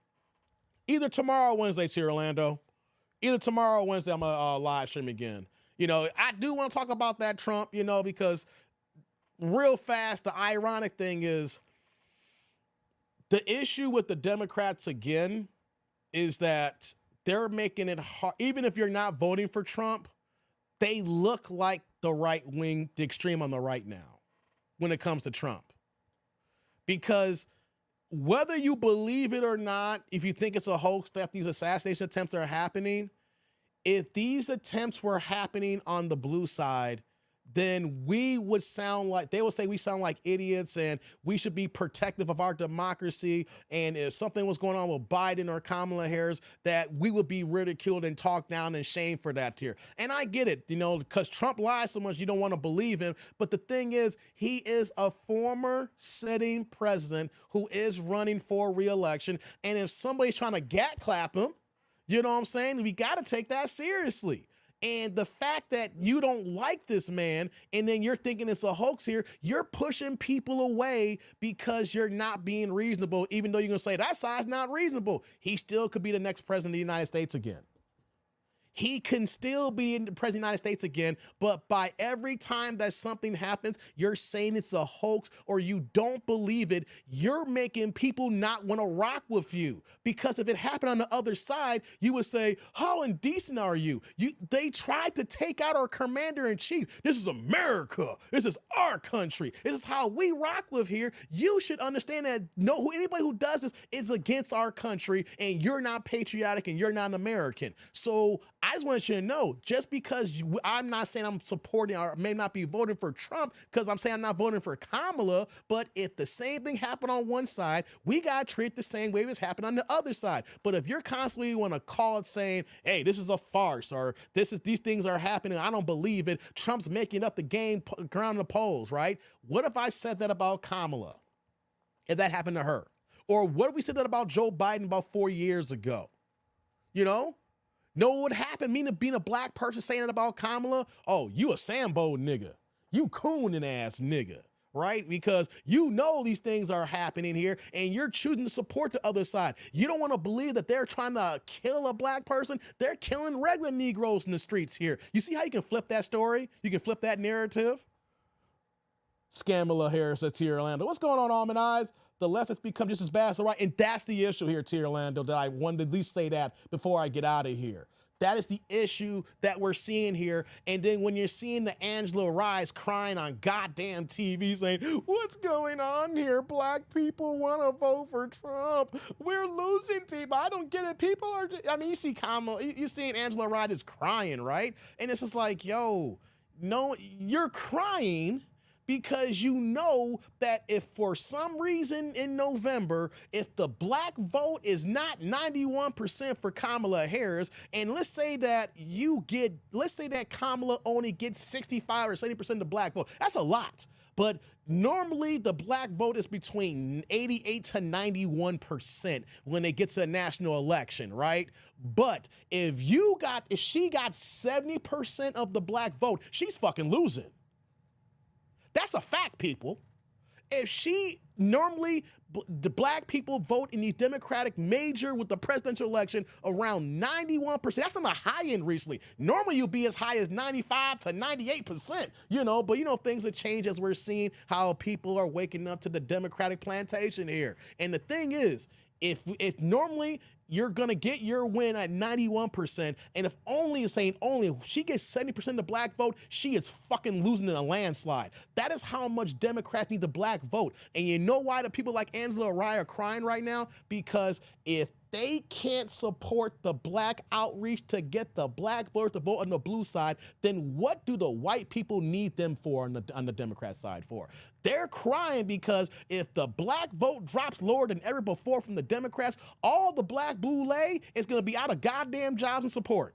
Either tomorrow or Wednesday, here, Orlando. Either tomorrow or Wednesday, I'm going to live stream again. You know, I do want to talk about that Trump, you know, because real fast, the ironic thing is the issue with the Democrats again is that they're making it hard. Even if you're not voting for Trump, they look like the right wing, the extreme on the right now when it comes to Trump. Because whether you believe it or not, if you think it's a hoax that these assassination attempts are happening, if these attempts were happening on the blue side, then they would say we sound like idiots and we should be protective of our democracy. And if something was going on with Biden or Kamala Harris, that we would be ridiculed and talked down and shamed for that here. And I get it, you know, because Trump lies so much, you don't want to believe him. But the thing is, he is a former sitting president who is running for re-election. And if somebody's trying to gat clap him, you know what I'm saying? We got to take that seriously. And the fact that you don't like this man and then you're thinking it's a hoax here, you're pushing people away because you're not being reasonable, even though you're going to say that side's not reasonable. He still could be the next president of the United States again. He can still be in the president of the United States again, but by every time that something happens, you're saying it's a hoax or you don't believe it, you're making people not want to rock with you. Because if it happened on the other side, you would say, how indecent are you? They tried to take out our commander-in-chief. This is America. This is our country. This is how we rock with here. You should understand that anybody who does this is against our country, and you're not patriotic and you're not an American. So I just want you to know, just because I'm not saying I'm supporting or may not be voting for Trump, because I'm saying I'm not voting for Kamala, but if the same thing happened on one side, we got to treat it the same way it's happened on the other side. But if you're constantly want to call it saying, hey, this is a farce, or these things are happening, I don't believe it, Trump's making up the game around the polls, right? What if I said that about Kamala, if that happened to her? Or what if we said that about Joe Biden about 4 years ago? You know? Know what would happen? Me being a black person saying it about Kamala? Oh, you a Sambo nigga. You cooning ass nigga, right? Because you know these things are happening here and you're choosing to support the other side. You don't want to believe that they're trying to kill a black person. They're killing regular Negroes in the streets here. You see how you can flip that story? You can flip that narrative? Scamala Harris says T. Orlando. What's going on, Almond Eyes? The left has become just as bad as the right. And that's the issue here, T. Orlando, that I wanted to at least say that before I get out of here. That is the issue that we're seeing here. And then when you're seeing the Angela Rye crying on goddamn TV saying, what's going on here? Black people want to vote for Trump. We're losing people. I don't get it. People are, you see Kamala, you seeing Angela Rye is crying, right? And it's just like, yo, no, you're crying because you know that if for some reason in November, if the black vote is not 91% for Kamala Harris, and let's say that Kamala only gets 65 or 70% of the black vote, that's a lot. But normally the black vote is between 88 to 91% when it gets to a national election, right? But if she got 70% of the black vote, she's fucking losing. That's a fact, people. If the black people vote in the Democratic major with the presidential election around 91%. That's on the high end recently. Normally you'll be as high as 95 to 98%, but things have changed as we're seeing how people are waking up to the Democratic plantation here. And the thing is, if normally you're going to get your win at 91%, and if she gets 70% of the black vote, she is fucking losing in a landslide. That is how much Democrats need the black vote. And you know why the people like Angela Rye are crying right now? Because if they can't support the black outreach to get the black voters to vote on the blue side, then what do the white people need them for on the Democrat side for? They're crying because if the black vote drops lower than ever before from the Democrats, all the black boule is going to be out of goddamn jobs and support.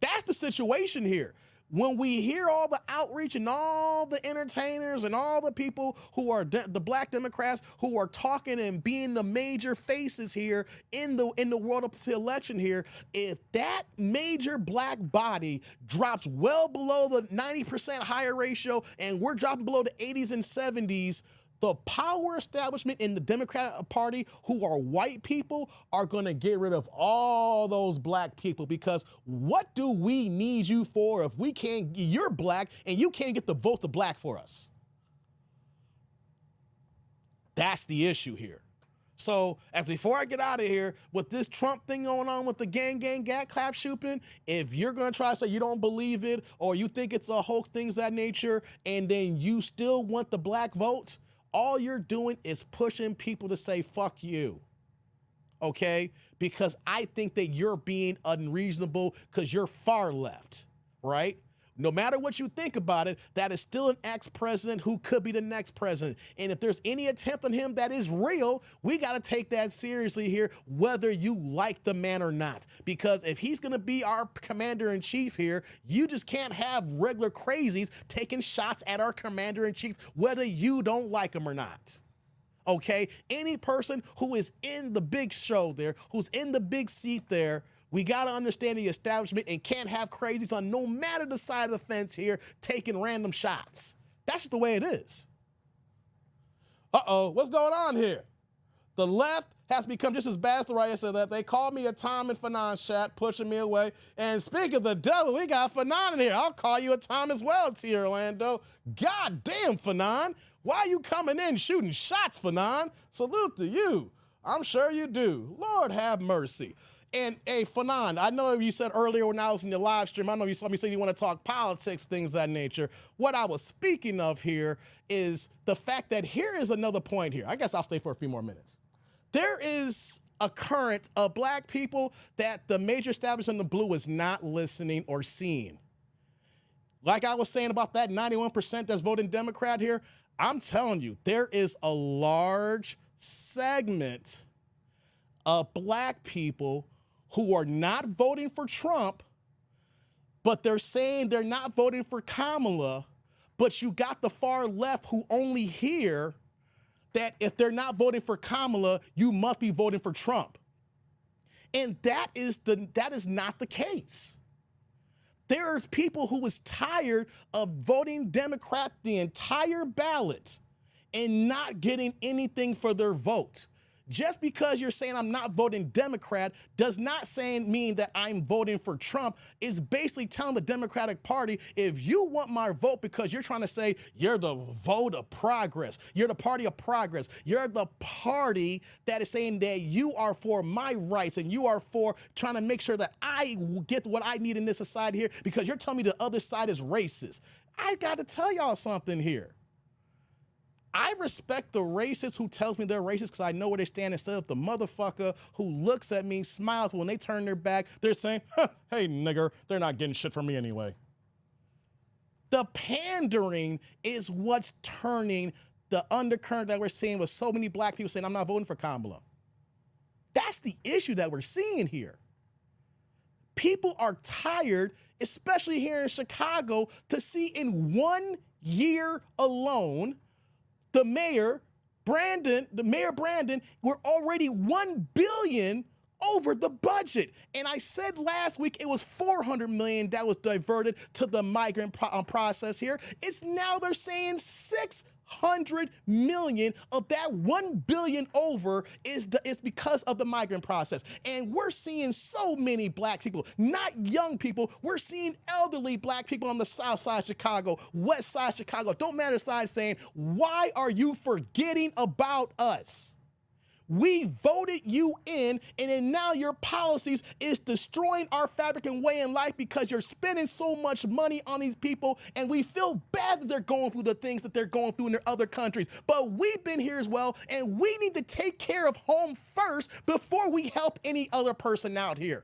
That's the situation here. When we hear all the outreach and all the entertainers and all the people who are the black Democrats who are talking and being the major faces here in the world of the election here, if that major black body drops well below the 90% higher ratio and we're dropping below the 80s and 70s, the power establishment in the Democratic Party, who are white people, are going to get rid of all those black people, because what do we need you for if you're black and you can't get the vote to black for us? That's the issue here. So before I get out of here, with this Trump thing going on with the gang, clap shooting, if you're going to try to say you don't believe it or you think it's a hoax, things of that nature, and then you still want the black vote, all you're doing is pushing people to say, fuck you, okay? Because I think that you're being unreasonable because you're far left, right? No matter what you think about it, that is still an ex-president who could be the next president. And if there's any attempt on him that is real, we got to take that seriously here, whether you like the man or not. Because if he's going to be our commander-in-chief here, you just can't have regular crazies taking shots at our commander-in-chief, whether you don't like him or not. Okay? Any person who is in the big show there, who's in the big seat there, we got to understand the establishment and can't have crazies on no matter the side of the fence here taking random shots. That's just the way it is. Uh-oh, what's going on here? The left has become just as bad as the riot said that they called me a Tom and Fanon chat, pushing me away. And speaking of the devil, we got Fanon in here. I'll call you a Tom as well, T. Orlando. God damn, Fanon. Why are you coming in shooting shots, Fanon? Salute to you. I'm sure you do. Lord have mercy. And hey, Fanon, I know you said earlier when I was in your live stream, I know you saw me say you want to talk politics, things of that nature. What I was speaking of here is the fact that here is another point here. I guess I'll stay for a few more minutes. There is a current of black people that the major establishment in the blue is not listening or seeing. Like I was saying about that 91% that's voting Democrat here, I'm telling you, there is a large segment of black people who are not voting for Trump, but they're saying they're not voting for Kamala, but you got the far left who only hear that if they're not voting for Kamala, you must be voting for Trump. And that is not the case. There's people who is tired of voting Democrat the entire ballot and not getting anything for their vote. Just because you're saying I'm not voting Democrat does not mean that I'm voting for Trump. It's basically telling the Democratic Party, if you want my vote because you're trying to say you're the vote of progress, you're the party of progress, you're the party that is saying that you are for my rights and you are for trying to make sure that I get what I need in this society here because you're telling me the other side is racist. I got to tell y'all something here. I respect the racist who tells me they're racist because I know where they stand instead of the motherfucker who looks at me, smiles, but when they turn their back, they're saying, hey, nigger, they're not getting shit from me anyway. The pandering is what's turning the undercurrent that we're seeing with so many black people saying, I'm not voting for Kamala. That's the issue that we're seeing here. People are tired, especially here in Chicago, to see in 1 year alone, the mayor, Brandon, we're already $1 billion over the budget. And I said last week it was $400 million that was diverted to the migrant process here. It's now they're saying $600 million of that $1 billion over is because of the migrant process. And we're seeing so many black people, not young people, we're seeing elderly black people on the south side of Chicago, west side of Chicago, don't matter side, saying, why are you forgetting about us? We voted you in, and then now your policies is destroying our fabric and way in life because you're spending so much money on these people, and we feel bad that they're going through the things that they're going through in their other countries. But we've been here as well, and we need to take care of home first before we help any other person out here.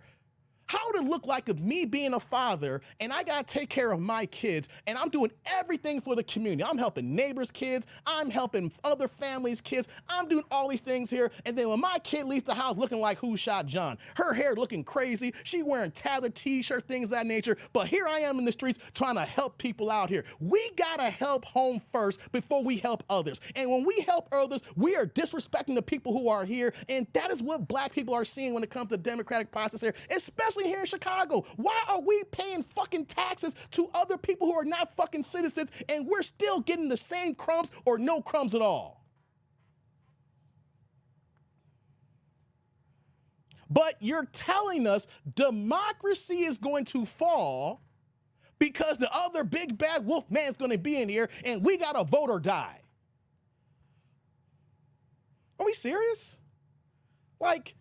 How would it look like of me being a father and I gotta take care of my kids and I'm doing everything for the community? I'm helping neighbors' kids, I'm helping other families' kids, I'm doing all these things here, and then when my kid leaves the house looking like Who Shot John, her hair looking crazy, she wearing tattered t-shirts, things of that nature, but here I am in the streets trying to help people out here. We gotta help home first before we help others. And when we help others, we are disrespecting the people who are here, and that is what black people are seeing when it comes to the democratic process here, especially here in Chicago. Why are we paying fucking taxes to other people who are not fucking citizens and we're still getting the same crumbs or no crumbs at all? But you're telling us democracy is going to fall because the other big bad wolf man's going to be in here and we got to vote or die. Are we serious? Like,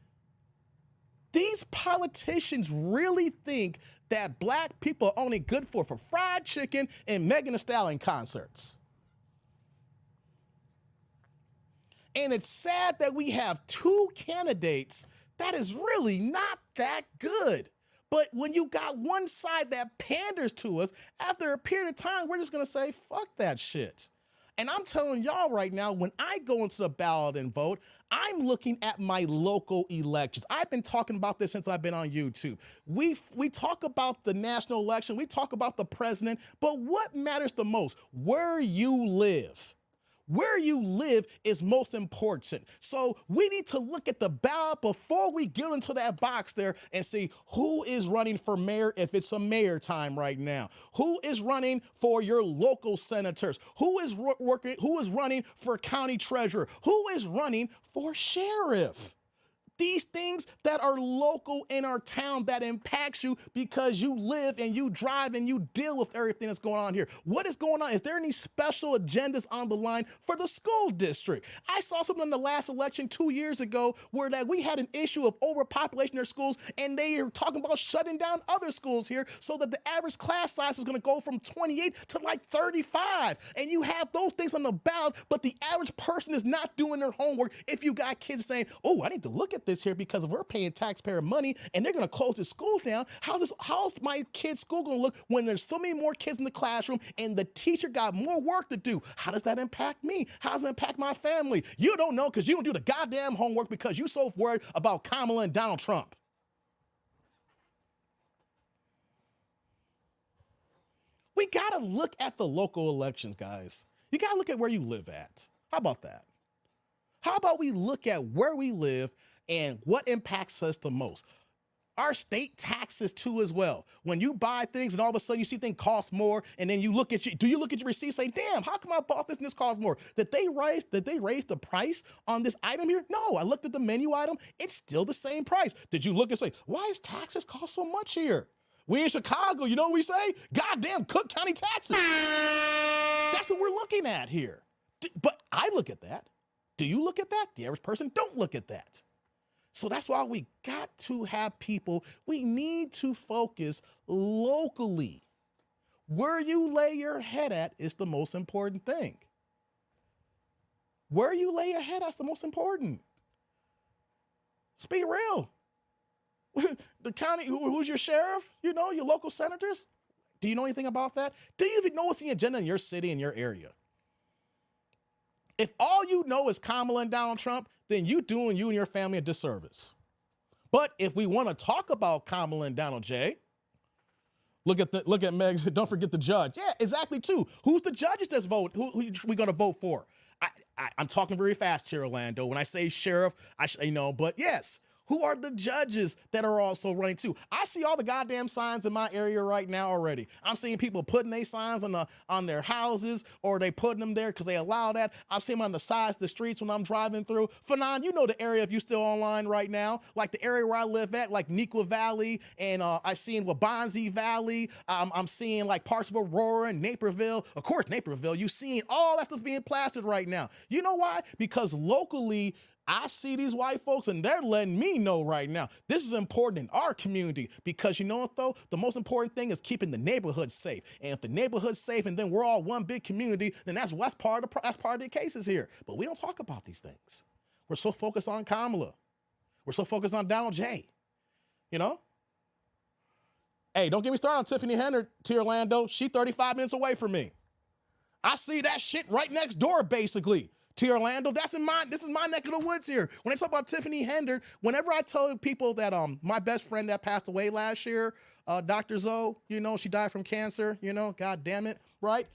these politicians really think that black people are only good for fried chicken and Megan Thee Stallion concerts. And it's sad that we have two candidates that is really not that good. But when you got one side that panders to us, after a period of time, we're just gonna say, fuck that shit. And I'm telling y'all right now, when I go into the ballot and vote, I'm looking at my local elections. I've been talking about this since I've been on YouTube. We talk about the national election, we talk about the president, but what matters the most? Where you live. Where you live is most important. So we need to look at the ballot before we get into that box there and see who is running for mayor if it's a mayor time right now. Who is running for your local senators? Who is running for county treasurer? Who is running for sheriff? These things that are local in our town that impacts you because you live and you drive and you deal with everything that's going on here. What is going on? Is there any special agendas on the line for the school district? I saw something in the last election 2 years ago where that we had an issue of overpopulation in our schools, and they are talking about shutting down other schools here so that the average class size is going to go from 28 to like 35. And you have those things on the ballot, but the average person is not doing their homework. If you got kids saying, oh, I need to look at this here because we're paying taxpayer money and they're going to close the school down, how's my kid's school going to look when there's so many more kids in the classroom and the teacher got more work to do? How does that impact me? How does it impact my family? You don't know because you don't do the goddamn homework because you're so worried about Kamala and Donald Trump. We got to look at the local elections, guys. You got to look at where you live at. How about that? How about we look at where we live and what impacts us the most? Our state taxes too as well. When you buy things and all of a sudden you see things cost more, and then you look at your receipt and say, damn, how come I bought this and this costs more? Did they raise the price on this item here? No, I looked at the menu item, it's still the same price. Did you look and say, why is taxes cost so much here? We in Chicago, you know what we say? Goddamn Cook County taxes. That's what we're looking at here. But I look at that. Do you look at that? The average person don't look at that. So that's why we got to have people, we need to focus locally. Where you lay your head at is the most important thing. Where you lay your head at's the most important. Let's be real. The county, who's your sheriff? You know, your local senators? Do you know anything about that? Do you even know what's the agenda in your city, in your area? If all you know is Kamala and Donald Trump, then you doing you and your family a disservice. But if we want to talk about Kamala and Donald J, look at Megs. Don't forget the judge. Yeah, exactly too. Who's the judges that's vote? Who we gonna vote for? I'm talking very fast here, Orlando. When I say sheriff, but yes. Who are the judges that are also running too? I see all the goddamn signs in my area right now already. I'm seeing people putting their signs on their houses, or they putting them there because they allow that. I'm seeing them on the sides of the streets when I'm driving through. Fanon, you know the area if you're still online right now, like the area where I live at, like Neuqua Valley, and I see in Wabansie Valley. I'm seeing like parts of Aurora and Naperville. Of course, Naperville, you seeing all that stuff's being plastered right now. You know why? Because locally, I see these white folks and they're letting me know right now, this is important in our community, because you know what though? The most important thing is keeping the neighborhood safe. And if the neighborhood's safe and then we're all one big community, then that's part of the cases here. But we don't talk about these things. We're so focused on Kamala. We're so focused on Donald J. You know? Hey, don't get me started on Tiffany Henry, T. Orlando. She 35 minutes away from me. I see that shit right next door, basically. T. Orlando, this is my neck of the woods here. When I talk about Tiffany Hendard, whenever I tell people that my best friend that passed away last year, Dr. Zoe, she died from cancer, God damn it, right?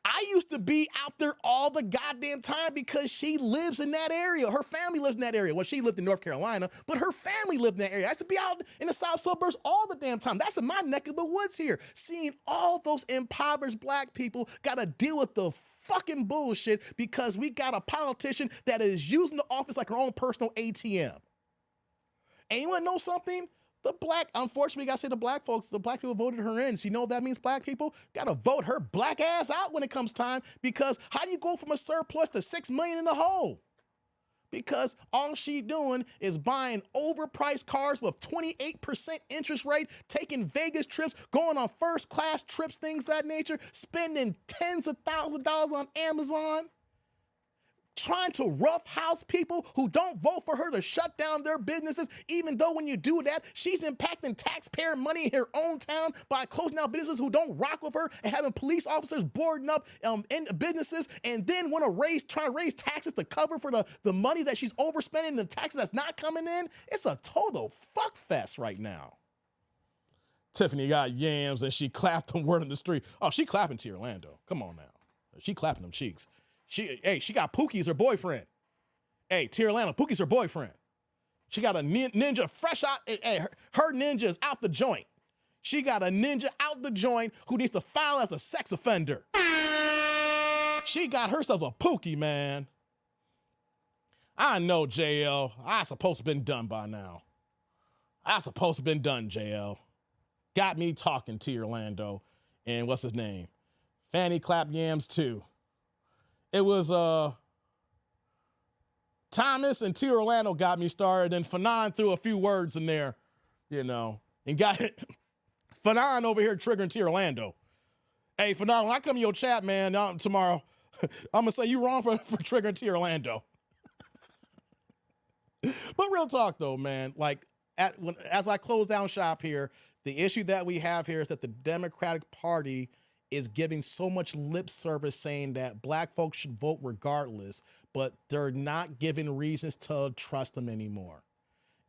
I used to be out there all the goddamn time because she lives in that area. Her family lives in that area. Well, she lived in North Carolina, but her family lived in that area. I used to be out in the south suburbs all the damn time. That's in my neck of the woods here. Seeing all those impoverished black people got to deal with the fucking bullshit because we got a politician that is using the office like her own personal ATM. And you want to know something? Unfortunately, gotta say the black folks, the black people voted her in. So you know what that means, black people? Gotta vote her black ass out when it comes time, because how do you go from a surplus to $6 million in the hole? Because all she doing is buying overpriced cars with 28% interest rate, taking Vegas trips, going on first class trips, things of that nature, spending tens of thousands of dollars on Amazon, trying to roughhouse people who don't vote for her to shut down their businesses, even though when you do that, she's impacting taxpayer money in her own town by closing down businesses who don't rock with her and having police officers boarding up in businesses, and then want to try to raise taxes to cover for the money that she's overspending and the taxes that's not coming in. It's a total fuck fest right now. Tiffany got yams and she clapped them word in the street. Oh, she clapping T. Orlando. Come on now. She clapping them cheeks. She got Pookie as her boyfriend. Hey, T. Orlando, Pookie's her boyfriend. She got a ninja fresh out. Hey, her ninja is out the joint. She got a ninja out the joint who needs to file as a sex offender. She got herself a Pookie, man. I know, JL. I supposed to have been done by now. I supposed to have been done, JL. Got me talking to Orlando and what's his name? Fanny Clap Yams too. It was Thomas and T. Orlando got me started, and Fanon threw a few words in there, and got it. Fanon over here triggering T. Orlando. Hey, Fanon, when I come to your chat, man, tomorrow, I'm gonna say you wrong for triggering T. Orlando. But real talk though, man, like as I close down shop here, the issue that we have here is that the Democratic Party is giving so much lip service saying that black folks should vote regardless, but they're not giving reasons to trust them anymore.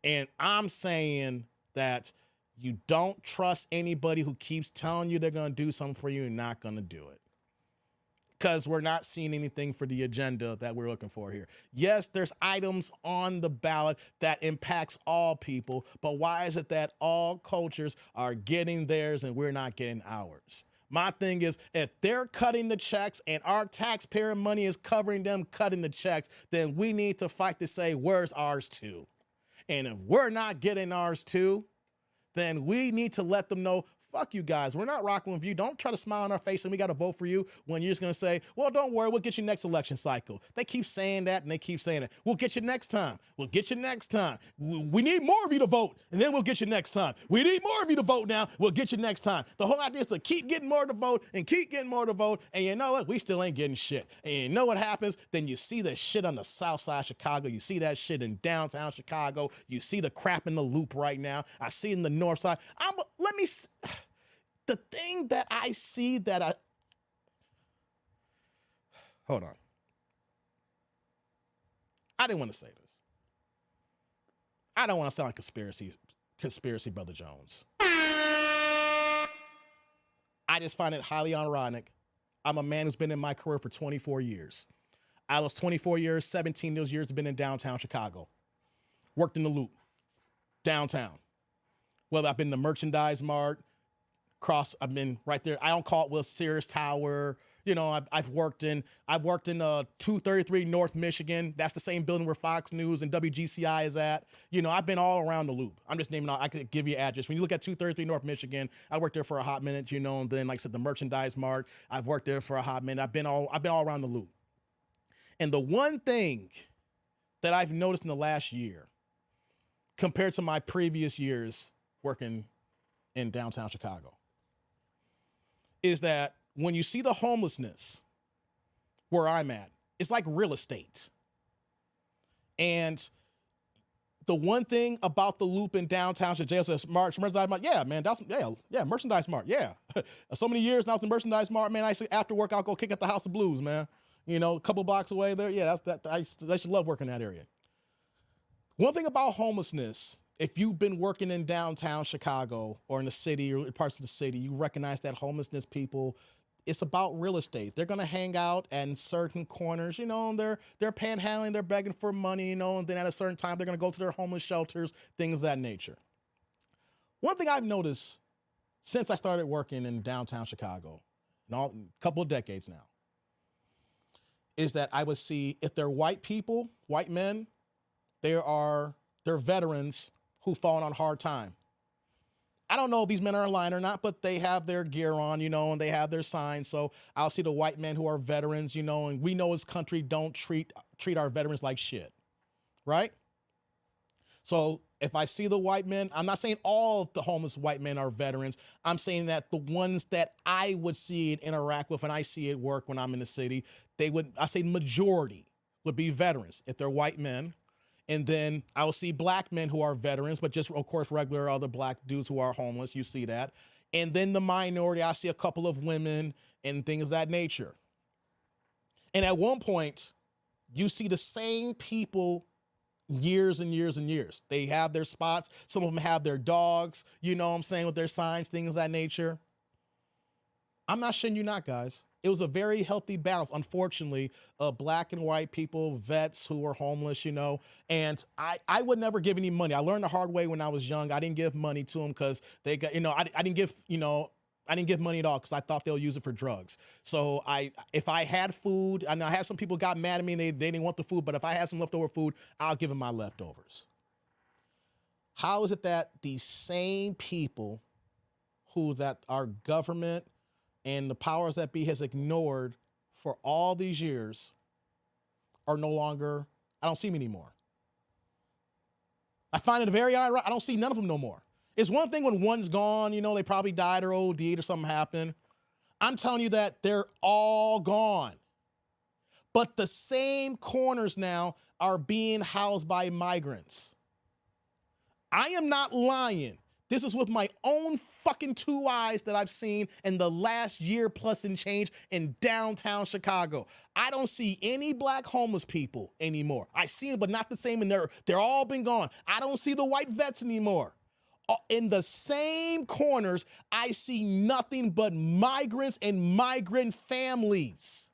And I'm saying that you don't trust anybody who keeps telling you they're going to do something for you and not going to do it. Because we're not seeing anything for the agenda that we're looking for here. Yes, there's items on the ballot that impacts all people, but why is it that all cultures are getting theirs and we're not getting ours? My thing is, if they're cutting the checks and our taxpayer money is covering them cutting the checks, then we need to fight to say, where's ours too? And if we're not getting ours too, then we need to let them know, fuck you guys, we're not rocking with you. Don't try to smile on our face and we got to vote for you when you're just going to say, well, don't worry, we'll get you next election cycle. They keep saying that and they keep saying it. We'll get you next time. We'll get you next time. We need more of you to vote and then we'll get you next time. We need more of you to vote now. We'll get you next time. The whole idea is to keep getting more to vote and keep getting more to vote. And you know what? We still ain't getting shit. And you know what happens? Then you see the shit on the south side of Chicago. You see that shit in downtown Chicago. You see the crap in the loop right now. I see it in the north side. The thing that I see that hold on. I didn't want to say this. I don't want to sound like conspiracy Brother Jones. I just find it highly ironic. I'm a man who's been in my career for 24 years. I was 24 years, 17 of those years have been in downtown Chicago. Worked in the loop, downtown. Whether I've been to Merchandise Mart, I've been right there. I don't call it with Sears Tower. I've worked in 233 North Michigan. That's the same building where Fox News and WGCI is at. I've been all around the loop. I'm just naming out. I could give you address. When you look at 233 North Michigan, I worked there for a hot minute. And then like I said, the Merchandise Mart, I've worked there for a hot minute. I've been all around the loop. And the one thing that I've noticed in the last year, compared to my previous years working in downtown Chicago, is that when you see the homelessness where I'm at, it's like real estate. And the one thing about the loop in downtown, JSS Merchandise Mart, yeah, man, Merchandise Mart, yeah. So many years now I was in Merchandise Mart, man, I say after work, I'll go kick at the House of Blues, man. A couple blocks away there, yeah, I should love working in that area. One thing about homelessness, if you've been working in downtown Chicago or in the city or parts of the city, you recognize that homelessness people, it's about real estate. They're going to hang out in certain corners, and they're panhandling, they're begging for money, and then at a certain time, they're going to go to their homeless shelters, things of that nature. One thing I've noticed since I started working in downtown Chicago, a couple of decades now, is that I would see if they're white people, white men, they're veterans who've fallen on hard time. I don't know if these men are lying or not, but they have their gear on, and they have their signs. So I'll see the white men who are veterans, and we know as country don't treat our veterans like shit, right? So if I see the white men, I'm not saying all of the homeless white men are veterans. I'm saying that the ones that I would see and interact with and I see at work when I'm in the city, I say majority would be veterans if they're white men. And then I will see black men who are veterans, but just, of course, regular other black dudes who are homeless. You see that. And then the minority, I see a couple of women and things of that nature. And at one point, you see the same people years and years and years. They have their spots. Some of them have their dogs, with their signs, things of that nature. I'm not shitting you not, guys. It was a very healthy balance, unfortunately, of black and white people, vets who were homeless, and I would never give any money. I learned the hard way when I was young. I didn't give money to them because they got, I didn't give, I didn't give money at all because I thought they'll use it for drugs. So if I had food, I know I had some people got mad at me and they didn't want the food, but if I had some leftover food, I'll give them my leftovers. How is it that these same people that our government and the powers that be has ignored for all these years are no longer, I don't see them anymore. I find it very ironic. I don't see none of them no more. It's one thing when one's gone, you know, they probably died or OD'd or something happened. I'm telling you that they're all gone. But the same corners now are being housed by migrants. I am not lying. This is with my own fucking 2 eyes that I've seen in the last year plus and change in downtown Chicago. I don't see any black homeless people anymore. I see them, but not the same, and they're all been gone. I don't see the white vets anymore. In the same corners, I see nothing but migrants and migrant families.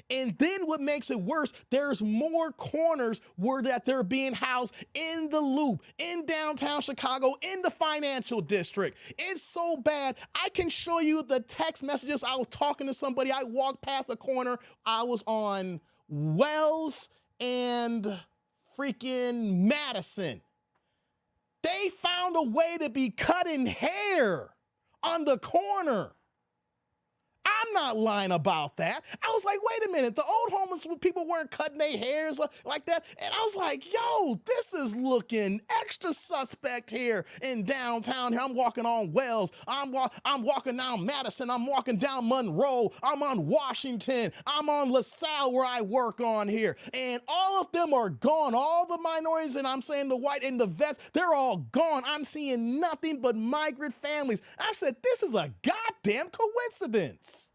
And then what makes it worse, there's more corners where that they're being housed in the Loop, in downtown Chicago, in the financial district. It's so bad. I can show you the text messages. I was talking to somebody. I walked past a corner. I was on Wells and freaking Madison. They found a way to be cutting hair on the corner. I'm not lying about that. I was like, wait a minute, the old homeless people weren't cutting their hairs like that. And I was like, yo, this is looking extra suspect here in downtown. I'm walking on Wells. I'm walking down Madison. I'm walking down Monroe. I'm on Washington. I'm on LaSalle where I work on here. And all of them are gone. All the minorities, and I'm saying the white and the vets, they're all gone. I'm seeing nothing but migrant families. I said, this is a goddamn coincidence.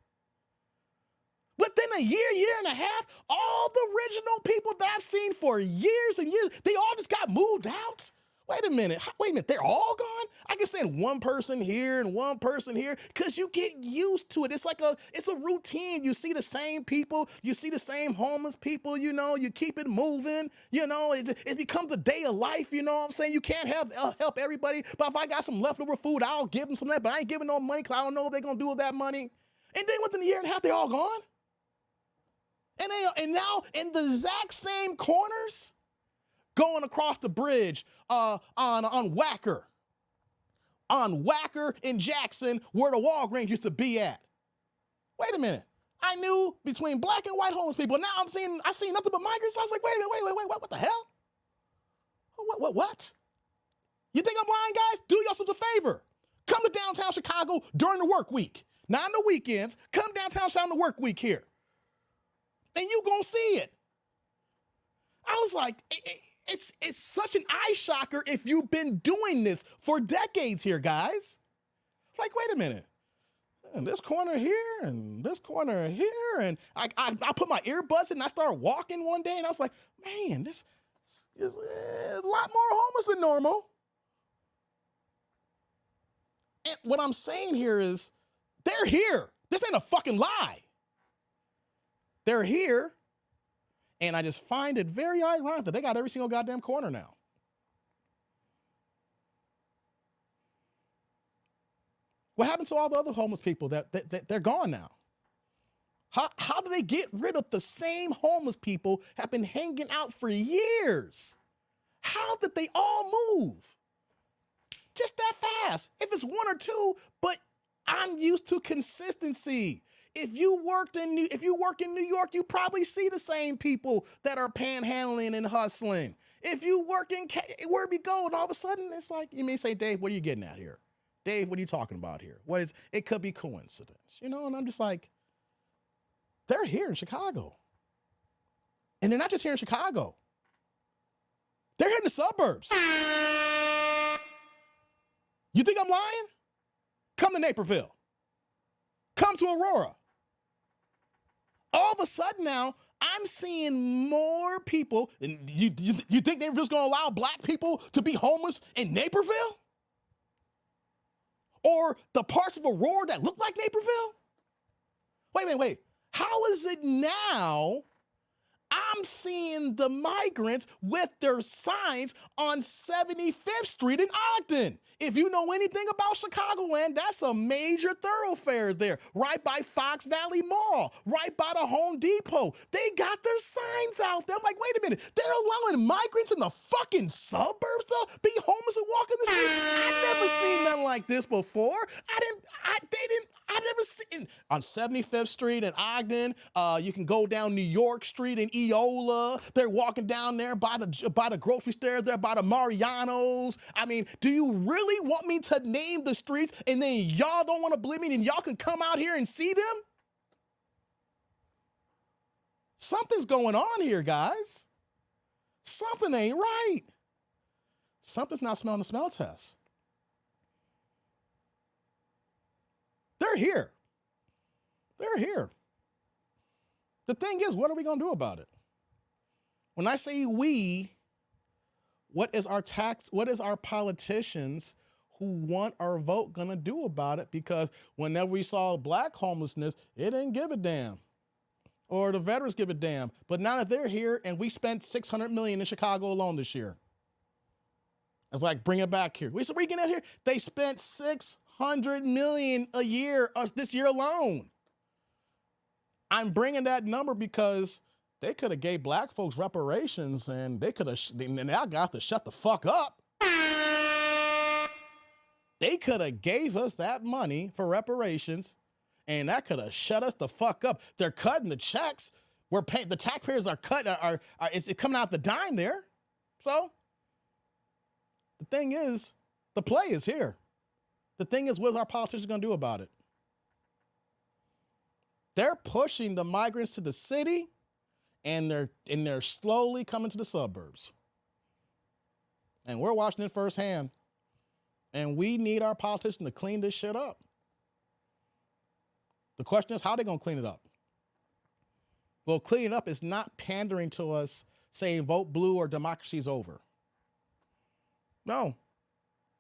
Within a year and a half, all the original people that I've seen for years and years, they all just got moved out. Wait a minute, they're all gone? I can send one person here and one person here because you get used to it. It's a routine. You see the same people, you see the same homeless people, you know, you keep it moving, you know, it becomes a day of life, you know what I'm saying? You can't help everybody, but if I got some leftover food, I'll give them some of that, but I ain't giving no money because I don't know what they're going to do with that money. And then within a year and a half, they're all gone. And now in the exact same corners, going across the bridge on Wacker in Jackson, where the Walgreens used to be at. Wait a minute. I knew between black and white homeless people. Now I see nothing but migrants. I was like, wait a minute, wait, what the hell? What? You think I'm lying, guys? Do yourselves a favor. Come to downtown Chicago during the work week. Not on the weekends. Come downtown Chicago on the work week here. And you gonna see it. I was like, it's such an eye shocker if you've been doing this for decades here, guys. Like, wait a minute. And this corner here and this corner here. And I put my earbuds in and I started walking one day and I was like, man, this is a lot more homeless than normal. And what I'm saying here is, they're here. This ain't a fucking lie. They're here, and I just find it very ironic that they got every single goddamn corner now. What happened to all the other homeless people that they're gone now? How do they get rid of the same homeless people have been hanging out for years? How did they all move? Just that fast. If it's one or two, but I'm used to consistency. If you work in New York, you probably see the same people that are panhandling and hustling. If you work in where we go, and all of a sudden it's like, you may say, Dave, what are you getting at here? Dave, what are you talking about here? It could be coincidence, you know? And I'm just like, they're here in Chicago. And they're not just here in Chicago. They're here in the suburbs. You think I'm lying? Come to Naperville. Come to Aurora. All of a sudden now, I'm seeing more people. And you think they're just going to allow black people to be homeless in Naperville? Or the parts of Aurora that look like Naperville? Wait. How is it now I'm seeing the migrants with their signs on 75th Street in Ogden. If you know anything about Chicagoland, that's a major thoroughfare there, right by Fox Valley Mall, right by the Home Depot. They got their signs out there. I'm like, wait a minute, they're allowing migrants in the fucking suburbs to be homeless and walk in the street? I've never seen nothing like this before. I never seen on 75th Street in Ogden. You can go down New York Street in Eola. They're walking down there by the grocery store, there by the Marianos. I mean, do you really want me to name the streets and then y'all don't want to believe me and y'all can come out here and see them? Something's going on here, guys. Something ain't right. Something's not smelling the smell test. They're here. They're here. The thing is, what are we going to do about it? When I say we, what is our politicians who want our vote going to do about it? Because whenever we saw black homelessness, it didn't give a damn. Or the veterans give a damn. But now that they're here and we spent $600 million in Chicago alone this year. It's like, bring it back here. We said, we get out here. They spent $600 million a year this year alone. I'm bringing that number because they could have gave black folks reparations and they could have, and I got to shut the fuck up. They could have gave us that money for reparations and that could have shut us the fuck up. They're cutting the checks. We're paying, the taxpayers are cutting, it's coming out the dime there. So the thing is, the play is here. The thing is, what's our politicians going to do about it? They're pushing the migrants to the city, and they're slowly coming to the suburbs. And we're watching it firsthand. And we need our politicians to clean this shit up. The question is, how are they going to clean it up? Well, cleaning it up is not pandering to us saying vote blue or democracy is over. No.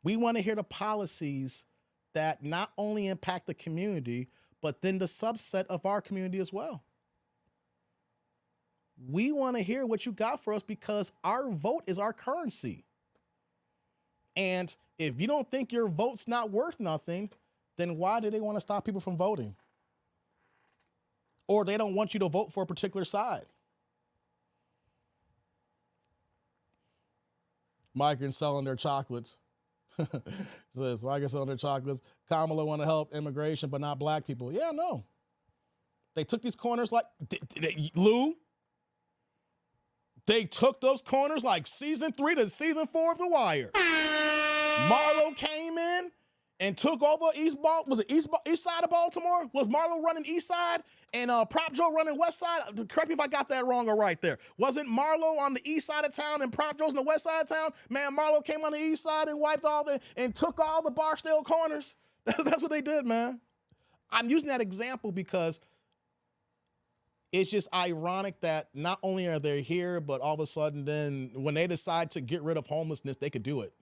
We want to hear the policies that not only impact the community, but then the subset of our community as well. We want to hear what you got for us because our vote is our currency. And if you don't think your vote's not worth nothing, then why do they want to stop people from voting? Or they don't want you to vote for a particular side. Migrants selling their chocolates. Says, migrants selling their chocolates. Kamala want to help immigration, but not black people. Yeah, no. They took these corners like, Lou, they took those corners like season 3 to season 4 of The Wire. Marlo came in and took over east side of Baltimore? Was Marlo running east side and Prop Joe running west side? Correct me if I got that wrong or right there. Wasn't Marlo on the east side of town and Prop Joe's on the west side of town? Man, Marlo came on the east side and wiped and took all the Barksdale corners. That's what they did, man. I'm using that example because it's just ironic that not only are they here, but all of a sudden then when they decide to get rid of homelessness, they could do it.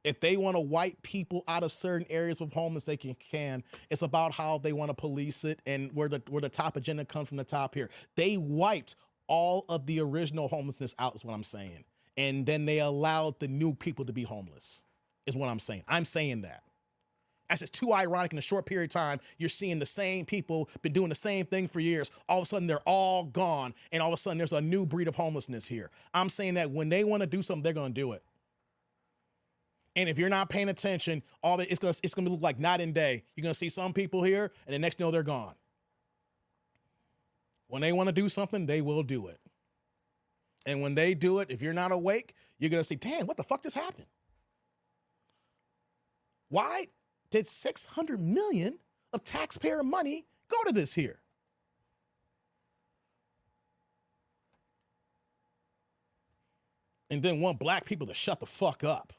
If they want to wipe people out of certain areas of homelessness, they can. It's about how they want to police it and where the top agenda comes from the top here. They wiped all of the original homelessness out is what I'm saying. And then they allowed the new people to be homeless is what I'm saying. I'm saying that. That's just too ironic in a short period of time. You're seeing the same people, been doing the same thing for years. All of a sudden, they're all gone. And all of a sudden, there's a new breed of homelessness here. I'm saying that when they want to do something, they're going to do it. And if you're not paying attention, it's gonna look like night and day. You're gonna see some people here, and the next thing you know, they're gone. When they want to do something, they will do it. And when they do it, if you're not awake, you're gonna see, damn, what the fuck just happened? Why did $600 million of taxpayer money go to this here? And then want black people to shut the fuck up.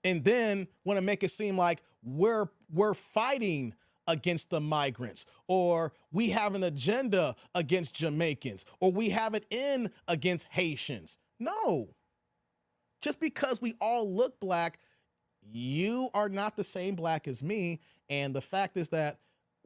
And then want to make it seem like we're fighting against the migrants, or we have an agenda against Jamaicans, or we have it in against Haitians. No. Just because we all look black, you are not the same black as me. And the fact is that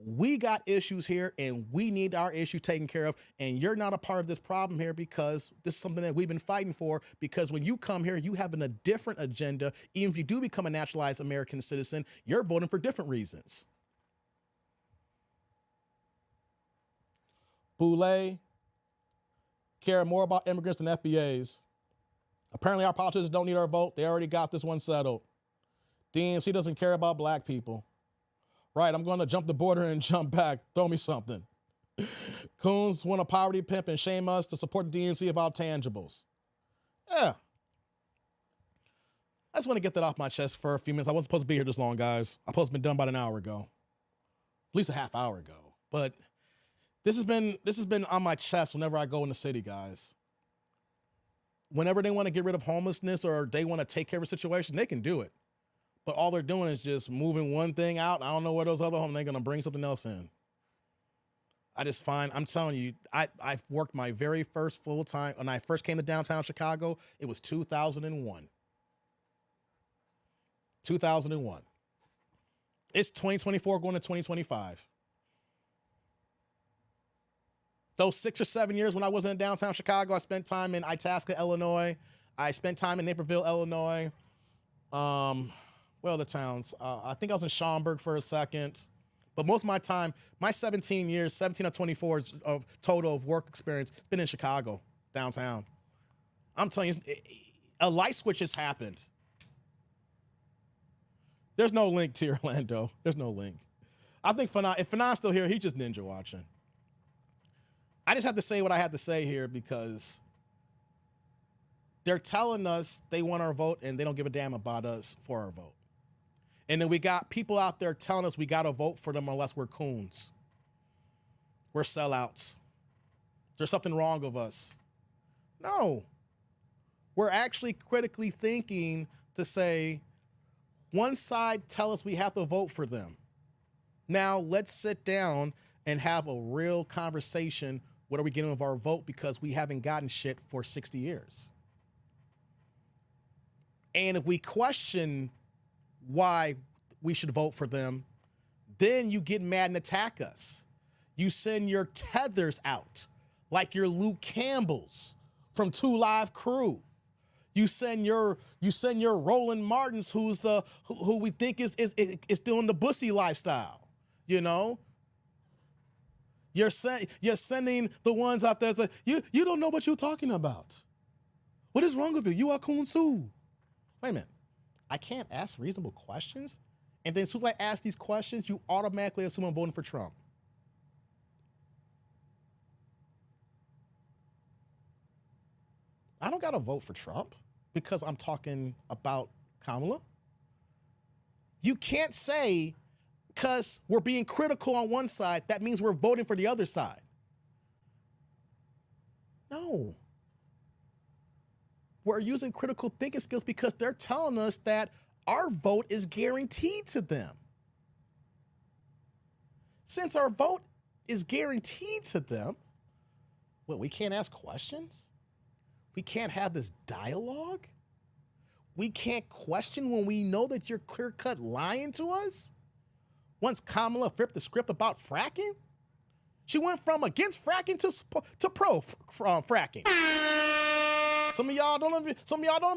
We got issues here and we need our issue taken care of. And you're not a part of this problem here because this is something that we've been fighting for. Because when you come here, you have a different agenda. Even if you do become a naturalized American citizen, you're voting for different reasons. Boulay care more about immigrants than FBAs. Apparently our politicians don't need our vote. They already got this one settled. DNC doesn't care about black people. Right, I'm going to jump the border and jump back. Throw me something. Coons want a poverty pimp and shame us to support the DNC about tangibles. Yeah. I just want to get that off my chest for a few minutes. I wasn't supposed to be here this long, guys. I'm supposed to have been done about an hour ago. At least a half hour ago. But this has been on my chest whenever I go in the city, guys. Whenever they want to get rid of homelessness or they want to take care of a situation, they can do it. But all they're doing is just moving one thing out. I don't know where those other homes, they're going to bring something else in. I'm telling you, I've worked my very first full time, when I first came to downtown Chicago, it was 2001. 2001. It's 2024 going to 2025. Those 6 or 7 years when I wasn't in downtown Chicago, I spent time in Itasca, Illinois. I spent time in Naperville, Illinois. Well, the towns. I think I was in Schaumburg for a second. But most of my time, my 17 years, 17 or 24 of total of work experience, it's been in Chicago, downtown. I'm telling you, a light switch has happened. There's no link to Orlando. There's no link. I think if Fanon's still here, he's just ninja watching. I just have to say what I have to say here because they're telling us they want our vote and they don't give a damn about us for our vote. And then we got people out there telling us we got to vote for them unless we're coons. We're sellouts. There's something wrong with us. No. We're actually critically thinking to say, one side tell us we have to vote for them. Now let's sit down and have a real conversation. What are we getting with our vote? Because we haven't gotten shit for 60 years. And if we question why we should vote for them, then you get mad and attack us. You send your tethers out like your Luke Campbells from 2 Live Crew. You send your Roland Martins, who we think is doing the bussy lifestyle. You know, you're sending the ones out there that say, you don't know what you're talking about. What is wrong with you? You are coons too. Wait a minute. I can't ask reasonable questions? And then as soon as I ask these questions, you automatically assume I'm voting for Trump. I don't got to vote for Trump because I'm talking about Kamala. You can't say because we're being critical on one side, that means we're voting for the other side. No. We're using critical thinking skills because they're telling us that our vote is guaranteed to them. Since our vote is guaranteed to them, well, we can't ask questions? We can't have this dialogue? We can't question when we know that you're clear-cut lying to us? Once Kamala flipped the script about fracking, she went from against fracking to pro fracking. Some of y'all don't even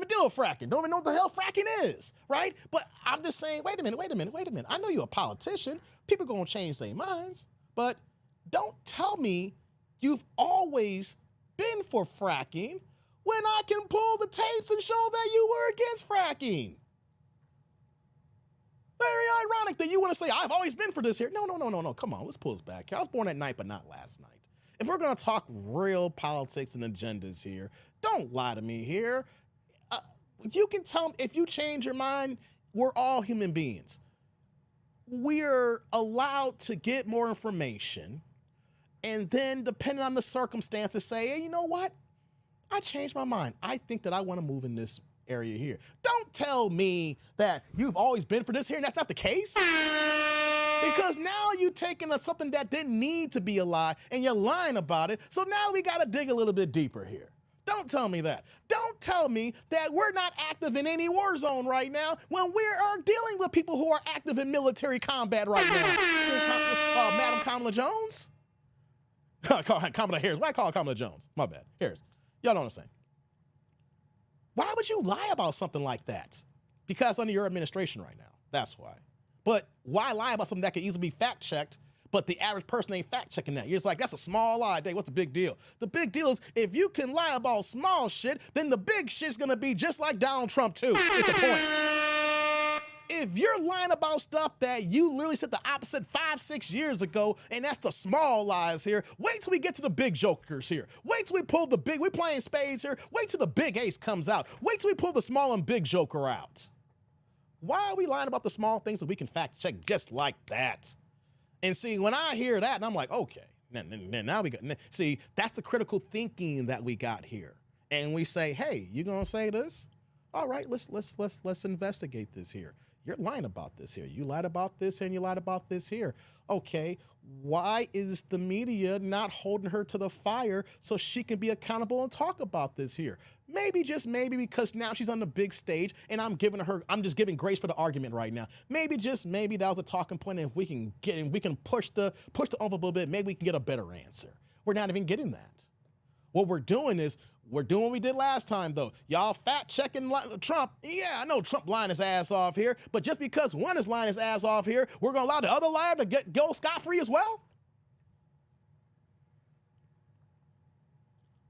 deal with fracking. Don't even know what the hell fracking is, right? But I'm just saying, wait a minute. I know you're a politician. People gonna change their minds, but don't tell me you've always been for fracking when I can pull the tapes and show that you were against fracking. Very ironic that you want to say, I've always been for this here. No. Come on, let's pull this back. I was born at night, but not last night. If we're going to talk real politics and agendas here, don't lie to me here. You can tell me, if you change your mind, we're all human beings. We're allowed to get more information and then, depending on the circumstances, say, hey, you know what? I changed my mind. I think that I want to move in this area here. Don't tell me that you've always been for this here and that's not the case. Because now you're taking something that didn't need to be a lie and you're lying about it. So now we got to dig a little bit deeper here. Don't tell me that. Don't tell me that we're not active in any war zone right now when we are dealing with people who are active in military combat right now. Madam Kamala Jones? Kamala Harris. Why call her Kamala Jones? My bad. Harris. Y'all know what I'm saying. Why would you lie about something like that? Because under your administration right now. That's why. But why lie about something that could easily be fact-checked, but the average person ain't fact-checking that? You're just like, that's a small lie. Dave, what's the big deal? The big deal is if you can lie about small shit, then the big shit's gonna be just like Donald Trump too. Is the point. If you're lying about stuff that you literally said the opposite 5-6 years ago, and that's the small lies here, wait till we get to the big jokers here. Wait till we pull the big, we're playing spades here. Wait till the big ace comes out. Wait till we pull the small and big joker out. Why are we lying about the small things that we can fact check just like that? And see, when I hear that, and I'm like, okay, now we got, see, that's the critical thinking that we got here. And we say, hey, you gonna say this? All right, let's investigate this here. You're lying about this here. You lied about this and you lied about this here. Okay, why is the media not holding her to the fire so she can be accountable and talk about this here? Maybe, just maybe, because now she's on the big stage and I'm just giving grace for the argument right now. Maybe, just maybe, that was a talking point, and we can push the envelope a little bit. Maybe we can get a better answer. We're not even getting that. What we're doing is, we're doing what we did last time, though. Y'all fact-checking Trump. Yeah, I know Trump lying his ass off here, but just because one is lying his ass off here, we're going to allow the other liar to go scot-free as well?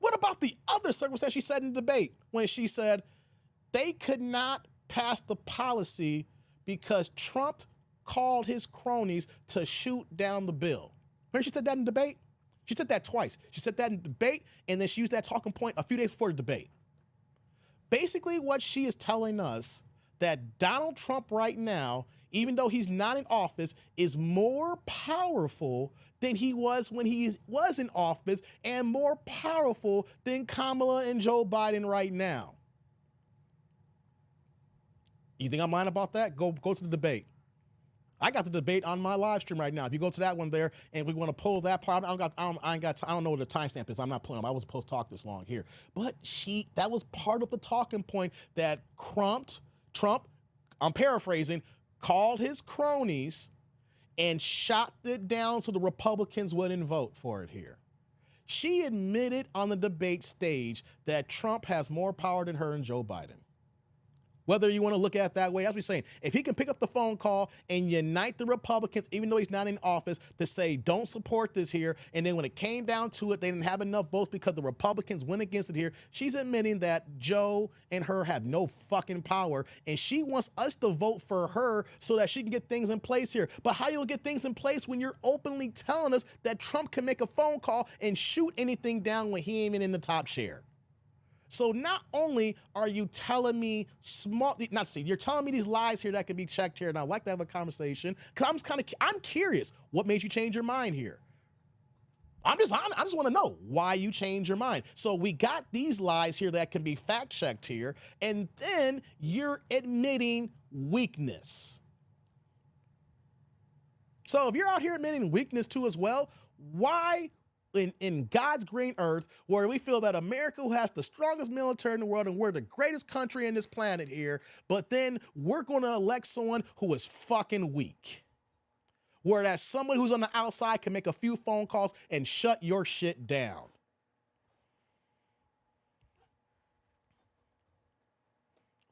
What about the other circumstance she said in the debate when she said they could not pass the policy because Trump called his cronies to shoot down the bill? Remember she said that in the debate? She said that twice. She said that in the debate, and then she used that talking point a few days before the debate. Basically, what she is telling us, that Donald Trump right now, even though he's not in office, is more powerful than he was when he was in office, and more powerful than Kamala and Joe Biden right now. You think I'm lying about that? Go to the debate. I got the debate on my live stream right now. If you go to that one there, and we want to pull that part, I don't know what the timestamp is. I'm not pulling them. I wasn't supposed to talk this long here. But that was part of the talking point that Trump, I'm paraphrasing, called his cronies and shot it down so the Republicans wouldn't vote for it here. She admitted on the debate stage that Trump has more power than her and Joe Biden. Whether you want to look at it that way, as we're saying, if he can pick up the phone call and unite the Republicans, even though he's not in office, to say, don't support this here, and then when it came down to it, they didn't have enough votes because the Republicans went against it here, she's admitting that Joe and her have no fucking power, and she wants us to vote for her so that she can get things in place here. But how you'll get things in place when you're openly telling us that Trump can make a phone call and shoot anything down when he ain't even in the top share? So not only are you telling me you're telling me these lies here that can be checked here, and I'd like to have a conversation, because I'm curious, what made you change your mind here? I just want to know why you changed your mind. So we got these lies here that can be fact checked here, and then you're admitting weakness. So if you're out here admitting weakness too as well, why in God's green earth, where we feel that America has the strongest military in the world and we're the greatest country in this planet here, but then we're going to elect someone who is fucking weak? Whereas somebody who's on the outside can make a few phone calls and shut your shit down.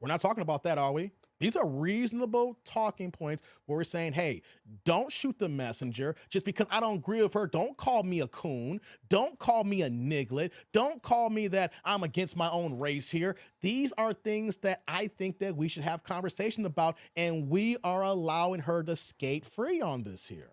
We're not talking about that, are we? These are reasonable talking points where we're saying, hey, don't shoot the messenger just because I don't agree with her. Don't call me a coon. Don't call me a niglet. Don't call me that I'm against my own race here. These are things that I think that we should have conversation about, and we are allowing her to skate free on this here.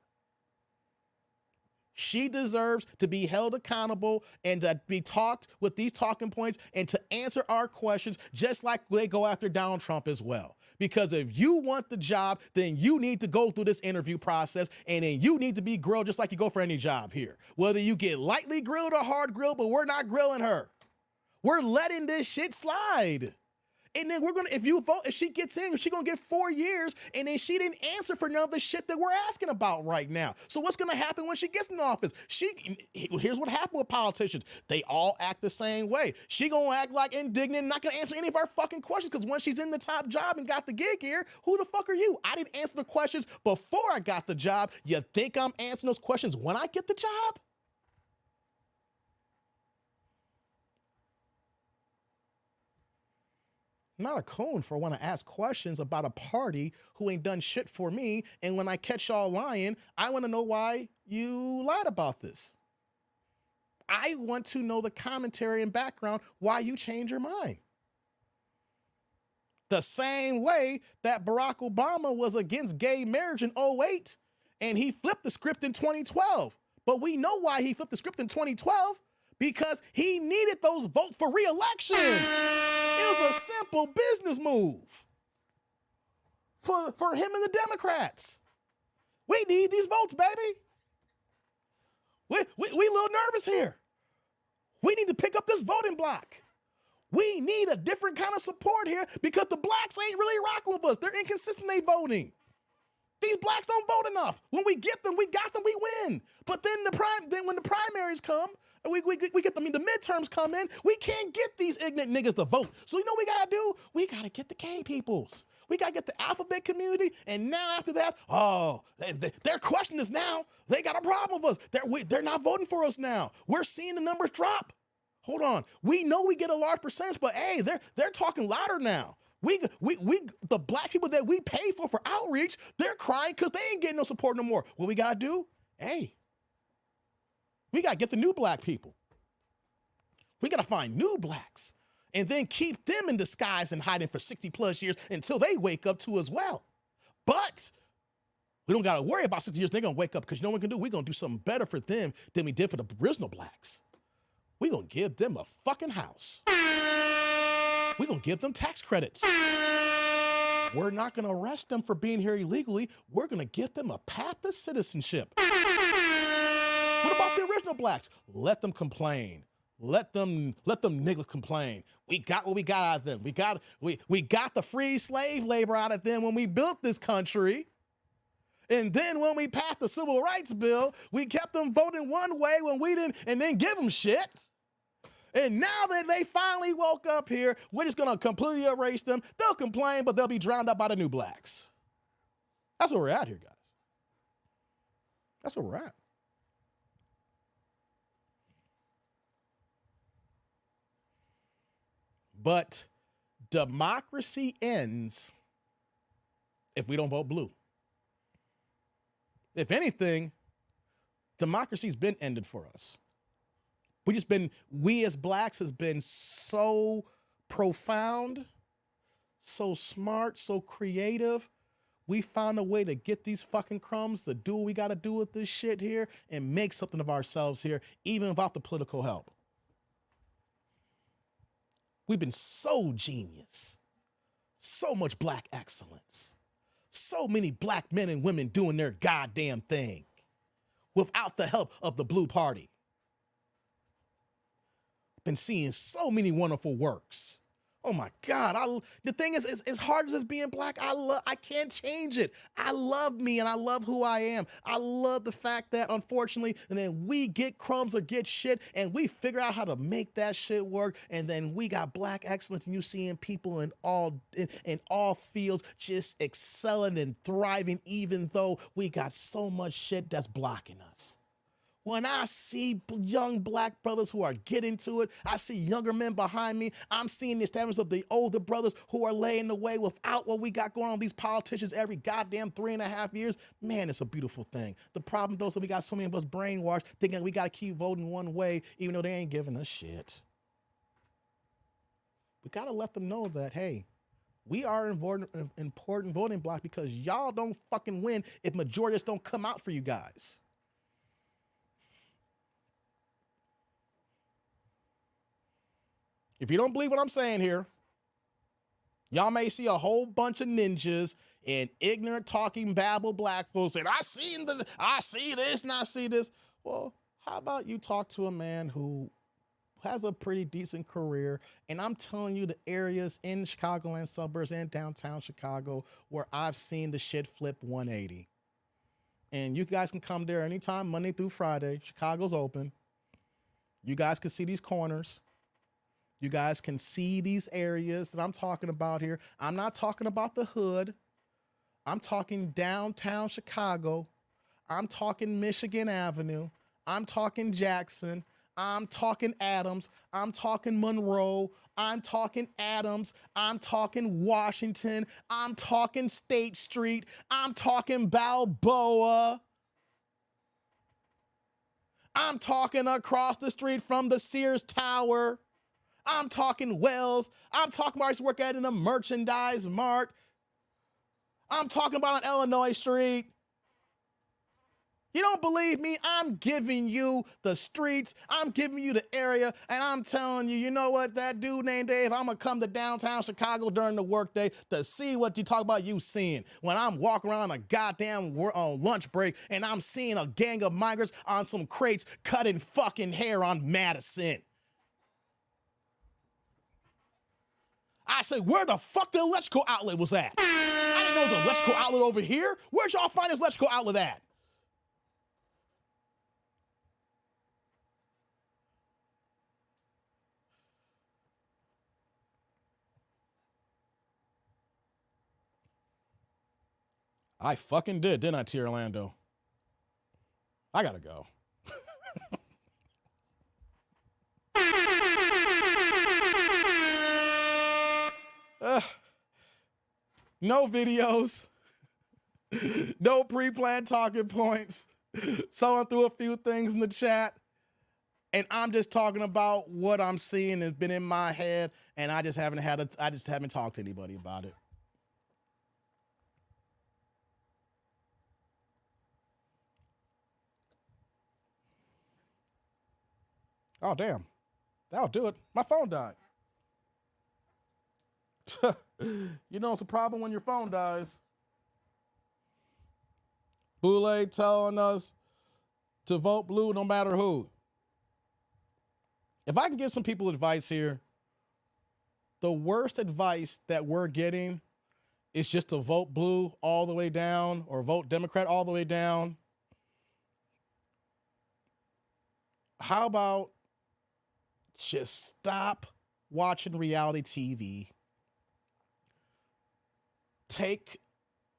She deserves to be held accountable and to be talked with these talking points and to answer our questions just like they go after Donald Trump as well. Because if you want the job, then you need to go through this interview process, and then you need to be grilled just like you go for any job here. Whether you get lightly grilled or hard grilled, but we're not grilling her. We're letting this shit slide. And then we're gonna, if you vote, if she gets in, she's gonna get 4 years, and then she didn't answer for none of the shit that we're asking about right now. So what's gonna happen when she gets in office? Here's what happened with politicians. They all act the same way. She gonna act like indignant, not gonna answer any of our fucking questions, because when she's in the top job and got the gig here, who the fuck are you? I didn't answer the questions before I got the job. You think I'm answering those questions when I get the job? Not a coon for when I ask questions about a party who ain't done shit for me. And when I catch y'all lying, I want to know why you lied about this. I want to know the commentary and background why you changed your mind. The same way that Barack Obama was against gay marriage in 2008 and he flipped the script in 2012. But we know why he flipped the script in 2012, because he needed those votes for re-election. It was a simple business move for him and the Democrats. We need these votes, baby. We a little nervous here. We need to pick up this voting block. We need a different kind of support here, because the blacks ain't really rocking with us. They're inconsistent, they voting. These blacks don't vote enough. When we get them, we got them, we win. But then when the primaries come, we get them, the midterms come in, we can't get these ignorant niggas to vote. So you know what we gotta do? We gotta get the K peoples. We gotta get the alphabet community, and now after that, they're questioning us now. They got a problem with us. They're not voting for us now. We're seeing the numbers drop. Hold on. We know we get a large percentage, but hey, they're talking louder now. The black people that we pay for outreach, they're crying because they ain't getting no support no more. What we gotta do? Hey, we gotta get the new black people. We gotta find new blacks and then keep them in disguise and hiding for 60 plus years until they wake up too as well. But we don't gotta worry about 60 years. They're gonna wake up, because you know what we can do? We're gonna do something better for them than we did for the original blacks. We're gonna give them a fucking house. We're gonna give them tax credits. We're not gonna arrest them for being here illegally. We're gonna give them a path to citizenship. What about the original blacks? Let them complain. Let them niggas complain. We got what we got out of them. We got the free slave labor out of them when we built this country. And then when we passed the Civil Rights Bill, we kept them voting one way when we didn't, and then give them shit. And now that they finally woke up here, we're just gonna completely erase them. They'll complain, but they'll be drowned out by the new blacks. That's where we're at here, guys. That's where we're at. But democracy ends if we don't vote blue. If anything, democracy's been ended for us. We as blacks has been so profound, so smart, so creative. We found a way to get these fucking crumbs, to do what we gotta do with this shit here and make something of ourselves here, even without the political help. We've been so genius, so much black excellence, so many black men and women doing their goddamn thing without the help of the blue party. Been seeing so many wonderful works. Oh my God, the thing is, as hard as it's being black, I can't change it. I love me and I love who I am. I love the fact that, unfortunately, and then we get crumbs or get shit and we figure out how to make that shit work. And then we got black excellence, and you seeing people in all fields just excelling and thriving, even though we got so much shit that's blocking us. When I see young black brothers who are getting to it, I see younger men behind me. I'm seeing the establishments of the older brothers who are laying the way without what we got going on, these politicians every goddamn 3.5 years. Man, it's a beautiful thing. The problem, though, is that we got so many of us brainwashed thinking we got to keep voting one way, even though they ain't giving us shit. We got to let them know that, hey, we are an important voting block, because y'all don't fucking win if majorities don't come out for you guys. If you don't believe what I'm saying here, y'all may see a whole bunch of ninjas and ignorant talking babble black folks saying, I see this and I see this. Well, how about you talk to a man who has a pretty decent career. And I'm telling you, the areas in Chicagoland suburbs and downtown Chicago where I've seen the shit flip 180. And you guys can come there anytime, Monday through Friday. Chicago's open. You guys can see these corners. You guys can see these areas that I'm talking about here. I'm not talking about the hood. I'm talking downtown Chicago. I'm talking Michigan Avenue. I'm talking Jackson. I'm talking Adams. I'm talking Monroe. I'm talking Adams. I'm talking Washington. I'm talking State Street. I'm talking Balboa. I'm talking across the street from the Sears Tower. I'm talking Wells. I'm talking where I used to work at in a merchandise mart. I'm talking about on Illinois Street. You don't believe me? I'm giving you the streets. I'm giving you the area. And I'm telling you, you know what? That dude named Dave, I'm going to come to downtown Chicago during the workday to see what you talk about you seeing. When I'm walking around a goddamn lunch break and I'm seeing a gang of migrants on some crates cutting fucking hair on Madison. I said, where the fuck the electrical outlet was at? I didn't know there was an electrical outlet over here. Where'd y'all find this electrical outlet at? I fucking did, didn't I, T. Orlando? I gotta go. No videos, no pre-planned talking points. Someone threw a few things in the chat, and I'm just talking about what I'm seeing has been in my head, and I just haven't talked to anybody about it. Oh, damn. That'll do it. My phone died. You know it's a problem when your phone dies. Boule telling us to vote blue no matter who. If I can give some people advice here, the worst advice that we're getting is just to vote blue all the way down or vote Democrat all the way down. How about just stop watching reality TV? Take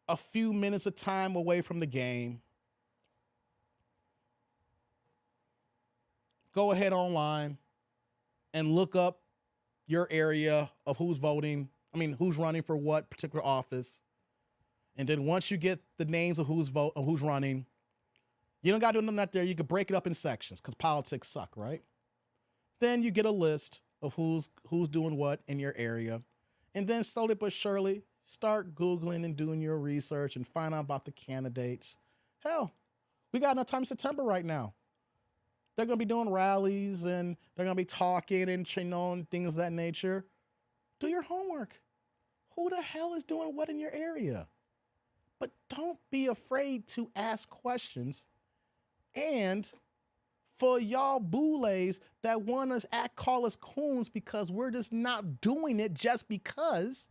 a few minutes of time away from the game. Go ahead online and look up your area of who's voting. Who's running for what particular office. And then once you get the names of who's running, you don't got to do nothing out there. You can break it up in sections because politics suck, right? Then you get a list of who's doing what in your area. And then slowly but surely, start Googling and doing your research and find out about the candidates. Hell, we got enough time in September right now. They're going to be doing rallies and they're going to be talking and things of that nature. Do your homework. Who the hell is doing what in your area? But don't be afraid to ask questions. And for y'all boules that want us call us coons because we're just not doing it just because,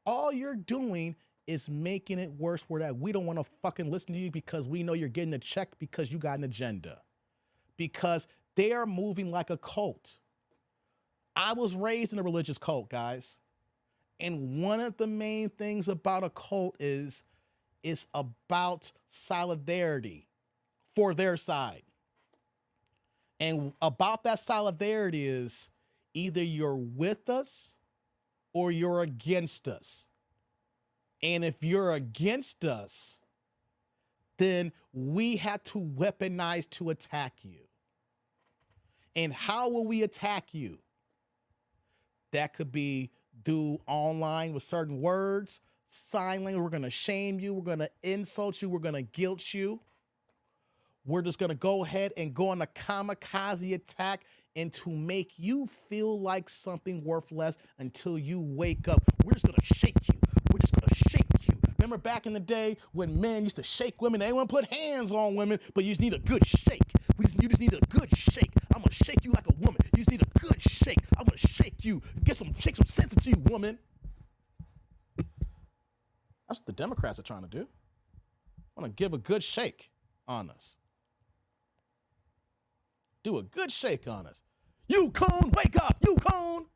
all you're doing is making it worse where that we don't want to fucking listen to you because we know you're getting a check because you got an agenda. Because they are moving like a cult. I was raised in a religious cult, guys. And one of the main things about a cult is it's about solidarity for their side. And about that solidarity is either you're with us or you're against us. And if you're against us, then we have to weaponize to attack you. And how will we attack you? That could be do online with certain words, sign language. We're going to shame you. We're going to insult you. We're going to guilt you. We're just going to go ahead and go on a kamikaze attack and to make you feel like something worthless until you wake up. We're just going to shake you. We're just going to shake you. Remember back in the day when men used to shake women? They didn't want to put hands on women, but you just need a good shake. You just need a good shake. I'm going to shake you like a woman. You just need a good shake. I'm gonna shake you. Shake some sense into you, woman. That's what the Democrats are trying to do. I want to give a good shake on us. Do a good shake on us. You coon, wake up, you coon.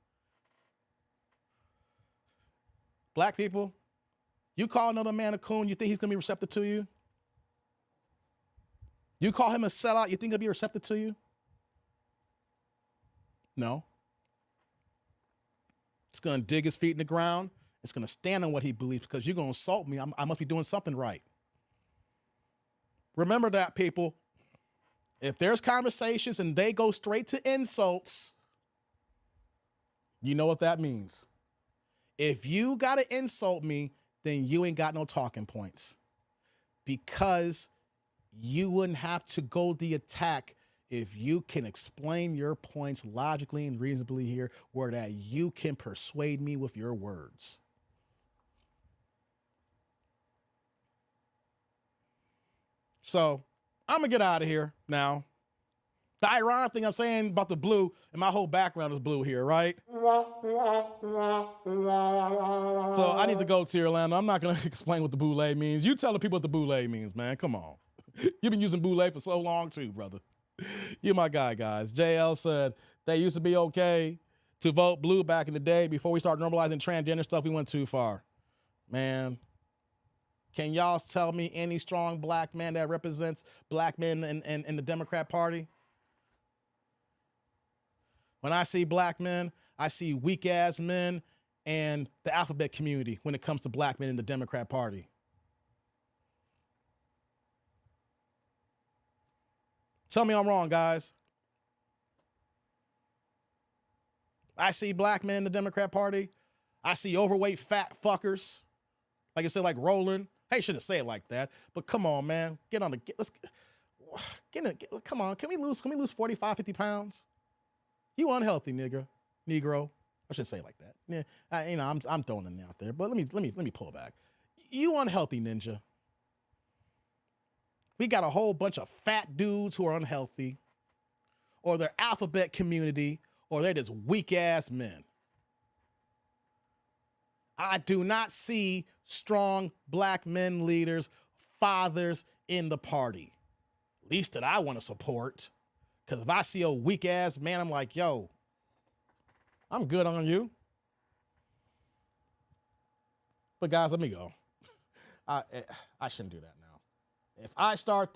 Black people, you call another man a coon, you think he's going to be receptive to you? You call him a sellout, you think he'll be receptive to you? No. It's going to dig his feet in the ground. It's going to stand on what he believes because you're going to insult me. I must be doing something right. Remember that, people. If there's conversations and they go straight to insults, you know what that means. If you got to insult me, then you ain't got no talking points because you wouldn't have to go the attack if you can explain your points logically and reasonably here where that you can persuade me with your words. So I'm going to get out of here now. The ironic thing I'm saying about the blue, and my whole background is blue here, right? So I need to go to Orlando. I'm not going to explain what the boule means. You tell the people what the boule means, man. Come on. You've been using boule for so long too, brother. You're my guy, guys. JL said they used to be okay to vote blue back in the day. Before we started normalizing transgender stuff, we went too far. Man. Can y'all tell me any strong black man that represents black men in the Democrat Party? When I see black men, I see weak-ass men and the alphabet community when it comes to black men in the Democrat Party. Tell me I'm wrong, guys. I see black men in the Democrat Party. I see overweight fat fuckers. Like I said, like Roland. Hey, shouldn't say it like that, but come on, man. Come on. Can we lose 45, 50 pounds? You unhealthy, Negro. I shouldn't say it like that. Yeah, I'm throwing it out there, but let me pull back. You unhealthy ninja. We got a whole bunch of fat dudes who are unhealthy, or they're alphabet community, or they're just weak ass men. I do not see strong black men leaders, fathers in the party. Least that I want to support. Because if I see a weak ass man, I'm like, yo, I'm good on you. But guys, let me go. I shouldn't do that now. If I start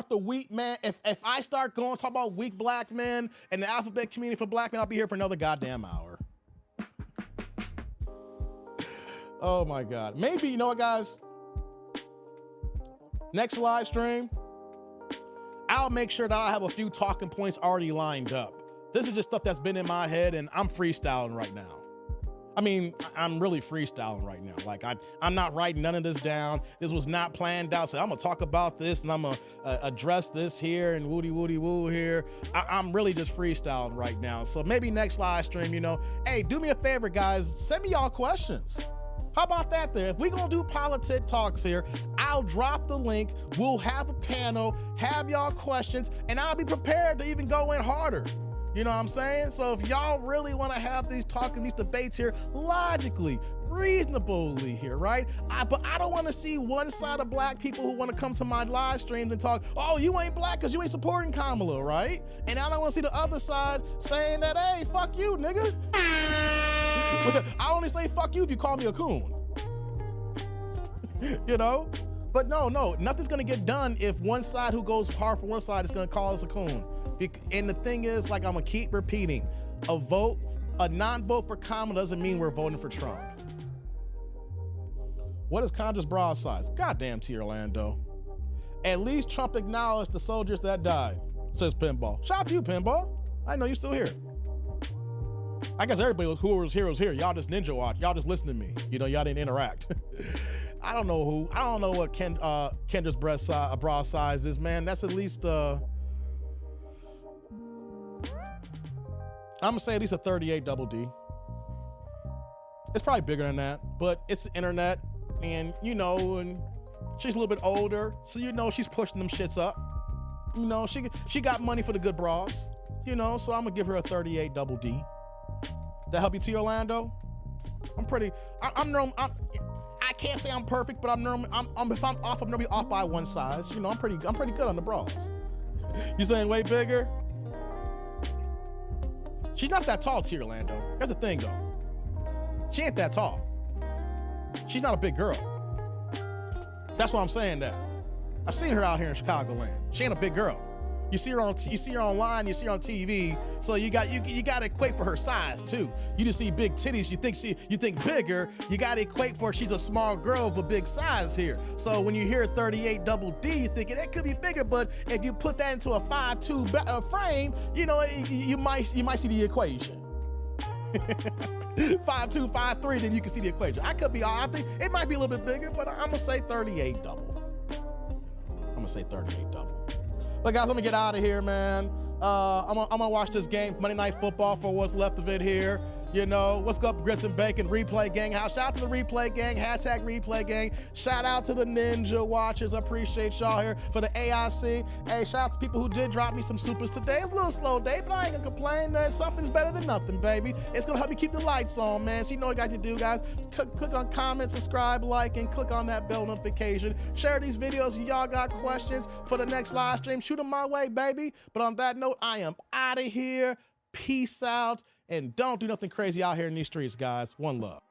the weak man, if I start going talk about weak black men and the alphabet community for black men, I'll be here for another goddamn hour. Oh my God. Maybe, you know what, guys? Next live stream, I'll make sure that I have a few talking points already lined up. This is just stuff that's been in my head and I'm freestyling right now. I mean, I'm really freestyling right now. Like I'm not writing none of this down. This was not planned out. So I'm gonna talk about this and I'm gonna address this here and woody woo here. I'm really just freestyling right now. So maybe next live stream, hey, do me a favor, guys. Send me y'all questions. How about that there? If we're going to do politic talks here, I'll drop the link. We'll have a panel, have y'all questions, and I'll be prepared to even go in harder. You know what I'm saying? So if y'all really want to have these debates here logically, reasonably here, right? But I don't want to see one side of black people who want to come to my live streams and talk, oh, you ain't black because you ain't supporting Kamala, right? And I don't want to see the other side saying that, hey, fuck you, nigga. I only say fuck you if you call me a coon. But no, nothing's gonna get done if one side who goes hard for one side is gonna call us a coon. And the thing is, like I'm gonna keep repeating, a non-vote for Kamala doesn't mean we're voting for Trump. What is Condra's broadsides? Goddamn T. Orlando. At least Trump acknowledged the soldiers that died, says Pinball. Shout out to you, Pinball. I know you're still here. I guess everybody who was here was here. Y'all just ninja watch. Y'all just listen to me. Y'all didn't interact. I don't know what Kendra's bra size is, man. That's at least I'm gonna say at least a 38 double D. It's probably bigger than that, but it's the internet, and and she's a little bit older, so she's pushing them shits up. She got money for the good bras. You know, so I'm gonna give her a 38 double D. That help you T Orlando? I'm pretty. I can't say I'm perfect, but if I'm off, I'm gonna be off by one size. You know, I'm pretty good on the bras. You saying way bigger? She's not that tall, T Orlando. Here's the thing though. She ain't that tall. She's not a big girl. That's why I'm saying that. I've seen her out here in Chicagoland. She ain't a big girl. You see her online, you see her on TV, so you got to equate for her size too. You just see big titties, you think bigger, you got to equate for she's a small girl of a big size here. So when you hear 38 double D, you're thinking it could be bigger, but if you put that into a 5'2" frame, you know, you might see the equation. 5'2", 5'3", then you can see the equation. I think it might be a little bit bigger, but I'm gonna say 38 double. I'm gonna say 38 double. But guys, let me get out of here, man. I'm gonna watch this game, Monday Night Football, for what's left of it here. You know, what's up, Grits and Bacon, Replay Gang House. Shout out to the Replay Gang, hashtag Replay Gang. Shout out to the Ninja Watchers. I appreciate y'all here for the AIC. Hey, shout out to people who did drop me some supers today. It's a little slow day, but I ain't gonna complain. Something's better than nothing, baby. It's gonna help you keep the lights on, man. So you know what you got to do, guys. Click on comment, subscribe, like, and click on that bell notification. Share these videos if y'all got questions for the next live stream. Shoot them my way, baby. But on that note, I am out of here. Peace out. And don't do nothing crazy out here in these streets, guys. One love.